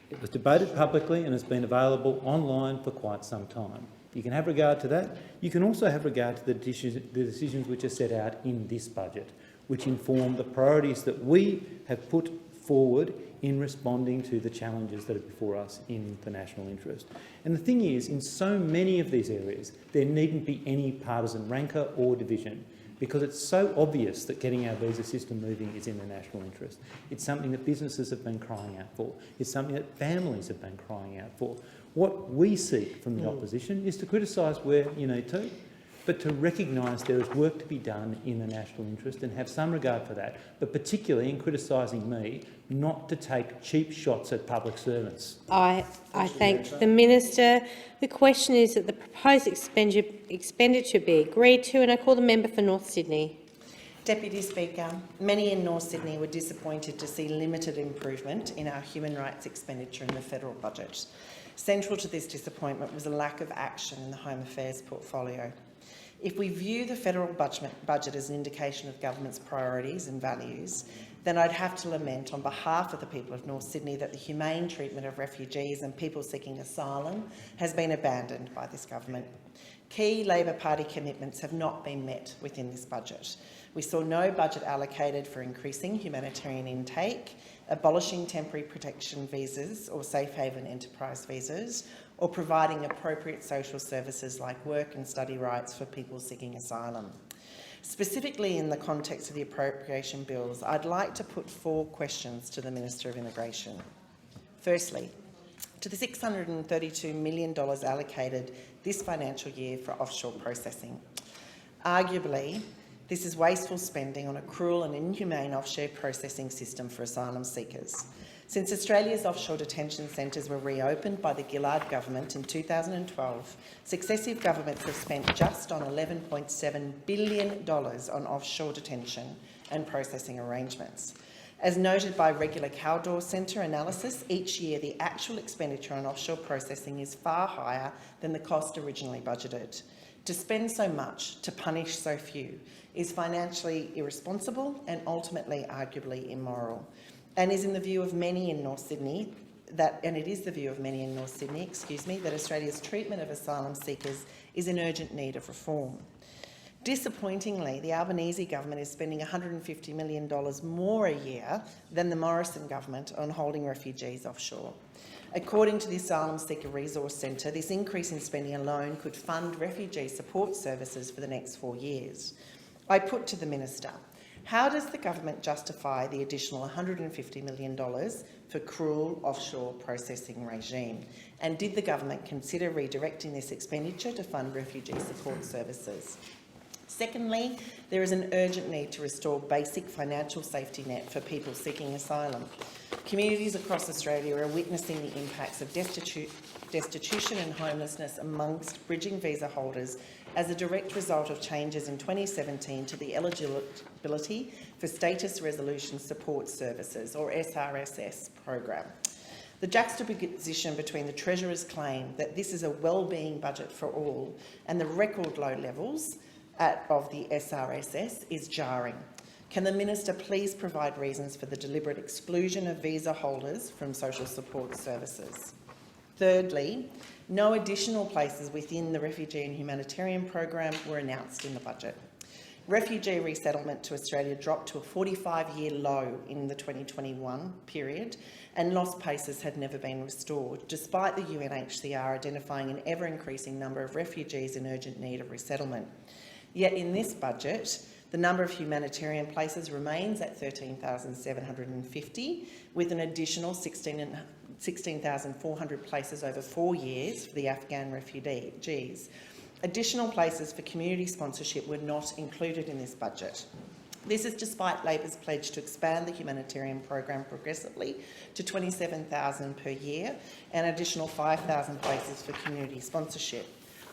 It was debated publicly and has been available online for quite some time. You can have regard to that. You can also have regard to the decisions which are set out in this budget, which inform the priorities that we have put forward in responding to the challenges that are before us in the national interest. And the thing is, in so many of these areas, there needn't be any partisan rancour or division, because it's so obvious that getting our visa system moving is in the national interest. It's something that businesses have been crying out for. It's something that families have been crying out for. What we seek from the opposition is to criticise where you need to, but to recognise there is work to be done in the national interest and have some regard for that, but particularly in criticising me, not to take cheap shots at public servants. I thank the Minister. The question is that the proposed expenditure be agreed to, and I call the member for North Sydney. Deputy Speaker, many in North Sydney were disappointed to see limited improvement in our human rights expenditure in the federal budget. Central to this disappointment was a lack of action in the Home Affairs portfolio. If we view the federal budget as an indication of government's priorities and values, then I'd have to lament on behalf of the people of North Sydney that the humane treatment of refugees and people seeking asylum has been abandoned by this government. Key Labor Party commitments have not been met within this budget. We saw no budget allocated for increasing humanitarian intake, abolishing temporary protection visas or safe haven enterprise visas, or providing appropriate social services like work and study rights for people seeking asylum. Specifically in the context of the appropriation bills, I'd like to put 4 questions to the Minister of Immigration. Firstly, to the $632 million allocated this financial year for offshore processing, Arguably, this is wasteful spending on a cruel and inhumane offshore processing system for asylum seekers. Since Australia's offshore detention centres were reopened by the Gillard government in 2012, successive governments have spent just on $11.7 billion on offshore detention and processing arrangements. As noted by regular Caldor Centre analysis, each year the actual expenditure on offshore processing is far higher than the cost originally budgeted. To spend so much to punish so few is financially irresponsible and ultimately arguably immoral, and is in the view of many in North Sydney that Australia's treatment of asylum seekers is in urgent need of reform. Disappointingly, the Albanese government is spending $150 million more a year than the Morrison government on holding refugees offshore. According to the Asylum Seeker Resource Centre, this increase in spending alone could fund refugee support services for the next 4 years. I put to the Minister, how does the government justify the additional $150 million for cruel offshore processing regime? And did the government consider redirecting this expenditure to fund refugee support services? Secondly, there is an urgent need to restore basic financial safety net for people seeking asylum. Communities across Australia are witnessing the impacts of destitution and homelessness amongst bridging visa holders as a direct result of changes in 2017 to the eligibility for Status Resolution Support Services, or SRSS program. The juxtaposition between the Treasurer's claim that this is a wellbeing budget for all and the record low levels of the SRSS is jarring. Can the Minister please provide reasons for the deliberate exclusion of visa holders from social support services? Thirdly, no additional places within the refugee and humanitarian program were announced in the budget. Refugee resettlement to Australia dropped to a 45-year low in the 2021 period, and lost places had never been restored, despite the UNHCR identifying an ever-increasing number of refugees in urgent need of resettlement. Yet in this budget, the number of humanitarian places remains at 13,750, with an additional 16,400 places over 4 years for the Afghan refugees. Additional places for community sponsorship were not included in this budget. This is despite Labor's pledge to expand the humanitarian program progressively to 27,000 per year and an additional 5,000 places for community sponsorship.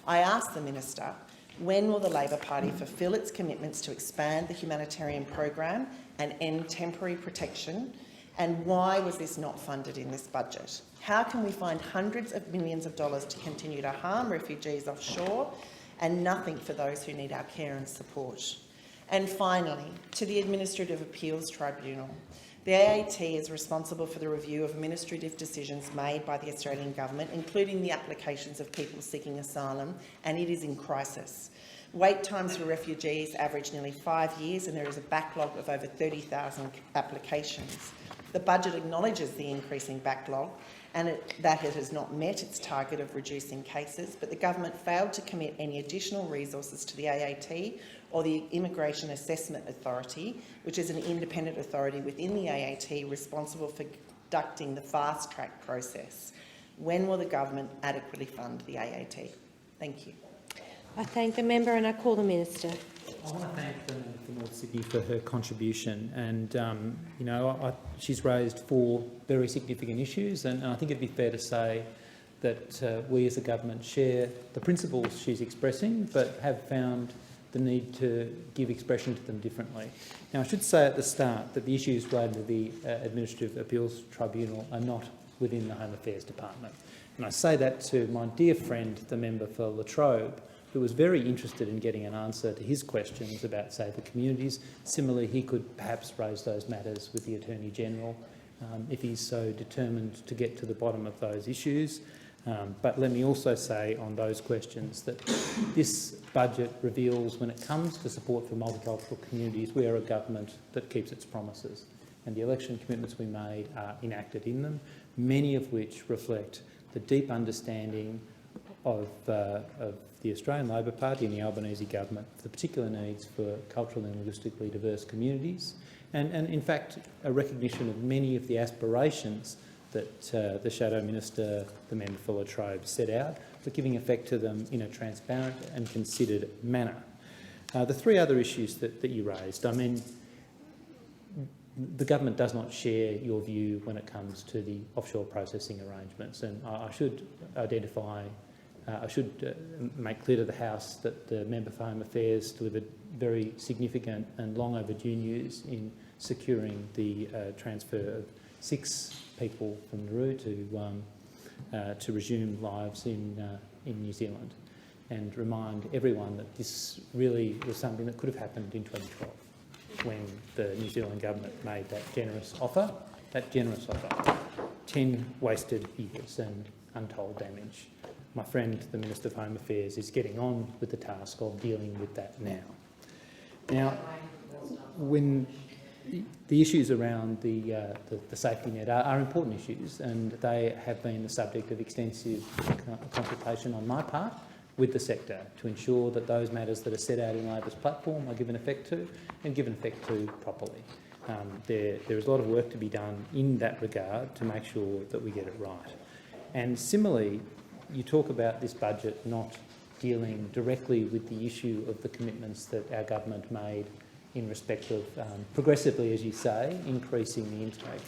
I ask the Minister, when will the Labor Party fulfil its commitments to expand the humanitarian program and end temporary protection? And why was this not funded in this budget? How can we find hundreds of millions of dollars to continue to harm refugees offshore and nothing for those who need our care and support? And finally, to the Administrative Appeals Tribunal. The AAT is responsible for the review of administrative decisions made by the Australian Government, including the applications of people seeking asylum, and it is in crisis. Wait times for refugees average nearly 5 years, and there is a backlog of over 30,000 applications. The budget acknowledges the increasing backlog and that it has not met its target of reducing cases, but the government failed to commit any additional resources to the AAT or the Immigration Assessment Authority, which is an independent authority within the AAT responsible for conducting the fast-track process. When will the government adequately fund the AAT? Thank you. I thank the member and I call the Minister. I want to thank the member for North Sydney for her contribution, and she's raised 4 very significant issues, and I think it'd be fair to say that we as a government share the principles she's expressing, but have found the need to give expression to them differently. Now, I should say at the start that the issues related to the Administrative Appeals Tribunal are not within the Home Affairs Department, and I say that to my dear friend, the member for La Trobe, who was very interested in getting an answer to his questions about safer communities. Similarly, he could perhaps raise those matters with the Attorney-General if he's so determined to get to the bottom of those issues. But let me also say on those questions that this budget reveals, when it comes to support for multicultural communities, we are a government that keeps its promises, and the election commitments we made are enacted in them, many of which reflect the deep understanding of the Australian Labor Party and the Albanese government, the particular needs for culturally and linguistically diverse communities, and in fact a recognition of many of the aspirations that the Shadow Minister, the member for La Trobe, set out, but giving effect to them in a transparent and considered manner. The three other issues that you raised, I mean, the government does not share your view when it comes to the offshore processing arrangements, and I should identify, make clear to the House that the Member for Home Affairs delivered very significant and long overdue news in securing the transfer of 6 people from Nauru to resume lives in New Zealand, and remind everyone that this really was something that could have happened in 2012 when the New Zealand government made that generous offer. 10 wasted years and untold damage. My friend, the Minister for Home Affairs, is getting on with the task of dealing with that now. Now, when the issues around the safety net are important issues, and they have been the subject of extensive consultation on my part with the sector to ensure that those matters that are set out in Labor's platform are given effect to, and given effect to properly. There is a lot of work to be done in that regard to make sure that we get it right. And similarly, you talk about this budget not dealing directly with the issue of the commitments that our government made in respect of progressively, as you say, increasing the intake.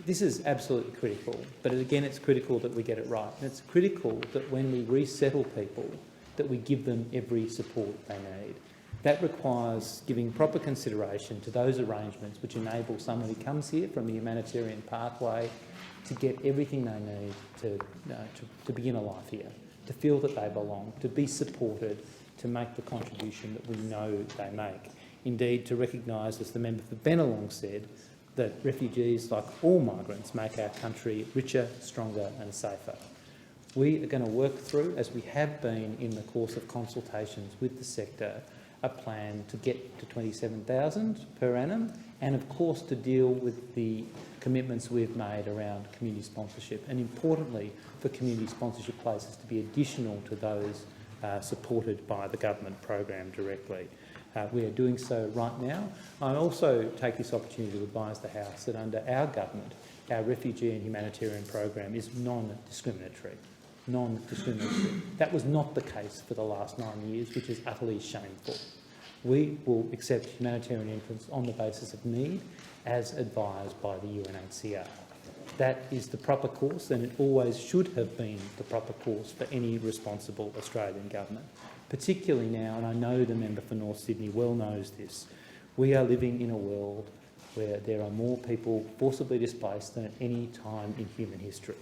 This is absolutely critical, but again, it's critical that we get it right. And it's critical that when we resettle people, that we give them every support they need. That requires giving proper consideration to those arrangements which enable someone who comes here from the humanitarian pathway to get everything they need to begin a life here, to feel that they belong, to be supported, to make the contribution that we know they make. Indeed, to recognise, as the member for Bennelong said, that refugees, like all migrants, make our country richer, stronger and safer. We are going to work through, as we have been in the course of consultations with the sector, a plan to get to 27,000 per annum, and of course to deal with the commitments we've made around community sponsorship, and importantly for community sponsorship places to be additional to those supported by the government program directly. We are doing so right now. I also take this opportunity to advise the House that under our government, our refugee and humanitarian program is non-discriminatory. That was not the case for the last 9 years, which is utterly shameful. We will accept humanitarian entrance on the basis of need, as advised by the UNHCR. That is the proper course, and it always should have been the proper course for any responsible Australian government. Particularly now, and I know the member for North Sydney well knows this, we are living in a world where there are more people forcibly displaced than at any time in human history.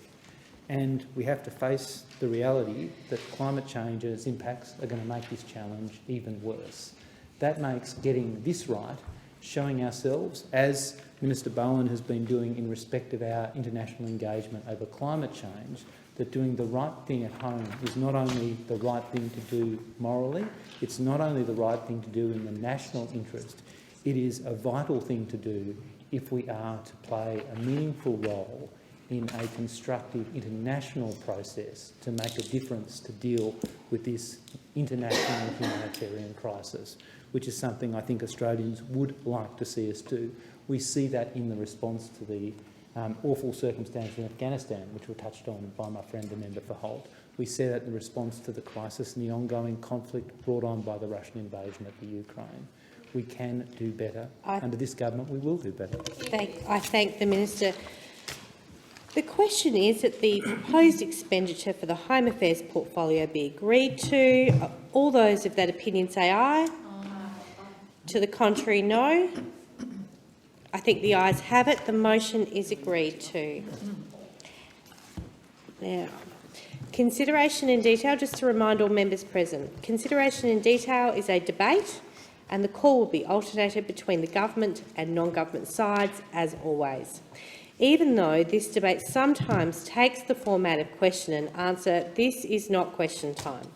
And we have to face the reality that climate change and its impacts are going to make this challenge even worse. That makes getting this right, showing ourselves, as Minister Bowen has been doing in respect of our international engagement over climate change, that doing the right thing at home is not only the right thing to do morally, it's not only the right thing to do in the national interest, it is a vital thing to do if we are to play a meaningful role in a constructive international process to make a difference to deal with this international humanitarian crisis, which is something I think Australians would like to see us do. We see that in the response to the awful circumstances in Afghanistan, which were touched on by my friend the member for Holt. We see that in response to the crisis and the ongoing conflict brought on by the Russian invasion of the Ukraine. We can do better. Under this government, we will do better. I thank the Minister. The question is that the proposed expenditure for the Home Affairs portfolio be agreed to. All those of that opinion say aye. To the contrary, no. I think the ayes have it. The motion is agreed to. Now, consideration in detail, just to remind all members present, consideration in detail is a debate and the call will be alternated between the government and non-government sides, as always. Even though this debate sometimes takes the format of question and answer, this is not question time.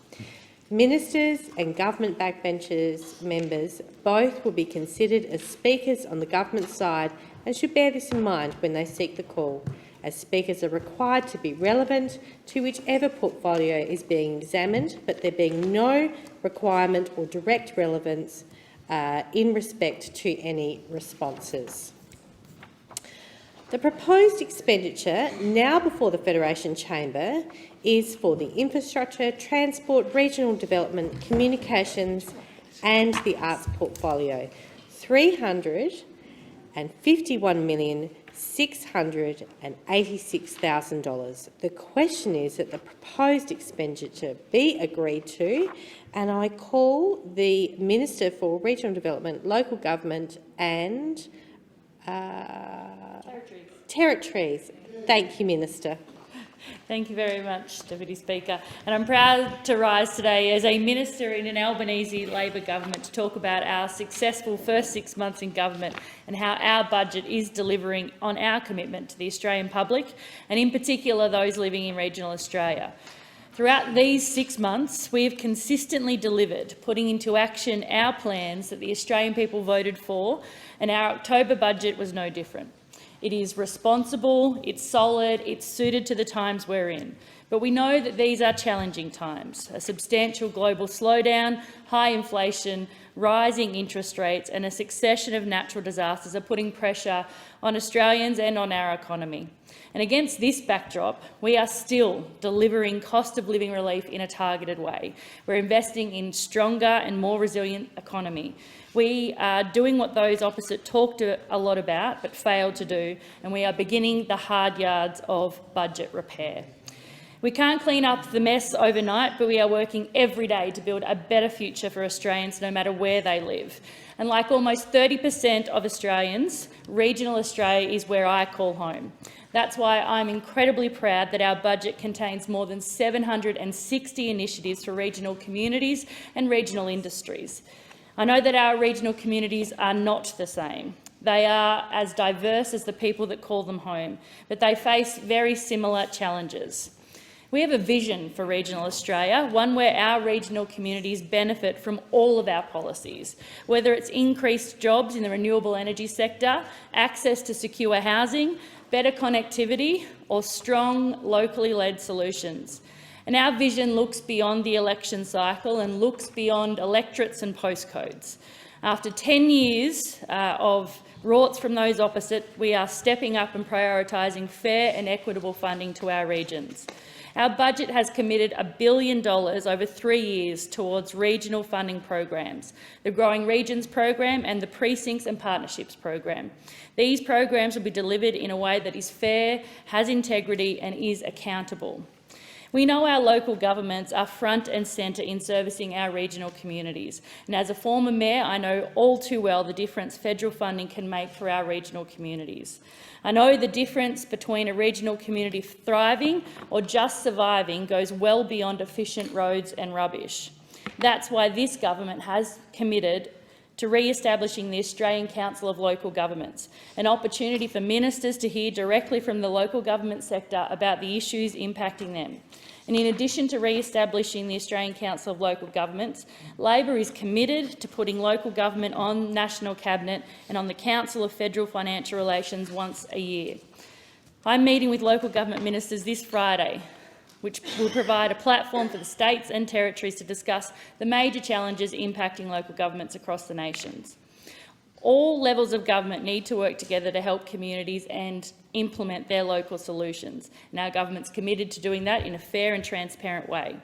Ministers and government backbenchers members both will be considered as speakers on the government side and should bear this in mind when they seek the call, as speakers are required to be relevant to whichever portfolio is being examined, but there being no requirement or direct relevance in respect to any responses. The proposed expenditure now before the Federation Chamber is for the infrastructure, transport, regional development, communications and the arts portfolio, $351,686,000. The question is that the proposed expenditure be agreed to, and I call the Minister for Regional Development, Local Government and Territories. Thank you, Minister. Thank you very much, Deputy Speaker. And I'm proud to rise today as a minister in an Albanese Labor government to talk about our successful first 6 months in government and how our budget is delivering on our commitment to the Australian public, and in particular those living in regional Australia. Throughout these 6 months, we have consistently delivered, putting into action our plans that the Australian people voted for, and our October budget was no different. It is responsible, it's solid, it's suited to the times we're in. But we know that these are challenging times. A substantial global slowdown, high inflation, rising interest rates and a succession of natural disasters are putting pressure on Australians and on our economy. And against this backdrop, we are still delivering cost of living relief in a targeted way. We're investing in stronger and more resilient economy. We are doing what those opposite talked a lot about but failed to do, and we are beginning the hard yards of budget repair. We can't clean up the mess overnight, but we are working every day to build a better future for Australians no matter where they live. And like almost 30% of Australians, regional Australia is where I call home. That's why I'm incredibly proud that our budget contains more than 760 initiatives for regional communities and regional industries. I know that our regional communities are not the same. They are as diverse as the people that call them home, but they face very similar challenges. We have a vision for regional Australia, one where our regional communities benefit from all of our policies, whether it's increased jobs in the renewable energy sector, access to secure housing, better connectivity or strong locally led solutions. And our vision looks beyond the election cycle and looks beyond electorates and postcodes. After 10 years of rorts from those opposite, we are stepping up and prioritising fair and equitable funding to our regions. Our budget has committed $1 billion over 3 years towards regional funding programs, the Growing Regions program and the Precincts and Partnerships program. These programs will be delivered in a way that is fair, has integrity and is accountable. We know our local governments are front and centre in servicing our regional communities, and as a former mayor, I know all too well the difference federal funding can make for our regional communities. I know the difference between a regional community thriving or just surviving goes well beyond efficient roads and rubbish. That's why this government has committed to re-establishing the Australian Council of Local Governments, an opportunity for ministers to hear directly from the local government sector about the issues impacting them. And in addition to re-establishing the Australian Council of Local Governments, Labor is committed to putting local government on National Cabinet and on the Council of Federal Financial Relations once a year. I'm meeting with local government ministers this Friday, which will provide a platform for the states and territories to discuss the major challenges impacting local governments across the nations. All levels of government need to work together to help communities and implement their local solutions, and our government's committed to doing that in a fair and transparent way.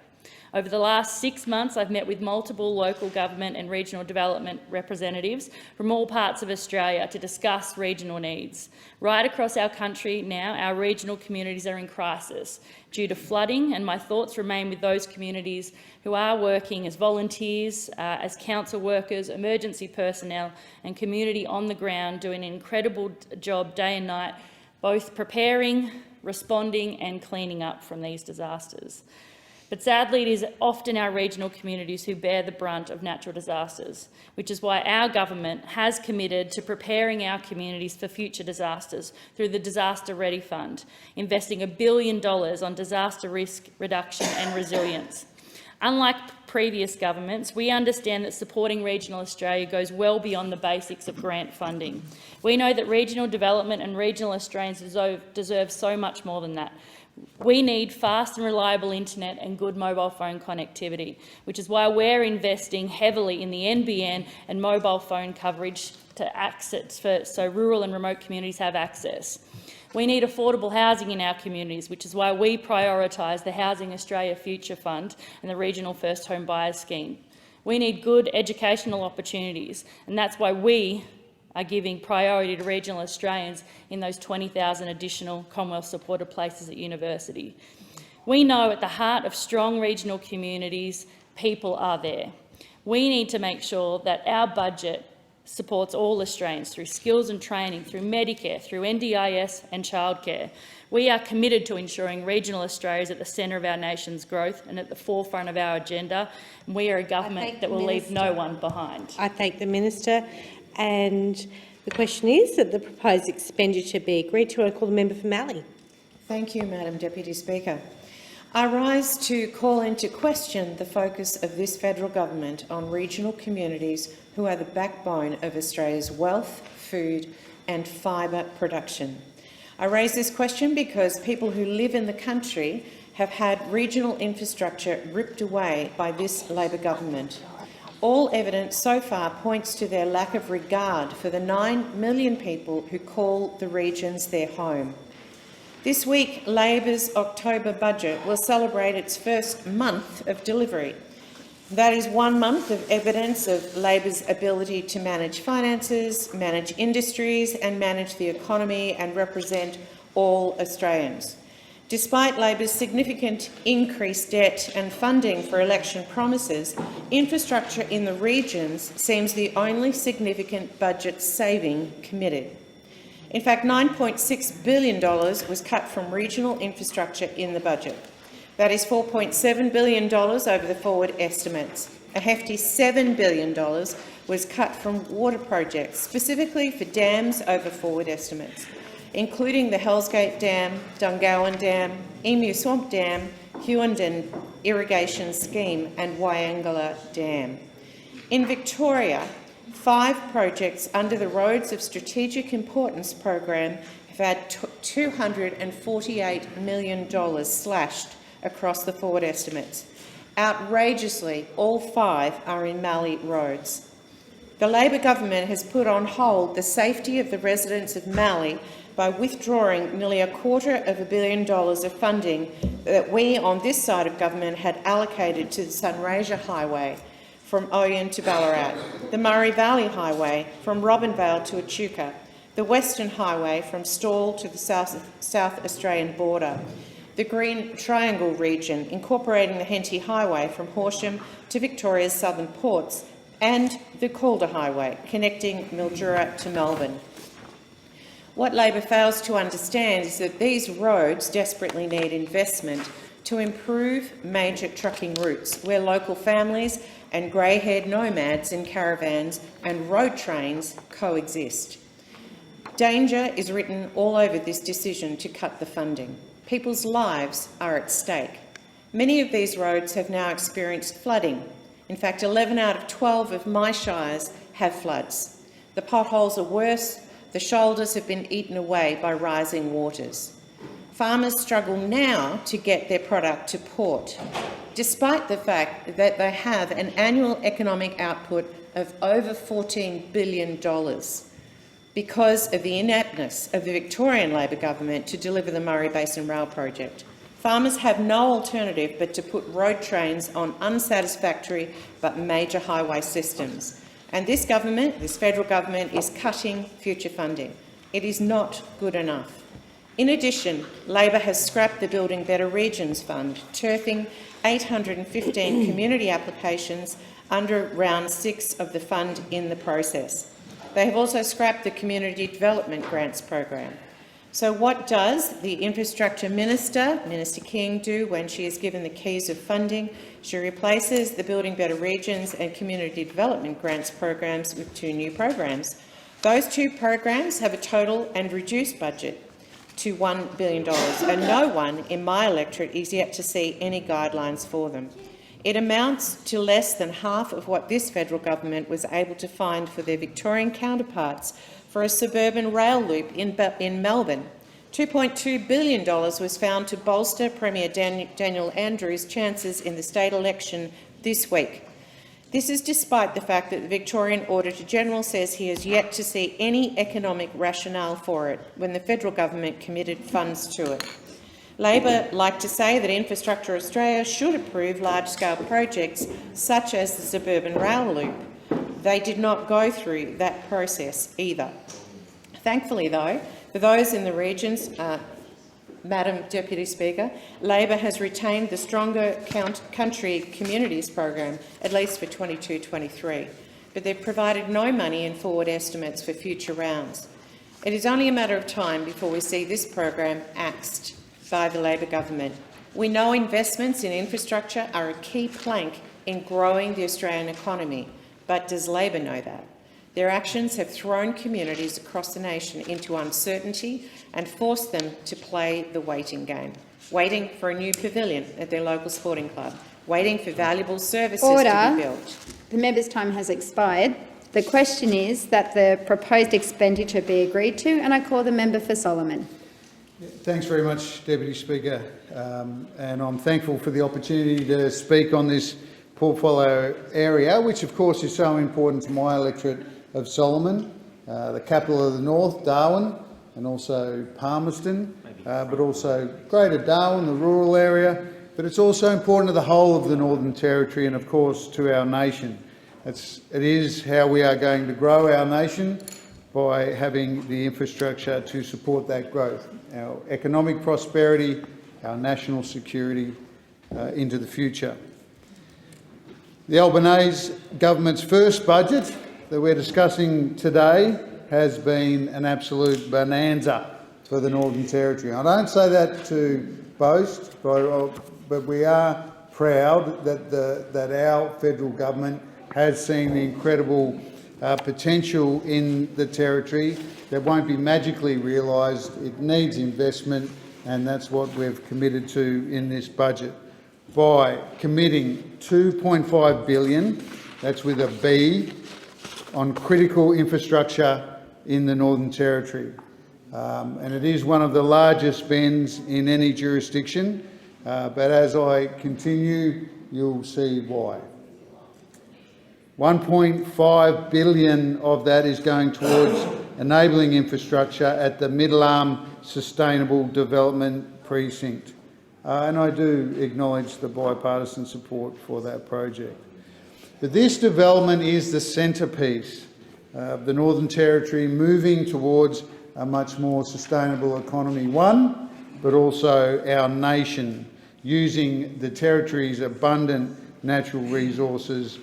Over the last 6 months, I've met with multiple local government and regional development representatives from all parts of Australia to discuss regional needs. Right across our country now, our regional communities are in crisis due to flooding, and my thoughts remain with those communities who are working as volunteers, as council workers, emergency personnel and community on the ground doing an incredible job day and night, both preparing, responding and cleaning up from these disasters. But sadly, it is often our regional communities who bear the brunt of natural disasters, which is why our government has committed to preparing our communities for future disasters through the Disaster Ready Fund, investing $1 billion on disaster risk reduction and resilience. Unlike previous governments, we understand that supporting regional Australia goes well beyond the basics of grant funding. We know that regional development and regional Australians deserve so much more than that. We need fast and reliable internet and good mobile phone connectivity, which is why we're investing heavily in the NBN and mobile phone coverage to access so rural and remote communities have access. We need affordable housing in our communities, which is why we prioritise the Housing Australia Future Fund and the Regional First Home Buyers Scheme. We need good educational opportunities, and that's why we are giving priority to regional Australians in those 20,000 additional Commonwealth-supported places at university. We know at the heart of strong regional communities, people are there. We need to make sure that our budget supports all Australians through skills and training, through Medicare, through NDIS and childcare. We are committed to ensuring regional Australia is at the centre of our nation's growth and at the forefront of our agenda. And we are a government that will leave no one behind. I thank the Minister. And the question is that the proposed expenditure be agreed to. I call the member for Mallee. Thank you, Madam Deputy Speaker. I rise to call into question the focus of this federal government on regional communities who are the backbone of Australia's wealth, food and fibre production. I raise this question because people who live in the country have had regional infrastructure ripped away by this Labor government. All evidence so far points to their lack of regard for the 9 million people who call the regions their home. This week, Labor's October budget will celebrate its first month of delivery. That is 1 month of evidence of Labor's ability to manage finances, manage industries and manage the economy and represent all Australians. Despite Labor's significant increased debt and funding for election promises, infrastructure in the regions seems the only significant budget saving committed. In fact, $9.6 billion was cut from regional infrastructure in the budget. That is $4.7 billion over the forward estimates. A hefty $7 billion was cut from water projects, specifically for dams over forward estimates, including the Hellsgate Dam, Dungowan Dam, Emu Swamp Dam, Hughenden Irrigation Scheme and Wyangala Dam. In Victoria, 5 projects under the Roads of Strategic Importance program have had $248 million slashed across the forward estimates. Outrageously, all 5 are in Mallee roads. The Labor government has put on hold the safety of the residents of Mallee by withdrawing nearly $250 million of funding that we on this side of government had allocated to the Sunraysia Highway from Oyen to Ballarat, the Murray Valley Highway from Robinvale to Echuca, the Western Highway from Stawell to the South Australian border, the Green Triangle region, incorporating the Henty Highway from Horsham to Victoria's southern ports, and the Calder Highway, connecting Mildura to Melbourne. What Labor fails to understand is that these roads desperately need investment to improve major trucking routes where local families and grey-haired nomads in caravans and road trains coexist. Danger is written all over this decision to cut the funding. People's lives are at stake. Many of these roads have now experienced flooding. In fact, 11 out of 12 of my shires have floods. The potholes are worse. The shoulders have been eaten away by rising waters. Farmers struggle now to get their product to port, despite the fact that they have an annual economic output of over $14 billion because of the ineptness of the Victorian Labor government to deliver the Murray Basin Rail project. Farmers have no alternative but to put road trains on unsatisfactory but major highway systems. And this government, this federal government, is cutting future funding. It is not good enough. In addition, Labor has scrapped the Building Better Regions Fund, turfing 815 community applications under round 6 of the fund in the process. They have also scrapped the Community Development Grants program. So what does the Infrastructure Minister, Minister King, do when she is given the keys of funding? She replaces the Building Better Regions and Community Development Grants programs with 2 new programs. Those 2 programs have a total and reduced budget to $1 billion, and no one in my electorate is yet to see any guidelines for them. It amounts to less than half of what this federal government was able to find for their Victorian counterparts for a suburban rail loop in Melbourne. $2.2 billion was found to bolster Premier Daniel Andrews' chances in the state election this week. This is despite the fact that the Victorian Auditor-General says he has yet to see any economic rationale for it when the federal government committed funds to it. Labor like to say that Infrastructure Australia should approve large-scale projects such as the suburban rail loop. They did not go through that process either. Thankfully, though, for those in the regions, Madam Deputy Speaker, Labor has retained the Stronger Country Communities program, at least for 22-23, but they've provided no money in forward estimates for future rounds. It is only a matter of time before we see this program axed by the Labor government. We know investments in infrastructure are a key plank in growing the Australian economy, but does Labor know that? Their actions have thrown communities across the nation into uncertainty and forced them to play the waiting game, waiting for a new pavilion at their local sporting club, waiting for valuable services to be built. The member's time has expired. The question is that the proposed expenditure be agreed to, and I call the member for Solomon. Thanks very much, Deputy Speaker, and I'm thankful for the opportunity to speak on this portfolio area, which of course is so important to my electorate of Solomon, the capital of the north, Darwin, and also Palmerston, but also Greater Darwin, the rural area. But it's also important to the whole of the Northern Territory and of course to our nation. It is how we are going to grow our nation, by having the infrastructure to support that growth, our economic prosperity, our national security into the future. The Albanese government's first budget that we're discussing today has been an absolute bonanza for the Northern Territory. I don't say that to boast, but we are proud that our federal government has seen the incredible potential in the Territory that won't be magically realised. It needs investment, and that's what we've committed to in this budget by committing $2.5 billion, that's with a B, on critical infrastructure in the Northern Territory. And it is one of the largest spends in any jurisdiction, but as I continue, you'll see why. $1.5 billion of that is going towards enabling infrastructure at the Middle Arm Sustainable Development Precinct. And I do acknowledge the bipartisan support for that project. But this development is the centrepiece of the Northern Territory moving towards a much more sustainable economy, but also our nation, using the Territory's abundant natural resources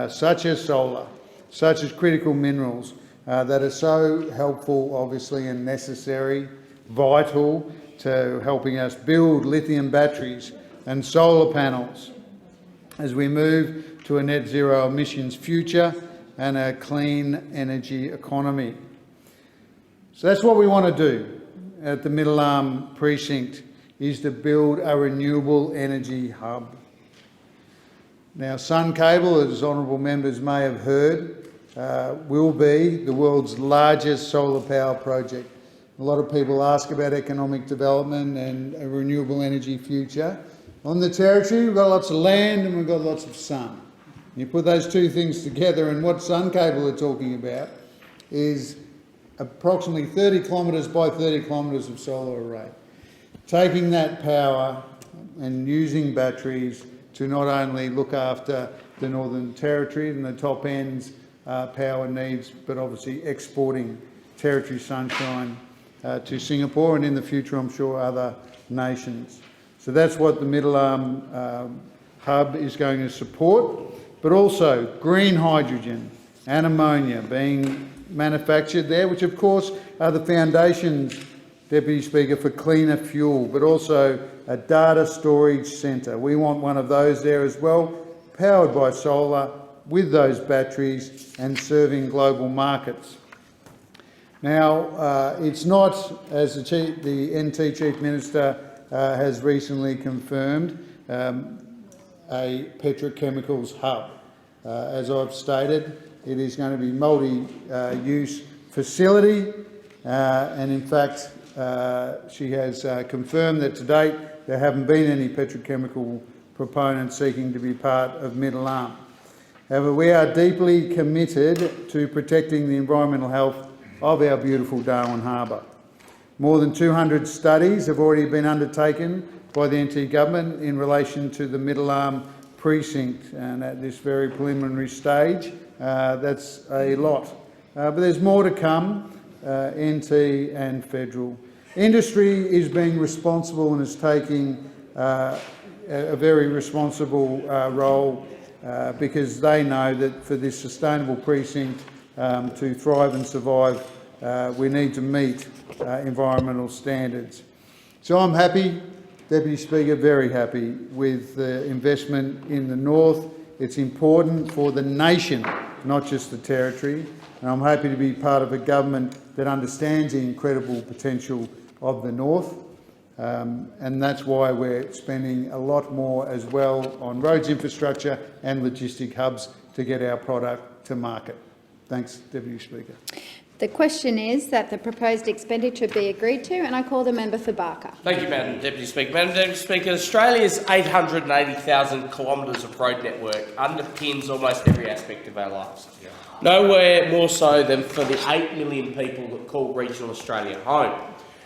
such as solar, such as critical minerals, that are so helpful, obviously, and necessary, vital to helping us build lithium batteries and solar panels as we move to a net zero emissions future and a clean energy economy. So that's what we want to do at the Middle Arm Precinct, is to build a renewable energy hub. Now, Sun Cable, as honourable members may have heard, will be the world's largest solar power project. A lot of people ask about economic development and a renewable energy future. On the Territory, we've got lots of land and we've got lots of sun. You put those two things together, and what Sun Cable are talking about is approximately 30 kilometres by 30 kilometres of solar array. Taking that power and using batteries to not only look after the Northern Territory and the top end's power needs, but obviously exporting Territory sunshine to Singapore and in the future, I'm sure, other nations. So that's what the Middle Arm hub is going to support, but also green hydrogen and ammonia being manufactured there, which of course are the foundations, Deputy Speaker, for cleaner fuel, but also a data storage centre. We want one of those there as well, powered by solar, with those batteries and serving global markets. Now, it's not, as the NT Chief Minister has recently confirmed, a petrochemicals hub. As I've stated, it is going to be multi-use facility, and in fact, she has confirmed that to date there haven't been any petrochemical proponents seeking to be part of Middle Arm. However, we are deeply committed to protecting the environmental health of our beautiful Darwin Harbour. More than 200 studies have already been undertaken by the NT Government in relation to the Middle Arm precinct, and at this very preliminary stage, that's a lot. But there's more to come, NT and federal. Industry is being responsible and is taking a very responsible role because they know that for this sustainable precinct to thrive and survive, we need to meet environmental standards. So I'm happy, Deputy Speaker, very happy with the investment in the north. It's important for the nation, not just the territory. And I'm happy to be part of a government that understands the incredible potential of the north. And that's why we're spending a lot more as well on roads infrastructure and logistic hubs to get our product to market. Thanks, Deputy Speaker. The question is that the proposed expenditure be agreed to, and I call the member for Barker. Thank you, Madam Deputy Speaker. Madam Deputy Speaker, Australia's 880,000 kilometres of road network underpins almost every aspect of our lives. Nowhere more so than for the 8 million people that call regional Australia home.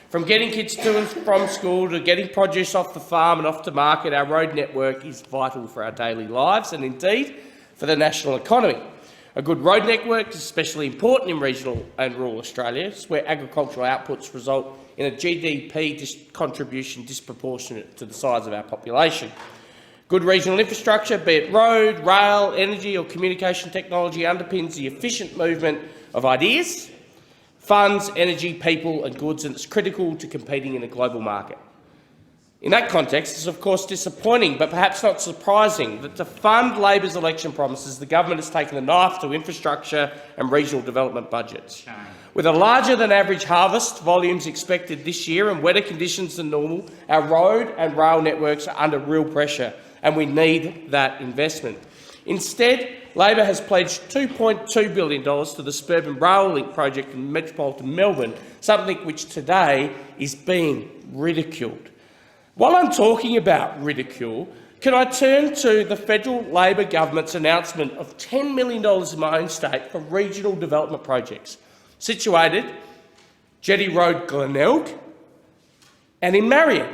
From getting kids to and from school to getting produce off the farm and off to market, our road network is vital for our daily lives and indeed for the national economy. A good road network is especially important in regional and rural Australia, where agricultural outputs result in a GDP contribution disproportionate to the size of our population. Good regional infrastructure, be it road, rail, energy or communication technology, underpins the efficient movement of ideas, funds, energy, people and goods, and it's critical to competing in a global market. In that context, it's of course disappointing, but perhaps not surprising, that to fund Labor's election promises, the government has taken the knife to infrastructure and regional development budgets. With a larger than average harvest volumes expected this year and wetter conditions than normal, our road and rail networks are under real pressure, and we need that investment. Instead, Labor has pledged $2.2 billion to the Suburban Rail Link project in metropolitan Melbourne, something which today is being ridiculed. While I'm talking about ridicule, can I turn to the federal Labor government's announcement of $10 million in my own state for regional development projects, situated Jetty Road, Glenelg, and in Marion.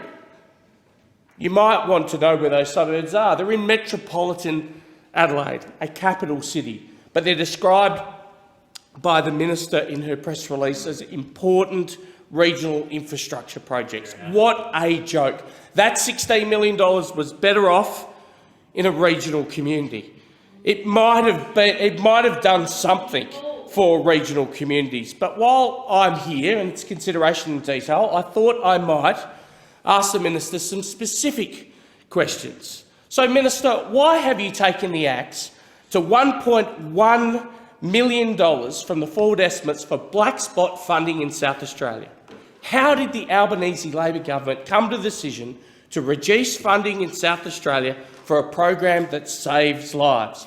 You might want to know where those suburbs are. They're in metropolitan Adelaide, a capital city, but they're described by the minister in her press release as important regional infrastructure projects. What a joke. That $16 million was better off in a regional community. It might have done something for regional communities. But while I'm here and it's consideration in detail, I thought I might ask the minister some specific questions. So, Minister, why have you taken the axe to $1.1 million from the forward estimates for black spot funding in South Australia? How did the Albanese Labor government come to the decision to reduce funding in South Australia for a program that saves lives?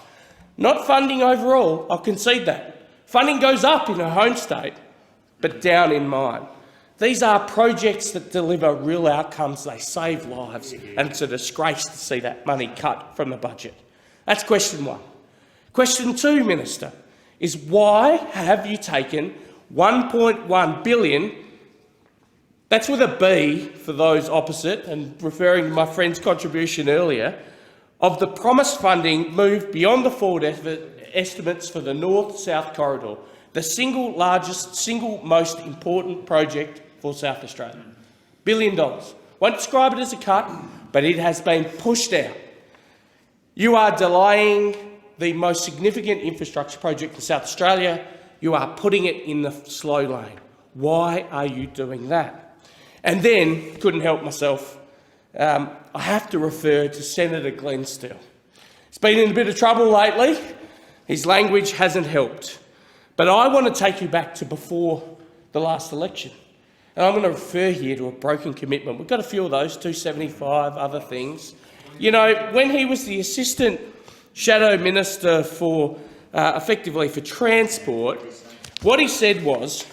Not funding overall, I'll concede that. Funding goes up in her home state, but down in mine. These are projects that deliver real outcomes, they save lives, and it's a disgrace to see that money cut from the budget. That's question one. Question two, Minister, is why have you taken $1.1 billion, that's with a B for those opposite, and referring to my friend's contribution earlier, of the promised funding moved beyond the forward estimates for the North-South Corridor, the single largest, single most important project for South Australia. $1 billion. Won't describe it as a cut, but it has been pushed out. You are delaying the most significant infrastructure project in South Australia. You are putting it in the slow lane. Why are you doing that? And then, couldn't help myself, I have to refer to Senator Glenn Steele. He's been in a bit of trouble lately. His language hasn't helped. But I want to take you back to before the last election. And I'm going to refer here to a broken commitment. We've got a few of those, 275, other things. You know, when he was the Assistant Shadow Minister for, effectively for Transport, what he said was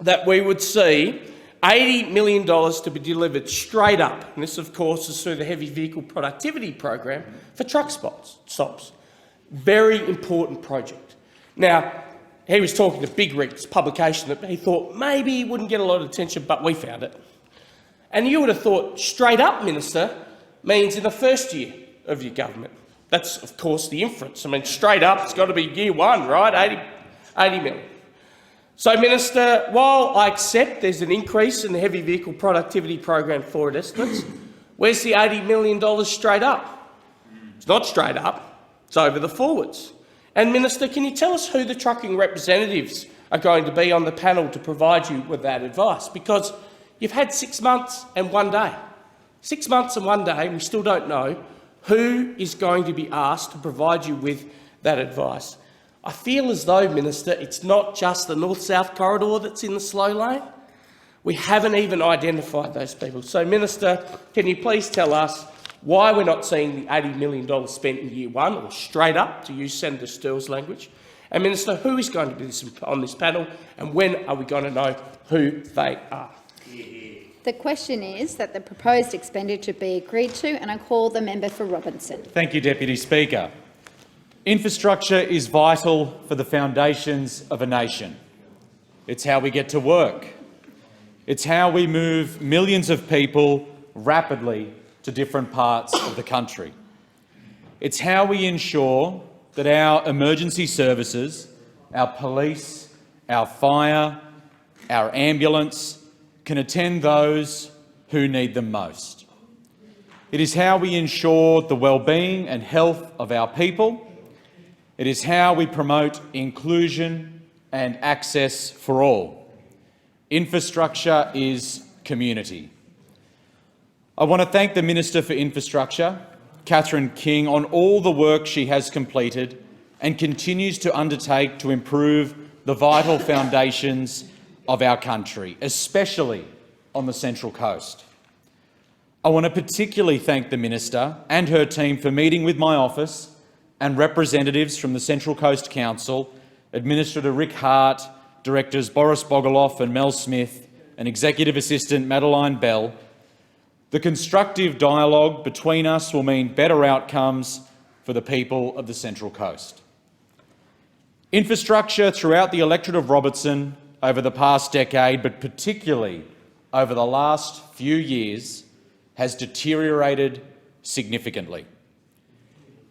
that we would see $80 million to be delivered straight up, and this of course is through the Heavy Vehicle Productivity Program for truck stops. Very important project. Now, he was talking to Big Rig's publication that he thought maybe it wouldn't get a lot of attention, but we found it. And you would have thought straight up, Minister, means in the first year of your government. That's, of course, the inference. I mean, straight up, it's got to be year one, right? 80 million. So, Minister, while I accept there's an increase in the heavy vehicle productivity program forward estimates, where's the $80 million straight up? It's not straight up, it's over the forwards. And, Minister, can you tell us who the trucking representatives are going to be on the panel to provide you with that advice? Because you've had 6 months and 1 day. 6 months and 1 day, and we still don't know who is going to be asked to provide you with that advice. I feel as though, Minister, it's not just the north-south corridor that's in the slow lane. We haven't even identified those people. So, Minister, can you please tell us why we're not seeing the $80 million spent in year one, or straight up, to use Senator Sterle's language? And, Minister, who is going to be on this panel, and when are we going to know who they are? The question is that the proposed expenditure be agreed to, and I call the member for Robinson. Thank you, Deputy Speaker. Infrastructure is vital for the foundations of a nation. It's how we get to work. It's how we move millions of people rapidly to different parts of the country. It's how we ensure that our emergency services, our police, our fire, our ambulance, can attend those who need them most. It is how we ensure the well-being and health of our people. It is how we promote inclusion and access for all. Infrastructure is community. I want to thank the Minister for Infrastructure, Catherine King, on all the work she has completed and continues to undertake to improve the vital foundations of our country, especially on the Central Coast. I want to particularly thank the Minister and her team for meeting with my office and representatives from the Central Coast Council, Administrator Rick Hart, Directors Boris Bogoloff and Mel Smith, and Executive Assistant Madeline Bell. The constructive dialogue between us will mean better outcomes for the people of the Central Coast. Infrastructure throughout the electorate of Robertson over the past decade, but particularly over the last few years, has deteriorated significantly.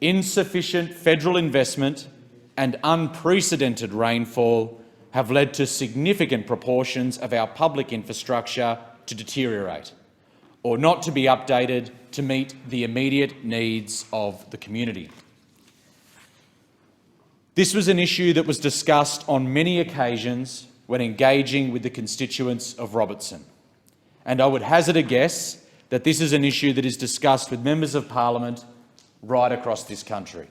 Insufficient federal investment and unprecedented rainfall have led to significant proportions of our public infrastructure to deteriorate or not to be updated to meet the immediate needs of the community. This was an issue that was discussed on many occasions when engaging with the constituents of Robertson, and I would hazard a guess that this is an issue that is discussed with members of Parliament right across this country.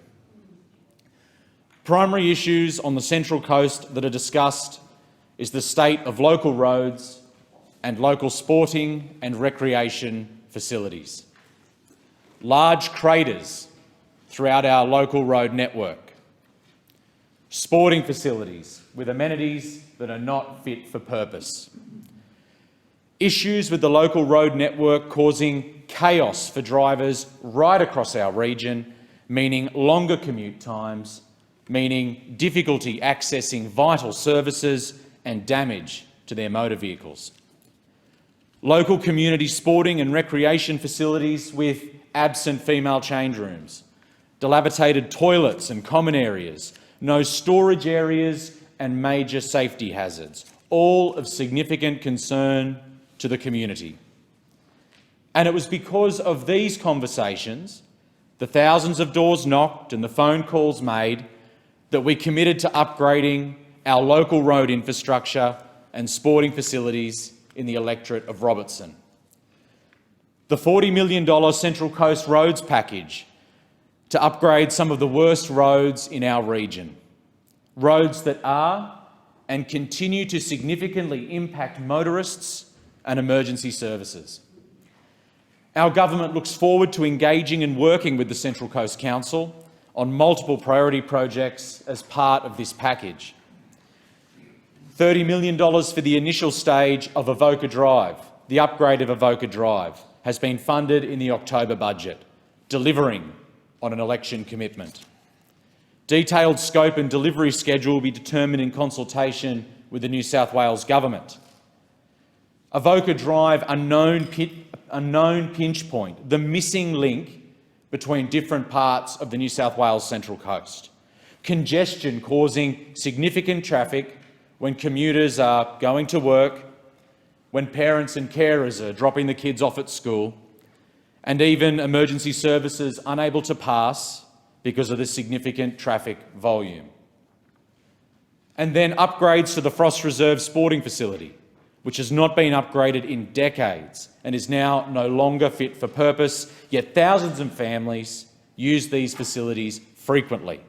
Primary issues on the Central Coast that are discussed is the state of local roads and local sporting and recreation facilities. Large craters throughout our local road network. Sporting facilities with amenities that are not fit for purpose. Issues with the local road network causing chaos for drivers right across our region, meaning longer commute times, meaning difficulty accessing vital services and damage to their motor vehicles. Local community sporting and recreation facilities with absent female change rooms, dilapidated toilets and common areas, no storage areas and major safety hazards, all of significant concern to the community. And it was because of these conversations, the thousands of doors knocked and the phone calls made, that we committed to upgrading our local road infrastructure and sporting facilities in the electorate of Robertson. The $40 million Central Coast Roads package to upgrade some of the worst roads in our region. Roads that are and continue to significantly impact motorists and emergency services. Our government looks forward to engaging and working with the Central Coast Council on multiple priority projects as part of this package. $30 million for the initial stage of Avoca Drive, the upgrade of Avoca Drive, has been funded in the October budget, delivering on an election commitment. Detailed scope and delivery schedule will be determined in consultation with the New South Wales Government. Avoca Drive, a known pinch point, the missing link between different parts of the New South Wales Central Coast. Congestion causing significant traffic when commuters are going to work, when parents and carers are dropping the kids off at school, and even emergency services unable to pass because of the significant traffic volume. And then upgrades to the Frost Reserve sporting facility, which has not been upgraded in decades and is now no longer fit for purpose, yet thousands of families use these facilities frequently.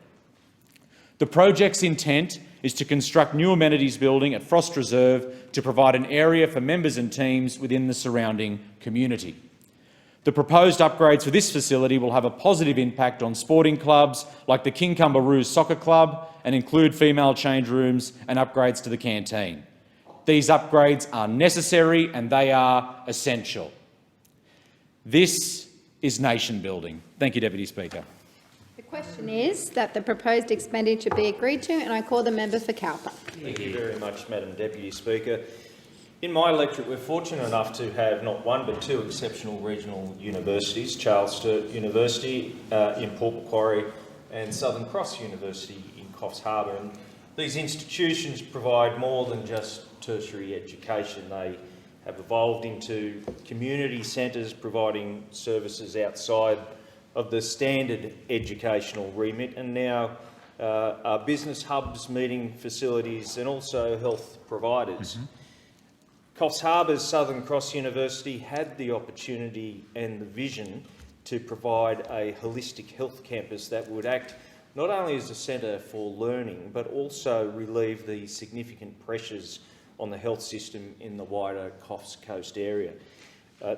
The project's intent is to construct new amenities building at Frost Reserve to provide an area for members and teams within the surrounding community. The proposed upgrades for this facility will have a positive impact on sporting clubs like the Kincumber Roos Soccer Club and include female change rooms and upgrades to the canteen. These upgrades are necessary and they are essential. This is nation building. Thank you, Deputy Speaker. The question is that the proposed expenditure be agreed to, and I call the member for Cowper. Thank you very much, Madam Deputy Speaker. In my electorate, we're fortunate enough to have not one but two exceptional regional universities, Charles Sturt University in Port Macquarie and Southern Cross University in Coffs Harbour. And these institutions provide more than just tertiary education. They have evolved into community centres providing services outside of the standard educational remit, and now are business hubs, meeting facilities and also health providers. Coffs Harbour's Southern Cross University had the opportunity and the vision to provide a holistic health campus that would act not only as a centre for learning but also relieve the significant pressures on the health system in the wider Coffs Coast area.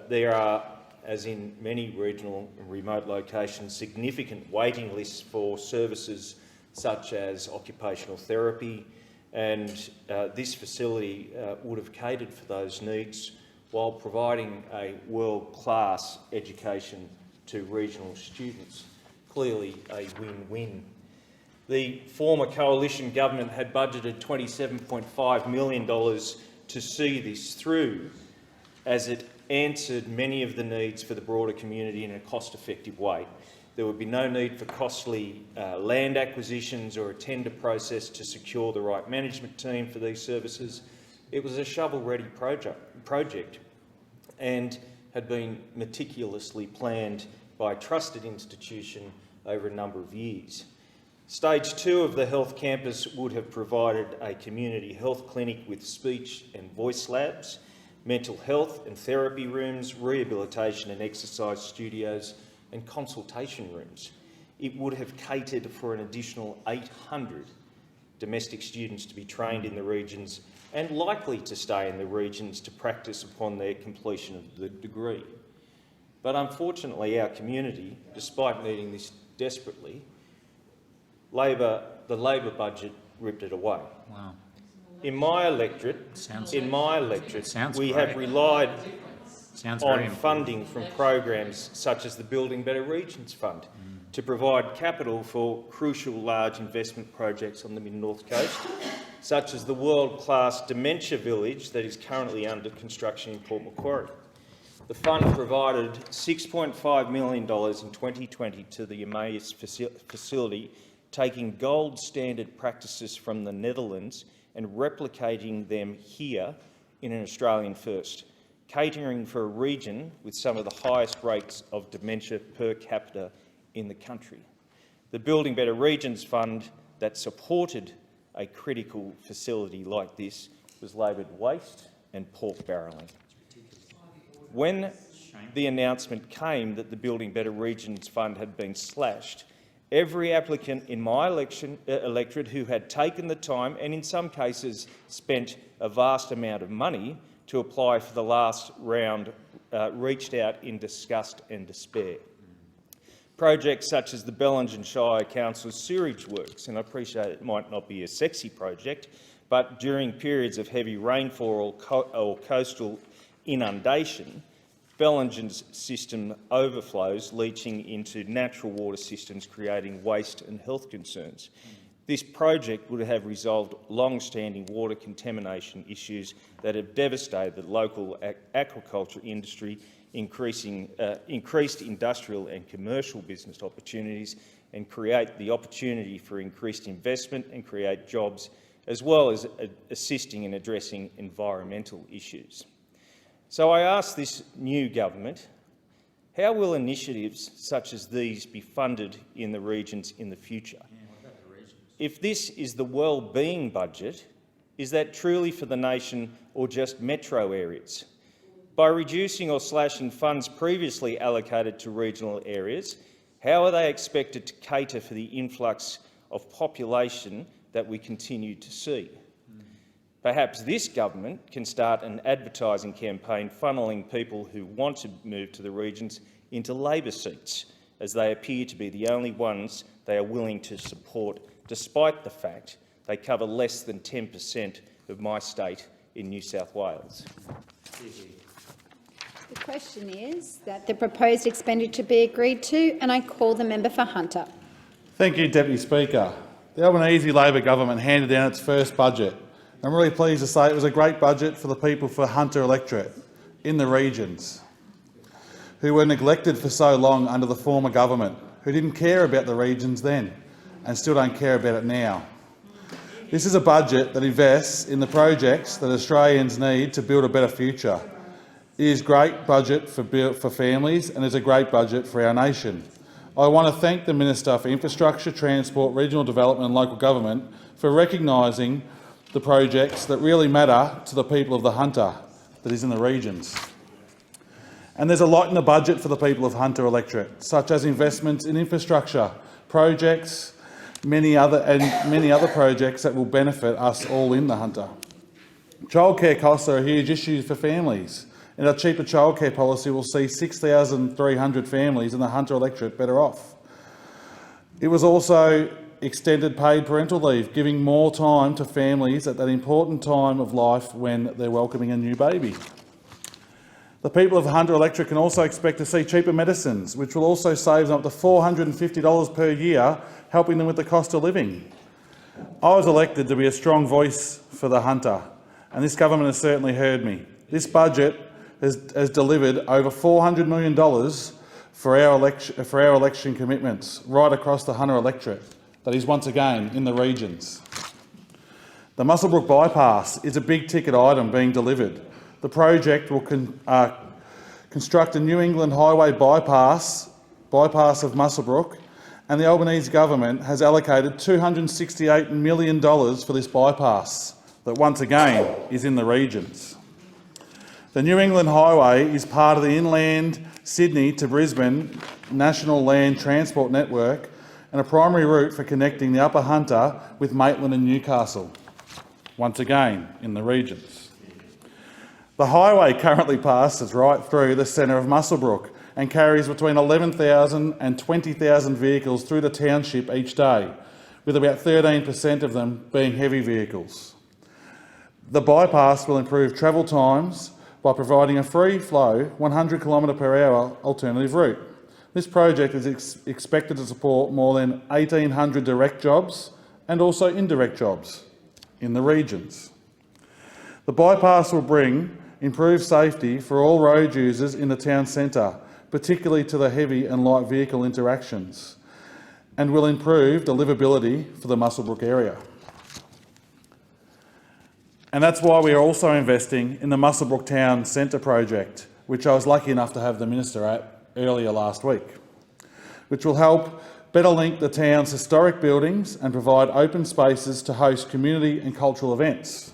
There are, as in many regional and remote locations, significant waiting lists for services such as occupational therapy, and this facility would have catered for those needs while providing a world-class education to regional students. Clearly a win-win. The former coalition government had budgeted $27.5 million to see this through, as it answered many of the needs for the broader community in a cost-effective way. There would be no need for costly land acquisitions or a tender process to secure the right management team for these services. It was a shovel-ready project and had been meticulously planned by a trusted institution over a number of years. Stage 2 of the health campus would have provided a community health clinic with speech and voice labs, mental health and therapy rooms, rehabilitation and exercise studios, and consultation rooms. It would have catered for an additional 800 domestic students to be trained in the regions and likely to stay in the regions to practice upon their completion of the degree. But unfortunately, our community, despite needing this desperately, the Labor budget ripped it away. Wow. In my electorate, we have relied on funding from programs such as the Building Better Regions Fund to provide capital for crucial large investment projects on the Mid-North Coast, such as the world-class Dementia Village that is currently under construction in Port Macquarie. The fund provided $6.5 million in 2020 to the Emmaus facility, taking gold standard practices from the Netherlands and replicating them here in an Australian first, catering for a region with some of the highest rates of dementia per capita in the country. The Building Better Regions Fund that supported a critical facility like this was laboured waste and pork barrelling. When the announcement came that the Building Better Regions Fund had been slashed, every applicant in my electorate who had taken the time and in some cases spent a vast amount of money to apply for the last round reached out in disgust and despair. Projects such as the Bellingen Shire Council's sewerage works, and I appreciate it might not be a sexy project, but during periods of heavy rainfall or coastal inundation, Bellingen's system overflows, leaching into natural water systems, creating waste and health concerns. This project would have resolved long-standing water contamination issues that have devastated the local aquaculture industry, increased industrial and commercial business opportunities, and create the opportunity for increased investment and create jobs, as well as assisting in addressing environmental issues. So I ask this new government, how will initiatives such as these be funded in the regions in the future? If this is the well-being budget, is that truly for the nation or just metro areas? By reducing or slashing funds previously allocated to regional areas, how are they expected to cater for the influx of population that we continue to see? Perhaps this government can start an advertising campaign funneling people who want to move to the regions into Labor seats, as they appear to be the only ones they are willing to support, despite the fact they cover less than 10% of my state in New South Wales. The question is that the proposed expenditure be agreed to, and I call the member for Hunter. Thank you, Deputy Speaker. The Albanese Labor government handed down its first budget. I'm really pleased to say it was a great budget for the people for Hunter electorate in the regions, who were neglected for so long under the former government, who didn't care about the regions then and still don't care about it now. This is a budget that invests in the projects that Australians need to build a better future. It is a great budget for families and is a great budget for our nation. I want to thank the Minister for Infrastructure, Transport, Regional Development and Local Government for recognising the projects that really matter to the people of the Hunter, that is in the regions. And there's a lot in the budget for the people of Hunter electorate, such as investments in infrastructure projects, many other projects that will benefit us all in the Hunter. Childcare costs are a huge issue for families, and a cheaper childcare policy will see 6,300 families in the Hunter electorate better off. It was also extended paid parental leave, giving more time to families at that important time of life when they're welcoming a new baby. The people of the Hunter electorate can also expect to see cheaper medicines, which will also save them up to $450 per year, helping them with the cost of living. I was elected to be a strong voice for the Hunter, and this government has certainly heard me. This budget has delivered over $400 million for our election commitments right across the Hunter electorate. That is once again in the regions. The Muswellbrook bypass is a big-ticket item being delivered. The project will construct a New England Highway bypass of Muswellbrook, and the Albanese government has allocated $268 million for this bypass that once again is in the regions. The New England Highway is part of the Inland Sydney to Brisbane National Land Transport Network and a primary route for connecting the Upper Hunter with Maitland and Newcastle, once again in the regions. The highway currently passes right through the centre of Muswellbrook and carries between 11,000 and 20,000 vehicles through the township each day, with about 13% of them being heavy vehicles. The bypass will improve travel times by providing a free-flow 100 km/h alternative route. This project is expected to support more than 1,800 direct jobs and also indirect jobs in the regions. The bypass will bring improved safety for all road users in the town centre, particularly to the heavy and light vehicle interactions, and will improve the livability for the Muswellbrook area. And that's why we are also investing in the Muswellbrook Town Centre project, which I was lucky enough to have the Minister at earlier last week, which will help better link the town's historic buildings and provide open spaces to host community and cultural events.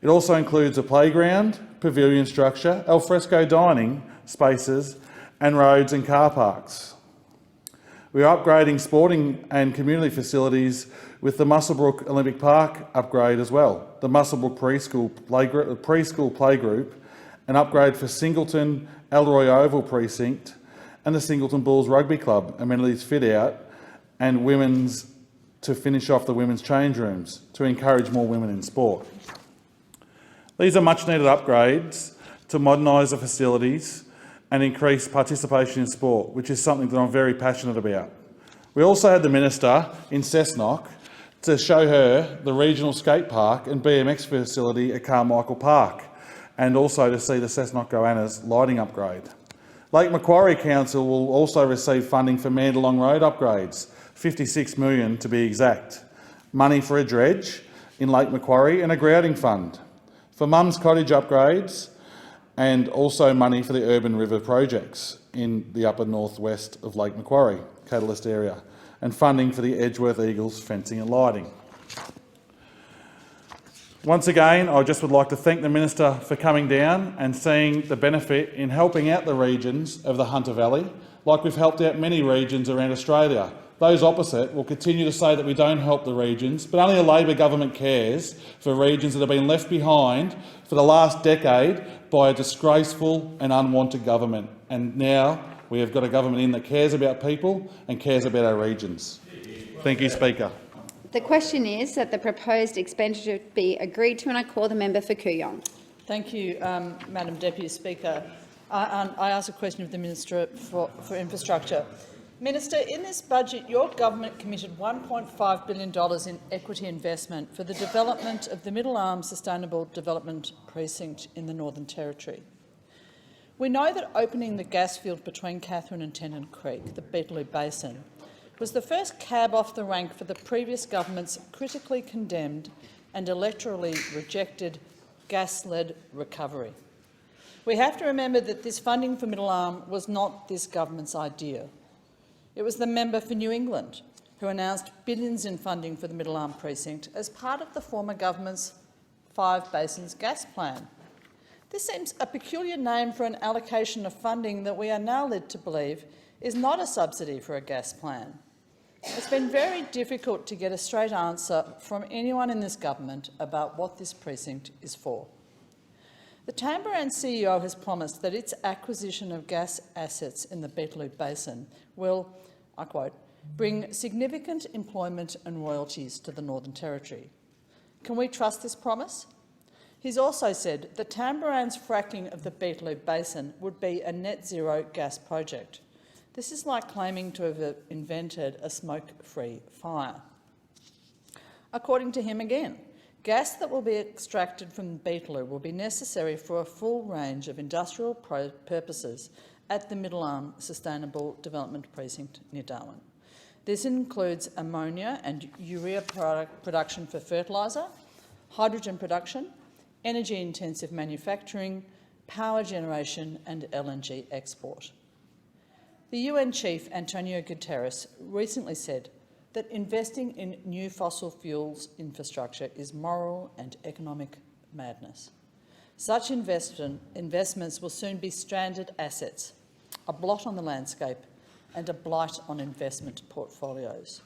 It also includes a playground, pavilion structure, alfresco dining spaces and roads and car parks. We are upgrading sporting and community facilities with the Muswellbrook Olympic Park upgrade as well, the Muswellbrook preschool playgroup, an upgrade for Singleton Elroy Oval Precinct and the Singleton Bulls Rugby Club amenities fit out, and to finish off the women's change rooms to encourage more women in sport. These are much needed upgrades to modernise the facilities and increase participation in sport, which is something that I'm very passionate about. We also had the Minister in Cessnock to show her the regional skate park and BMX facility at Carmichael Park, and also to see the Cessnock Goannas lighting upgrade. Lake Macquarie Council will also receive funding for Mandalong Road upgrades, $56 million to be exact, money for a dredge in Lake Macquarie and a grouting fund, for Mum's Cottage upgrades, and also money for the Urban River projects in the upper northwest of Lake Macquarie, Catalyst area, and funding for the Edgeworth Eagles fencing and lighting. Once again, I just would like to thank the Minister for coming down and seeing the benefit in helping out the regions of the Hunter Valley, like we've helped out many regions around Australia. Those opposite will continue to say that we don't help the regions, but only a Labor government cares for regions that have been left behind for the last decade by a disgraceful and unwanted government. And now we have got a government in that cares about people and cares about our regions. Thank you, Speaker. The question is that the proposed expenditure be agreed to, and I call the member for Kooyong. Thank you, Madam Deputy Speaker. I ask a question of the Minister for Infrastructure. Minister, in this budget, your government committed $1.5 billion in equity investment for the development of the Middle Arm Sustainable Development Precinct in the Northern Territory. We know that opening the gas field between Katherine and Tennant Creek, the Beetaloo Basin, was the first cab off the rank for the previous government's critically condemned and electorally rejected gas-led recovery. We have to remember that this funding for Middle Arm was not this government's idea. It was the member for New England who announced billions in funding for the Middle Arm precinct as part of the former government's 5 Basins gas plan. This seems a peculiar name for an allocation of funding that we are now led to believe is not a subsidy for a gas plan. It's been very difficult to get a straight answer from anyone in this government about what this precinct is for. The Tamboran CEO has promised that its acquisition of gas assets in the Beetaloo Basin will, I quote, bring significant employment and royalties to the Northern Territory. Can we trust this promise? He's also said that Tamboran's fracking of the Beetaloo Basin would be a net zero gas project. This is like claiming to have invented a smoke-free fire. According to him again, gas that will be extracted from Beetaloo will be necessary for a full range of industrial purposes at the Middle Arm Sustainable Development Precinct near Darwin. This includes ammonia and urea production for fertiliser, hydrogen production, energy-intensive manufacturing, power generation and LNG export. The UN chief, Antonio Guterres, recently said that investing in new fossil fuels infrastructure is moral and economic madness. Such investments will soon be stranded assets, a blot on the landscape and a blight on investment portfolios.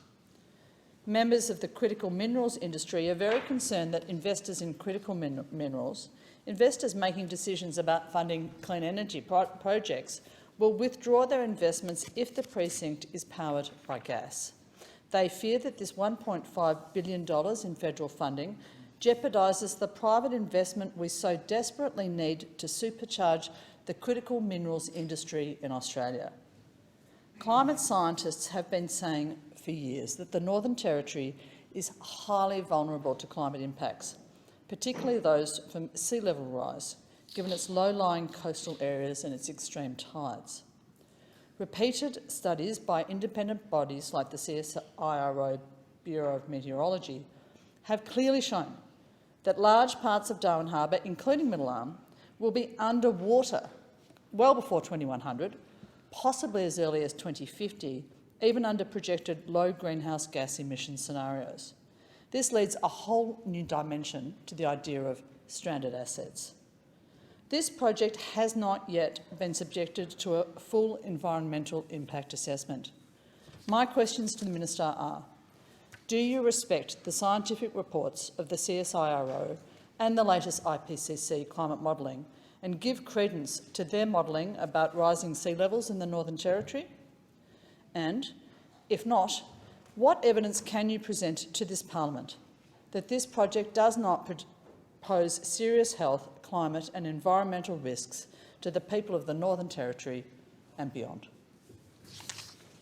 Members of the critical minerals industry are very concerned that investors in critical minerals, investors making decisions about funding clean energy projects, will withdraw their investments if the precinct is powered by gas. They fear that this $1.5 billion in federal funding jeopardises the private investment we so desperately need to supercharge the critical minerals industry in Australia. Climate scientists have been saying for years that the Northern Territory is highly vulnerable to climate impacts, particularly those from sea level rise, given its low-lying coastal areas and its extreme tides. Repeated studies by independent bodies like the CSIRO Bureau of Meteorology have clearly shown that large parts of Darwin Harbour, including Middle Arm, will be underwater well before 2100, possibly as early as 2050, even under projected low greenhouse gas emission scenarios. This leads a whole new dimension to the idea of stranded assets. This project has not yet been subjected to a full environmental impact assessment. My questions to the Minister are: do you respect the scientific reports of the CSIRO and the latest IPCC climate modelling and give credence to their modelling about rising sea levels in the Northern Territory? And, if not, what evidence can you present to this Parliament that this project does not pose serious health, climate and environmental risks to the people of the Northern Territory and beyond.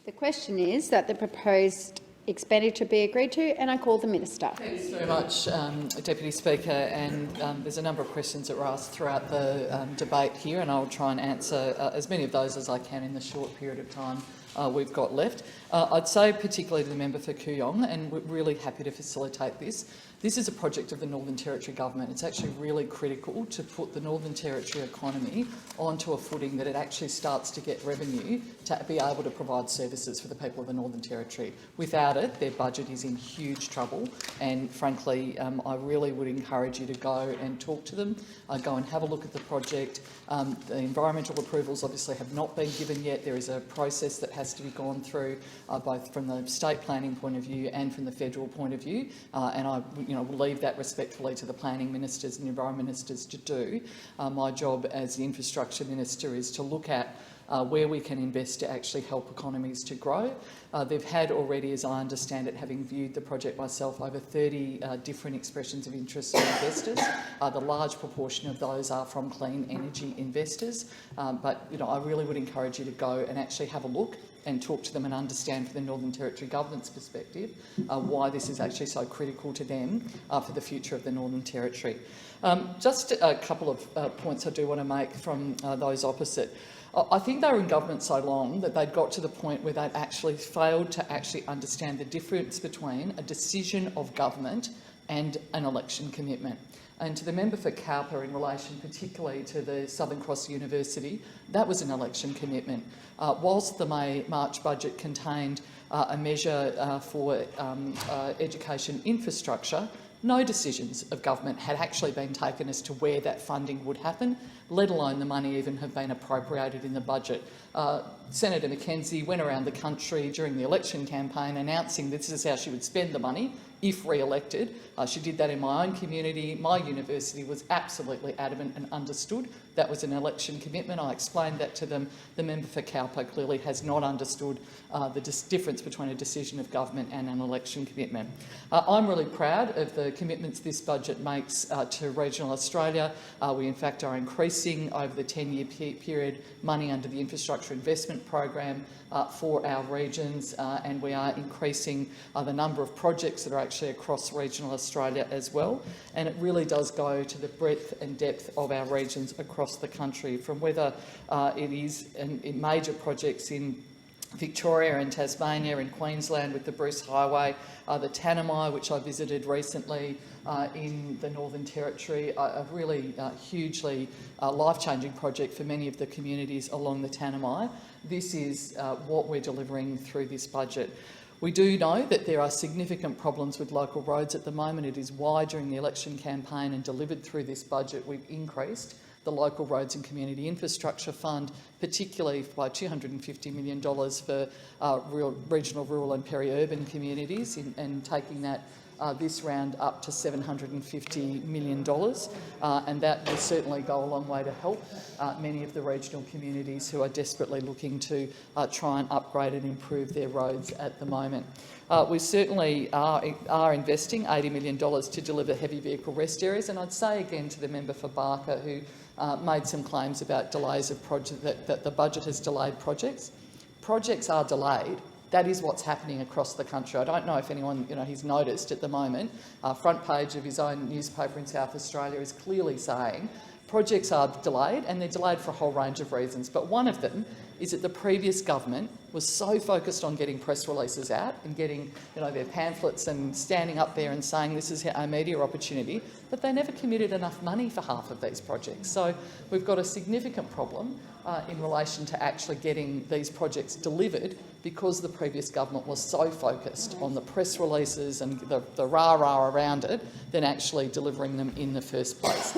The question is that the proposed expenditure be agreed to, and I call the Minister. Thanks very much, Deputy Speaker. And there's a number of questions that were asked throughout the debate here, and I'll try and answer as many of those as I can in the short period of time we've got left. I'd say particularly to the member for Kooyong, and we're really happy to facilitate this. This is a project of the Northern Territory Government. It's actually really critical to put the Northern Territory economy onto a footing that it actually starts to get revenue to be able to provide services for the people of the Northern Territory. Without it, their budget is in huge trouble, and frankly, I really would encourage you to go and talk to them, go and have a look at the project. The environmental approvals obviously have not been given yet. There is a process that has to be gone through, both from the state planning point of view and from the federal point of view, and I will leave that respectfully to the planning ministers and environment ministers to do. My job as the infrastructure minister is to look at where we can invest to actually help economies to grow. They've had already, as I understand it, having viewed the project myself, over 30 different expressions of interest from investors. The large proportion of those are from clean energy investors. But I really would encourage you to go and actually have a look and talk to them and understand from the Northern Territory Government's perspective why this is actually so critical to them for the future of the Northern Territory. Just a couple of points I do want to make from those opposite. I think they were in government so long that they'd got to the point where they'd actually failed to actually understand the difference between a decision of government and an election commitment. And to the member for Cowper, in relation particularly to the Southern Cross University, that was an election commitment. Whilst the March budget contained a measure for education infrastructure, no decisions of government had actually been taken as to where that funding would happen, let alone the money even have been appropriated in the budget. Senator McKenzie went around the country during the election campaign announcing this is how she would spend the money if re-elected. She did that in my own community. My university was absolutely adamant and understood that was an election commitment. I explained that to them. The member for Cowper clearly has not understood the difference between a decision of government and an election commitment. I'm really proud of the commitments this budget makes to regional Australia. We in fact are increasing over the 10-year period money under the Infrastructure Investment Program for our regions, and we are increasing the number of projects that are actually across regional Australia as well. And it really does go to the breadth and depth of our regions across the country, from whether it is in major projects in Victoria and Tasmania and Queensland with the Bruce Highway, the Tanami, which I visited recently in the Northern Territory, a really hugely life-changing project for many of the communities along the Tanami. This is what we're delivering through this budget. We do know that there are significant problems with local roads at the moment. It is why during the election campaign and delivered through this budget we've increased the Local Roads and Community Infrastructure Fund, particularly by $250 million for regional, rural and peri-urban communities, and taking that this round up to $750 million, and that will certainly go a long way to help many of the regional communities who are desperately looking to try and upgrade and improve their roads at the moment. We certainly are investing $80 million to deliver heavy vehicle rest areas, and I'd say again to the member for Barker who made some claims about delays of projects, that the budget has delayed projects. Projects are delayed. That is what's happening across the country. I don't know if anyone he's noticed at the moment. Front page of his own newspaper in South Australia is clearly saying projects are delayed, and they're delayed for a whole range of reasons. But one of them is that the previous government was so focused on getting press releases out and getting their pamphlets and standing up there and saying this is our media opportunity, that they never committed enough money for half of these projects. So we've got a significant problem in relation to actually getting these projects delivered, because the previous government was so focused on the press releases and the rah-rah around it than actually delivering them in the first place.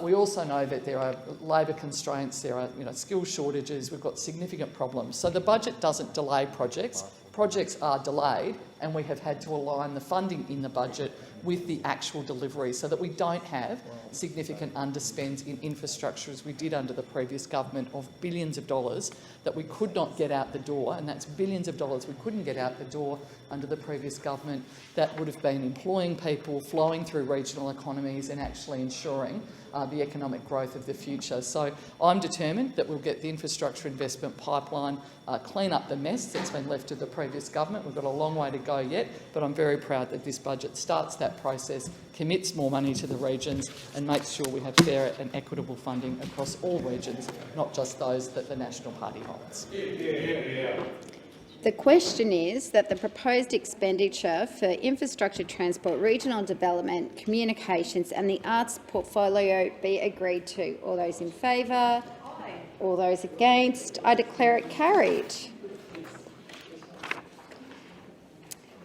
We also know that there are labour constraints, there are skill shortages, we've got significant problems. So the budget doesn't delay projects. Projects are delayed, and we have had to align the funding in the budget with the actual delivery so that we don't have significant underspends in infrastructure as we did under the previous government of billions of dollars that we could not get out the door, and that's billions of dollars we couldn't get out the door under the previous government that would have been employing people, flowing through regional economies and actually ensuring the economic growth of the future. So I'm determined that we'll get the infrastructure investment pipeline, clean up the mess that's been left to the previous government. We've got a long way to go yet, but I'm very proud that this budget starts that process, commits more money to the regions and makes sure we have fair and equitable funding across all regions, not just those that the National Party holds. The question is that the proposed expenditure for infrastructure, transport, regional development, communications and the arts portfolio be agreed to. All those in favour? All those against? I declare it carried.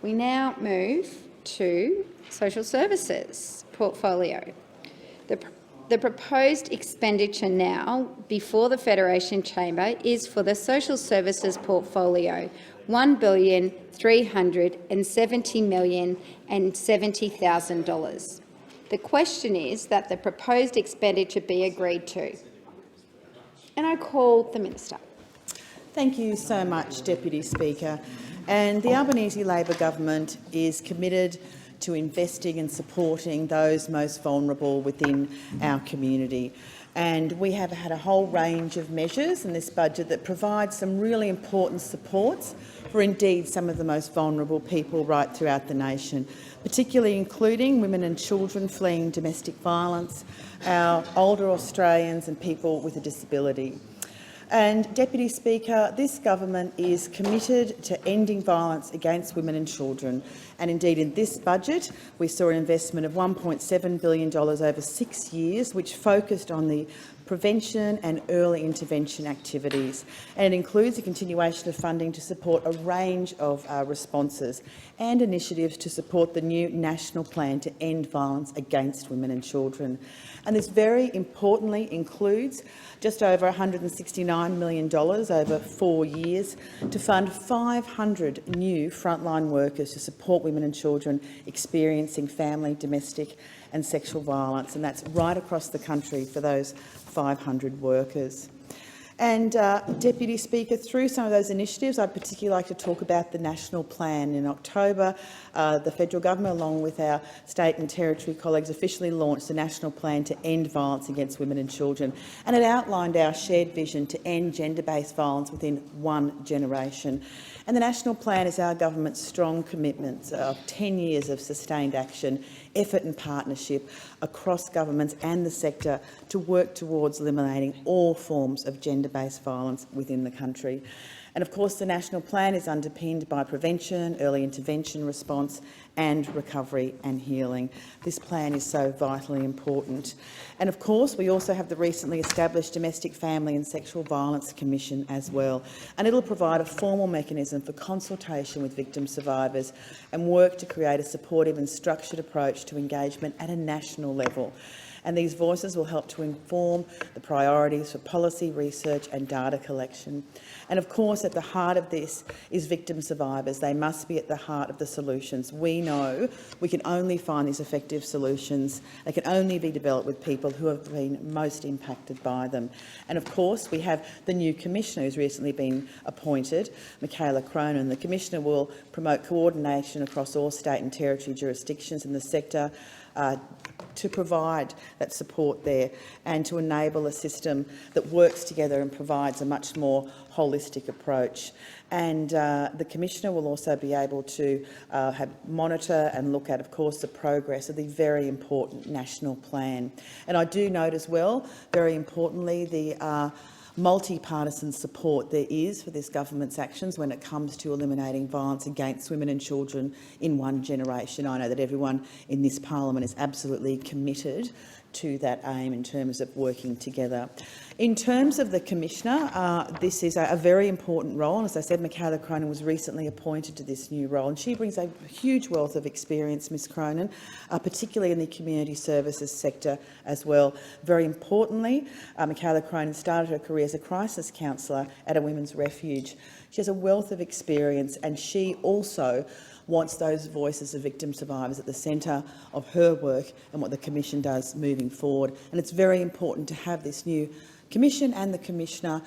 We now move to social services portfolio. The proposed expenditure now before the Federation Chamber is for the social services portfolio, $1,370,070,000. The question is that the proposed expenditure be agreed to. And I call the Minister. Thank you so much, Deputy Speaker. And the Albanese Labor government is committed to investing and supporting those most vulnerable within our community. And we have had a whole range of measures in this budget that provide some really important supports for indeed some of the most vulnerable people right throughout the nation, particularly including women and children fleeing domestic violence, our older Australians and people with a disability. And, Deputy Speaker, this government is committed to ending violence against women and children. And indeed, in this budget, we saw an investment of $1.7 billion over 6 years, which focused on the prevention and early intervention activities. And it includes a continuation of funding to support a range of responses and initiatives to support the new national plan to end violence against women and children. And this very importantly includes just over $169 million over 4 years to fund 500 new frontline workers to support women and children experiencing family, domestic and sexual violence, and that's right across the country for those 500 workers. And, Deputy Speaker, through some of those initiatives, I'd particularly like to talk about the national plan. In October, the federal government, along with our state and territory colleagues, officially launched the national plan to end violence against women and children, and it outlined our shared vision to end gender-based violence within 1 generation. And the national plan is our government's strong commitment of 10 years of sustained action, effort and partnership across governments and the sector to work towards eliminating all forms of gender-based violence within the country. And of course, the national plan is underpinned by prevention, early intervention response and recovery and healing. This plan is so vitally important. And of course, we also have the recently established Domestic Family and Sexual Violence Commission as well. And it'll provide a formal mechanism for consultation with victim survivors and work to create a supportive and structured approach to engagement at a national level. And these voices will help to inform the priorities for policy, research and data collection. And of course, at the heart of this is victim survivors. They must be at the heart of the solutions. We know we can only find these effective solutions. They can only be developed with people who have been most impacted by them. And of course, we have the new Commissioner who's recently been appointed, Michaela Cronin. The Commissioner will promote coordination across all state and territory jurisdictions in the sector, to provide that support there and to enable a system that works together and provides a much more holistic approach. And the Commissioner will also be able to monitor and look at, of course, the progress of the very important national plan. And I do note as well, very importantly, the multi-partisan support there is for this government's actions when it comes to eliminating violence against women and children in 1 generation. I know that everyone in this parliament is absolutely committed to that aim in terms of working together. In terms of the Commissioner, this is a very important role. And as I said, Michaela Cronin was recently appointed to this new role, and she brings a huge wealth of experience, Ms Cronin, particularly in the community services sector as well. Very importantly, Michaela Cronin started her career as a crisis counsellor at a women's refuge. She has a wealth of experience, and she also wants those voices of victim survivors at the centre of her work and what the Commission does moving forward. And it's very important to have this new Commission and the Commissioner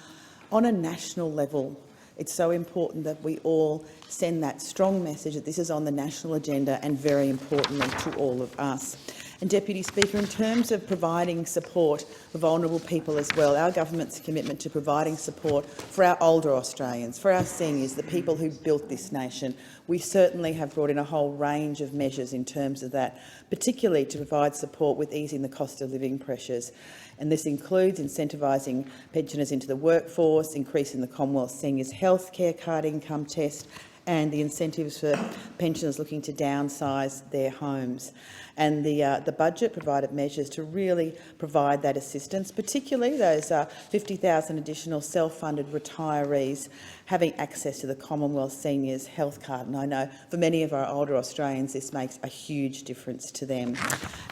on a national level. It's so important that we all send that strong message that this is on the national agenda and very importantly to all of us. And Deputy Speaker, in terms of providing support for vulnerable people as well, our government's commitment to providing support for our older Australians, for our seniors, the people who built this nation, we certainly have brought in a whole range of measures in terms of that, particularly to provide support with easing the cost of living pressures. And this includes incentivising pensioners into the workforce, increasing the Commonwealth Seniors Healthcare Card income test, and the incentives for pensioners looking to downsize their homes. And the budget provided measures to really provide that assistance, particularly those 50,000 additional self-funded retirees having access to the Commonwealth Seniors Health Card. And I know for many of our older Australians this makes a huge difference to them.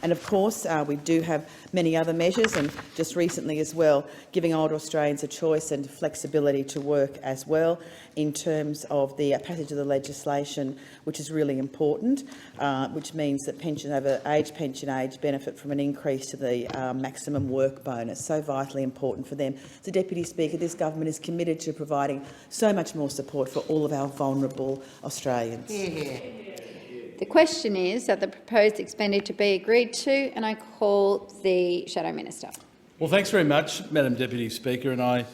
And of course we do have many other measures, and just recently as well giving older Australians a choice and flexibility to work as well in terms of the passage of the legislation, which is really important, which means that pension age benefit from an increase to the maximum work bonus, so vitally important for them. So, Deputy Speaker, this government is committed to providing so much more support for all of our vulnerable Australians. The question is that the proposed expenditure be agreed to, and I call the Shadow Minister. Well, thanks very much, Madam Deputy Speaker, and I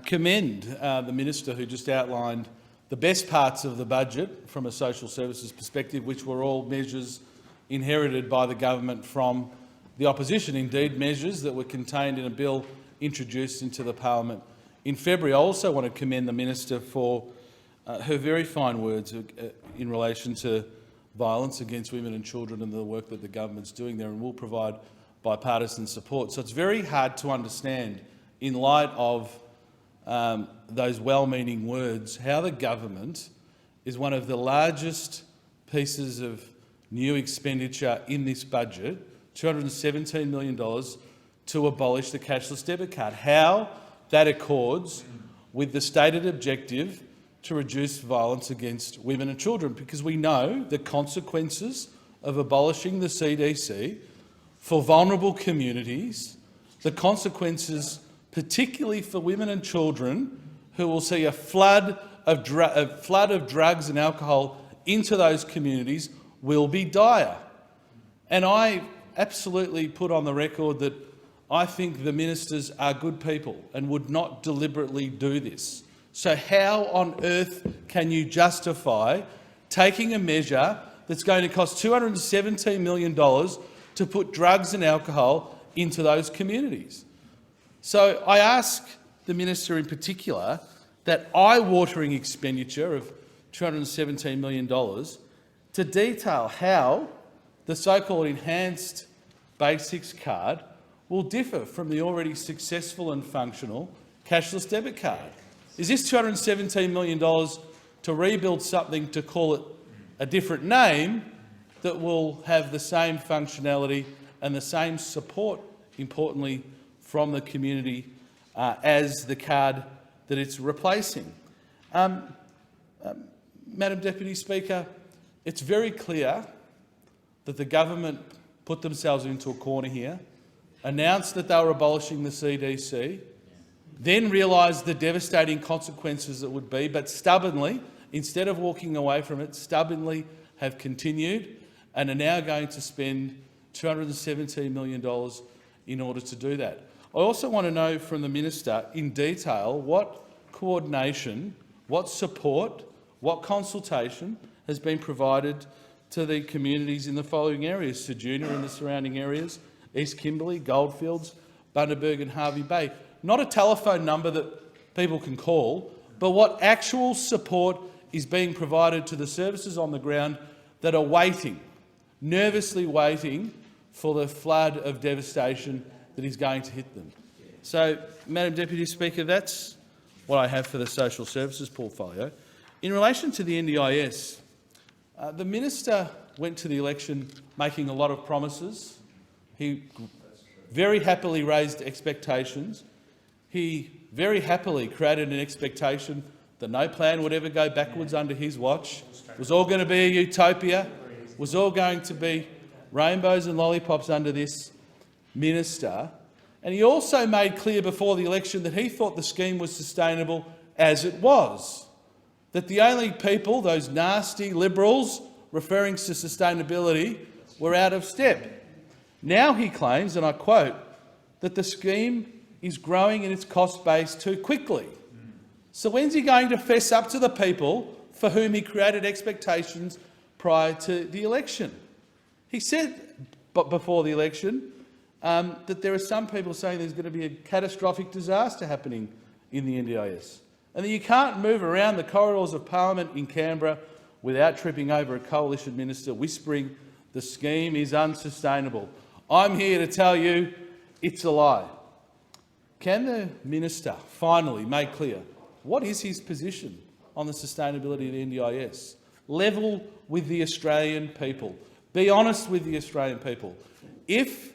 commend the Minister who just outlined the best parts of the budget from a social services perspective, which were all measures inherited by the government from the opposition, indeed measures that were contained in a bill introduced into the parliament in February. I also want to commend the Minister for her very fine words in relation to violence against women and children and the work that the government's doing there, and will provide bipartisan support. So it's very hard to understand, in light of those well-meaning words, how the government is one of the largest pieces of new expenditure in this budget, $217 million, to abolish the cashless debit card. How that accords with the stated objective to reduce violence against women and children, because we know the consequences of abolishing the CDC for vulnerable communities, the consequences particularly for women and children who will see a flood of drugs and alcohol into those communities, will be dire. And I absolutely put on the record that I think the ministers are good people and would not deliberately do this. So how on earth can you justify taking a measure that's going to cost $217 million to put drugs and alcohol into those communities? So I ask the Minister in particular that eye-watering expenditure of $217 million to detail how the so-called enhanced basics card will differ from the already successful and functional cashless debit card. Is this $217 million to rebuild something to call it a different name that will have the same functionality and the same support, importantly, from the community as the card that it's replacing? Madam Deputy Speaker, it's very clear that the government put themselves into a corner here, announced that they were abolishing the CDC, then realised the devastating consequences it would be, but stubbornly, instead of walking away from it, stubbornly have continued and are now going to spend $217 million in order to do that. I also want to know from the Minister in detail what coordination, what support, what consultation has been provided to the communities in the following areas: Ceduna and the surrounding areas, East Kimberley, Goldfields, Bundaberg and Hervey Bay. Not a telephone number that people can call, but what actual support is being provided to the services on the ground that are waiting, nervously waiting for the flood of devastation that is going to hit them. So, Madam Deputy Speaker, that's what I have for the social services portfolio. In relation to the NDIS, the Minister went to the election making a lot of promises. He very happily raised expectations. He very happily created an expectation that no plan would ever go backwards under his watch. It was all going to be a utopia. It was all going to be rainbows and lollipops under this minister. And he also made clear before the election that he thought the scheme was sustainable as it was, that the only people, those nasty Liberals referring to sustainability, were out of step. Now he claims, and I quote, that the scheme is growing in its cost base too quickly. So when's he going to fess up to the people for whom he created expectations prior to the election? He said before the election that there are some people saying there's going to be a catastrophic disaster happening in the NDIS, and that you can't move around the corridors of Parliament in Canberra without tripping over a coalition minister whispering the scheme is unsustainable. I'm here to tell you it's a lie. Can the minister finally make clear what is his position on the sustainability of the NDIS? Level with the Australian people. Be honest with the Australian people. If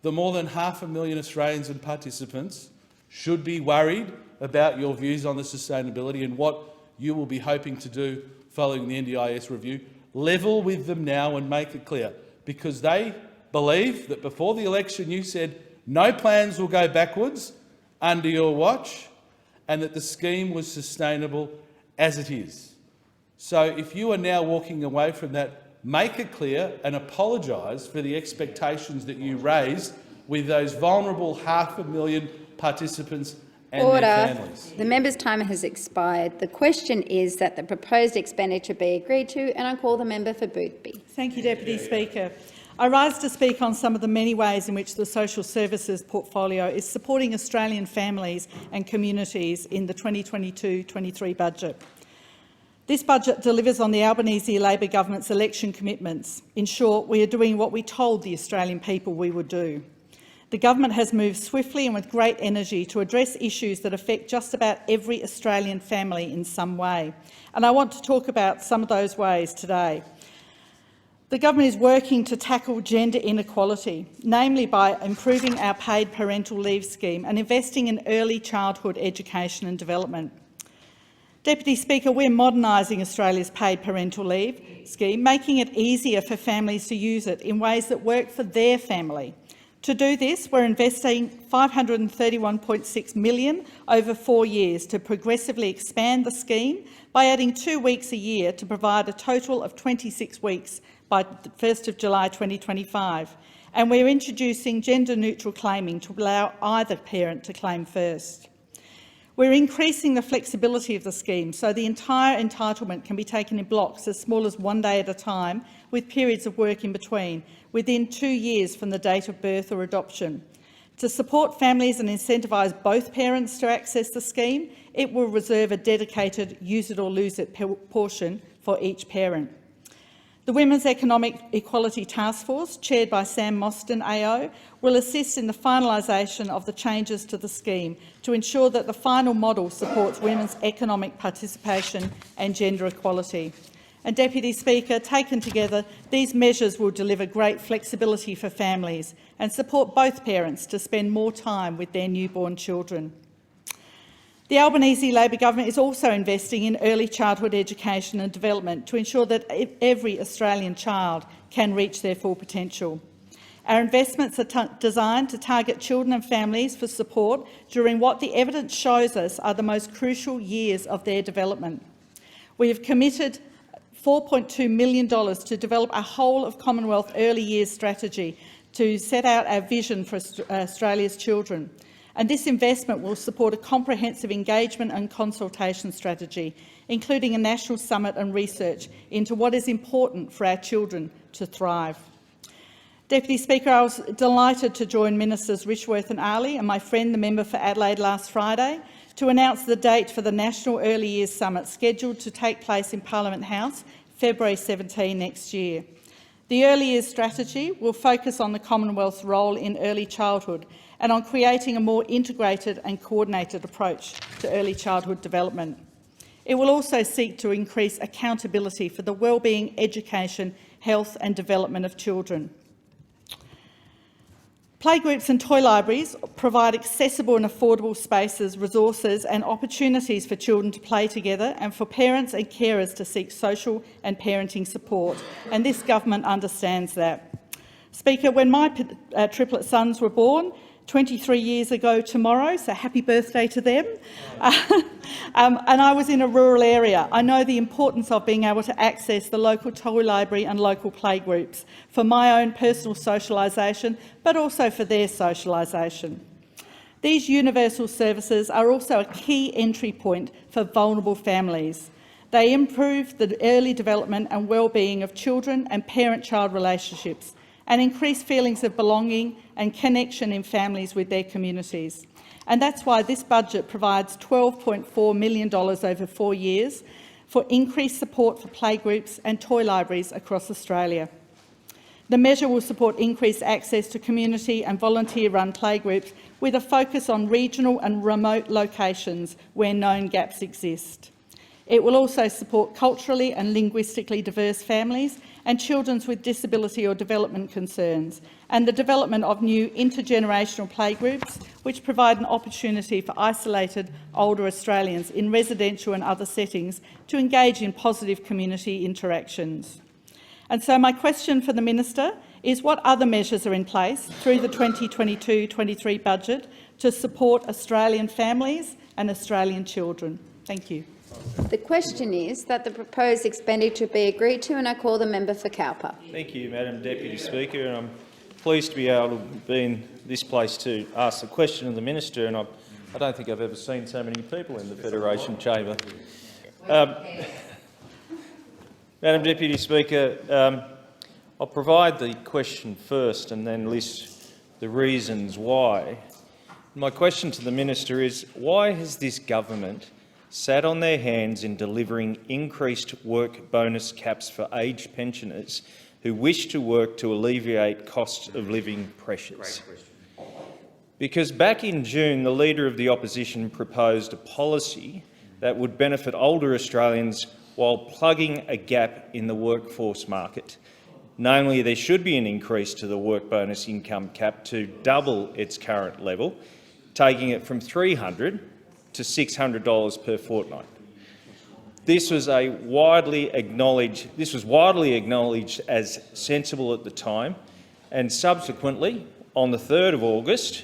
the more than 500,000 Australians and participants should be worried about your views on the sustainability and what you will be hoping to do following the NDIS review, level with them now and make it clear, because they believe that before the election you said no plans will go backwards under your watch and that the scheme was sustainable as it is. So if you are now walking away from that, make it clear and apologise for the expectations that you raised with those vulnerable 500,000 participants and their families. The member's time has expired. The question is that the proposed expenditure be agreed to, and I call the member for Boothby. Thank you, Deputy Speaker. I rise to speak on some of the many ways in which the social services portfolio is supporting Australian families and communities in the 2022-23 budget. This budget delivers on the Albanese Labor government's election commitments. In short, we are doing what we told the Australian people we would do. The government has moved swiftly and with great energy to address issues that affect just about every Australian family in some way, and I want to talk about some of those ways today. The government is working to tackle gender inequality, namely by improving our paid parental leave scheme and investing in early childhood education and development. Deputy Speaker, we're modernising Australia's paid parental leave scheme, making it easier for families to use it in ways that work for their family. To do this, we're investing $531.6 million over 4 years to progressively expand the scheme by adding 2 weeks a year to provide a total of 26 weeks by 1 July 2025. And we're introducing gender-neutral claiming to allow either parent to claim first. We're increasing the flexibility of the scheme so the entire entitlement can be taken in blocks as small as 1 day at a time, with periods of work in between, within 2 years from the date of birth or adoption. To support families and incentivise both parents to access the scheme, it will reserve a dedicated use it or lose it portion for each parent. The Women's Economic Equality Task Force, chaired by Sam Mostyn AO, will assist in the finalisation of the changes to the scheme to ensure that the final model supports women's economic participation and gender equality. And Deputy Speaker, taken together, these measures will deliver great flexibility for families and support both parents to spend more time with their newborn children. The Albanese Labor government is also investing in early childhood education and development to ensure that every Australian child can reach their full potential. Our investments are designed to target children and families for support during what the evidence shows us are the most crucial years of their development. We have committed $4.2 million to develop a whole-of-Commonwealth early years strategy to set out our vision for Australia's children. And this investment will support a comprehensive engagement and consultation strategy, including a national summit and research into what is important for our children to thrive. Deputy Speaker, I was delighted to join Ministers Rishworth and Ali and my friend, the member for Adelaide, last Friday to announce the date for the National Early Years Summit, scheduled to take place in Parliament House February 17 next year. The Early Years Strategy will focus on the Commonwealth's role in early childhood and on creating a more integrated and coordinated approach to early childhood development. It will also seek to increase accountability for the wellbeing, education, health and development of children. Playgroups and toy libraries provide accessible and affordable spaces, resources and opportunities for children to play together and for parents and carers to seek social and parenting support, and this government understands that. Speaker, when my triplet sons were born, 23 years ago tomorrow, so happy birthday to them. And I was in a rural area. I know the importance of being able to access the local toy library and local playgroups for my own personal socialisation, but also for their socialisation. These universal services are also a key entry point for vulnerable families. They improve the early development and well-being of children and parent-child relationships and increase feelings of belonging and connection in families with their communities. And that's why this budget provides $12.4 million over 4 years for increased support for playgroups and toy libraries across Australia. The measure will support increased access to community and volunteer-run playgroups with a focus on regional and remote locations where known gaps exist. It will also support culturally and linguistically diverse families and children with disability or development concerns, and the development of new intergenerational playgroups which provide an opportunity for isolated older Australians in residential and other settings to engage in positive community interactions. And so my question for the Minister is, what other measures are in place through the 2022-23 budget to support Australian families and Australian children? Thank you. The question is that the proposed expenditure be agreed to, and I call the member for Cowper. Thank you, Madam Deputy Speaker, and I'm pleased to be able to be in this place to ask the question of the Minister, and I don't think I've ever seen so many people in the Federation Chamber. Madam Deputy Speaker, I'll provide the question first and then list the reasons why. My question to the Minister is, why has this government sat on their hands in delivering increased work bonus caps for aged pensioners who wish to work to alleviate cost of living pressures? Because back in June, the Leader of the Opposition proposed a policy that would benefit older Australians while plugging a gap in the workforce market. Namely, there should be an increase to the work bonus income cap to double its current level, taking it from $300 to $600 per fortnight. This was widely acknowledged as sensible at the time, and subsequently, on the 3rd of August,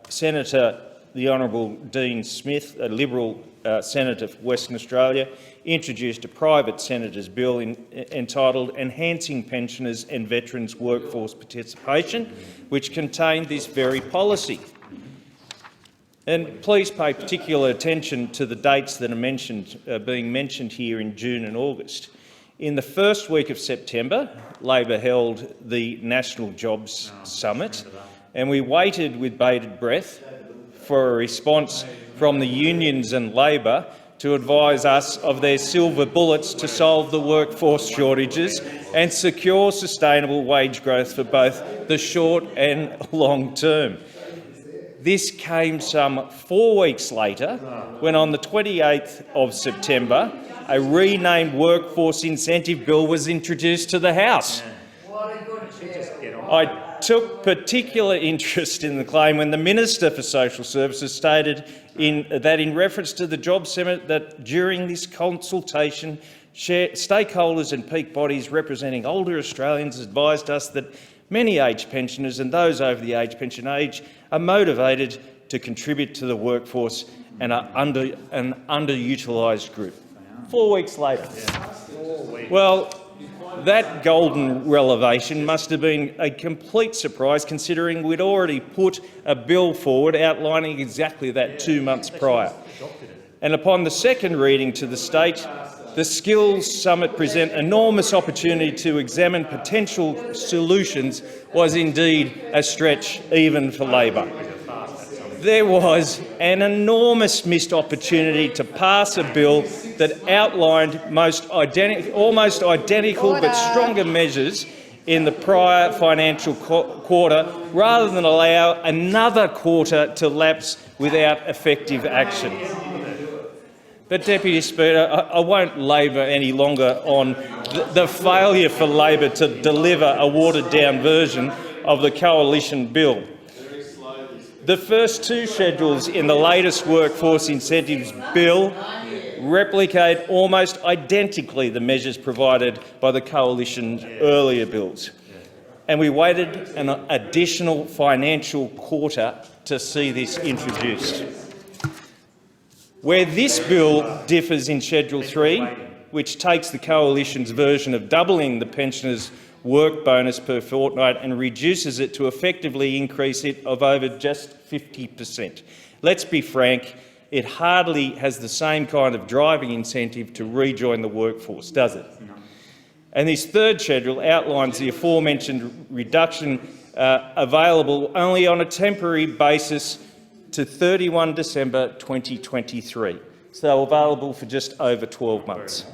Senator the Honourable Dean Smith, a Liberal Senator for Western Australia, introduced a private senator's bill entitled Enhancing Pensioners and Veterans Workforce Participation, which contained this very policy. And please pay particular attention to the dates that are being mentioned here in June and August. In the first week of September, Labor held the National Jobs Summit, and we waited with bated breath for a response from the unions and Labor to advise us of their silver bullets to solve the workforce shortages and secure sustainable wage growth for both the short and long term. This came some 4 weeks later, when on the 28th of September, a renamed Workforce Incentive Bill was introduced to the House. I took particular interest in the claim when the Minister for Social Services stated that in reference to the Jobs Summit that during this consultation, stakeholders and peak bodies representing older Australians advised us that many aged pensioners and those over the age pension age are motivated to contribute to the workforce and are an underutilised group. 4 weeks later. Well, that golden revelation must have been a complete surprise, considering we'd already put a bill forward outlining exactly that 2 months prior. And upon the second reading to the state, the Skills Summit present enormous opportunity to examine potential solutions was indeed a stretch even for Labor. There was an enormous missed opportunity to pass a bill that outlined almost identical but stronger measures in the prior financial quarter, rather than allow another quarter to lapse without effective action. But, Deputy Speaker, I won't labour any longer on the failure for Labor to deliver a watered-down version of the coalition bill. The first two schedules in the latest Workforce Incentives Bill replicate almost identically the measures provided by the coalition's earlier bills. and we waited an additional financial quarter to see this introduced. Where this bill differs in Schedule 3, which takes the Coalition's version of doubling the pensioners' work bonus per fortnight and reduces it to effectively increase it of over just 50%. Let's be frank, it hardly has the same kind of driving incentive to rejoin the workforce, does it? No. And this third schedule outlines the aforementioned reduction available only on a temporary basis to 31 December 2023, so available for just over 12 months.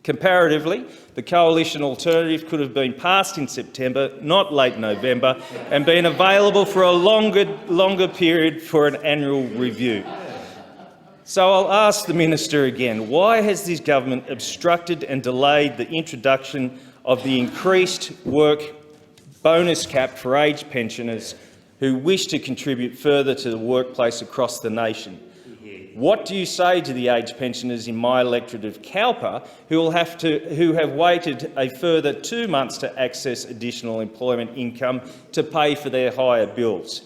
Comparatively, the Coalition alternative could have been passed in September, not late November, and been available for a longer period for an annual review. So I'll ask the Minister again, why has this government obstructed and delayed the introduction of the increased work bonus cap for aged pensioners who wish to contribute further to the workplace across the nation? What do you say to the aged pensioners in my electorate of Cowper who have waited a further 2 months to access additional employment income to pay for their higher bills?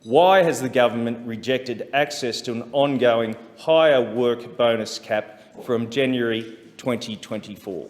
Why has the government rejected access to an ongoing higher work bonus cap from January 2024?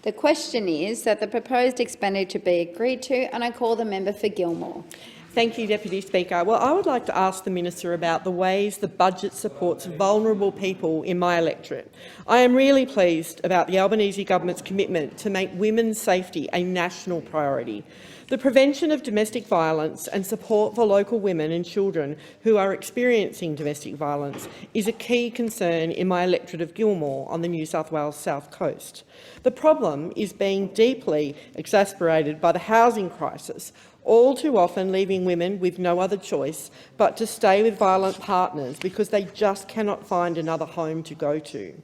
The question is that the proposed expenditure be agreed to, and I call the member for Gilmore. Thank you, Deputy Speaker. Well, I would like to ask the Minister about the ways the budget supports vulnerable people in my electorate. I am really pleased about the Albanese government's commitment to make women's safety a national priority. The prevention of domestic violence and support for local women and children who are experiencing domestic violence is a key concern in my electorate of Gilmore on the New South Wales South Coast. The problem is being deeply exacerbated by the housing crisis, all too often leaving women with no other choice but to stay with violent partners because they just cannot find another home to go to.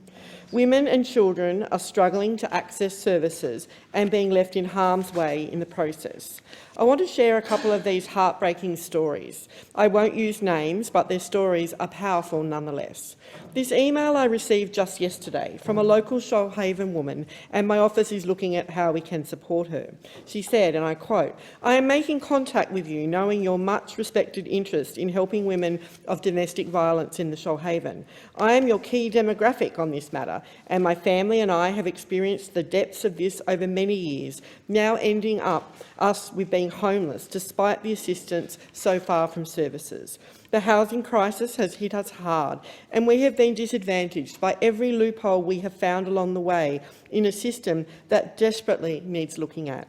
Women and children are struggling to access services and being left in harm's way in the process. I want to share a couple of these heartbreaking stories. I won't use names, but their stories are powerful nonetheless. This email I received just yesterday from a local Shoalhaven woman, and my office is looking at how we can support her. She said, and I quote, "I am making contact with you knowing your much respected interest in helping women of domestic violence in the Shoalhaven. I am your key demographic on this matter, and my family and I have experienced the depths of this over many years, now ending up us with being homeless despite the assistance so far from services. The housing crisis has hit us hard, and we have been disadvantaged by every loophole we have found along the way in a system that desperately needs looking at."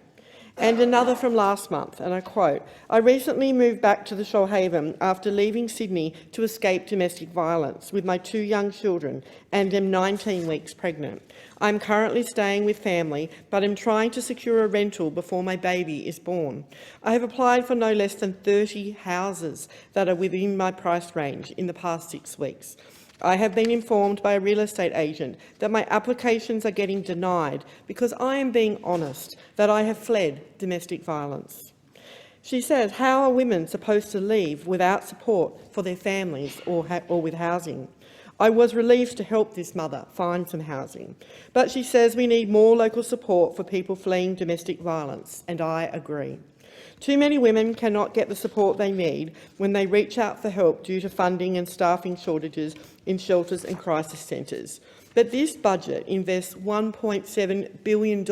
And another from last month, and I quote, "I recently moved back to the Shoalhaven after leaving Sydney to escape domestic violence with my 2 young children and am 19 weeks pregnant. I'm currently staying with family, but am trying to secure a rental before my baby is born. I have applied for no less than 30 houses that are within my price range in the past 6 weeks. I have been informed by a real estate agent that my applications are getting denied because I am being honest that I have fled domestic violence." She says, how are women supposed to leave without support for their families or with housing? I was relieved to help this mother find some housing, but she says we need more local support for people fleeing domestic violence, and I agree. Too many women cannot get the support they need when they reach out for help due to funding and staffing shortages in shelters and crisis centres. But this budget invests $1.7 billion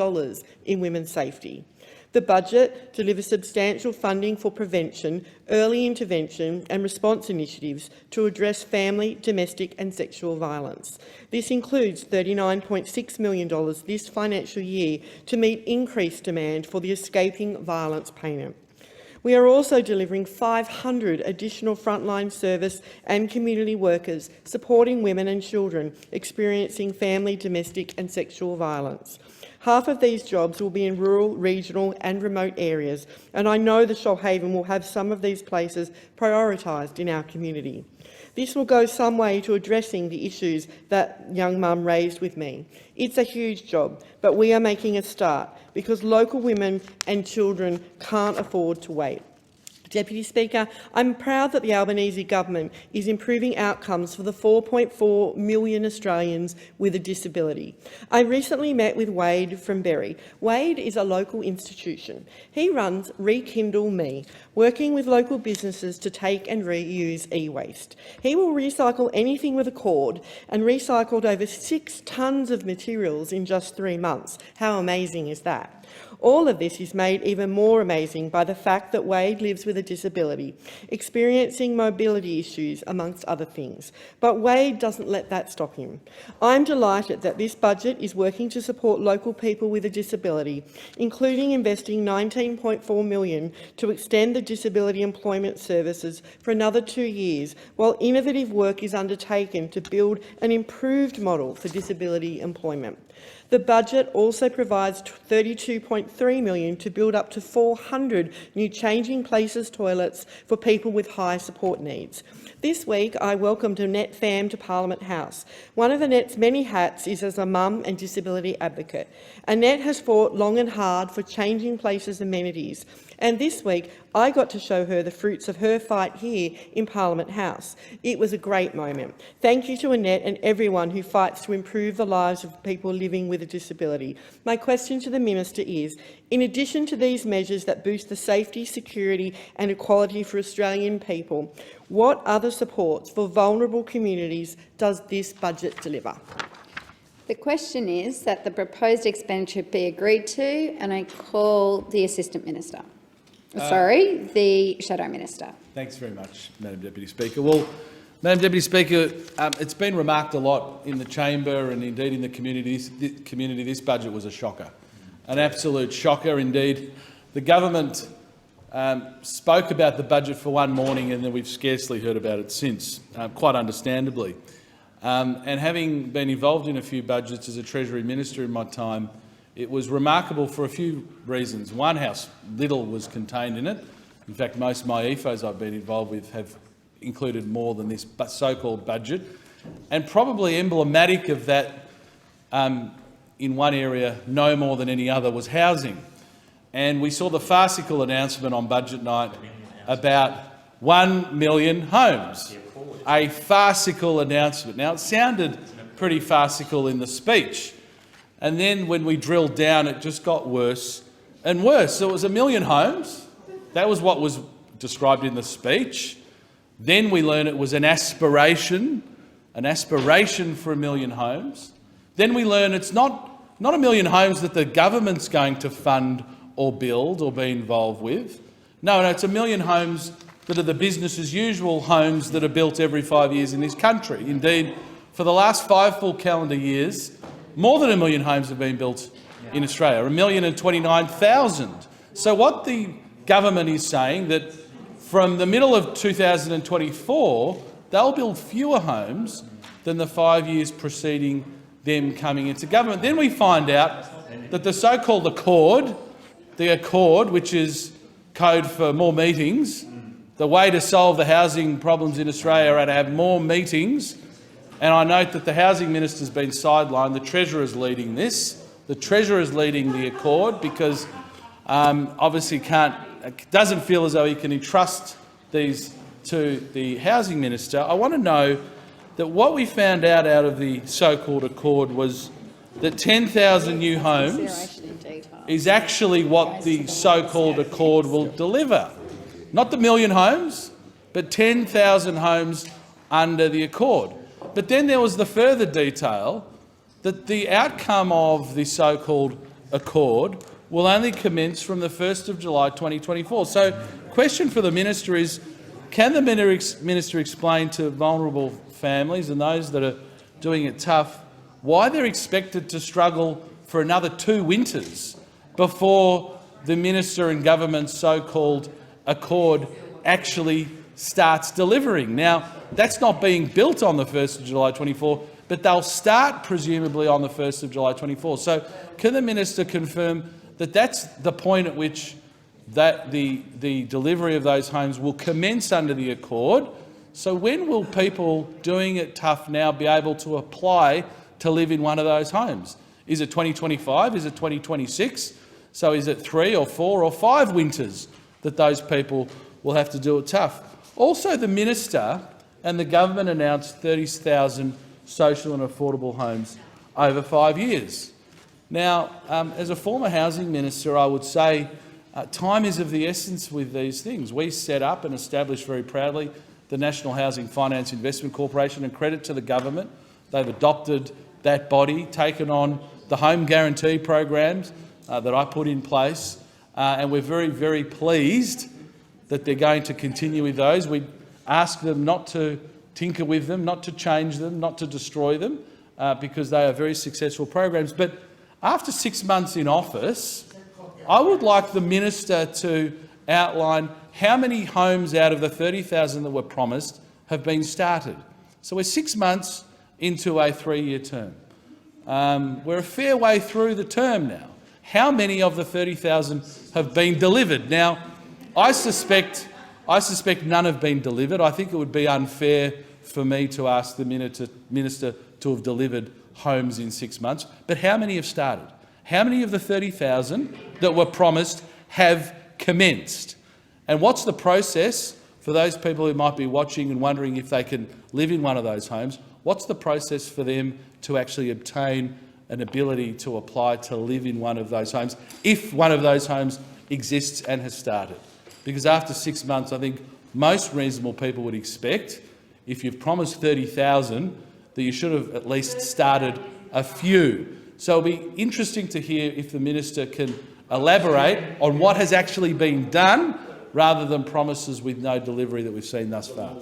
in women's safety. The budget delivers substantial funding for prevention, early intervention and response initiatives to address family, domestic and sexual violence. This includes $39.6 million this financial year to meet increased demand for the Escaping Violence payment. We are also delivering 500 additional frontline service and community workers supporting women and children experiencing family, domestic and sexual violence. Half of these jobs will be in rural, regional and remote areas, and I know the Shoalhaven will have some of these places prioritised in our community. This will go some way to addressing the issues that young mum raised with me. It's a huge job, but we are making a start because local women and children can't afford to wait. Deputy Speaker, I'm proud that the Albanese government is improving outcomes for the 4.4 million Australians with a disability. I recently met with Wade from Berry. Wade is a local institution. He runs Rekindle Me, working with local businesses to take and reuse e-waste. He will recycle anything with a cord and recycled over 6 tonnes of materials in just 3 months. How amazing is that? All of this is made even more amazing by the fact that Wade lives with a disability, experiencing mobility issues amongst other things. But Wade doesn't let that stop him. I'm delighted that this budget is working to support local people with a disability, including investing $19.4 million to extend the disability employment services for another 2 years, while innovative work is undertaken to build an improved model for disability employment. The budget also provides $32.3 million to build up to 400 new changing places toilets for people with high support needs. This week, I welcomed Annette Pham to Parliament House. One of Annette's many hats is as a mum and disability advocate. Annette has fought long and hard for changing places amenities, and this week I got to show her the fruits of her fight here in Parliament House. It was a great moment. Thank you to Annette and everyone who fights to improve the lives of people living with a disability. My question to the Minister is, in addition to these measures that boost the safety, security and equality for Australian people, what other supports for vulnerable communities does this budget deliver? The question is that the proposed expenditure be agreed to, and I call the Assistant Minister. The Shadow Minister. Thanks very much, Madam Deputy Speaker. Well, Madam Deputy Speaker, it's been remarked a lot in the chamber and indeed in the community. This budget was a shocker, an absolute shocker indeed. The government spoke about the budget for one morning and then we've scarcely heard about it since, quite understandably. And having been involved in a few budgets as a Treasury Minister in my time, it was remarkable for a few reasons. One, how little was contained in it. In fact, most of my EFOs I've been involved with have included more than this so-called budget. And probably emblematic of that, in one area, no more than any other, was housing. And we saw the farcical announcement on budget night about 1 million homes. A farcical announcement. Now, it sounded pretty farcical in the speech. And then when we drilled down, it just got worse and worse. So it was 1 million homes. That was what was described in the speech. Then we learned it was an aspiration for 1 million homes. Then we learn it's not 1 million homes that the government's going to fund or build or be involved with. No, it's 1 million homes that are the business as usual homes that are built every 5 years in this country. Indeed, for the last 5 full calendar years, more than 1 million homes have been built in Australia, 1,029,000. So what the government is saying that from the middle of 2024, they'll build fewer homes than the 5 years preceding them coming into government. Then we find out that the so-called Accord, which is code for more meetings, the way to solve the housing problems in Australia are to have more meetings. And I note that the Housing Minister's been sidelined. The Treasurer's leading this. The Treasurer's leading the Accord because obviously doesn't feel as though he can entrust these to the Housing Minister. I want to know that what we found out of the so-called Accord was that 10,000 new homes is actually what the so-called Accord will deliver. Not the 1 million homes, but 10,000 homes under the Accord. But then there was the further detail that the outcome of the so-called Accord will only commence from the 1st of July 2024. So the question for the Minister is, can the Minister explain to vulnerable families and those that are doing it tough why they're expected to struggle for another 2 winters before the Minister and government's so-called Accord actually starts delivering? Now, that's not being built on the 1st of July 24, but they'll start presumably on the 1st of July 24. So can the Minister confirm that that's the point at which the delivery of those homes will commence under the Accord? So when will people doing it tough now be able to apply to live in one of those homes? Is it 2025? Is it 2026? So is it 3 or 4 or 5 winters that those people we'll have to do it tough. Also, the minister and the government announced 30,000 social and affordable homes over 5 years. Now, as a former housing minister, I would say time is of the essence with these things. We set up and established very proudly the National Housing Finance Investment Corporation, and credit to the government. They've adopted that body, taken on the home guarantee programs that I put in place, and we're very, very pleased that they're going to continue with those. We ask them not to tinker with them, not to change them, not to destroy them, because they are very successful programs. But after 6 months in office, I would like the minister to outline how many homes out of the 30,000 that were promised have been started. So we're 6 months into a 3-year term. We're a fair way through the term now. How many of the 30,000 have been delivered? Now, I suspect none have been delivered. I think it would be unfair for me to ask the minister to have delivered homes in 6 months. But how many have started? How many of the 30,000 that were promised have commenced? And what's the process for those people who might be watching and wondering if they can live in one of those homes? What's the process for them to actually obtain an ability to apply to live in one of those homes, if one of those homes exists and has started? Because after 6 months, I think most reasonable people would expect, if you've promised 30,000, that you should have at least started a few. So it'll be interesting to hear if the minister can elaborate on what has actually been done, rather than promises with no delivery that we've seen thus far.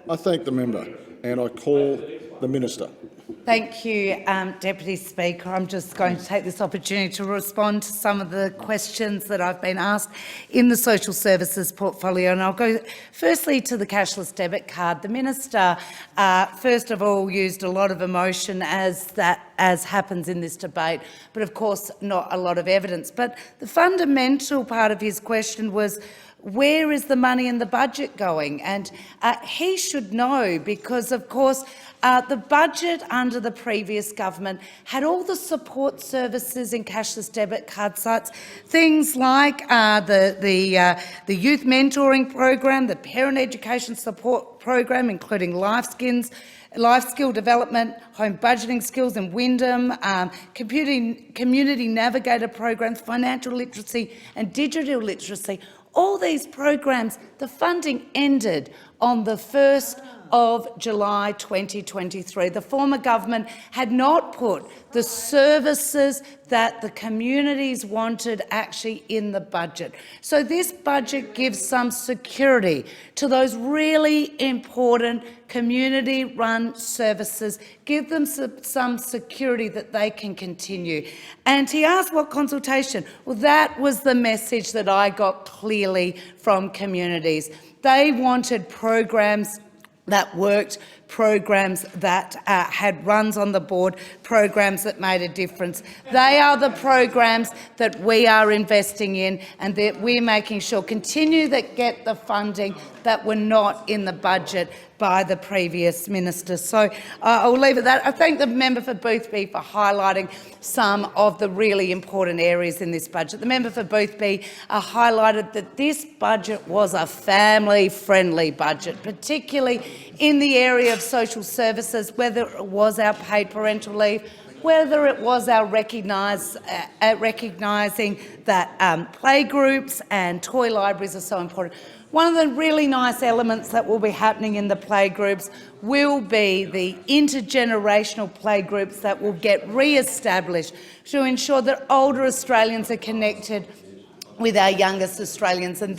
I thank the member and I call the minister. Thank you, Deputy Speaker. I'm just going to take this opportunity to respond to some of the questions that I've been asked in the social services portfolio. And I'll go firstly to the cashless debit card. The minister, first of all, used a lot of emotion as happens in this debate, but of course not a lot of evidence. But the fundamental part of his question was, where is the money in the budget going? And he should know, because of course the budget under the previous government had all the support services in cashless debit card sites, things like the youth mentoring program, the parent education support program, including life skill development, home budgeting skills in Wyndham, community navigator programs, financial literacy and digital literacy. All these programs, the funding ended on the 1st of July 2023. The former government had not put the services that the communities wanted actually in the budget. So this budget gives some security to those really important community-run services, give them some security that they can continue. And he asked what consultation. Well, that was the message that I got clearly from communities. They wanted programs that worked, programs that had runs on the board, programs that made a difference. They are the programs that we are investing in and that we're making sure continue that get the funding that were not in the budget by the previous minister. So I'll leave it at that. I thank the member for Boothby for highlighting some of the really important areas in this budget. The member for Boothby highlighted that this budget was a family-friendly budget, particularly in the area of social services, whether it was our paid parental leave, whether it was our recognising that playgroups and toy libraries are so important. One of the really nice elements that will be happening in the playgroups will be the intergenerational playgroups that will get re-established to ensure that older Australians are connected with our youngest Australians, and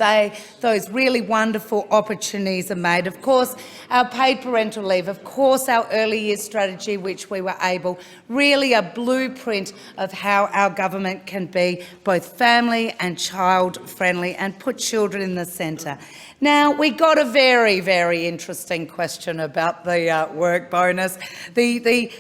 those really wonderful opportunities are made. Of course, our paid parental leave, of course our early years strategy, which we were able, really a blueprint of how our government can be both family and child friendly and put children in the centre. Now, we got a very, very interesting question about the work bonus. The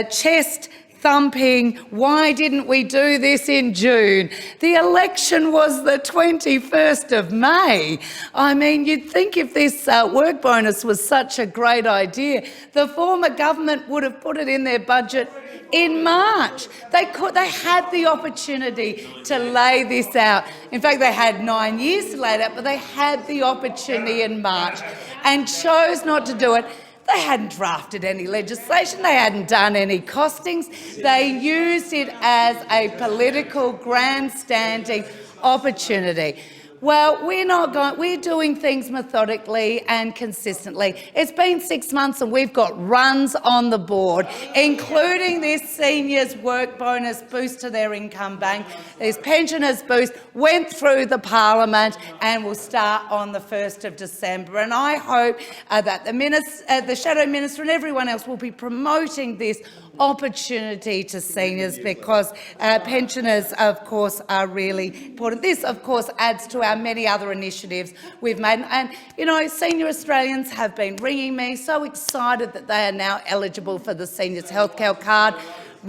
CHEST thumping, why didn't we do this in June? The election was the 21st of May. I mean, you'd think if this work bonus was such a great idea, the former government would have put it in their budget in March. They had the opportunity to lay this out. In fact, they had 9 years to lay it out, but they had the opportunity in March and chose not to do it. They hadn't drafted any legislation, they hadn't done any costings. They used it as a political grandstanding opportunity. Well, we're doing things methodically and consistently. It's been 6 months and we've got runs on the board, including this seniors work bonus boost to their income bank. This pensioners boost went through the parliament and will start on the 1st of December. And I hope that the Shadow Minister and everyone else will be promoting this opportunity to seniors, because pensioners, of course, are really important. This, of course, adds to our many other initiatives we've made. And, you know, senior Australians have been ringing me so excited that they are now eligible for the Seniors Healthcare Card,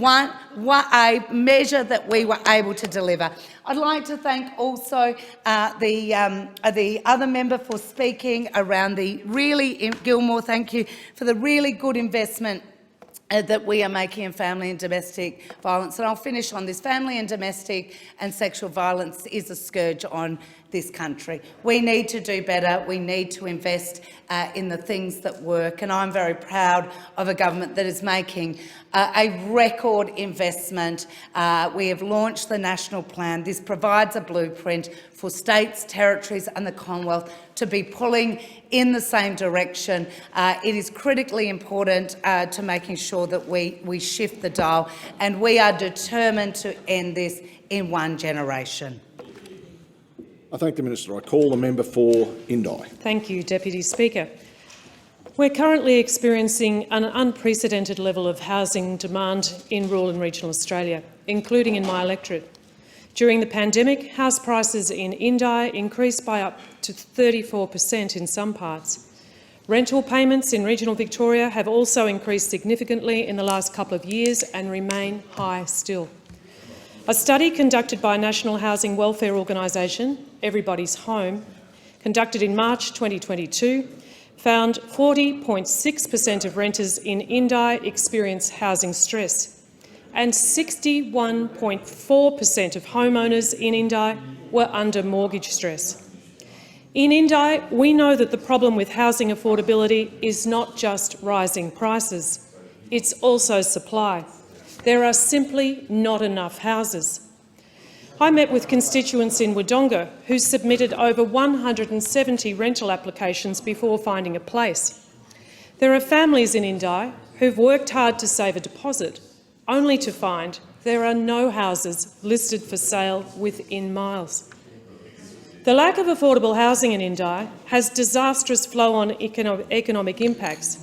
a measure that we were able to deliver. I'd like to thank also the other member for speaking around the really, Gilmore, thank you for the really good investment that we are making in family and domestic violence. And I'll finish on this. Family and domestic and sexual violence is a scourge on this country. We need to do better. We need to invest in the things that work. And I'm very proud of a government that is making a record investment. We have launched the national plan. This provides a blueprint for states, territories and the Commonwealth to be pulling in the same direction. It is critically important to making sure that we shift the dial, and we are determined to end this in one generation. I thank the Minister. I call the member for Indi. Thank you, Deputy Speaker. We're currently experiencing an unprecedented level of housing demand in rural and regional Australia, including in my electorate. During the pandemic, house prices in Indi increased by up to 34% in some parts. Rental payments in regional Victoria have also increased significantly in the last couple of years and remain high still. A study conducted by National Housing Welfare Organisation, Everybody's Home, conducted in March 2022, found 40.6% of renters in Indi experience housing stress, and 61.4% of homeowners in Indi were under mortgage stress. In Indi, we know that the problem with housing affordability is not just rising prices, it's also supply. There are simply not enough houses. I met with constituents in Wodonga who submitted over 170 rental applications before finding a place. There are families in Indi who've worked hard to save a deposit, only to find there are no houses listed for sale within miles. The lack of affordable housing in Indi has disastrous flow-on economic impacts.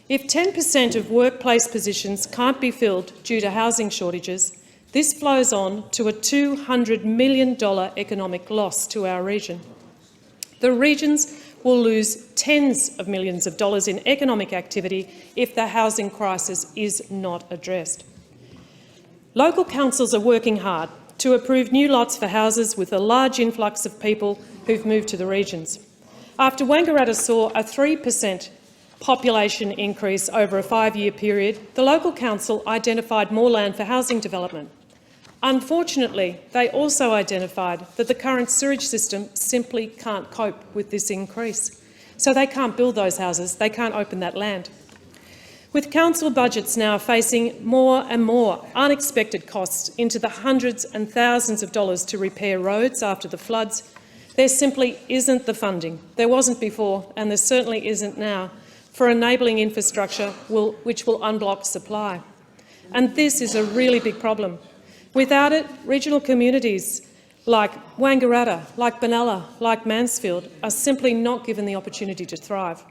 If 10% of workplace positions can't be filled due to housing shortages, this flows on to a $200 million economic loss to our region. The regions will lose tens of millions of dollars in economic activity if the housing crisis is not addressed. Local councils are working hard to approve new lots for houses with a large influx of people who've moved to the regions. After Wangaratta saw a 3% population increase over a 5-year period, the local council identified more land for housing development. Unfortunately, they also identified that the current sewage system simply can't cope with this increase. So they can't build those houses, they can't open that land. With council budgets now facing more and more unexpected costs into the hundreds and thousands of dollars to repair roads after the floods, there simply isn't the funding. There wasn't before, and there certainly isn't now, for enabling infrastructure which will unblock supply. And this is a really big problem. Without it, regional communities like Wangaratta, like Benalla, like Mansfield are simply not given the opportunity to thrive.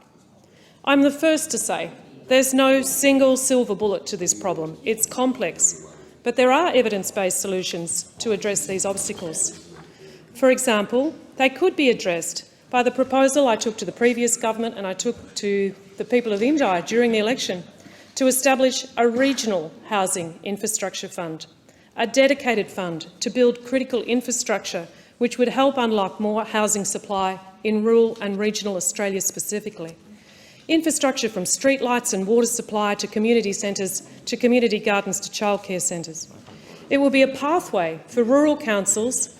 I'm the first to say there's no single silver bullet to this problem. It's complex, but there are evidence-based solutions to address these obstacles. For example, they could be addressed by the proposal I took to the previous government and I took to the people of Indi during the election to establish a regional housing infrastructure fund, a dedicated fund to build critical infrastructure which would help unlock more housing supply in rural and regional Australia specifically. Infrastructure from streetlights and water supply to community centres, to community gardens, to childcare centres. It will be a pathway for rural councils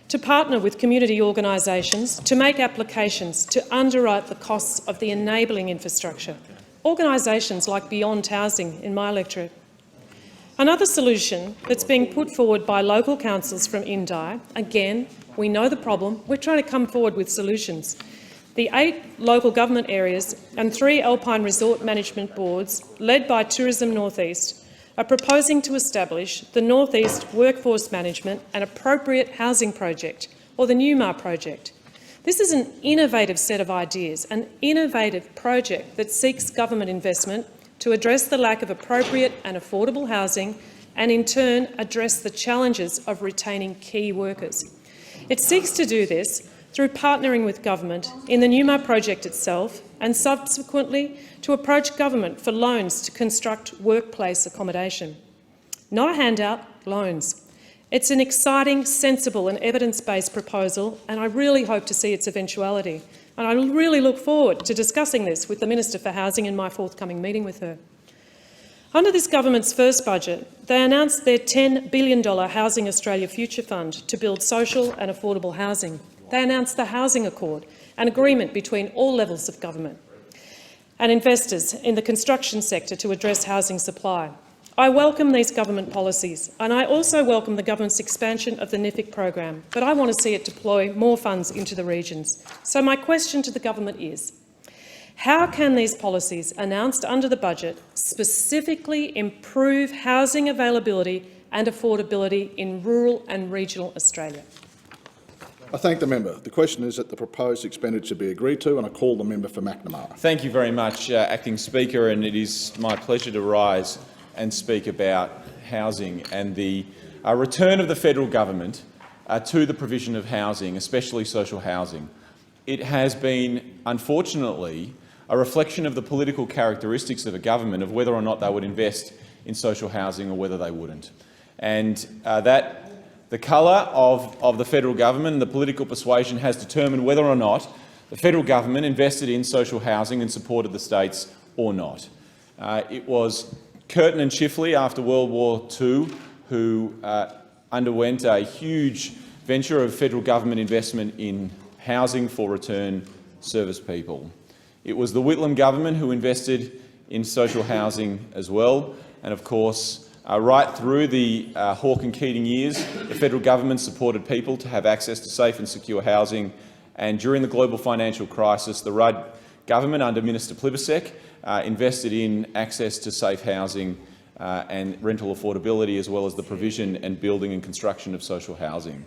to partner with community organisations to make applications to underwrite the costs of the enabling infrastructure. Organisations like Beyond Housing in my electorate. Another solution that's being put forward by local councils from Indi, again, we know the problem, we're trying to come forward with solutions. The 8 local government areas and 3 alpine resort management boards, led by Tourism North East, are proposing to establish the North East Workforce Management and Appropriate Housing Project, or the NUMAR project. This is an innovative set of ideas, an innovative project that seeks government investment to address the lack of appropriate and affordable housing and, in turn, address the challenges of retaining key workers. It seeks to do this through partnering with government in the NUMAR project itself and subsequently to approach government for loans to construct workplace accommodation. Not a handout, loans. It's an exciting, sensible and evidence-based proposal, and I really hope to see its eventuality. And I really look forward to discussing this with the Minister for Housing in my forthcoming meeting with her. Under this government's first budget, they announced their $10 billion Housing Australia Future Fund to build social and affordable housing. They announced the Housing Accord, an agreement between all levels of government and investors in the construction sector to address housing supply. I welcome these government policies, and I also welcome the government's expansion of the NIFIC program, but I want to see it deploy more funds into the regions. So my question to the government is, how can these policies announced under the budget specifically improve housing availability and affordability in rural and regional Australia? I thank the member. The question is that the proposed expenditure be agreed to, and I call the member for McNamara. Thank you very much, Acting Speaker, and it is my pleasure to rise and speak about housing and the return of the federal government to the provision of housing, especially social housing. It has been, unfortunately, a reflection of the political characteristics of a government of whether or not they would invest in social housing or whether they wouldn't. And the colour of the federal government and the political persuasion has determined whether or not the federal government invested in social housing and supported the states or not. It was Curtin and Chifley after World War II who underwent a huge venture of federal government investment in housing for return service people. It was the Whitlam government who invested in social housing as well, and of course right through the Hawke and Keating years, the federal government supported people to have access to safe and secure housing, and during the global financial crisis, the Rudd government under Minister Plibersek invested in access to safe housing and rental affordability, as well as the provision and building and construction of social housing.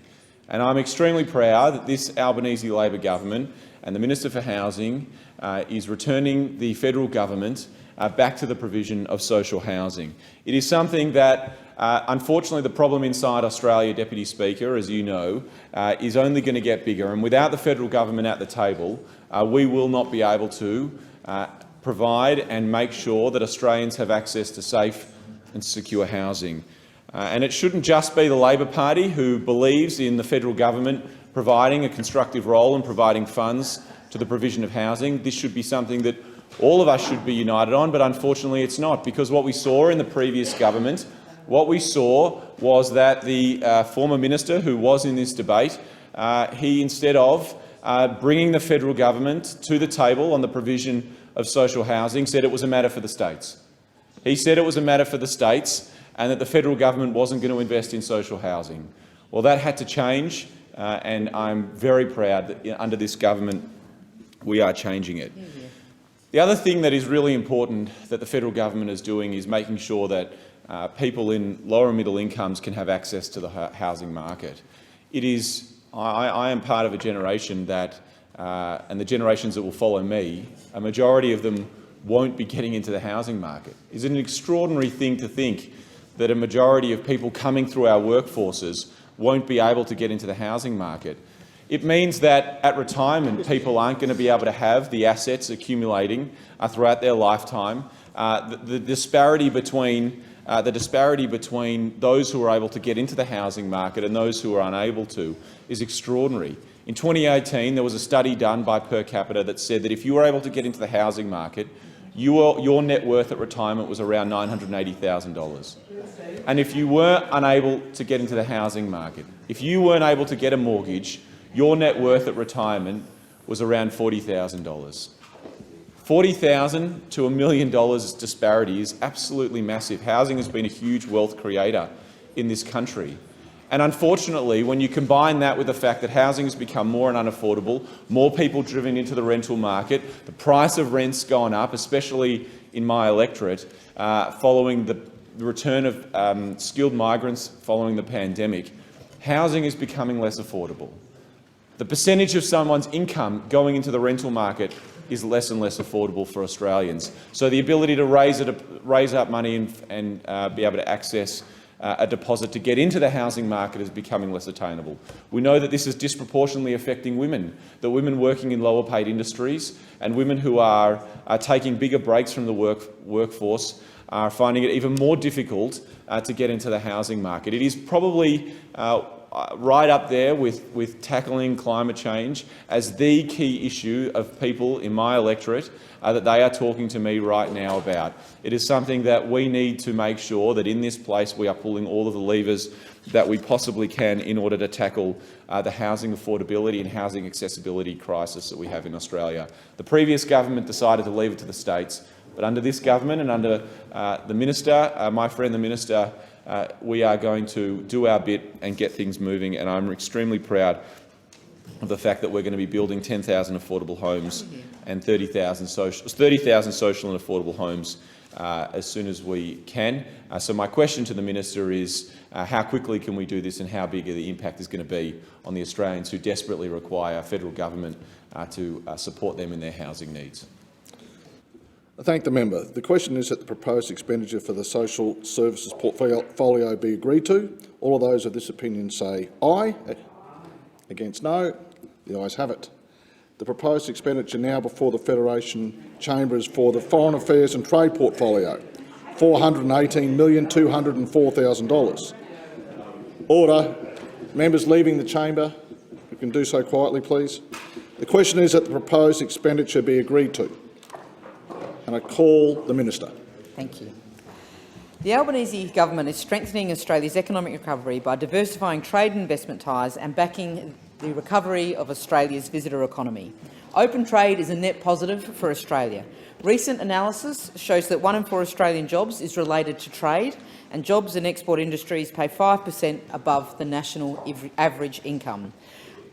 And I'm extremely proud that this Albanese Labor government and the Minister for Housing is returning the federal government back to the provision of social housing. It is something that, unfortunately, the problem inside Australia, Deputy Speaker, as you know, is only going to get bigger, and without the federal government at the table, we will not be able to provide and make sure that Australians have access to safe and secure housing. And it shouldn't just be the Labor Party who believes in the federal government providing a constructive role and providing funds to the provision of housing. This should be something that all of us should be united on, but unfortunately it's not, because what we saw in the previous government, what we saw was that the former minister who was in this debate, he, instead of bringing the federal government to the table on the provision of social housing, said it was a matter for the states. He said it was a matter for the states and that the federal government wasn't going to invest in social housing. Well, that had to change, and I'm very proud that under this government we are changing it. The other thing that is really important that the federal government is doing is making sure that people in lower and middle incomes can have access to the housing market. It is, I am part of a generation that, and the generations that will follow me, a majority of them won't be getting into the housing market. It's an extraordinary thing to think that a majority of people coming through our workforces won't be able to get into the housing market. It means that at retirement, people aren't going to be able to have the assets accumulating throughout their lifetime the disparity between those who are able to get into the housing market and those who are unable to is extraordinary. In 2018, there was a study done by Per Capita that said that if you were able to get into the housing market, your net worth at retirement was around $980,000. And if you were unable to get into the housing market, if you weren't able to get a mortgage, your net worth at retirement was around $40,000. $40,000 to $1 million disparity is absolutely massive. Housing has been a huge wealth creator in this country. And unfortunately, when you combine that with the fact that housing has become more and unaffordable, more people driven into the rental market, the price of rent's gone up, especially in my electorate, following the return of skilled migrants following the pandemic, housing is becoming less affordable. The percentage of someone's income going into the rental market is less and less affordable for Australians. So the ability to raise up money and be able to access a deposit to get into the housing market is becoming less attainable. We know that this is disproportionately affecting women, that women working in lower paid industries and women who are taking bigger breaks from the workforce are finding it even more difficult to get into the housing market. It is probably right up there with tackling climate change as the key issue of people in my electorate that they are talking to me right now about. It is something that we need to make sure that in this place we are pulling all of the levers that we possibly can in order to tackle the housing affordability and housing accessibility crisis that we have in Australia. The previous government decided to leave it to the states, but under this government and under the minister, my friend the minister, we are going to do our bit and get things moving, and I'm extremely proud of the fact that we're going to be building 10,000 affordable homes and 30,000 social and affordable homes as soon as we can. So my question to the minister is how quickly can we do this and how big the impact is going to be on the Australians who desperately require federal government to support them in their housing needs? I thank the member. The question is that the proposed expenditure for the social services portfolio be agreed to. All of those of this opinion say aye. Against no. The ayes have it. The proposed expenditure now before the Federation Chamber is for the Foreign Affairs and Trade portfolio, $418,204,000. Order. Members leaving the chamber, you can do so quietly, please. The question is that the proposed expenditure be agreed to. And I call the minister. Thank you. The Albanese government is strengthening Australia's economic recovery by diversifying trade and investment ties and backing the recovery of Australia's visitor economy. Open trade is a net positive for Australia. Recent analysis shows that 1 in 4 Australian jobs is related to trade, and jobs in export industries pay 5% above the national average income.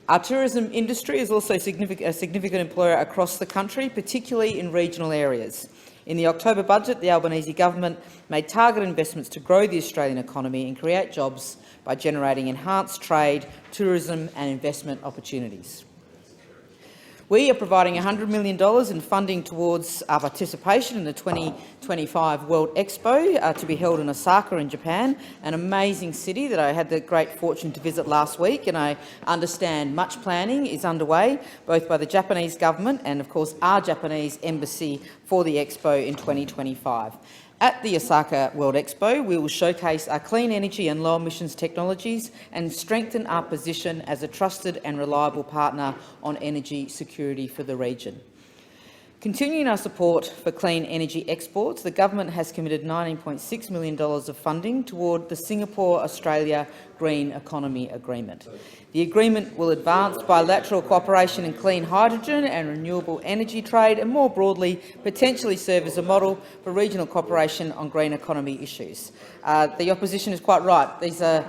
Our tourism industry is also a significant employer across the country, particularly in regional areas. In the October budget, the Albanese government made targeted investments to grow the Australian economy and create jobs by generating enhanced trade, tourism and investment opportunities. We are providing $100 million in funding towards our participation in the 2025 World Expo to be held in Osaka in Japan, an amazing city that I had the great fortune to visit last week, and I understand much planning is underway, both by the Japanese government and, of course, our Japanese embassy for the Expo in 2025. At the Osaka World Expo, we will showcase our clean energy and low emissions technologies and strengthen our position as a trusted and reliable partner on energy security for the region. Continuing our support for clean energy exports, the government has committed $19.6 million of funding toward the Singapore-Australia Green Economy Agreement. The agreement will advance bilateral cooperation in clean hydrogen and renewable energy trade and, more broadly, potentially serve as a model for regional cooperation on green economy issues. The opposition is quite right. These are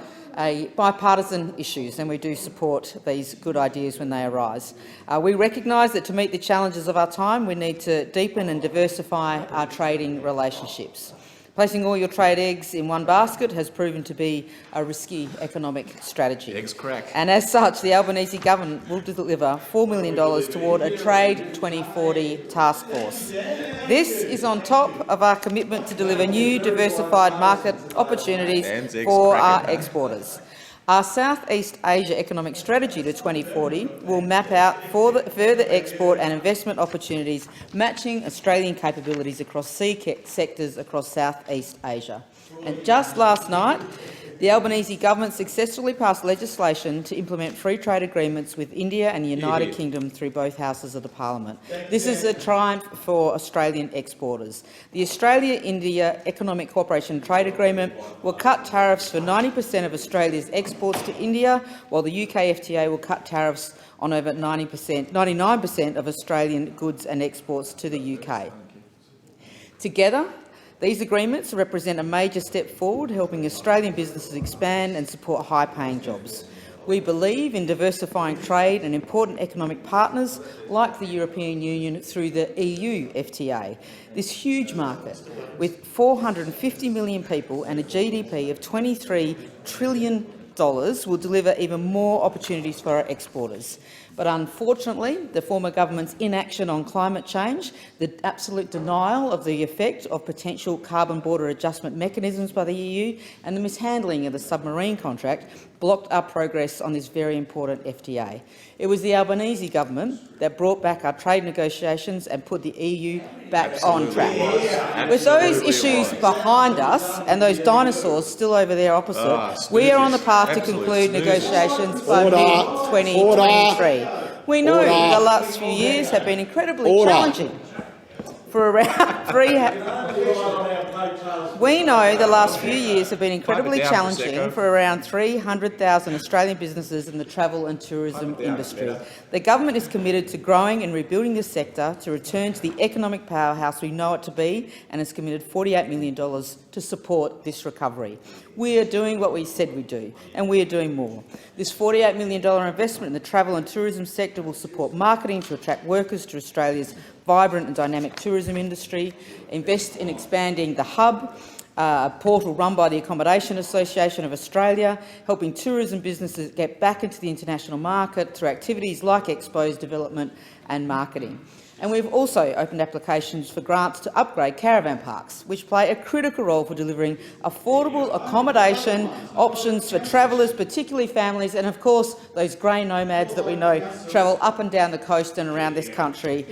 bipartisan issues, and we do support these good ideas when they arise. We recognise that to meet the challenges of our time, we need to deepen and diversify our trading relationships. Placing all your trade eggs in one basket has proven to be a risky economic strategy. Eggs crack. And as such, the Albanese government will deliver $4 million toward a Trade 2040 task force. This is on top of our commitment to deliver new diversified market opportunities for our exporters. Our Southeast Asia Economic Strategy to 2040 will map out further export and investment opportunities, matching Australian capabilities across key sectors across Southeast Asia. And just last night, the Albanese government successfully passed legislation to implement free trade agreements with India and the United Kingdom through both houses of the parliament. This is a triumph for Australian exporters. The Australia-India Economic Cooperation Trade Agreement will cut tariffs for 90% of Australia's exports to India, while the UK FTA will cut tariffs on over 99% of Australian goods and exports to the UK. Together, these agreements represent a major step forward, helping Australian businesses expand and support high-paying jobs. We believe in diversifying trade and important economic partners like the European Union through the EU FTA. This huge market, with 450 million people and a GDP of $23 trillion, will deliver even more opportunities for our exporters. But unfortunately, the former government's inaction on climate change, the absolute denial of the effect of potential carbon border adjustment mechanisms by the EU, and the mishandling of the submarine contract blocked our progress on this very important FTA. It was the Albanese government that brought back our trade negotiations and put the EU back on track. With those issues behind us and those dinosaurs still over there opposite, we are on the path to conclude negotiations by mid-2023. We know the last few years have been incredibly challenging for around 300,000 Australian businesses in the travel and tourism industry. The government is committed to growing and rebuilding this sector to return to the economic powerhouse we know it to be, and has committed $48 million to support this recovery. We are doing what we said we'd do, and we are doing more. This $48 million investment in the travel and tourism sector will support marketing to attract workers to Australia's vibrant and dynamic tourism industry, invest in expanding the Hub, a portal run by the Accommodation Association of Australia, helping tourism businesses get back into the international market through activities like expos, development and marketing. And we've also opened applications for grants to upgrade caravan parks, which play a critical role for delivering affordable accommodation options for travellers, particularly families, and of course those grey nomads that we know travel up and down the coast and around this country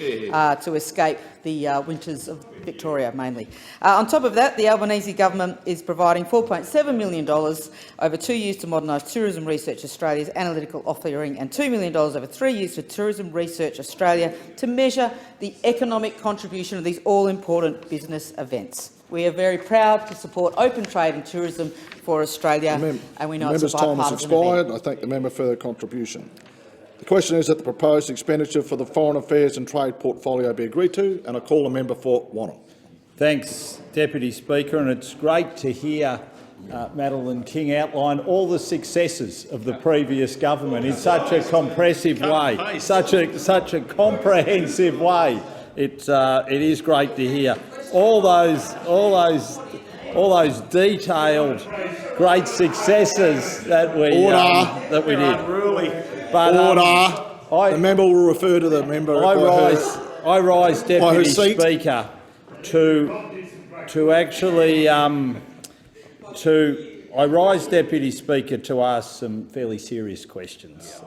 to escape the winters of Victoria mainly. On top of that, the Albanese government is providing $4.7 million over 2 years to modernise Tourism Research Australia's analytical offering, and $2 million over 3 years to Tourism Research Australia to measure the economic contribution of these all-important business events. We are very proud to support open trade and tourism for Australia, and we know it's a bipartisan time has expired. I thank the member for their contribution. The question is that the proposed expenditure for the Foreign Affairs and Trade portfolio be agreed to, and I call the member for Wannon. Thanks, Deputy Speaker, and it's great to hear Madeleine King outline all the successes of the previous government in such a compressive way, such a comprehensive way. It is great to hear all those detailed great successes that we did. But, the member will refer to the member. I rise, Deputy Speaker, I rise, Deputy Speaker, to ask some fairly serious questions.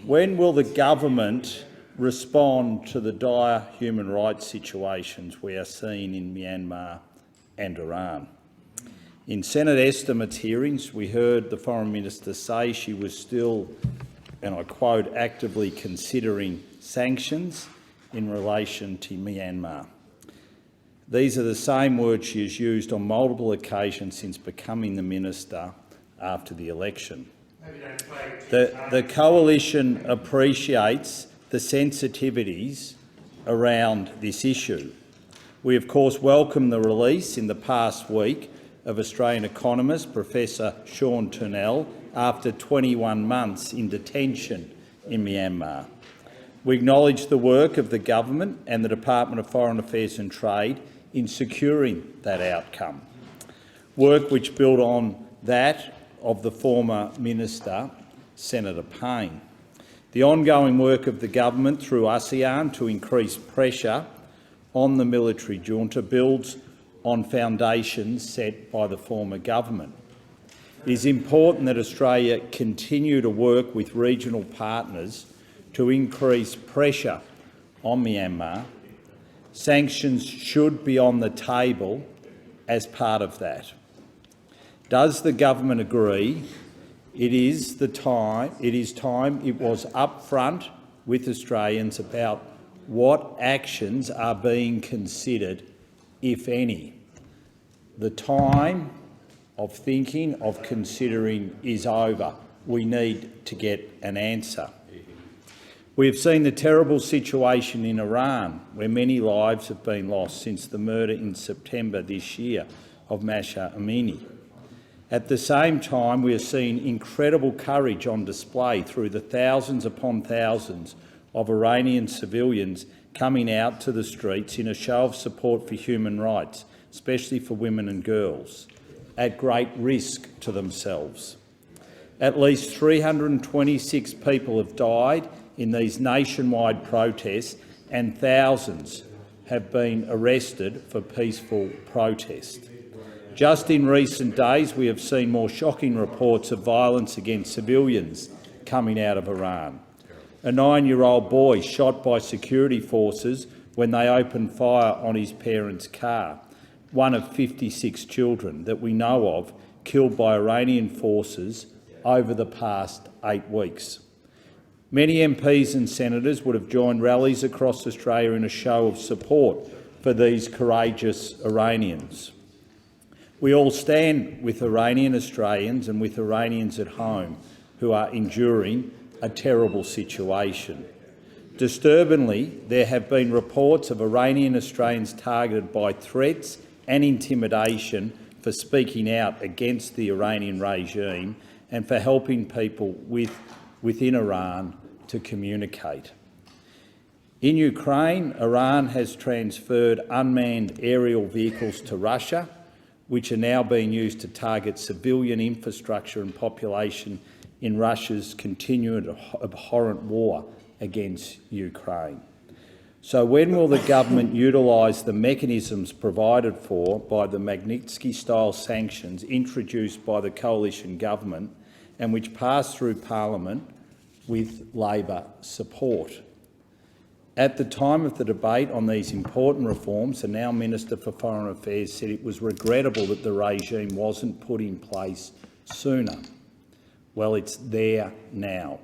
When will the government respond to the dire human rights situations we are seeing in Myanmar and Iran? In Senate estimates hearings, we heard the Foreign Minister say she was still, and I quote, actively considering sanctions in relation to Myanmar. These are the same words she has used on multiple occasions since becoming the minister after the election. The Coalition appreciates the sensitivities around this issue. We, of course, welcome the release in the past week of Australian economist Professor Sean Turnell after 21 months in detention in Myanmar. We acknowledge the work of the government and the Department of Foreign Affairs and Trade in securing that outcome, work which built on that of the former Minister, Senator Payne. The ongoing work of the government through ASEAN to increase pressure on the military junta builds on foundations set by the former government. It is important that Australia continue to work with regional partners to increase pressure on Myanmar. Sanctions should be on the table as part of that. Does the government agree it is time it was upfront with Australians about what actions are being considered, if any? The time of thinking, of considering is over. We need to get an answer. We have seen the terrible situation in Iran, where many lives have been lost since the murder in September this year of Mahsa Amini. At the same time, we are seeing incredible courage on display through the thousands upon thousands of Iranian civilians coming out to the streets in a show of support for human rights, especially for women and girls, at great risk to themselves. At least 326 people have died in these nationwide protests, and thousands have been arrested for peaceful protest. Just in recent days, we have seen more shocking reports of violence against civilians coming out of Iran. A 9-year-old boy shot by security forces when they opened fire on his parents' car. One of 56 children that we know of killed by Iranian forces over the past 8 weeks. Many MPs and senators would have joined rallies across Australia in a show of support for these courageous Iranians. We all stand with Iranian Australians and with Iranians at home who are enduring a terrible situation. Disturbingly, there have been reports of Iranian Australians targeted by threats and intimidation for speaking out against the Iranian regime and for helping people within Iran to communicate. In Ukraine, Iran has transferred unmanned aerial vehicles to Russia, which are now being used to target civilian infrastructure and population in Russia's continued abhorrent war against Ukraine. So when will the government utilise the mechanisms provided for by the Magnitsky-style sanctions introduced by the coalition government and which passed through Parliament with Labor support? At the time of the debate on these important reforms, the now Minister for Foreign Affairs said it was regrettable that the regime wasn't put in place sooner. Well, it's there now.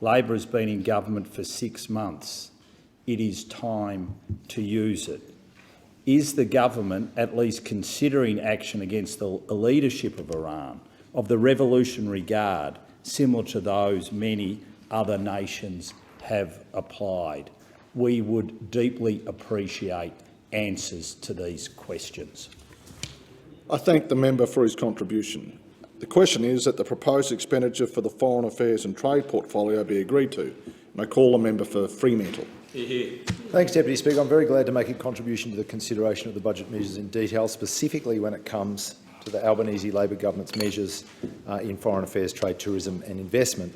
Labor has been in government for 6 months. It is time to use it. Is the government at least considering action against the leadership of Iran, of the Revolutionary Guard, similar to those many other nations have applied? We would deeply appreciate answers to these questions. I thank the member for his contribution. The question is that the proposed expenditure for the Foreign Affairs and Trade portfolio be agreed to, and I call the member for Fremantle. Thanks, Deputy Speaker. I'm very glad to make a contribution to the consideration of the budget measures in detail, specifically when it comes to the Albanese Labor government's measures in foreign affairs, trade, tourism and investment.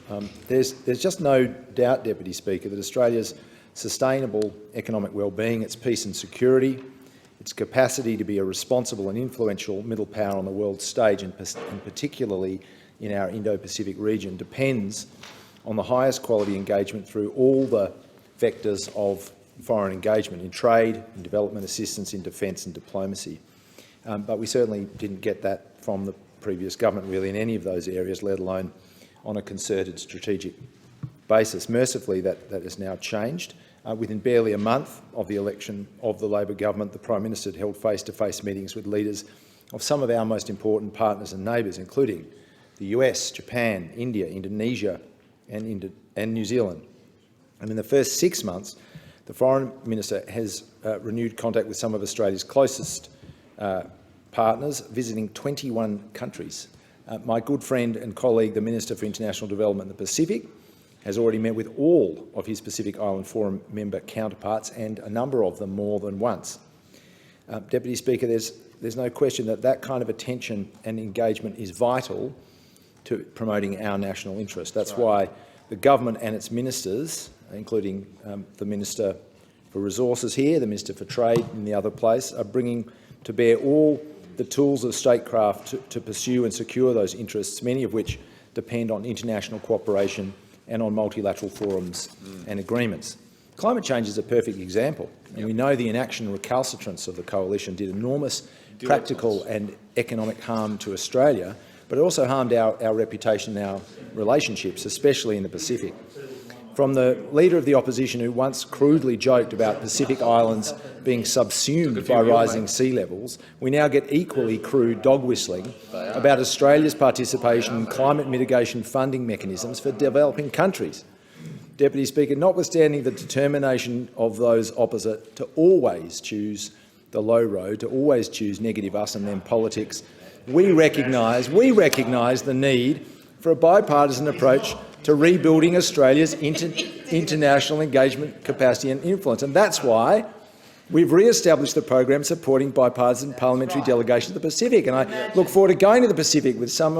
There's just no doubt, Deputy Speaker, that Australia's sustainable economic well-being, its peace and security, its capacity to be a responsible and influential middle power on the world stage, and particularly in our Indo-Pacific region, depends on the highest quality engagement through all the vectors of foreign engagement, in trade, in development assistance, in defence and diplomacy. But we certainly didn't get that from the previous government really in any of those areas, let alone on a concerted strategic basis. Mercifully, that has now changed. Within barely a month of the election of the Labor government, the Prime Minister had held face-to-face meetings with leaders of some of our most important partners and neighbours, including the US, Japan, India, Indonesia and New Zealand. And in the first 6 months, the Foreign Minister has renewed contact with some of Australia's closest partners, visiting 21 countries. My good friend and colleague, the Minister for International Development in the Pacific, has already met with all of his Pacific Island Forum member counterparts, and a number of them more than once. Deputy Speaker, there's no question that that kind of attention and engagement is vital to promoting our national interest. That's why the government and its ministers, including the Minister for Resources here, the Minister for Trade in the other place, are bringing to bear all the tools of statecraft to pursue and secure those interests, many of which depend on international cooperation and on multilateral forums and agreements. Climate change is a perfect example, and we know the inaction and recalcitrance of the coalition did enormous practical and economic harm to Australia, but it also harmed our reputation and our relationships, especially in the Pacific. From the Leader of the Opposition, who once crudely joked about Pacific Islands being subsumed by rising sea levels, we now get equally crude dog-whistling about Australia's participation in climate mitigation funding mechanisms for developing countries. Deputy Speaker, notwithstanding the determination of those opposite to always choose the low road, to always choose negative us and them politics, we recognise the need for a bipartisan approach to rebuilding Australia's international engagement capacity and influence. And that's why we've re-established the program supporting bipartisan parliamentary delegations to the Pacific. And I look forward to going to the Pacific with some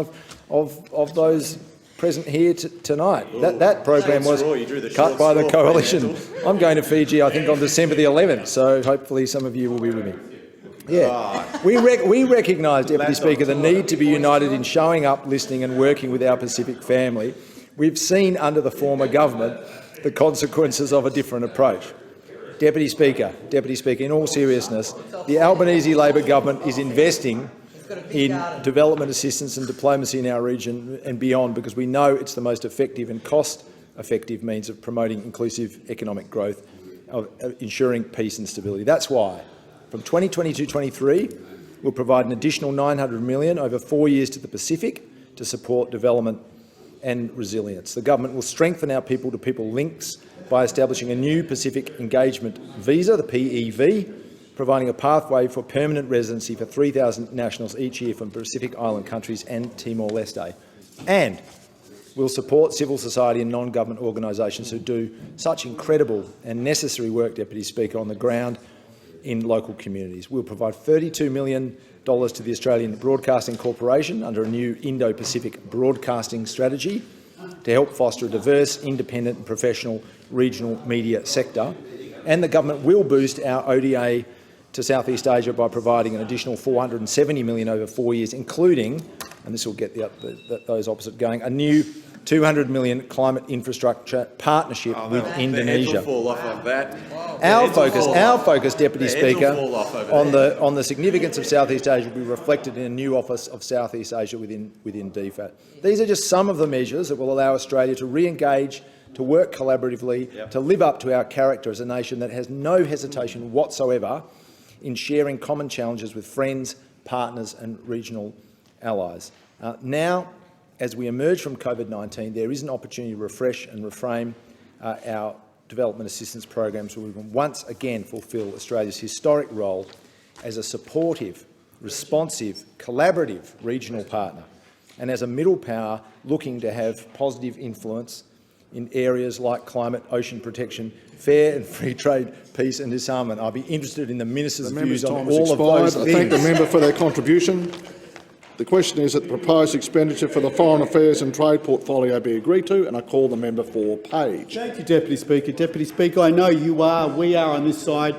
of those present here tonight. That program was cut by the coalition. I'm going to Fiji, I think, on December the 11th, so hopefully some of you will be with me. Yeah, we recognise, Deputy Speaker, the need to be united in showing up, listening and working with our Pacific family. We've seen under the former government the consequences of a different approach. Deputy Speaker, in all seriousness, the Albanese Labor government is investing in development assistance and diplomacy in our region and beyond, because we know it's the most effective and cost-effective means of promoting inclusive economic growth, of ensuring peace and stability. That's why, from 2022-23, we'll provide an additional $900 million over 4 years to the Pacific to support development and resilience. The government will strengthen our people-to-people links by establishing a new Pacific Engagement Visa, the PEV, providing a pathway for permanent residency for 3,000 nationals each year from Pacific Island countries and Timor-Leste. And we'll support civil society and non-government organisations who do such incredible and necessary work, Deputy Speaker, on the ground in local communities. We'll provide $32 million to the Australian Broadcasting Corporation under a new Indo-Pacific broadcasting strategy to help foster a diverse, independent and professional regional media sector. And the government will boost our ODA to Southeast Asia by providing an additional $470 million over 4 years, including, and this will get those opposite going, a new $200 million climate infrastructure partnership with Indonesia. Our focus, Deputy Speaker, on the significance of Southeast Asia will be reflected in a new Office of Southeast Asia within DFAT. These are just some of the measures that will allow Australia to re-engage, to work collaboratively, to live up to our character as a nation that has no hesitation whatsoever in sharing common challenges with friends, partners and regional allies. Now, as we emerge from COVID-19, there is an opportunity to refresh and reframe our development assistance programs where we can once again fulfil Australia's historic role as a supportive, responsive, collaborative regional partner and as a middle power looking to have positive influence in areas like climate, ocean protection, fair and free trade, peace and disarmament. I'll be interested in the Minister's views on all of those things. I thank the member for their contribution. The question is that the proposed expenditure for the Foreign Affairs and Trade portfolio be agreed to, and I call the member for Page. Thank you, Deputy Speaker. Deputy Speaker, I know you are, we are on this side.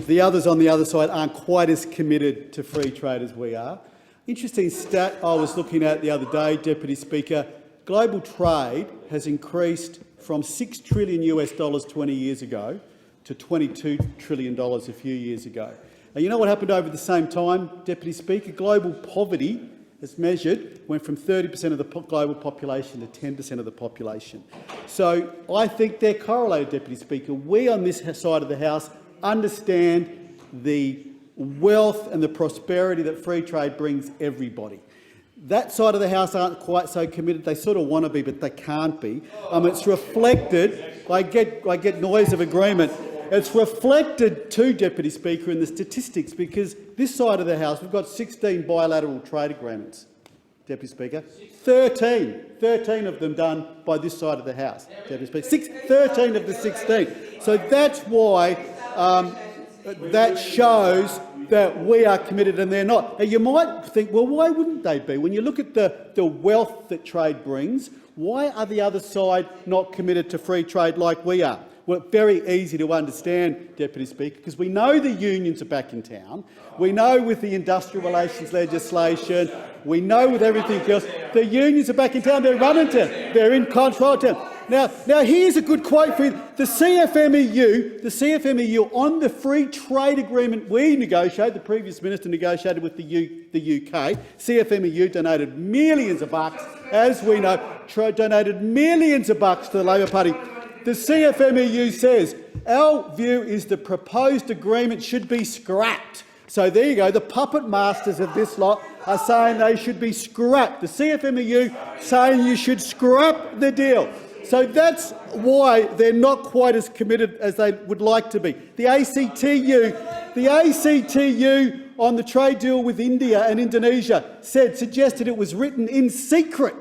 The others on the other side aren't quite as committed to free trade as we are. Interesting stat I was looking at the other day, Deputy Speaker. Global trade has increased from $6 trillion 20 years ago to $22 trillion a few years ago. And you know what happened over the same time, Deputy Speaker? Global poverty, as measured, went from 30% of the global population to 10% of the population. So I think they're correlated, Deputy Speaker. We on this side of the House understand the wealth and the prosperity that free trade brings everybody. That side of the House aren't quite so committed. They sort of want to be, but they can't be. It's reflected. I get noise of agreement. It's reflected too, Deputy Speaker, in the statistics, because this side of the House, we've got 16 bilateral trade agreements, Deputy Speaker. 13 of them done by this side of the House, Deputy Speaker. 13 of the 16. So that's why that shows that we are committed and they're not. Now, you might think, well, why wouldn't they be? When you look at the wealth that trade brings, why are the other side not committed to free trade like we are? Well, very easy to understand, Deputy Speaker, because we know the unions are back in town. We know with the industrial relations legislation, we know with everything else, the unions are back in town. They're running town. They're in control of town. Now here's a good quote for you. The CFMEU on the free trade agreement we negotiated, the previous minister negotiated with the UK, CFMEU donated millions of bucks, as we know, donated millions of bucks to the Labor Party. The CFMEU says, our view is the proposed agreement should be scrapped. So there you go, the puppet masters of this lot are saying they should be scrapped. The CFMEU saying you should scrap the deal. So that's why they're not quite as committed as they would like to be. The ACTU on the trade deal with India and Indonesia suggested it was written in secret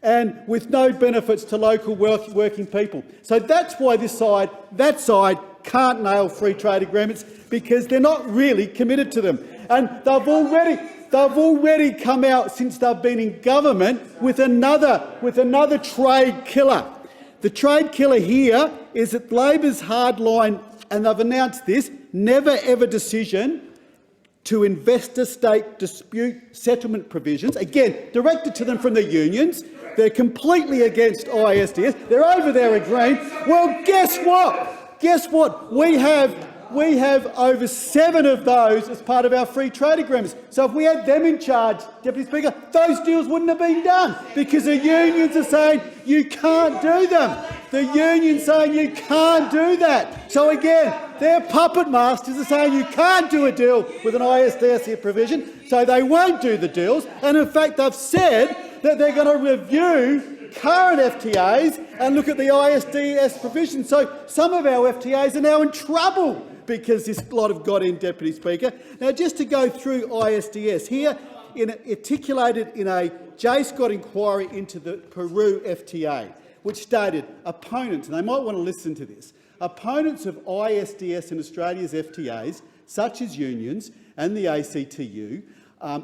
and with no benefits to local working people. So that's why that side can't nail free trade agreements, because they're not really committed to them. And they've already come out since they've been in government with another trade killer. The trade killer here is that Labor's hardline, and they've announced this, never ever decision to investor-state dispute settlement provisions, again, directed to them from the unions. They're completely against ISDS. They're over there agreeing. Well, guess what? Guess what? We have over 7 of those as part of our free trade agreements. So if we had them in charge, Deputy Speaker, those deals wouldn't have been done, because the unions are saying you can't do them. The unions saying you can't do that. So again, their puppet masters are saying you can't do a deal with an ISDS provision, so they won't do the deals. And in fact, they've said that they're going to review current FTAs and look at the ISDS provision. So some of our FTAs are now in trouble because this lot have got in, Deputy Speaker. Now, just to go through ISDS, here articulated in a J. Scott inquiry into the Peru FTA, which stated opponents, and they might want to listen to this, opponents of ISDS in Australia's FTAs, such as unions and the ACTU,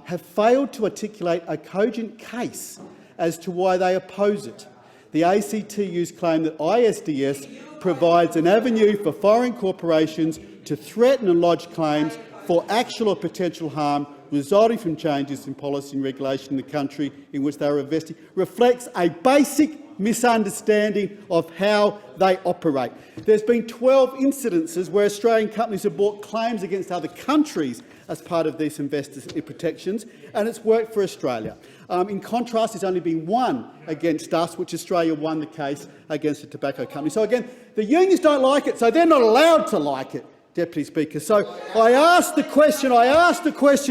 have failed to articulate a cogent case as to why they oppose it. The ACTU's claim that ISDS provides an avenue for foreign corporations to threaten and lodge claims for actual or potential harm resulting from changes in policy and regulation in the country in which they are investing reflects a basic misunderstanding of how they operate. There's been 12 incidences where Australian companies have brought claims against other countries as part of these investor protections, and it's worked for Australia. In contrast, there's only been one against us, which Australia won the case against a tobacco company. So again, the unions don't like it, so they're not allowed to like it, Deputy Speaker. So I asked the question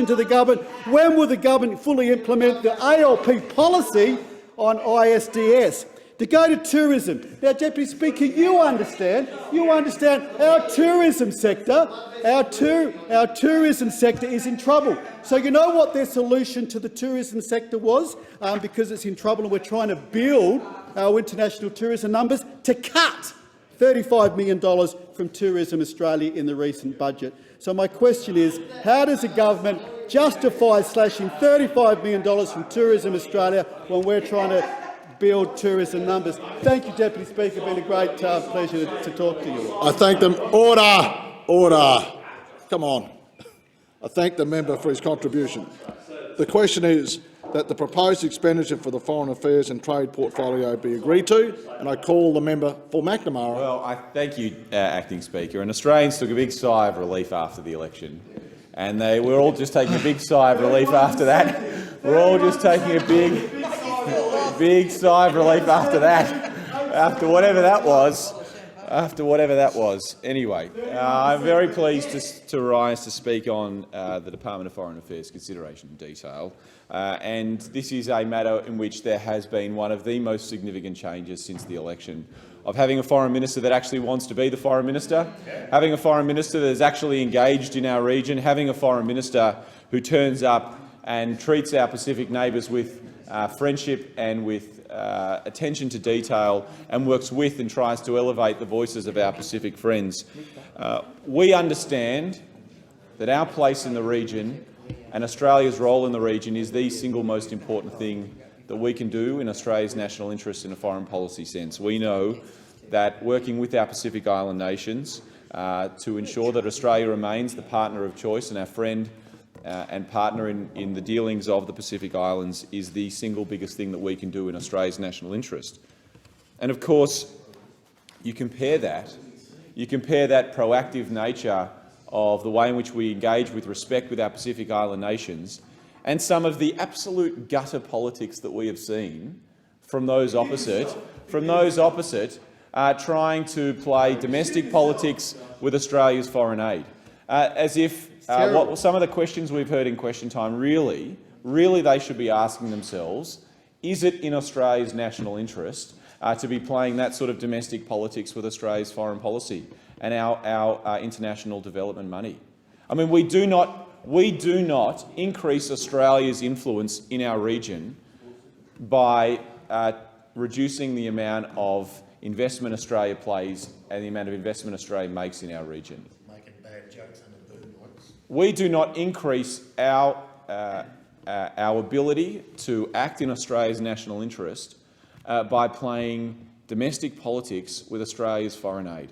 to the government, when will the government fully implement the ALP policy on ISDS? To go to tourism. Now, Deputy Speaker, you understand our tourism sector is in trouble. So you know what their solution to the tourism sector was? Because it's in trouble and we're trying to build our international tourism numbers, to cut $35 million from Tourism Australia in the recent budget. So my question is, how does the government justify slashing $35 million from Tourism Australia when we're trying to build tourism numbers? Thank you, Deputy Speaker. It's been a great pleasure to talk to you. I thank them. Order. Come on. I thank the member for his contribution. The question is that the proposed expenditure for the Foreign Affairs and Trade portfolio be agreed to, and I call the member for McNamara. Well, I thank you, Acting Speaker. And Australians took a big sigh of relief after the election, and we're all just taking a big sigh of relief after that. We're all just taking a big sigh of relief after that, after whatever that was. Anyway, I'm very pleased to rise to speak on the Department of Foreign Affairs consideration in detail. And this is a matter in which there has been one of the most significant changes since the election, of having a foreign minister that actually wants to be the foreign minister, having a foreign minister that is actually engaged in our region, having a foreign minister who turns up and treats our Pacific neighbours with friendship and with attention to detail, and works with and tries to elevate the voices of our Pacific friends. We understand that our place in the region and Australia's role in the region is the single most important thing that we can do in Australia's national interest in a foreign policy sense. We know that working with our Pacific Island nations to ensure that Australia remains the partner of choice and our friend and partner in the dealings of the Pacific Islands is the single biggest thing that we can do in Australia's national interest. And of course, you compare that proactive nature of the way in which we engage with respect with our Pacific Island nations and some of the absolute gutter politics that we have seen from those opposite, trying to play domestic politics with Australia's foreign aid. As if some of the questions we've heard in question time really they should be asking themselves, is it in Australia's national interest to be playing that sort of domestic politics with Australia's foreign policy and our international development money? I mean, we do not increase Australia's influence in our region by reducing the amount of investment Australia plays and the amount of investment Australia makes in our region. Making bad jokes under boom lights. We do not increase our ability to act in Australia's national interest by playing domestic politics with Australia's foreign aid.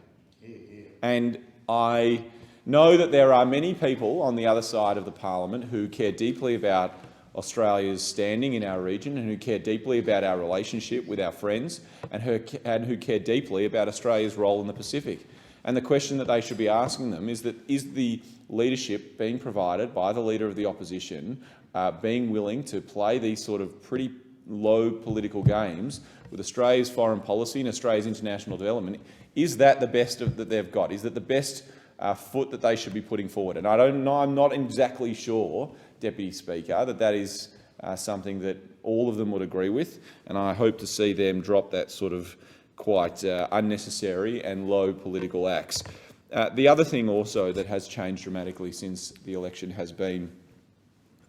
And I know that there are many people on the other side of the parliament who care deeply about Australia's standing in our region and who care deeply about our relationship with our friends and who care deeply about Australia's role in the Pacific. And the question that they should be asking them is the leadership being provided by the Leader of the Opposition being willing to play these sort of pretty low political games with Australia's foreign policy and Australia's international development? Is that the best that they've got? Is that the best foot that they should be putting forward? And I'm not exactly sure, Deputy Speaker, that is something that all of them would agree with, and I hope to see them drop that sort of quite unnecessary and low political acts. The other thing also that has changed dramatically since the election has been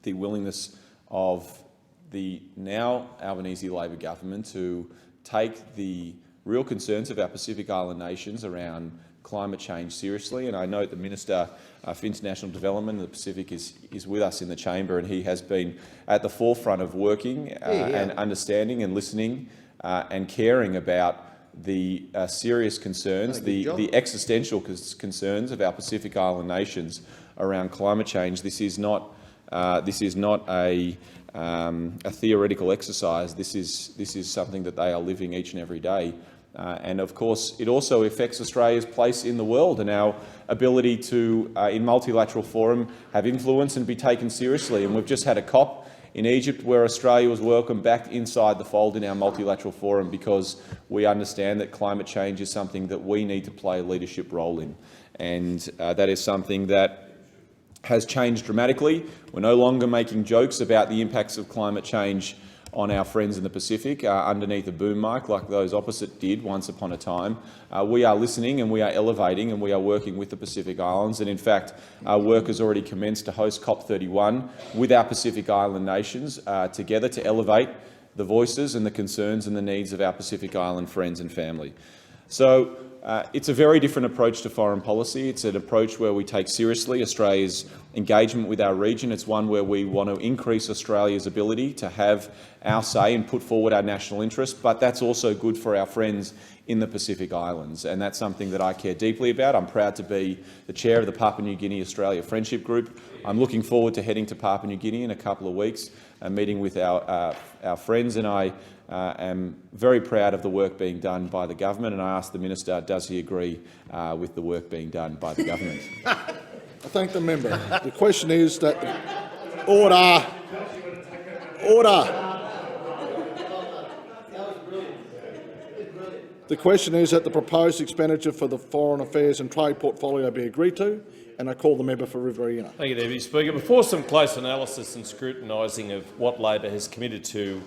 the willingness of the now Albanese Labor government to take the real concerns of our Pacific Island nations around climate change seriously. And I note the Minister for International Development in the Pacific is with us in the chamber, and he has been at the forefront of working and understanding and listening and caring about the serious concerns, the existential concerns of our Pacific Island nations around climate change. This is not a theoretical exercise. This is something that they are living each and every day. And of course, it also affects Australia's place in the world and our ability to, in multilateral forum, have influence and be taken seriously. And we've just had a COP in Egypt where Australia was welcomed back inside the fold in our multilateral forum because we understand that climate change is something that we need to play a leadership role in. And that is something that has changed dramatically. We're no longer making jokes about the impacts of climate change on our friends in the Pacific underneath a boom mic like those opposite did once upon a time. We are listening and we are elevating and we are working with the Pacific Islands, and in fact our work has already commenced to host COP31 with our Pacific Island nations together to elevate the voices and the concerns and the needs of our Pacific Island friends and family. So it's a very different approach to foreign policy. It's an approach where we take seriously Australia's engagement with our region. It's one where we want to increase Australia's ability to have our say and put forward our national interest, but that's also good for our friends in the Pacific Islands, and that's something that I care deeply about. I'm proud to be the chair of the Papua New Guinea-Australia Friendship Group. I'm looking forward to heading to Papua New Guinea in a couple of weeks and meeting with our friends, and I am very proud of the work being done by the government, and I ask the Minister, does he agree with the work being done by the government? I thank the member. The question is that... Order! Order! The question is that the proposed expenditure for the Foreign Affairs and Trade portfolio be agreed to, and I call the member for Riverina. Thank you, Deputy Speaker. Before some close analysis and scrutinising of what Labor has committed to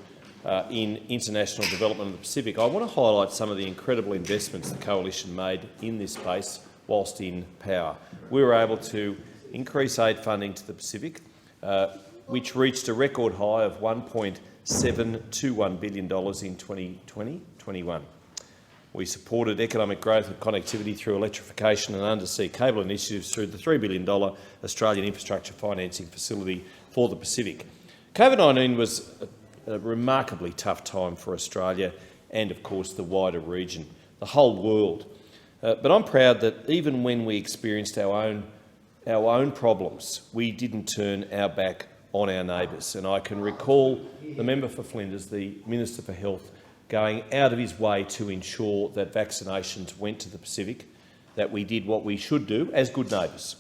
in international development in the Pacific, I want to highlight some of the incredible investments the Coalition made in this space whilst in power. We were able to increase aid funding to the Pacific, which reached a record high of $1.721 billion in 2020-21. We supported economic growth and connectivity through electrification and undersea cable initiatives through the $3 billion Australian Infrastructure Financing Facility for the Pacific. COVID-19 was a remarkably tough time for Australia and, of course, the wider region. the whole world. But I'm proud that even when we experienced our own problems, we didn't turn our back on our neighbours. And I can recall the member for Flinders, the Minister for Health, going out of his way to ensure that vaccinations went to the Pacific, that we did what we should do as good neighbours.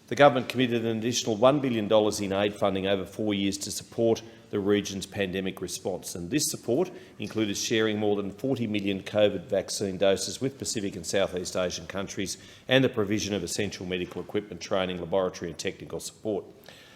The government committed an additional $1 billion in aid funding over 4 years to support the region's pandemic response, and this support included sharing more than 40 million COVID vaccine doses with Pacific and Southeast Asian countries and the provision of essential medical equipment, training, laboratory and technical support.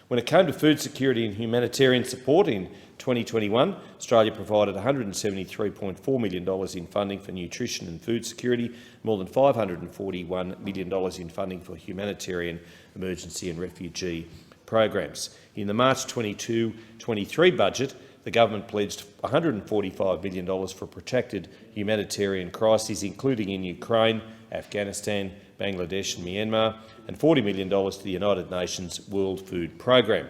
When it came to food security and humanitarian support in 2021, Australia provided $173.4 million in funding for nutrition and food security, more than $541 million in funding for humanitarian, emergency and refugee programs. In the March 22-23 budget, the government pledged $145 million for protracted humanitarian crises, including in Ukraine, Afghanistan, Bangladesh and Myanmar, and $40 million to the United Nations World Food Programme.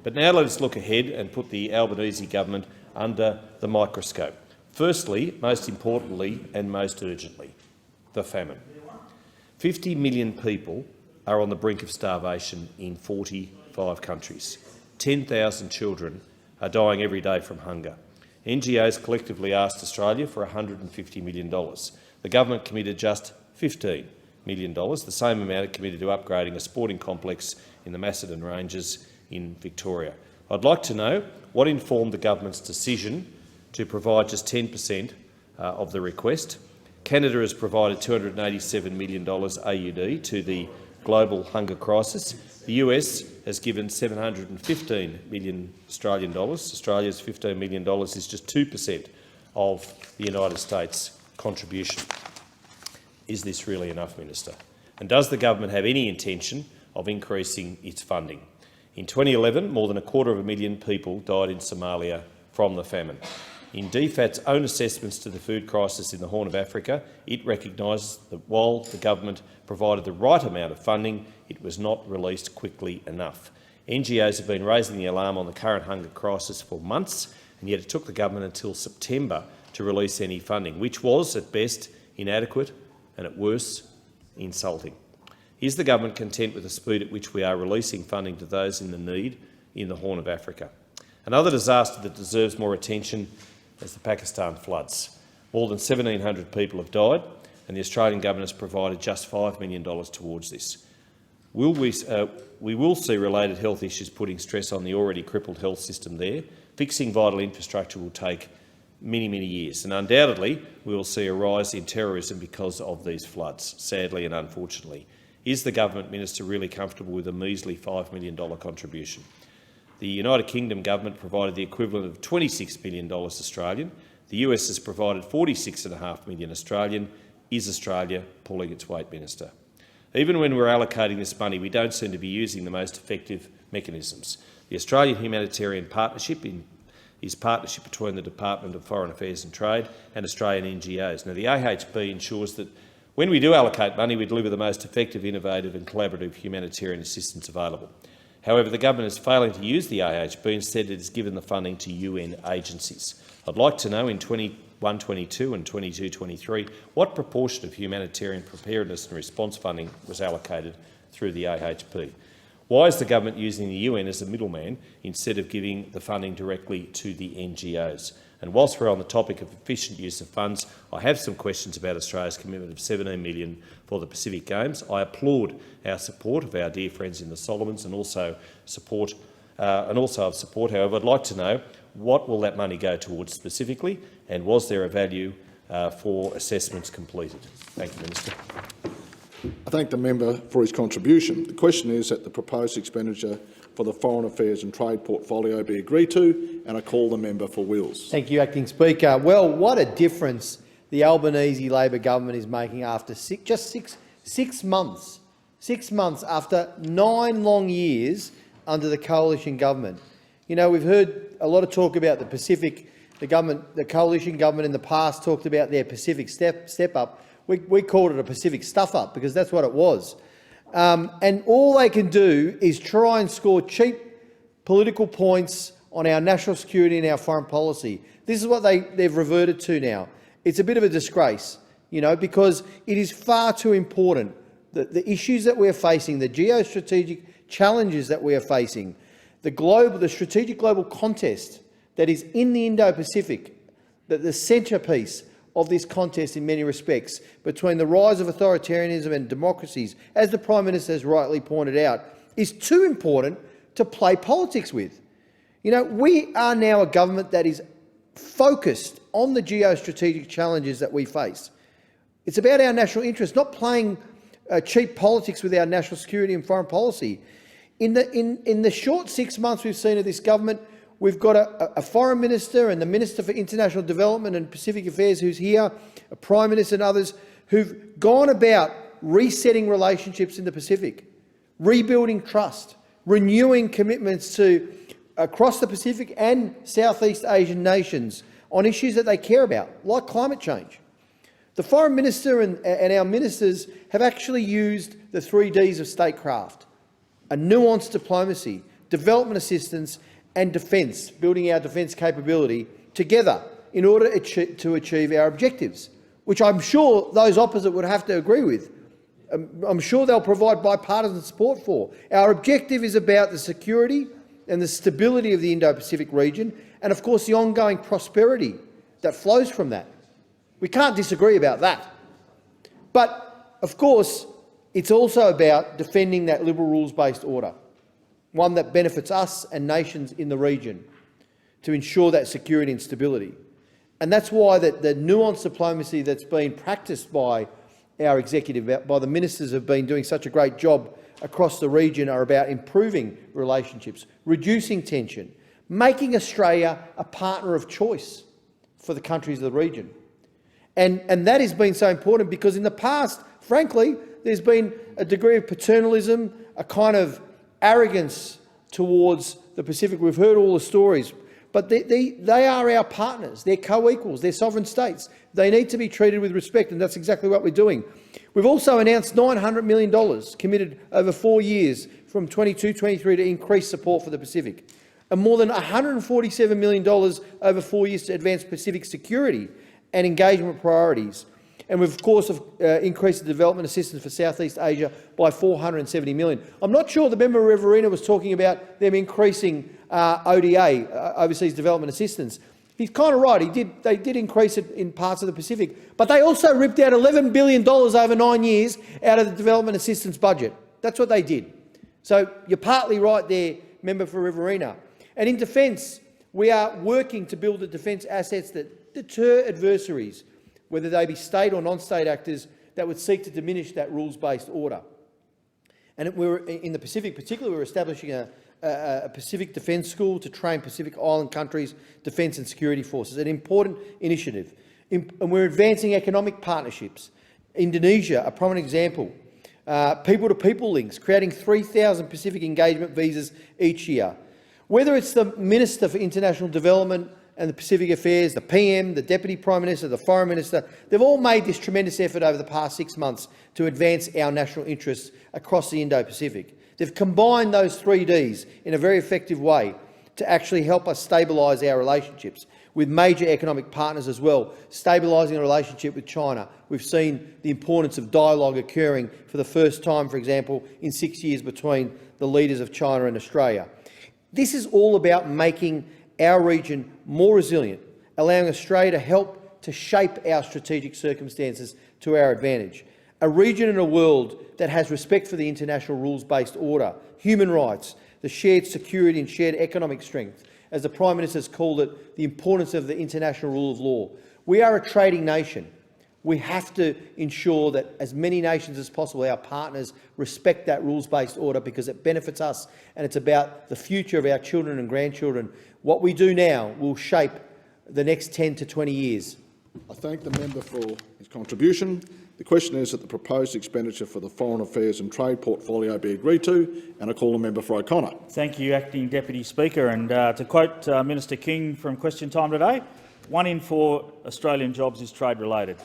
But now let us look ahead and put the Albanese government under the microscope. Firstly, most importantly and most urgently, the famine. 50 million people are on the brink of starvation in 45 countries. 10,000 children are dying every day from hunger. NGOs collectively asked Australia for $150 million. The government committed just $15 million, the same amount it committed to upgrading a sporting complex in the Macedon Ranges in Victoria. I'd like to know what informed the government's decision to provide just 10% of the request. Canada has provided $287 million AUD to the global hunger crisis. The US has given $715 million Australian dollars. Australia's $15 million is just 2% of the United States contribution. Is this really enough, Minister? And does the government have any intention of increasing its funding? In 2011, more than 250,000 people died in Somalia from the famine. In DFAT's own assessments to the food crisis in the Horn of Africa, it recognises that while the government provided the right amount of funding, it was not released quickly enough. NGOs have been raising the alarm on the current hunger crisis for months, and yet it took the government until September to release any funding, which was, at best, inadequate and, at worst, insulting. Is the government content with the speed at which we are releasing funding to those in the need in the Horn of Africa? Another disaster that deserves more attention is the Pakistan floods. More than 1,700 people have died, and the Australian government has provided just $5 million towards this. We will see related health issues putting stress on the already crippled health system there. Fixing vital infrastructure will take many, many years, and undoubtedly we will see a rise in terrorism because of these floods, sadly and unfortunately. Is the government, Minister, really comfortable with a measly $5 million contribution? The United Kingdom government provided the equivalent of $26 million Australian. The US has provided $46.5 million Australian. Is Australia pulling its weight, Minister? Even when we're allocating this money, we don't seem to be using the most effective mechanisms. The Australian Humanitarian Partnership is partnership between the Department of Foreign Affairs and Trade and Australian NGOs. Now, the AHP ensures that when we do allocate money, we deliver the most effective, innovative and collaborative humanitarian assistance available. However, the government is failing to use the AHP. Instead, it has given the funding to UN agencies. I'd like to know in 21-22 and 22-23 what proportion of humanitarian preparedness and response funding was allocated through the AHP. Why is the government using the UN as a middleman instead of giving the funding directly to the NGOs? And whilst we're on the topic of efficient use of funds, I have some questions about Australia's commitment of $17 million for the Pacific Games. I applaud our support of our dear friends in the Solomons and also of support. However, I'd like to know what will that money go towards specifically, and was there a value for assessments completed? Thank you, Minister. I thank the member for his contribution. The question is that the proposed expenditure for the Foreign Affairs and Trade portfolio be agreed to, and I call the member for Wills. Thank you, Acting Speaker. Well, what a difference the Albanese Labor government is making after six months after 9 long years under the coalition government. You know, we've heard a lot of talk about the Pacific. The coalition government in the past talked about their Pacific step up. We called it a Pacific stuff up because that's what it was. And all they can do is try and score cheap political points on our national security and our foreign policy. This is what they've reverted to now. It's a bit of a disgrace. because it is far too important. The issues that we're facing, the geostrategic challenges that we are facing, the strategic global contest that is in the Indo-Pacific, the centrepiece of this contest in many respects, between the rise of authoritarianism and democracies, as the Prime Minister has rightly pointed out, is too important to play politics with. We are now a government that is focused on the geostrategic challenges that we face. It's about our national interest, not playing cheap politics with our national security and foreign policy. In the short 6 months we've seen of this government, we've got a Foreign Minister and the Minister for International Development and Pacific Affairs who's here, a Prime Minister and others who've gone about resetting relationships in the Pacific, rebuilding trust, renewing commitments to across the Pacific and Southeast Asian nations on issues that they care about, like climate change. The Foreign Minister and our ministers have actually used the 3 Ds of statecraft: a nuanced diplomacy, development assistance and defence, building our defence capability together in order to achieve our objectives, which I'm sure those opposite would have to agree with. I'm sure they'll provide bipartisan support for. Our objective is about the security and the stability of the Indo-Pacific region and, of course, the ongoing prosperity that flows from that. We can't disagree about that. But, of course, it's also about defending that liberal rules-based order, one that benefits us and nations in the region, to ensure that security and stability. And that's why the nuanced diplomacy that's been practiced by our executive, by the ministers who have been doing such a great job across the region, are about improving relationships, reducing tension, making Australia a partner of choice for the countries of the region. And that has been so important because in the past, frankly, there's been a degree of paternalism, a kind of arrogance towards the Pacific. We've heard all the stories, but they are our partners. They're co-equals. They're sovereign states. They need to be treated with respect, and that's exactly what we're doing. We've also announced $900 million committed over 4 years from 22-23 to increase support for the Pacific, and more than $147 million over 4 years to advance Pacific security and engagement priorities. And we've, of course, increased the development assistance for Southeast Asia by $470 million. I'm not sure the member Riverina was talking about them increasing ODA, Overseas Development Assistance. He's kind of right. They did increase it in parts of the Pacific, but they also ripped out $11 billion over 9 years out of the development assistance budget. That's what they did. So you're partly right there, member for Riverina. And in defence, we are working to build the defence assets that deter adversaries, whether they be state or non-state actors, that would seek to diminish that rules-based order. And in the Pacific particularly, we're establishing a Pacific Defence School to train Pacific Island countries' defence and security forces, an important initiative. And we're advancing economic partnerships. Indonesia, a prominent example. People-to-people links, creating 3,000 Pacific engagement visas each year. Whether it's the Minister for International Development and the Pacific Affairs, the PM, the Deputy Prime Minister, the Foreign Minister, they've all made this tremendous effort over the past 6 months to advance our national interests across the Indo-Pacific. They've combined those 3 Ds in a very effective way to actually help us stabilise our relationships with major economic partners as well, stabilising a relationship with China. We've seen the importance of dialogue occurring for the first time, for example, in 6 years between the leaders of China and Australia. This is all about making our region more resilient, allowing Australia to help to shape our strategic circumstances to our advantage. A region and a world that has respect for the international rules-based order, human rights, the shared security and shared economic strength, as the Prime Minister has called it, the importance of the international rule of law. We are a trading nation. We have to ensure that as many nations as possible, our partners, respect that rules-based order because it benefits us and it's about the future of our children and grandchildren. What we do now will shape the next 10 to 20 years. I thank the member for his contribution. The question is that the proposed expenditure for the Foreign Affairs and Trade portfolio be agreed to, and I call the member for O'Connor. Thank you, Acting Deputy Speaker. And to quote Minister King from Question Time today, 1 in 4 Australian jobs is trade-related.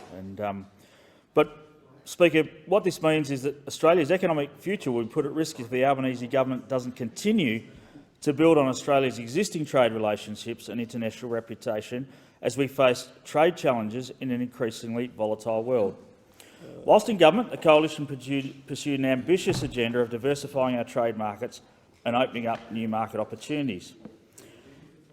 But, Speaker, what this means is that Australia's economic future will be put at risk if the Albanese government doesn't continue to build on Australia's existing trade relationships and international reputation as we face trade challenges in an increasingly volatile world. Whilst in government, the Coalition pursued an ambitious agenda of diversifying our trade markets and opening up new market opportunities.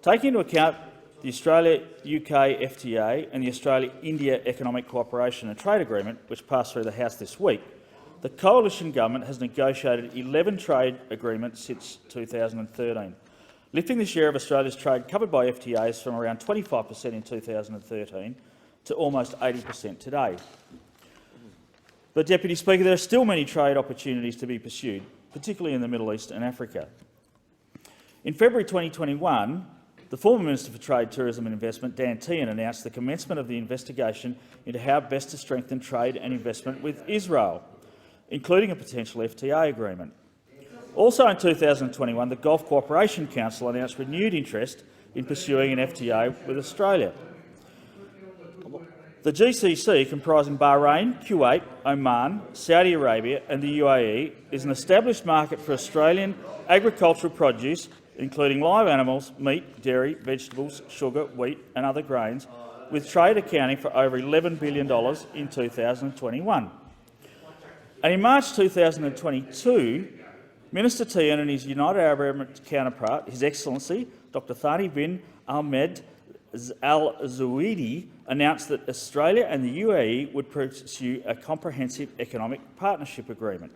Taking into account the Australia-UK FTA and the Australia-India Economic Cooperation and Trade Agreement, which passed through the House this week, the Coalition Government has negotiated 11 trade agreements since 2013, lifting the share of Australia's trade covered by FTAs from around 25% in 2013 to almost 80% today. But, Deputy Speaker, there are still many trade opportunities to be pursued, particularly in the Middle East and Africa. In February 2021, the former Minister for Trade, Tourism and Investment, Dan Tehan, announced the commencement of the investigation into how best to strengthen trade and investment with Israel, including a potential FTA agreement. Also in 2021, the Gulf Cooperation Council announced renewed interest in pursuing an FTA with Australia. The GCC, comprising Bahrain, Kuwait, Oman, Saudi Arabia and the UAE, is an established market for Australian agricultural produce, including live animals, meat, dairy, vegetables, sugar, wheat and other grains, with trade accounting for over $11 billion in 2021. And in March 2022, Minister Tehan and his United Arab Emirates counterpart, His Excellency Dr Thani bin Ahmed Al Zuwaidi, announced that Australia and the UAE would pursue a comprehensive economic partnership agreement.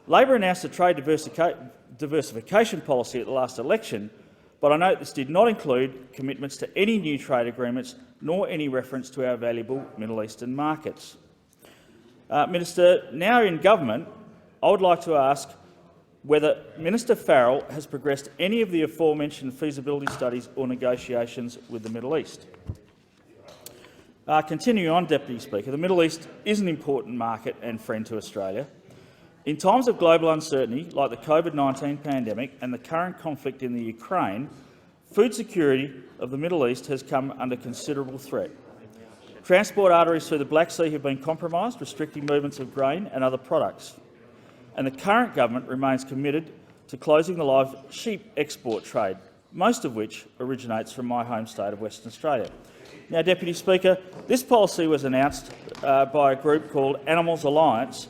Labor announced a trade diversification policy at the last election, but I note this did not include commitments to any new trade agreements nor any reference to our valuable Middle Eastern markets. Minister, now in government, I would like to ask whether Minister Farrell has progressed any of the aforementioned feasibility studies or negotiations with the Middle East. Continuing on, Deputy Speaker, the Middle East is an important market and friend to Australia. In times of global uncertainty, like the COVID-19 pandemic and the current conflict in the Ukraine, food security of the Middle East has come under considerable threat. Transport arteries through the Black Sea have been compromised, restricting movements of grain and other products. And the current government remains committed to closing the live sheep export trade, most of which originates from my home state of Western Australia. Now, Deputy Speaker, this policy was announced by a group called Animals Alliance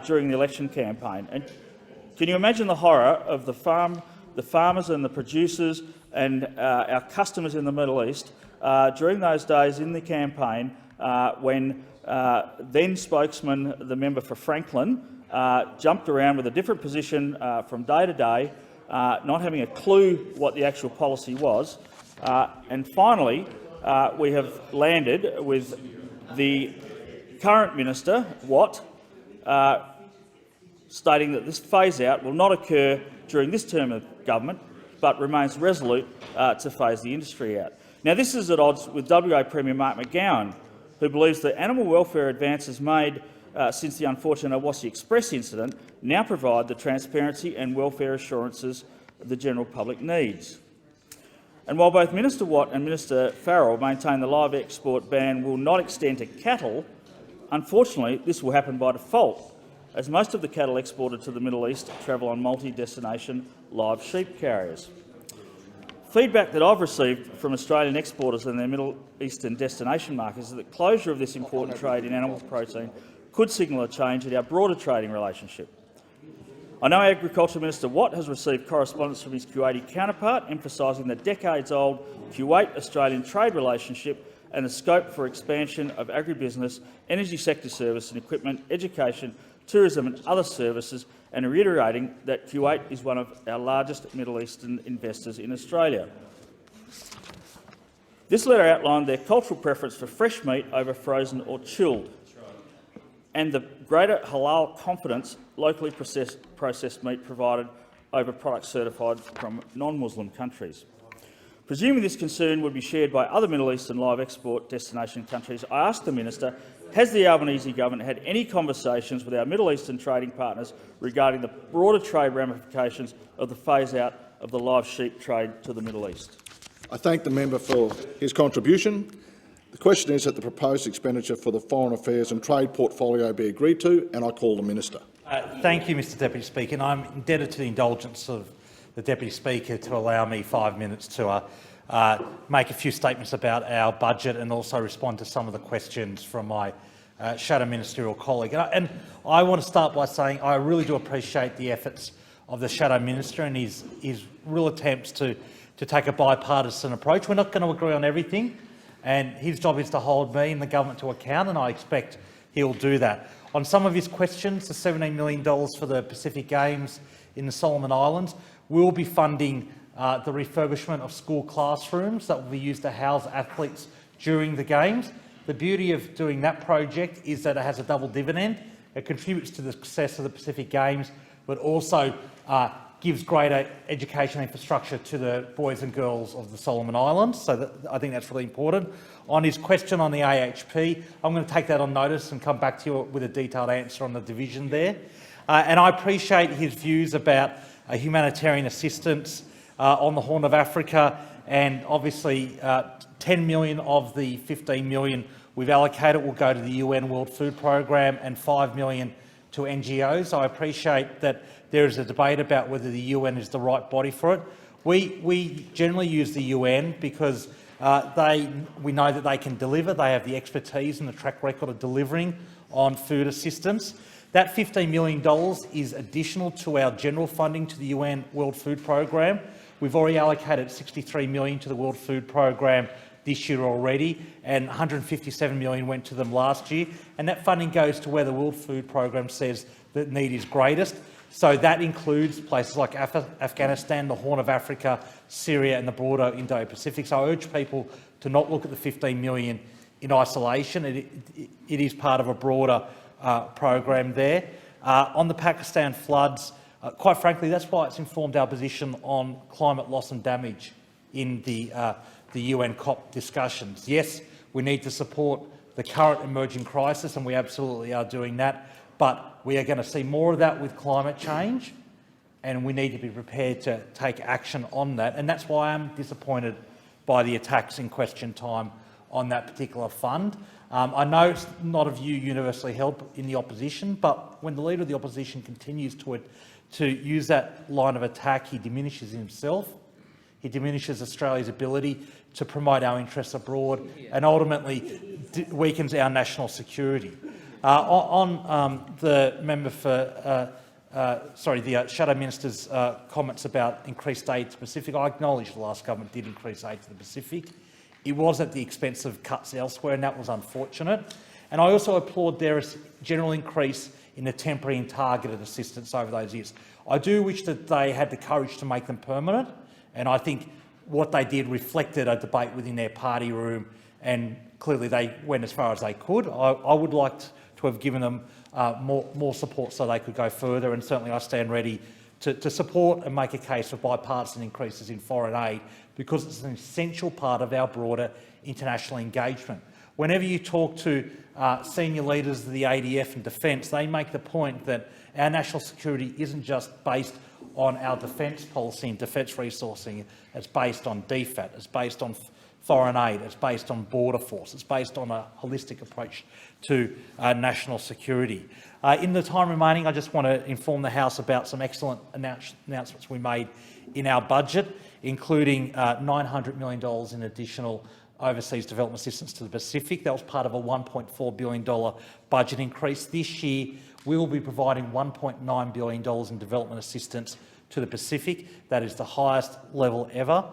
during the election campaign. And can you imagine the horror of the farmers and the producers and our customers in the Middle East during those days in the campaign when then spokesman, the member for Franklin, jumped around with a different position from day to day, not having a clue what the actual policy was. And finally, we have landed with the current Minister, Watt, stating that this phase-out will not occur during this term of government, but remains resolute to phase the industry out. Now, this is at odds with WA Premier Mark McGowan, who believes that animal welfare advances made since the unfortunate Awassi Express incident now provide the transparency and welfare assurances the general public needs. And while both Minister Watt and Minister Farrell maintain the live export ban will not extend to cattle, unfortunately this will happen by default, as most of the cattle exported to the Middle East travel on multi-destination live sheep carriers. Feedback that I've received from Australian exporters and their Middle Eastern destination markets is that closure of this important trade in animal protein could signal a change in our broader trading relationship. I know Agriculture Minister Watt has received correspondence from his Kuwaiti counterpart emphasising the decades-old Kuwait-Australian trade relationship and the scope for expansion of agribusiness, energy sector service and equipment, education, tourism and other services, and reiterating that Kuwait is one of our largest Middle Eastern investors in Australia. This letter outlined their cultural preference for fresh meat over frozen or chilled, and the greater halal confidence locally processed meat provided over products certified from non-Muslim countries. Presuming this concern would be shared by other Middle Eastern live export destination countries, I asked the Minister, has the Albanese government had any conversations with our Middle Eastern trading partners regarding the broader trade ramifications of the phase-out of the live sheep trade to the Middle East? I thank the member for his contribution. The question is that the proposed expenditure for the Foreign Affairs and Trade portfolio be agreed to, and I call the Minister. Thank you, Mr Deputy Speaker. And I'm indebted to the indulgence of the Deputy Speaker to allow me 5 minutes to make a few statements about our budget and also respond to some of the questions from my shadow ministerial colleague. And I want to start by saying I really do appreciate the efforts of the shadow minister and his real attempts to take a bipartisan approach. We're not going to agree on everything, and his job is to hold me and the government to account, and I expect he'll do that. On some of his questions, the $17 million for the Pacific Games in the Solomon Islands, we'll be funding the refurbishment of school classrooms that will be used to house athletes during the Games. The beauty of doing that project is that it has a double dividend. It contributes to the success of the Pacific Games, but also gives greater education infrastructure to the boys and girls of the Solomon Islands. So I think that's really important. On his question on the AHP, I'm going to take that on notice and come back to you with a detailed answer on the division there. And I appreciate his views about humanitarian assistance on the Horn of Africa, and obviously 10 million of the 15 million we've allocated will go to the UN World Food Programme and 5 million to NGOs. I appreciate that there is a debate about whether the UN is the right body for it. We generally use the UN because we know that they can deliver. They have the expertise and the track record of delivering on food assistance. That $15 million is additional to our general funding to the UN World Food Programme. We've already allocated $63 million to the World Food Programme this year already, and $157 million went to them last year. And that funding goes to where the World Food Programme says that need is greatest. So that includes places like Afghanistan, the Horn of Africa, Syria and the broader Indo-Pacific. So I urge people to not look at the $15 million in isolation. It is part of a broader program there. On the Pakistan floods, quite frankly, that's why it's informed our position on climate loss and damage in the UN COP discussions. Yes, we need to support the current emerging crisis, and we absolutely are doing that, but we are going to see more of that with climate change, and we need to be prepared to take action on that. And that's why I'm disappointed by the attacks in question time on that particular fund. I know it's not a view universally held in the opposition, but when the Leader of the Opposition continues to use that line of attack, he diminishes himself, he diminishes Australia's ability to promote our interests abroad, and ultimately weakens our national security. On the member for, the Shadow Minister's comments about increased aid to the Pacific, I acknowledge the last government did increase aid to the Pacific. It was at the expense of cuts elsewhere, and that was unfortunate. And I also applaud their general increase in the temporary and targeted assistance over those years. I do wish that they had the courage to make them permanent, and I think what they did reflected a debate within their party room, and clearly they went as far as they could. I would like to have given them more support so they could go further, and certainly I stand ready to support and make a case for bipartisan increases in foreign aid, because it's an essential part of our broader international engagement. Whenever you talk to senior leaders of the ADF and defence, they make the point that our national security isn't just based on our defence policy and defence resourcing. It's based on DFAT, it's based on foreign aid, it's based on border force, it's based on a holistic approach to national security. In the time remaining, I just want to inform the House about some excellent announcements we made in our budget, including $900 million in additional overseas development assistance to the Pacific. That was part of a $1.4 billion budget increase. This year, we will be providing $1.9 billion in development assistance to the Pacific. That is the highest level ever.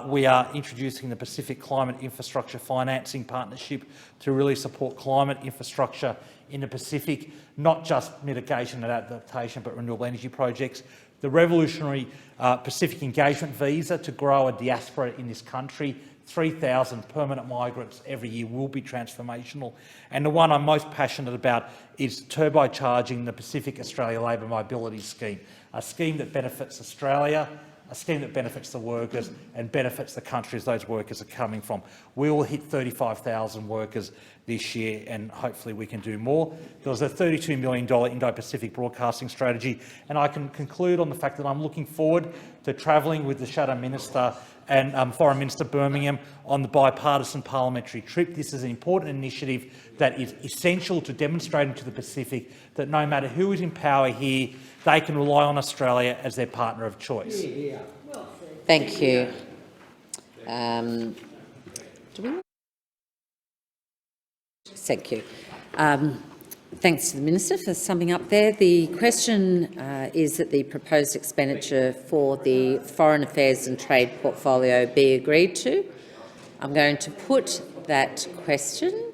We are introducing the Pacific Climate Infrastructure Financing Partnership to really support climate infrastructure in the Pacific, not just mitigation and adaptation, but renewable energy projects. The revolutionary Pacific Engagement Visa to grow a diaspora in this country. 3,000 permanent migrants every year will be transformational. And the one I'm most passionate about is turbocharging the Pacific Australia Labour Mobility Scheme, a scheme that benefits Australia, a scheme that benefits the workers and benefits the countries those workers are coming from. We will hit 35,000 workers this year, and hopefully we can do more. There was a $32 million Indo-Pacific broadcasting strategy, and I can conclude on the fact that I'm looking forward to travelling with the Shadow Minister and Foreign Minister Birmingham on the bipartisan parliamentary trip. This is an important initiative that is essential to demonstrating to the Pacific that no matter who is in power here, they can rely on Australia as their partner of choice. Thank you. Thank you. Thanks to the Minister for summing up there. The question is that the proposed expenditure for the Foreign Affairs and Trade portfolio be agreed to. I'm going to put that question.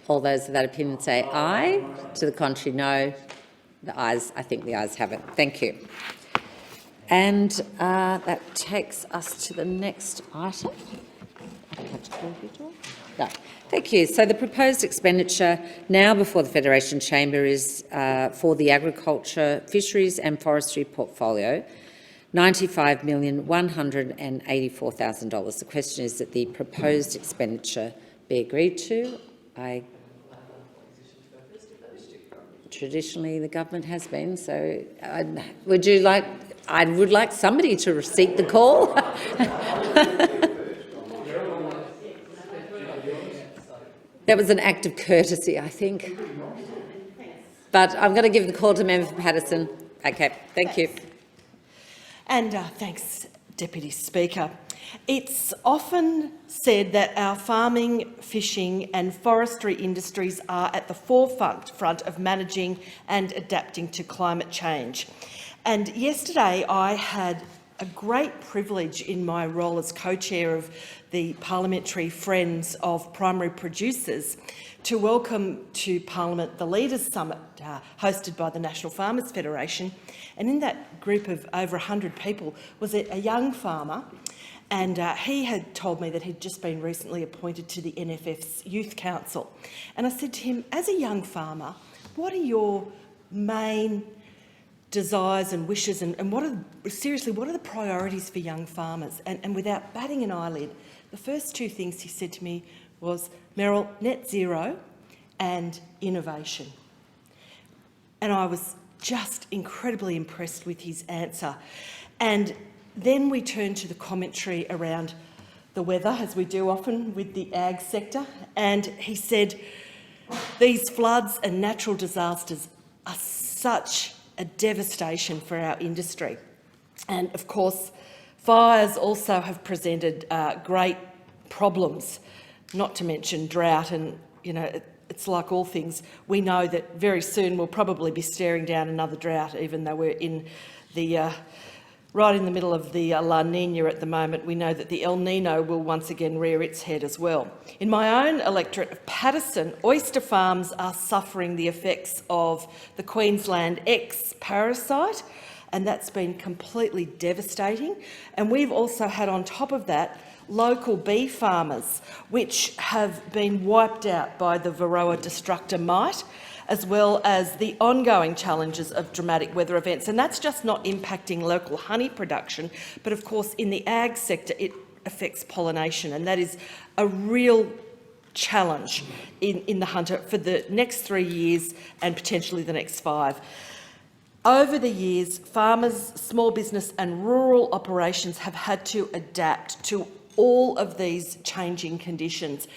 All those of that opinion say aye. To the contrary, no. The ayes, I think the ayes have it. Thank you. And that takes us to the next item. I don't have to call you, do I? No. Thank you. So the proposed expenditure now before the Federation Chamber is for the Agriculture, Fisheries and Forestry portfolio, $95,184,000. The question is that the proposed expenditure be agreed to. Traditionally, the government has been. So, I would like somebody to repeat the call. That was an act of courtesy, I think. But I'm going to give the call to Member for Paterson. Okay, thank you. And thanks, Deputy Speaker. It's often said that our farming, fishing and forestry industries are at the forefront of managing and adapting to climate change. And yesterday I had a great privilege in my role as co-chair of the Parliamentary Friends of Primary Producers to welcome to Parliament the Leaders' Summit hosted by the National Farmers Federation. And in that group of over 100 people was a young farmer, and he had told me that he'd just been recently appointed to the NFF's Youth Council. And I said to him, as a young farmer, what are your main desires and wishes, and what are the priorities for young farmers? And without batting an eyelid, the first two things he said to me was, Meryl, net zero and innovation. And I was just incredibly impressed with his answer. And then we turned to the commentary around the weather, as we do often with the ag sector, and he said, these floods and natural disasters are such a devastation for our industry. And of course, fires also have presented great problems, not to mention drought. And, you know, it's like all things. We know that very soon we'll probably be staring down another drought, even though we're in the right in the middle of the La Niña at the moment. We know that the El Nino will once again rear its head as well. In my own electorate of Paterson, oyster farms are suffering the effects of the Queensland X parasite, and that's been completely devastating. And we've also had on top of that local bee farmers, which have been wiped out by the Varroa destructor mite, as well as the ongoing challenges of dramatic weather events. And that's just not impacting local honey production, but of course in the ag sector it affects pollination, and that is a real challenge in the Hunter for the next 3 years and potentially the next 5. Over the years, farmers, small business and rural operations have had to adapt to all of these changing conditions.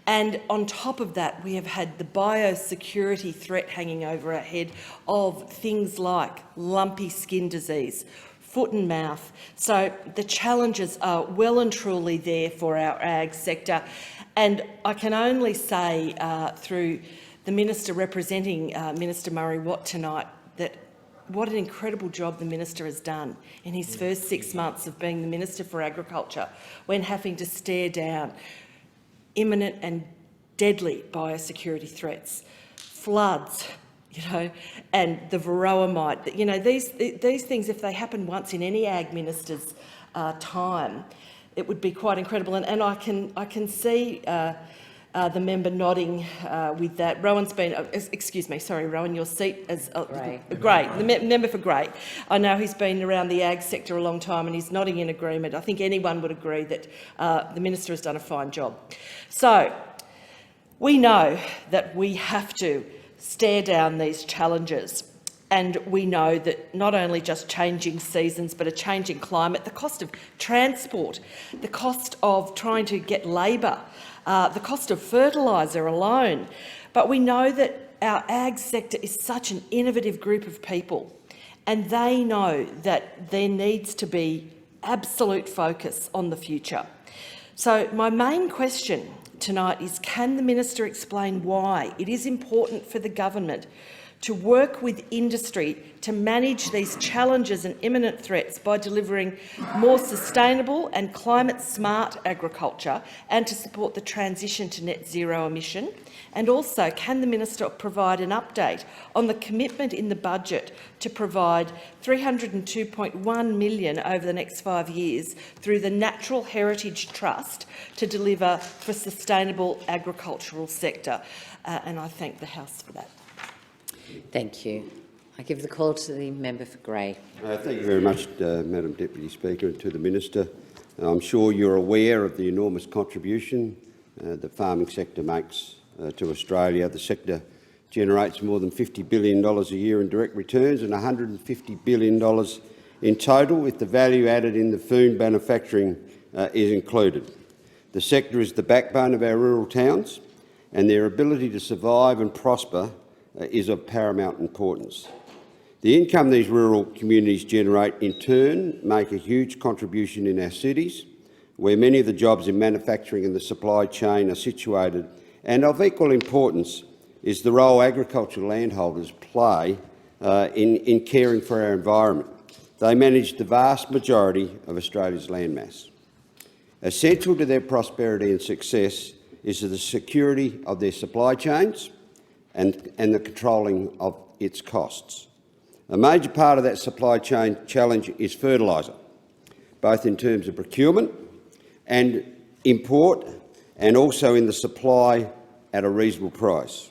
And on top of that, we have had the biosecurity threat hanging over our head of things like lumpy skin disease, foot and mouth. So the challenges are well and truly there for our ag sector. And I can only say through the Minister representing Minister Murray-Watt tonight that what an incredible job the Minister has done in his first 6 months of being the Minister for Agriculture, when having to stare down imminent and deadly biosecurity threats, floods, and the Varroa mite. These things, if they happen once in any ag minister's time, it would be quite incredible. And I can see the member nodding with that. Rowan's been, excuse me, sorry, Rowan, your seat is great. The member for Great. I know he's been around the ag sector a long time and he's nodding in agreement. I think anyone would agree that the Minister has done a fine job. So we know that we have to stare down these challenges. And we know that not only just changing seasons, but a changing climate, the cost of transport, the cost of trying to get labour, the cost of fertiliser alone. But we know that our ag sector is such an innovative group of people, and they know that there needs to be absolute focus on the future. So my main question tonight is, can the Minister explain why it is important for the government to work with industry to manage these challenges and imminent threats by delivering more sustainable and climate-smart agriculture and to support the transition to net zero emission? And also, can the Minister provide an update on the commitment in the budget to provide $302.1 million over the next 5 years through the Natural Heritage Trust to deliver for sustainable agricultural sector? And I thank the House for that. Thank you. I give the call to the member for Grey. Thank you very much, Madam Deputy Speaker, and to the Minister. I'm sure you're aware of the enormous contribution the farming sector makes to Australia. The sector generates more than $50 billion a year in direct returns and $150 billion in total, if the value added in the food manufacturing is included. The sector is the backbone of our rural towns, and their ability to survive and prosper is of paramount importance. The income these rural communities generate in turn make a huge contribution in our cities, where many of the jobs in manufacturing and the supply chain are situated, and of equal importance is the role agricultural landholders play in caring for our environment. They manage the vast majority of Australia's landmass. Essential to their prosperity and success is the security of their supply chains and the controlling of its costs. A major part of that supply chain challenge is fertiliser, both in terms of procurement and import, and also in the supply at a reasonable price.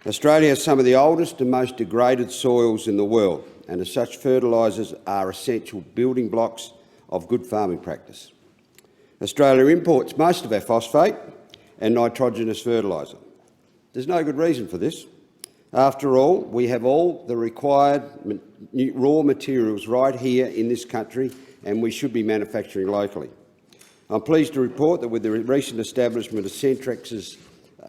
Australia has some of the oldest and most degraded soils in the world, and as such, fertilisers are essential building blocks of good farming practice. Australia imports most of our phosphate and nitrogenous fertiliser. There's no good reason for this. After all, we have all the required raw materials right here in this country, and we should be manufacturing locally. I'm pleased to report that with the recent establishment of Centrex's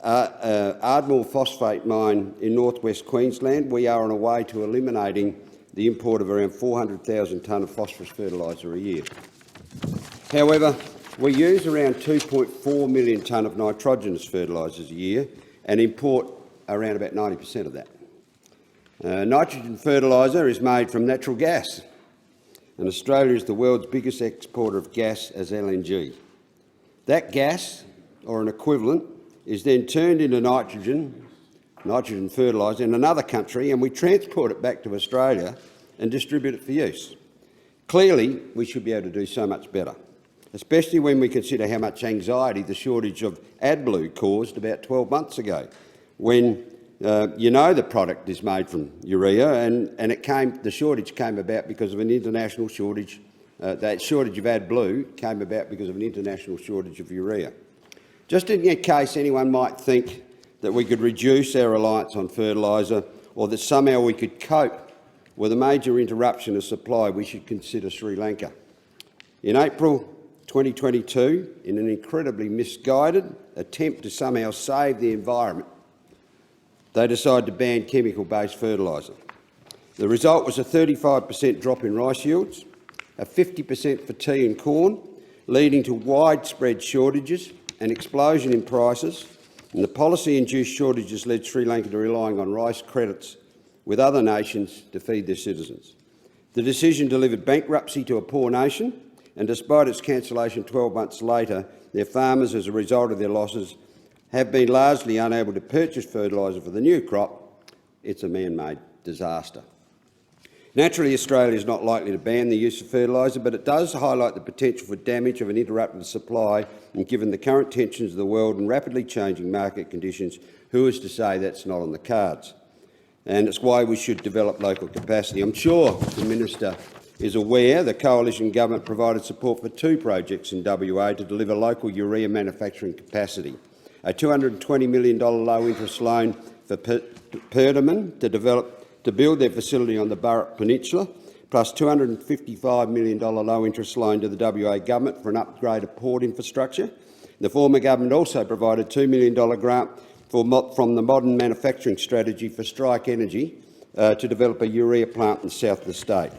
Ardmore phosphate mine in northwest Queensland, we are on a way to eliminating the import of around 400,000 tonne of phosphorus fertiliser a year. However, we use around 2.4 million tonne of nitrogenous fertilisers a year and import around about 90% of that. Nitrogen fertiliser is made from natural gas, and Australia is the world's biggest exporter of gas as LNG. That gas, or an equivalent, is then turned into nitrogen fertiliser in another country, and we transport it back to Australia and distribute it for use. Clearly, we should be able to do so much better, especially when we consider how much anxiety the shortage of AdBlue caused about 12 months ago, when the product is made from urea, and the shortage came about because of an international shortage. That shortage of AdBlue came about because of an international shortage of urea. Just in case anyone might think that we could reduce our reliance on fertiliser, or that somehow we could cope with a major interruption of supply, we should consider Sri Lanka. In April 2022, in an incredibly misguided attempt to somehow save the environment, they decided to ban chemical-based fertiliser. The result was a 35% drop in rice yields, a 50% for tea and corn, leading to widespread shortages, an explosion in prices, and the policy-induced shortages led Sri Lanka to relying on rice credits with other nations to feed their citizens. The decision delivered bankruptcy to a poor nation, and despite its cancellation 12 months later, their farmers, as a result of their losses, have been largely unable to purchase fertiliser for the new crop. It's a man-made disaster. Naturally, Australia is not likely to ban the use of fertiliser, but it does highlight the potential for damage of an interrupted supply, and given the current tensions of the world and rapidly changing market conditions, who is to say that's not on the cards? And it's why we should develop local capacity. I'm sure the Minister is aware the Coalition Government provided support for 2 projects in WA to deliver local urea manufacturing capacity. A $220 million low-interest loan for Perdaman to to build their facility on the Burrup Peninsula, plus $255 million low-interest loan to the WA government for an upgrade of port infrastructure. The former government also provided $2 million grant from the Modern Manufacturing Strategy for Strike Energy to develop a urea plant in the south of the state.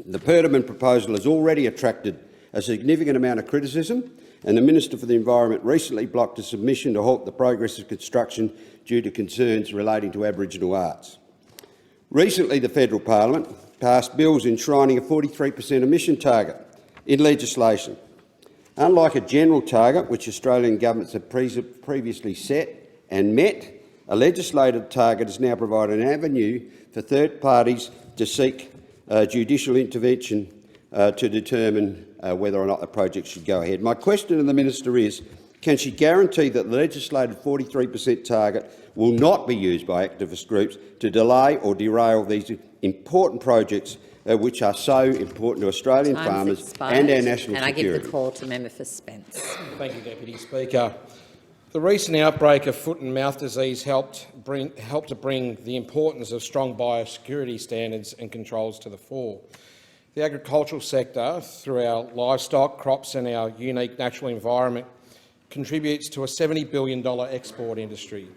The Perdaman proposal has already attracted a significant amount of criticism, and the Minister for the Environment recently blocked a submission to halt the progress of construction due to concerns relating to Aboriginal arts. Recently, the Federal Parliament passed bills enshrining a 43% emission target in legislation. Unlike a general target, which Australian governments have previously set and met, a legislated target has now provided an avenue for third parties to seek judicial intervention to determine whether or not the project should go ahead. My question to the Minister is, can she guarantee that the legislated 43% target will not be used by activist groups to delay or derail these important projects which are so important to Australian farmers and our national security? And I give the call to Member for Spence. Thank you, Deputy Speaker. The recent outbreak of foot and mouth disease helped to bring the importance of strong biosecurity standards and controls to the fore. The agricultural sector, through our livestock, crops and our unique natural environment, contributes to a $70 billion export industry.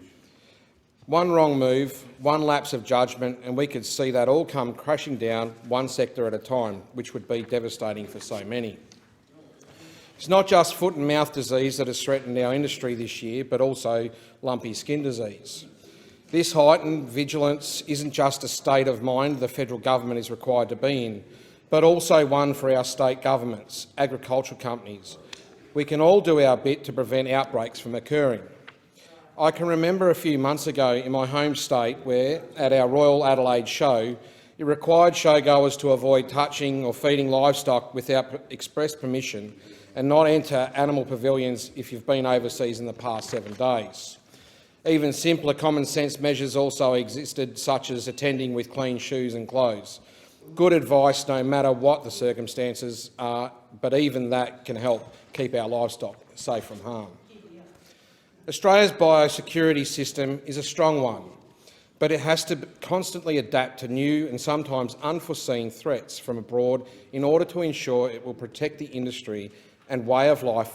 One wrong move, one lapse of judgment, and we could see that all come crashing down one sector at a time, which would be devastating for so many. It's not just foot and mouth disease that has threatened our industry this year, but also lumpy skin disease. This heightened vigilance isn't just a state of mind the federal government is required to be in, but also one for our state governments, agricultural companies. We can all do our bit to prevent outbreaks from occurring. I can remember a few months ago in my home state where, at our Royal Adelaide show, it required showgoers to avoid touching or feeding livestock without express permission and not enter animal pavilions if you've been overseas in the past 7 days. Even simpler common-sense measures also existed, such as attending with clean shoes and clothes. Good advice no matter what the circumstances are, but even that can help keep our livestock safe from harm. Australia's biosecurity system is a strong one, but it has to constantly adapt to new and sometimes unforeseen threats from abroad in order to ensure it will protect the industry and way of life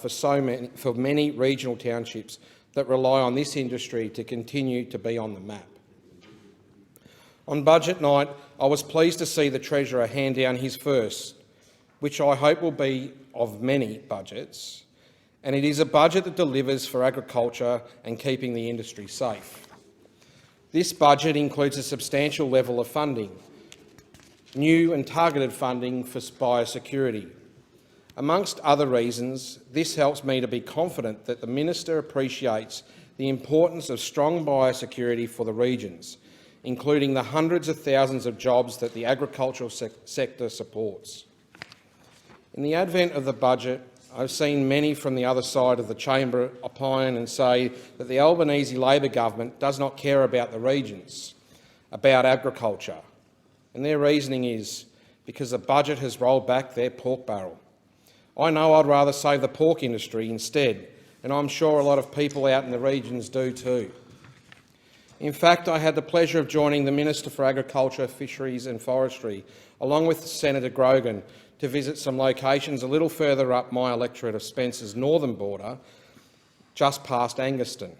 for many regional townships that rely on this industry to continue to be on the map. On budget night, I was pleased to see the Treasurer hand down his first, which I hope will be of many budgets, and it is a budget that delivers for agriculture and keeping the industry safe. This budget includes a substantial level of funding, new and targeted funding for biosecurity. Amongst other reasons, this helps me to be confident that the Minister appreciates the importance of strong biosecurity for the regions, including the hundreds of thousands of jobs that the agricultural sector supports. In the advent of the budget, I've seen many from the other side of the chamber opine and say that the Albanese Labor government does not care about the regions, about agriculture, and their reasoning is because the budget has rolled back their pork barrel. I know I'd rather save the pork industry instead, and I'm sure a lot of people out in the regions do too. In fact, I had the pleasure of joining the Minister for Agriculture, Fisheries and Forestry, along with Senator Grogan, to visit some locations a little further up my electorate of Spencer's northern border, just past Angaston.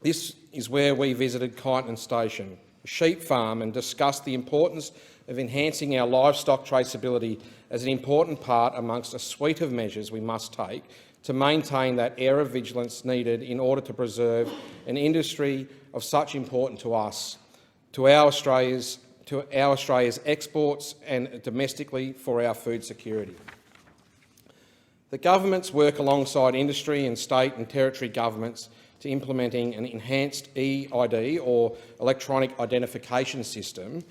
This is where we visited Kyneton Station, a sheep farm, and discussed the importance of enhancing our livestock traceability as an important part amongst a suite of measures we must take to maintain that air of vigilance needed in order to preserve an industry of such importance to us, to our Australia's exports and domestically for our food security. The governments work alongside industry and state and territory governments to implementing an enhanced EID, or electronic identification system,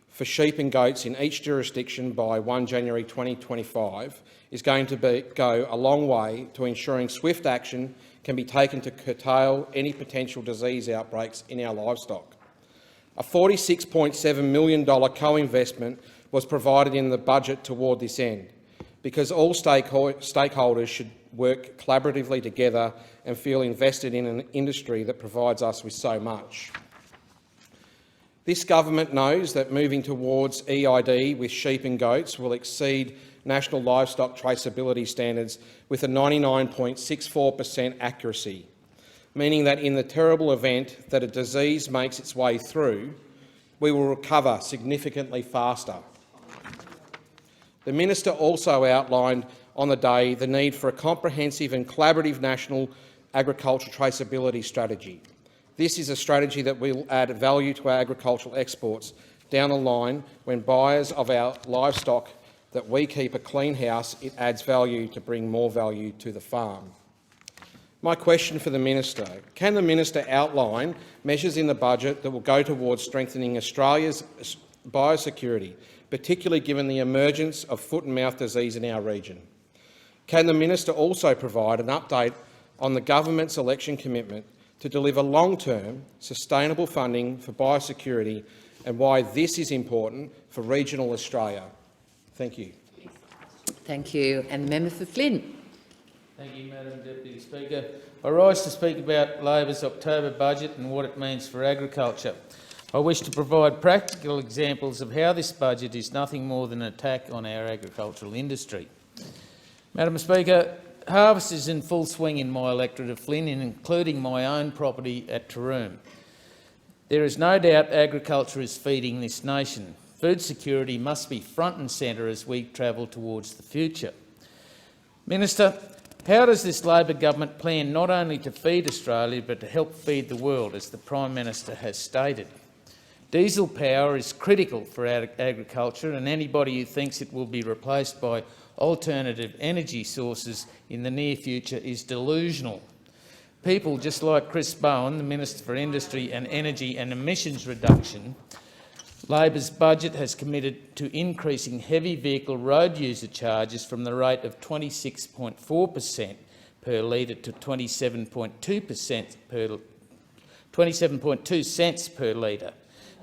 for sheep and goats in each jurisdiction by 1 January 2025 is going to go a long way to ensuring swift action can be taken to curtail any potential disease outbreaks in our livestock. A $46.7 million co-investment was provided in the budget toward this end, because all stakeholders should work collaboratively together and feel invested in an industry that provides us with so much. This government knows that moving towards EID with sheep and goats will exceed national livestock traceability standards with a 99.64% accuracy, meaning that in the terrible event that a disease makes its way through, we will recover significantly faster. The Minister also outlined on the day the need for a comprehensive and collaborative national agricultural traceability strategy. This is a strategy that will add value to our agricultural exports down the line. When buyers of our livestock that we keep a clean house, it adds value to bring more value to the farm. My question for the Minister: can the Minister outline measures in the budget that will go towards strengthening Australia's biosecurity, particularly given the emergence of foot and mouth disease in our region? Can the Minister also provide an update on the government's election commitment to deliver long-term, sustainable funding for biosecurity and why this is important for regional Australia? Thank you. Thank you. And the member for Flynn. Thank you, Madam Deputy Speaker. I rise to speak about Labor's October budget and what it means for agriculture. I wish to provide practical examples of how this budget is nothing more than an attack on our agricultural industry. Madam Speaker, harvest is in full swing in my electorate of Flynn, including my own property at Taroom. There is no doubt agriculture is feeding this nation. Food security must be front and centre as we travel towards the future. Minister, how does this Labor government plan not only to feed Australia but to help feed the world, as the Prime Minister has stated? Diesel power is critical for agriculture, and anybody who thinks it will be replaced by alternative energy sources in the near future is delusional. People just like Chris Bowen, the Minister for Industry and Energy and Emissions Reduction, Labor's budget has committed to increasing heavy vehicle road user charges from the rate of 26.4% per litre to 27.2 cents per litre.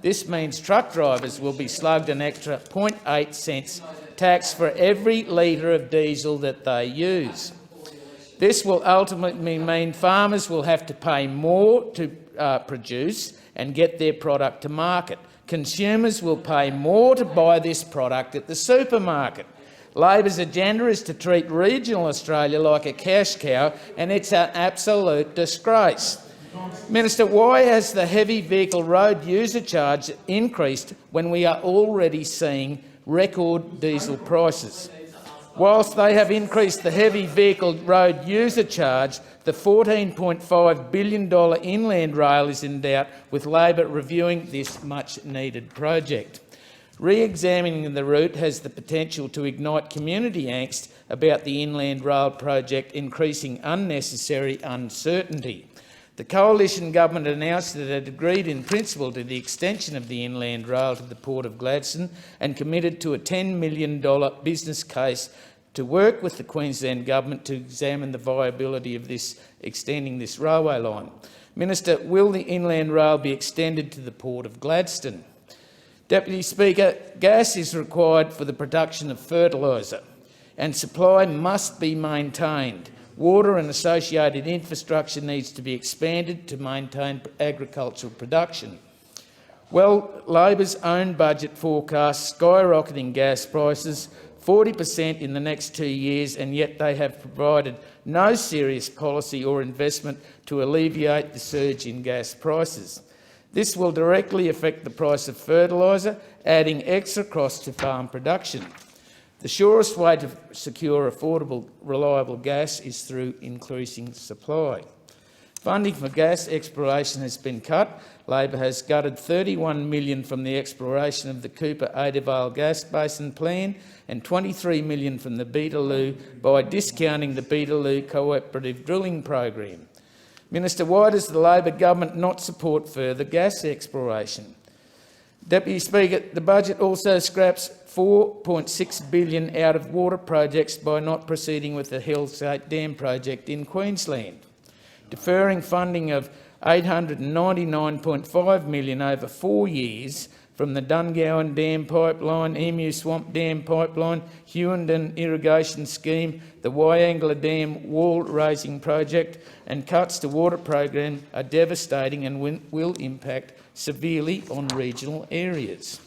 This means truck drivers will be slugged an extra 0.8 cents tax for every litre of diesel that they use. This will ultimately mean farmers will have to pay more to produce and get their product to market. Consumers will pay more to buy this product at the supermarket. Labor's agenda is to treat regional Australia like a cash cow, and it's an absolute disgrace. Minister, why has the heavy vehicle road user charge increased when we are already seeing record diesel prices? Whilst they have increased the heavy vehicle road user charge, the $14.5 billion inland rail is in doubt, with Labor reviewing this much-needed project. Re-examining the route has the potential to ignite community angst about the inland rail project, increasing unnecessary uncertainty. The Coalition Government announced that it agreed in principle to the extension of the inland rail to the Port of Gladstone and committed to a $10 million business case to work with the Queensland Government to examine the viability of extending this railway line. Minister, will the inland rail be extended to the Port of Gladstone? Deputy Speaker, gas is required for the production of fertiliser, and supply must be maintained. Water and associated infrastructure needs to be expanded to maintain agricultural production. Well, Labor's own budget forecasts skyrocketing gas prices 40% in the next 2 years, and yet they have provided no serious policy or investment to alleviate the surge in gas prices. This will directly affect the price of fertiliser, adding extra costs to farm production. The surest way to secure affordable, reliable gas is through increasing supply. Funding for gas exploration has been cut. Labor has gutted $31 million from the exploration of the Cooper-Adavale Gas Basin plan and $23 million from the Beetaloo by discounting the Beetaloo Cooperative Drilling Program. Minister, why does the Labor government not support further gas exploration? Deputy Speaker, the budget also scraps $4.6 billion out of water projects by not proceeding with the Hellgate Dam project in Queensland, deferring funding of $899.5 million over 4 years from the Dungowan Dam Pipeline, Emu Swamp Dam Pipeline, Hewenden Irrigation Scheme, the Wyangla Dam Wall Raising Project and cuts to water program are devastating and will impact severely on regional areas.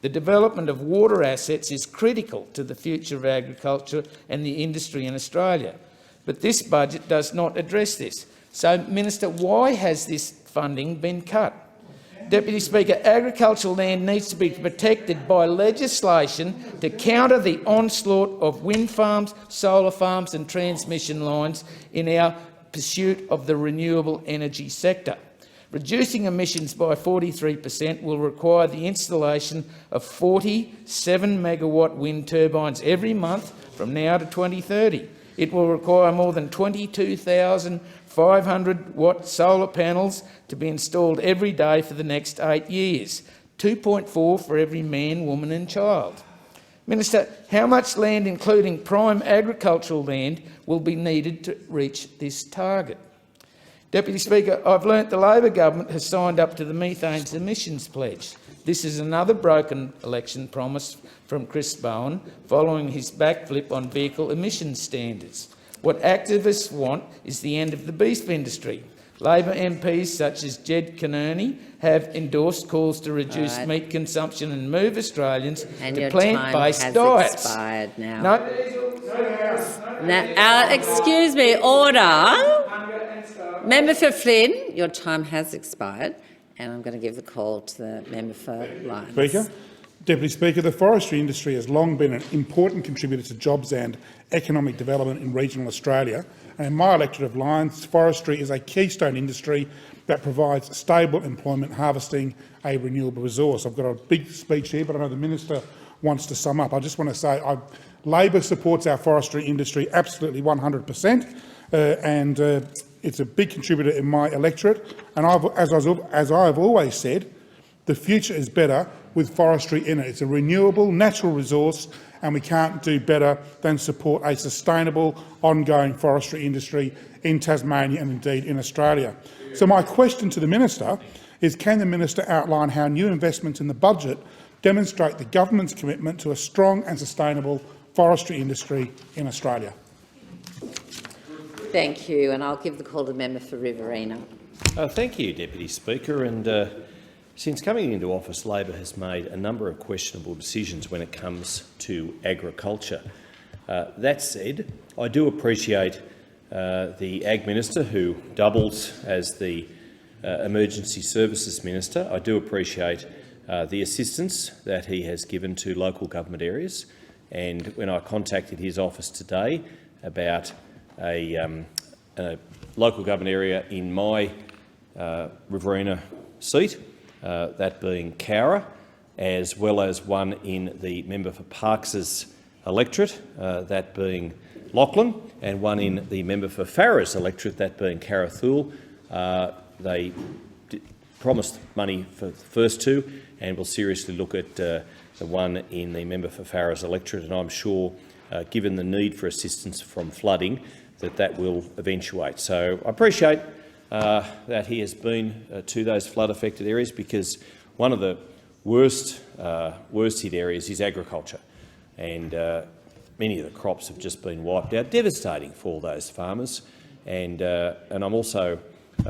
The development of water assets is critical to the future of agriculture and the industry in Australia, but this budget does not address this. So, Minister, why has this funding been cut? Deputy Speaker, agricultural land needs to be protected by legislation to counter the onslaught of wind farms, solar farms and transmission lines in our pursuit of the renewable energy sector. Reducing emissions by 43% will require the installation of 47 megawatt wind turbines every month from now to 2030. It will require more than 22,500 watt solar panels to be installed every day for the next 8 years, 2.4 for every man, woman and child. Minister, how much land, including prime agricultural land, will be needed to reach this target? Deputy Speaker, I've learnt the Labor government has signed up to the methane emissions pledge. This is another broken election promise from Chris Bowen following his backflip on vehicle emissions standards. What activists want is the end of the beef industry. Labor MPs such as Jed Kearney have endorsed calls to reduce meat consumption and move Australians to plant-based diets. Expired now. Excuse me, order. Member for Flynn, your time has expired, and I'm going to give the call to the member for Lyons. Speaker, Deputy Speaker, the forestry industry has long been an important contributor to jobs and economic development in regional Australia. And in my electorate of Lyons, forestry is a keystone industry that provides stable employment, harvesting a renewable resource. I've got a big speech here, but I know the Minister wants to sum up. I just want to say Labor supports our forestry industry absolutely 100%, and it's a big contributor in my electorate. And as I've always said, the future is better with forestry in it. It's a renewable, natural resource, and we can't do better than support a sustainable, ongoing forestry industry in Tasmania and indeed in Australia. So my question to the Minister is, can the Minister outline how new investments in the budget demonstrate the government's commitment to a strong and sustainable forestry industry in Australia? Thank you, and I'll give the call to the member for Riverina. Thank you, Deputy Speaker. And since coming into office, Labor has made a number of questionable decisions when it comes to agriculture. That said, I do appreciate the Ag Minister, who doubles as the Emergency Services Minister. I do appreciate the assistance that he has given to local government areas. And when I contacted his office today about a local government area in my Riverina seat, that being Cowra, as well as one in the member for Parkes's electorate, that being Lachlan, and one in the member for Farrer's electorate, that being Carrathool. They promised money for the first two, and will seriously look at the one in the member for Farrer's electorate, and I'm sure, given the need for assistance from flooding, that will eventuate. So I appreciate that he has been to those flood-affected areas, because one of the worst hit areas is agriculture, and many of the crops have just been wiped out, devastating for those farmers. And I'm also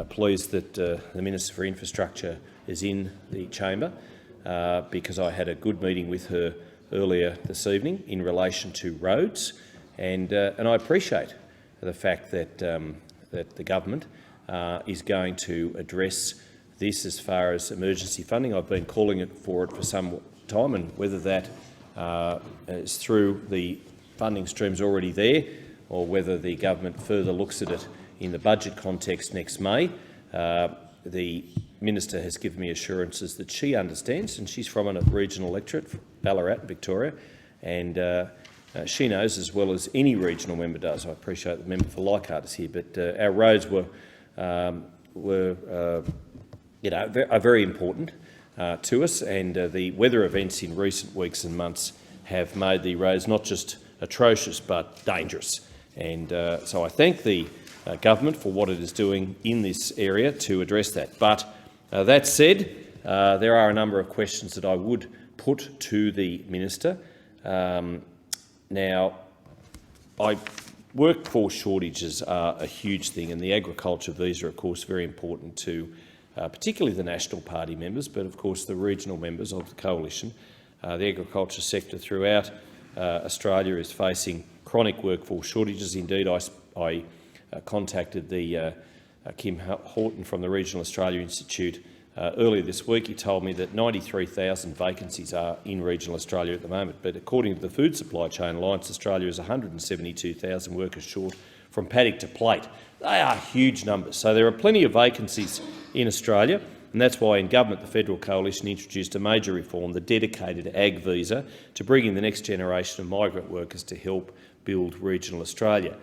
pleased that the Minister for Infrastructure is in the chamber, because I had a good meeting with her earlier this evening in relation to roads, and I appreciate the fact that that the government is going to address this as far as emergency funding. I've been calling for it for some time, and whether that is through the funding streams already there, or whether the government further looks at it in the budget context next May, the Minister has given me assurances that she understands, and she's from a regional electorate, Ballarat, Victoria, and she knows as well as any regional member does. I appreciate the member for Leichhardt is here, but our roads are very important to us, and the weather events in recent weeks and months have made the roads not just atrocious but dangerous. And so I thank the government for what it is doing in this area to address that. But that said, there are a number of questions that I would put to the Minister. Now, workforce shortages are a huge thing, and the agriculture visa, of course, very important to particularly the National Party members, but of course the regional members of the coalition. The agriculture sector throughout Australia is facing chronic workforce shortages. Indeed, I contacted the Kim Horton from the Regional Australia Institute earlier this week. He told me that 93,000 vacancies are in regional Australia at the moment, but according to the Food Supply Chain Alliance, Australia is 172,000 workers short from paddock to plate. They are huge numbers. So there are plenty of vacancies in Australia, and that's why in government the federal coalition introduced a major reform, the dedicated ag visa, to bring in the next generation of migrant workers to help build regional Australia.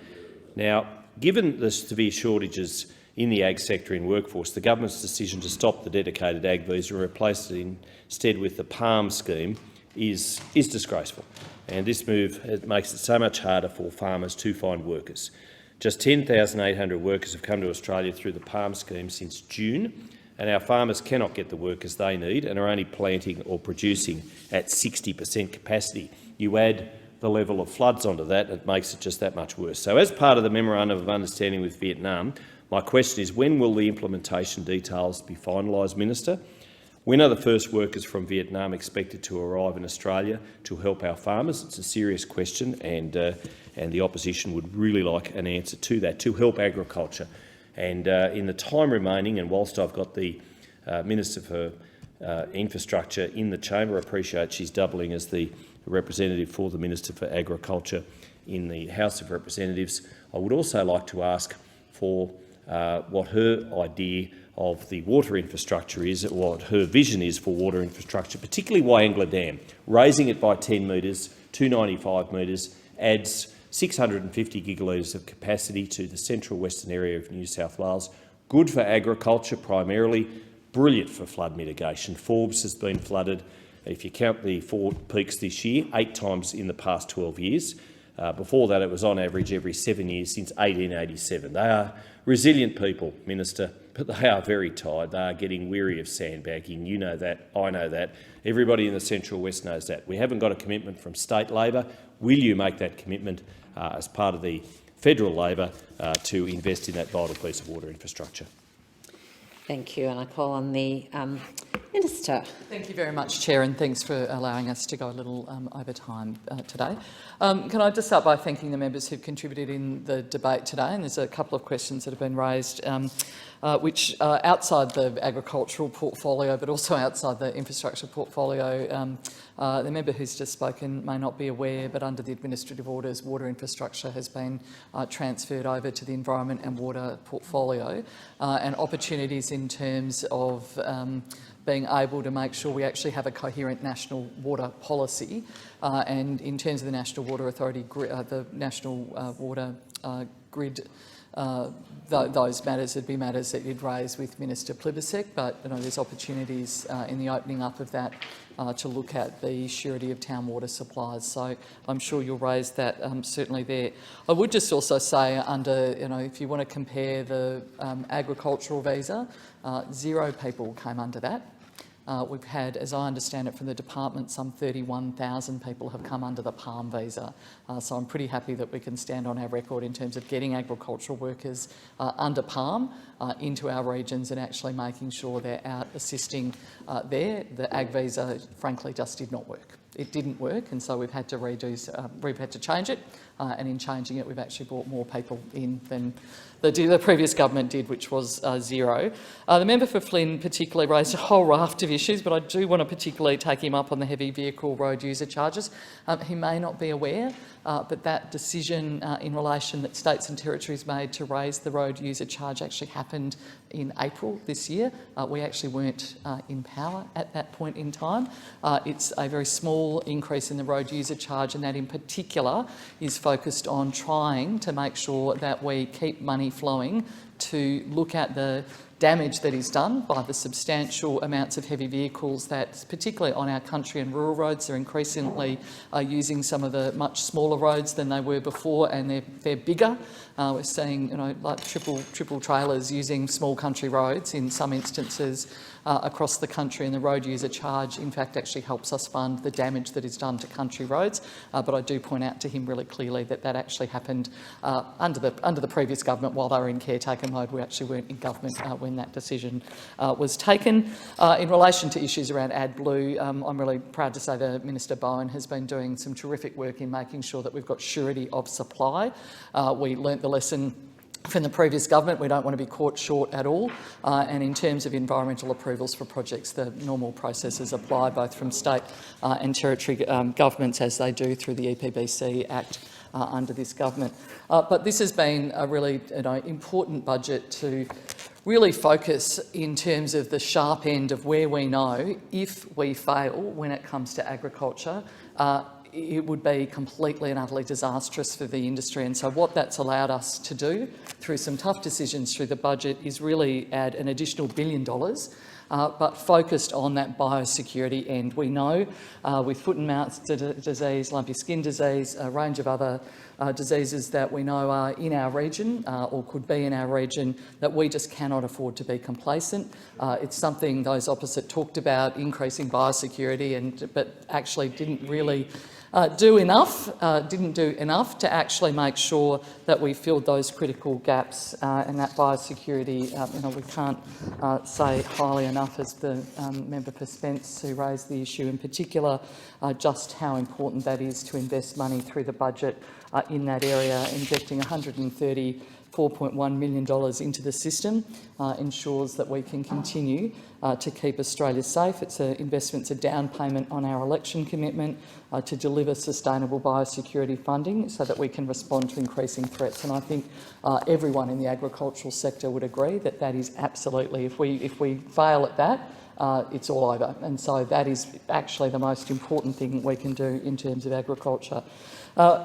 Now, given the severe shortages in the ag sector in workforce, the government's decision to stop the dedicated ag visa and replace it instead with the PALM scheme is disgraceful. And this move makes it so much harder for farmers to find workers. Just 10,800 workers have come to Australia through the PALM scheme since June, and our farmers cannot get the workers they need and are only planting or producing at 60% capacity. You add the level of floods onto that, it makes it just that much worse. So as part of the Memorandum of Understanding with Vietnam, my question is, when will the implementation details be finalised, Minister? When are the first workers from Vietnam expected to arrive in Australia to help our farmers? It's a serious question, and the opposition would really like an answer to that, to help agriculture. And in the time remaining, and whilst I've got the Minister for Infrastructure in the chamber, I appreciate she's doubling as the representative for the Minister for Agriculture in the House of Representatives, I would also like to ask for what her idea of the water infrastructure is, what her vision is for water infrastructure, particularly Wyangla Dam. Raising it by 10 metres, 295 metres, adds 650 gigalitres of capacity to the central western area of New South Wales. Good for agriculture primarily, brilliant for flood mitigation. Forbes has been flooded, if you count the 4 peaks this year, 8 times in the past 12 years. Before that, it was on average every 7 years since 1887. They are resilient people, Minister, but they are very tired. They are getting weary of sandbagging. You know that, I know that. Everybody in the Central West knows that. We haven't got a commitment from state Labor. Will you make that commitment as part of the federal Labor to invest in that vital piece of water infrastructure? Thank you, and I call on the Minister. Thank you very much, Chair, and thanks for allowing us to go a little over time today. Can I just start by thanking the members who've contributed in the debate today? And there's a couple of questions that have been raised which are outside the agricultural portfolio, but also outside the infrastructure portfolio. The member who's just spoken may not be aware, but under the administrative orders, water infrastructure has been transferred over to the environment and water portfolio, and opportunities in terms of being able to make sure we actually have a coherent national water policy, and in terms of the National Water Authority, the National Water Grid. Those matters would be matters that you'd raise with Minister Plibersek, but there's opportunities in the opening up of that to look at the surety of town water supplies. So I'm sure you'll raise that certainly there. I would just also say, if you want to compare the agricultural visa, 0 people came under that. We've had, as I understand it from the department, some 31,000 people have come under the PALM visa. So I'm pretty happy that we can stand on our record in terms of getting agricultural workers under PALM into our regions and actually making sure they're out assisting there. The ag visa, frankly, just did not work. It didn't work, and so we've had to change it. And in changing it, we've actually brought more people in than the previous government did, which was 0. The member for Flynn particularly raised a whole raft of issues, but I do want to particularly take him up on the heavy vehicle road user charges. He may not be aware, but that decision in relation that states and territories made to raise the road user charge actually happened in April this year. We actually weren't in power at that point in time. It's a very small increase in the road user charge, and that in particular is focused on trying to make sure that we keep money flowing to look at the damage that is done by the substantial amounts of heavy vehicles that, particularly on our country and rural roads, are increasingly using some of the much smaller roads than they were before, and they're bigger. We're seeing, like triple trailers using small country roads in some instances across the country, and the road user charge, in fact, actually helps us fund the damage that is done to country roads. But I do point out to him really clearly that that actually happened under the previous government while they were in caretaker mode. We actually weren't in government when that decision was taken. In relation to issues around AdBlue, I'm really proud to say that Minister Bowen has been doing some terrific work in making sure that we've got surety of supply. We learnt the lesson from the previous government. We don't want to be caught short at all. And in terms of environmental approvals for projects, the normal processes apply both from state and territory governments, as they do through the EPBC Act under this government. But this has been a really important budget to really focus in terms of the sharp end of where we know if we fail when it comes to agriculture, it would be completely and utterly disastrous for the industry. And so what that's allowed us to do through some tough decisions through the budget is really add an additional $1 billion, but focused on that biosecurity end. We know with foot and mouth disease, lumpy skin disease, a range of other diseases that we know are in our region or could be in our region, that we just cannot afford to be complacent. It's something those opposite talked about, increasing biosecurity, but actually didn't really didn't do enough to actually make sure that we filled those critical gaps, and that biosecurity, we can't say highly enough, as the member for Spence who raised the issue in particular, just how important that is to invest money through the budget in that area. Injecting $134.1 million into the system ensures that we can continue to keep Australia safe. It's an investment, it's a down payment on our election commitment to deliver sustainable biosecurity funding so that we can respond to increasing threats. And I think everyone in the agricultural sector would agree that that is absolutely, if we fail at that, it's all over. And so that is actually the most important thing we can do in terms of agriculture.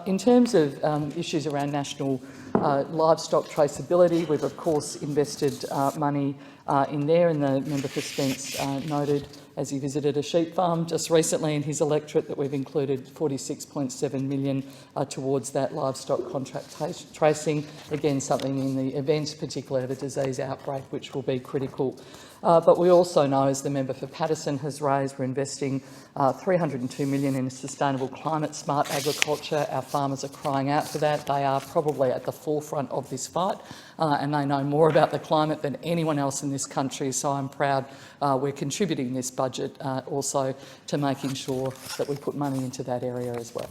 In terms of issues around national livestock traceability, we've of course invested money in there, and the member for Spence noted, as he visited a sheep farm just recently in his electorate, that we've included $46.7 million towards that livestock contract tracing. Again, something in the event, particularly of a disease outbreak, which will be critical. But we also know, as the member for Paterson has raised, we're investing $302 million in sustainable climate-smart agriculture. Our farmers are crying out for that. They are probably at the forefront of this fight, and they know more about the climate than anyone else in this country. So I'm proud we're contributing this budget also to making sure that we put money into that area as well.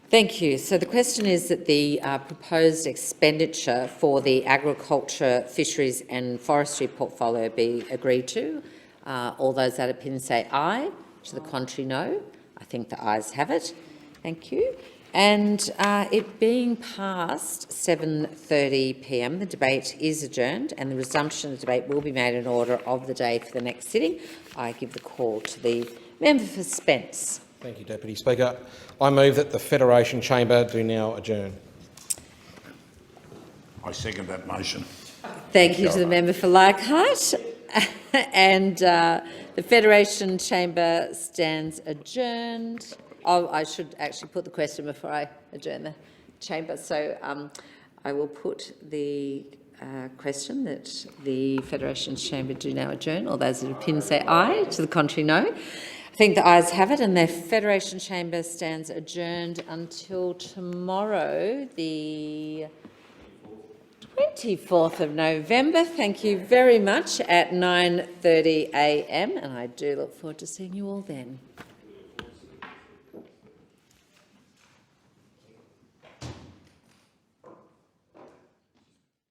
Thank you. So the question is that the proposed expenditure for the agriculture, fisheries and forestry portfolio be agreed to. All those that opinion say aye. To the contrary, no. I think the ayes have it. Thank you. And it being past 7:30 p.m, the debate is adjourned, and the resumption of the debate will be made in order of the day for the next sitting. I give the call to the member for Spence. Thank you, Deputy Speaker. I move that the Federation Chamber do now adjourn. I second that motion. Thank you to the member for Leichhardt. And the Federation Chamber stands adjourned. Oh, I should actually put the question before I adjourn the chamber. So I will put the question that the Federation Chamber do now adjourn. All those in opinion say aye. To the contrary, no. I think the ayes have it, and the Federation Chamber stands adjourned until tomorrow, the 24th of November. Thank you very much, at 9:30 a.m, and I do look forward to seeing you all then.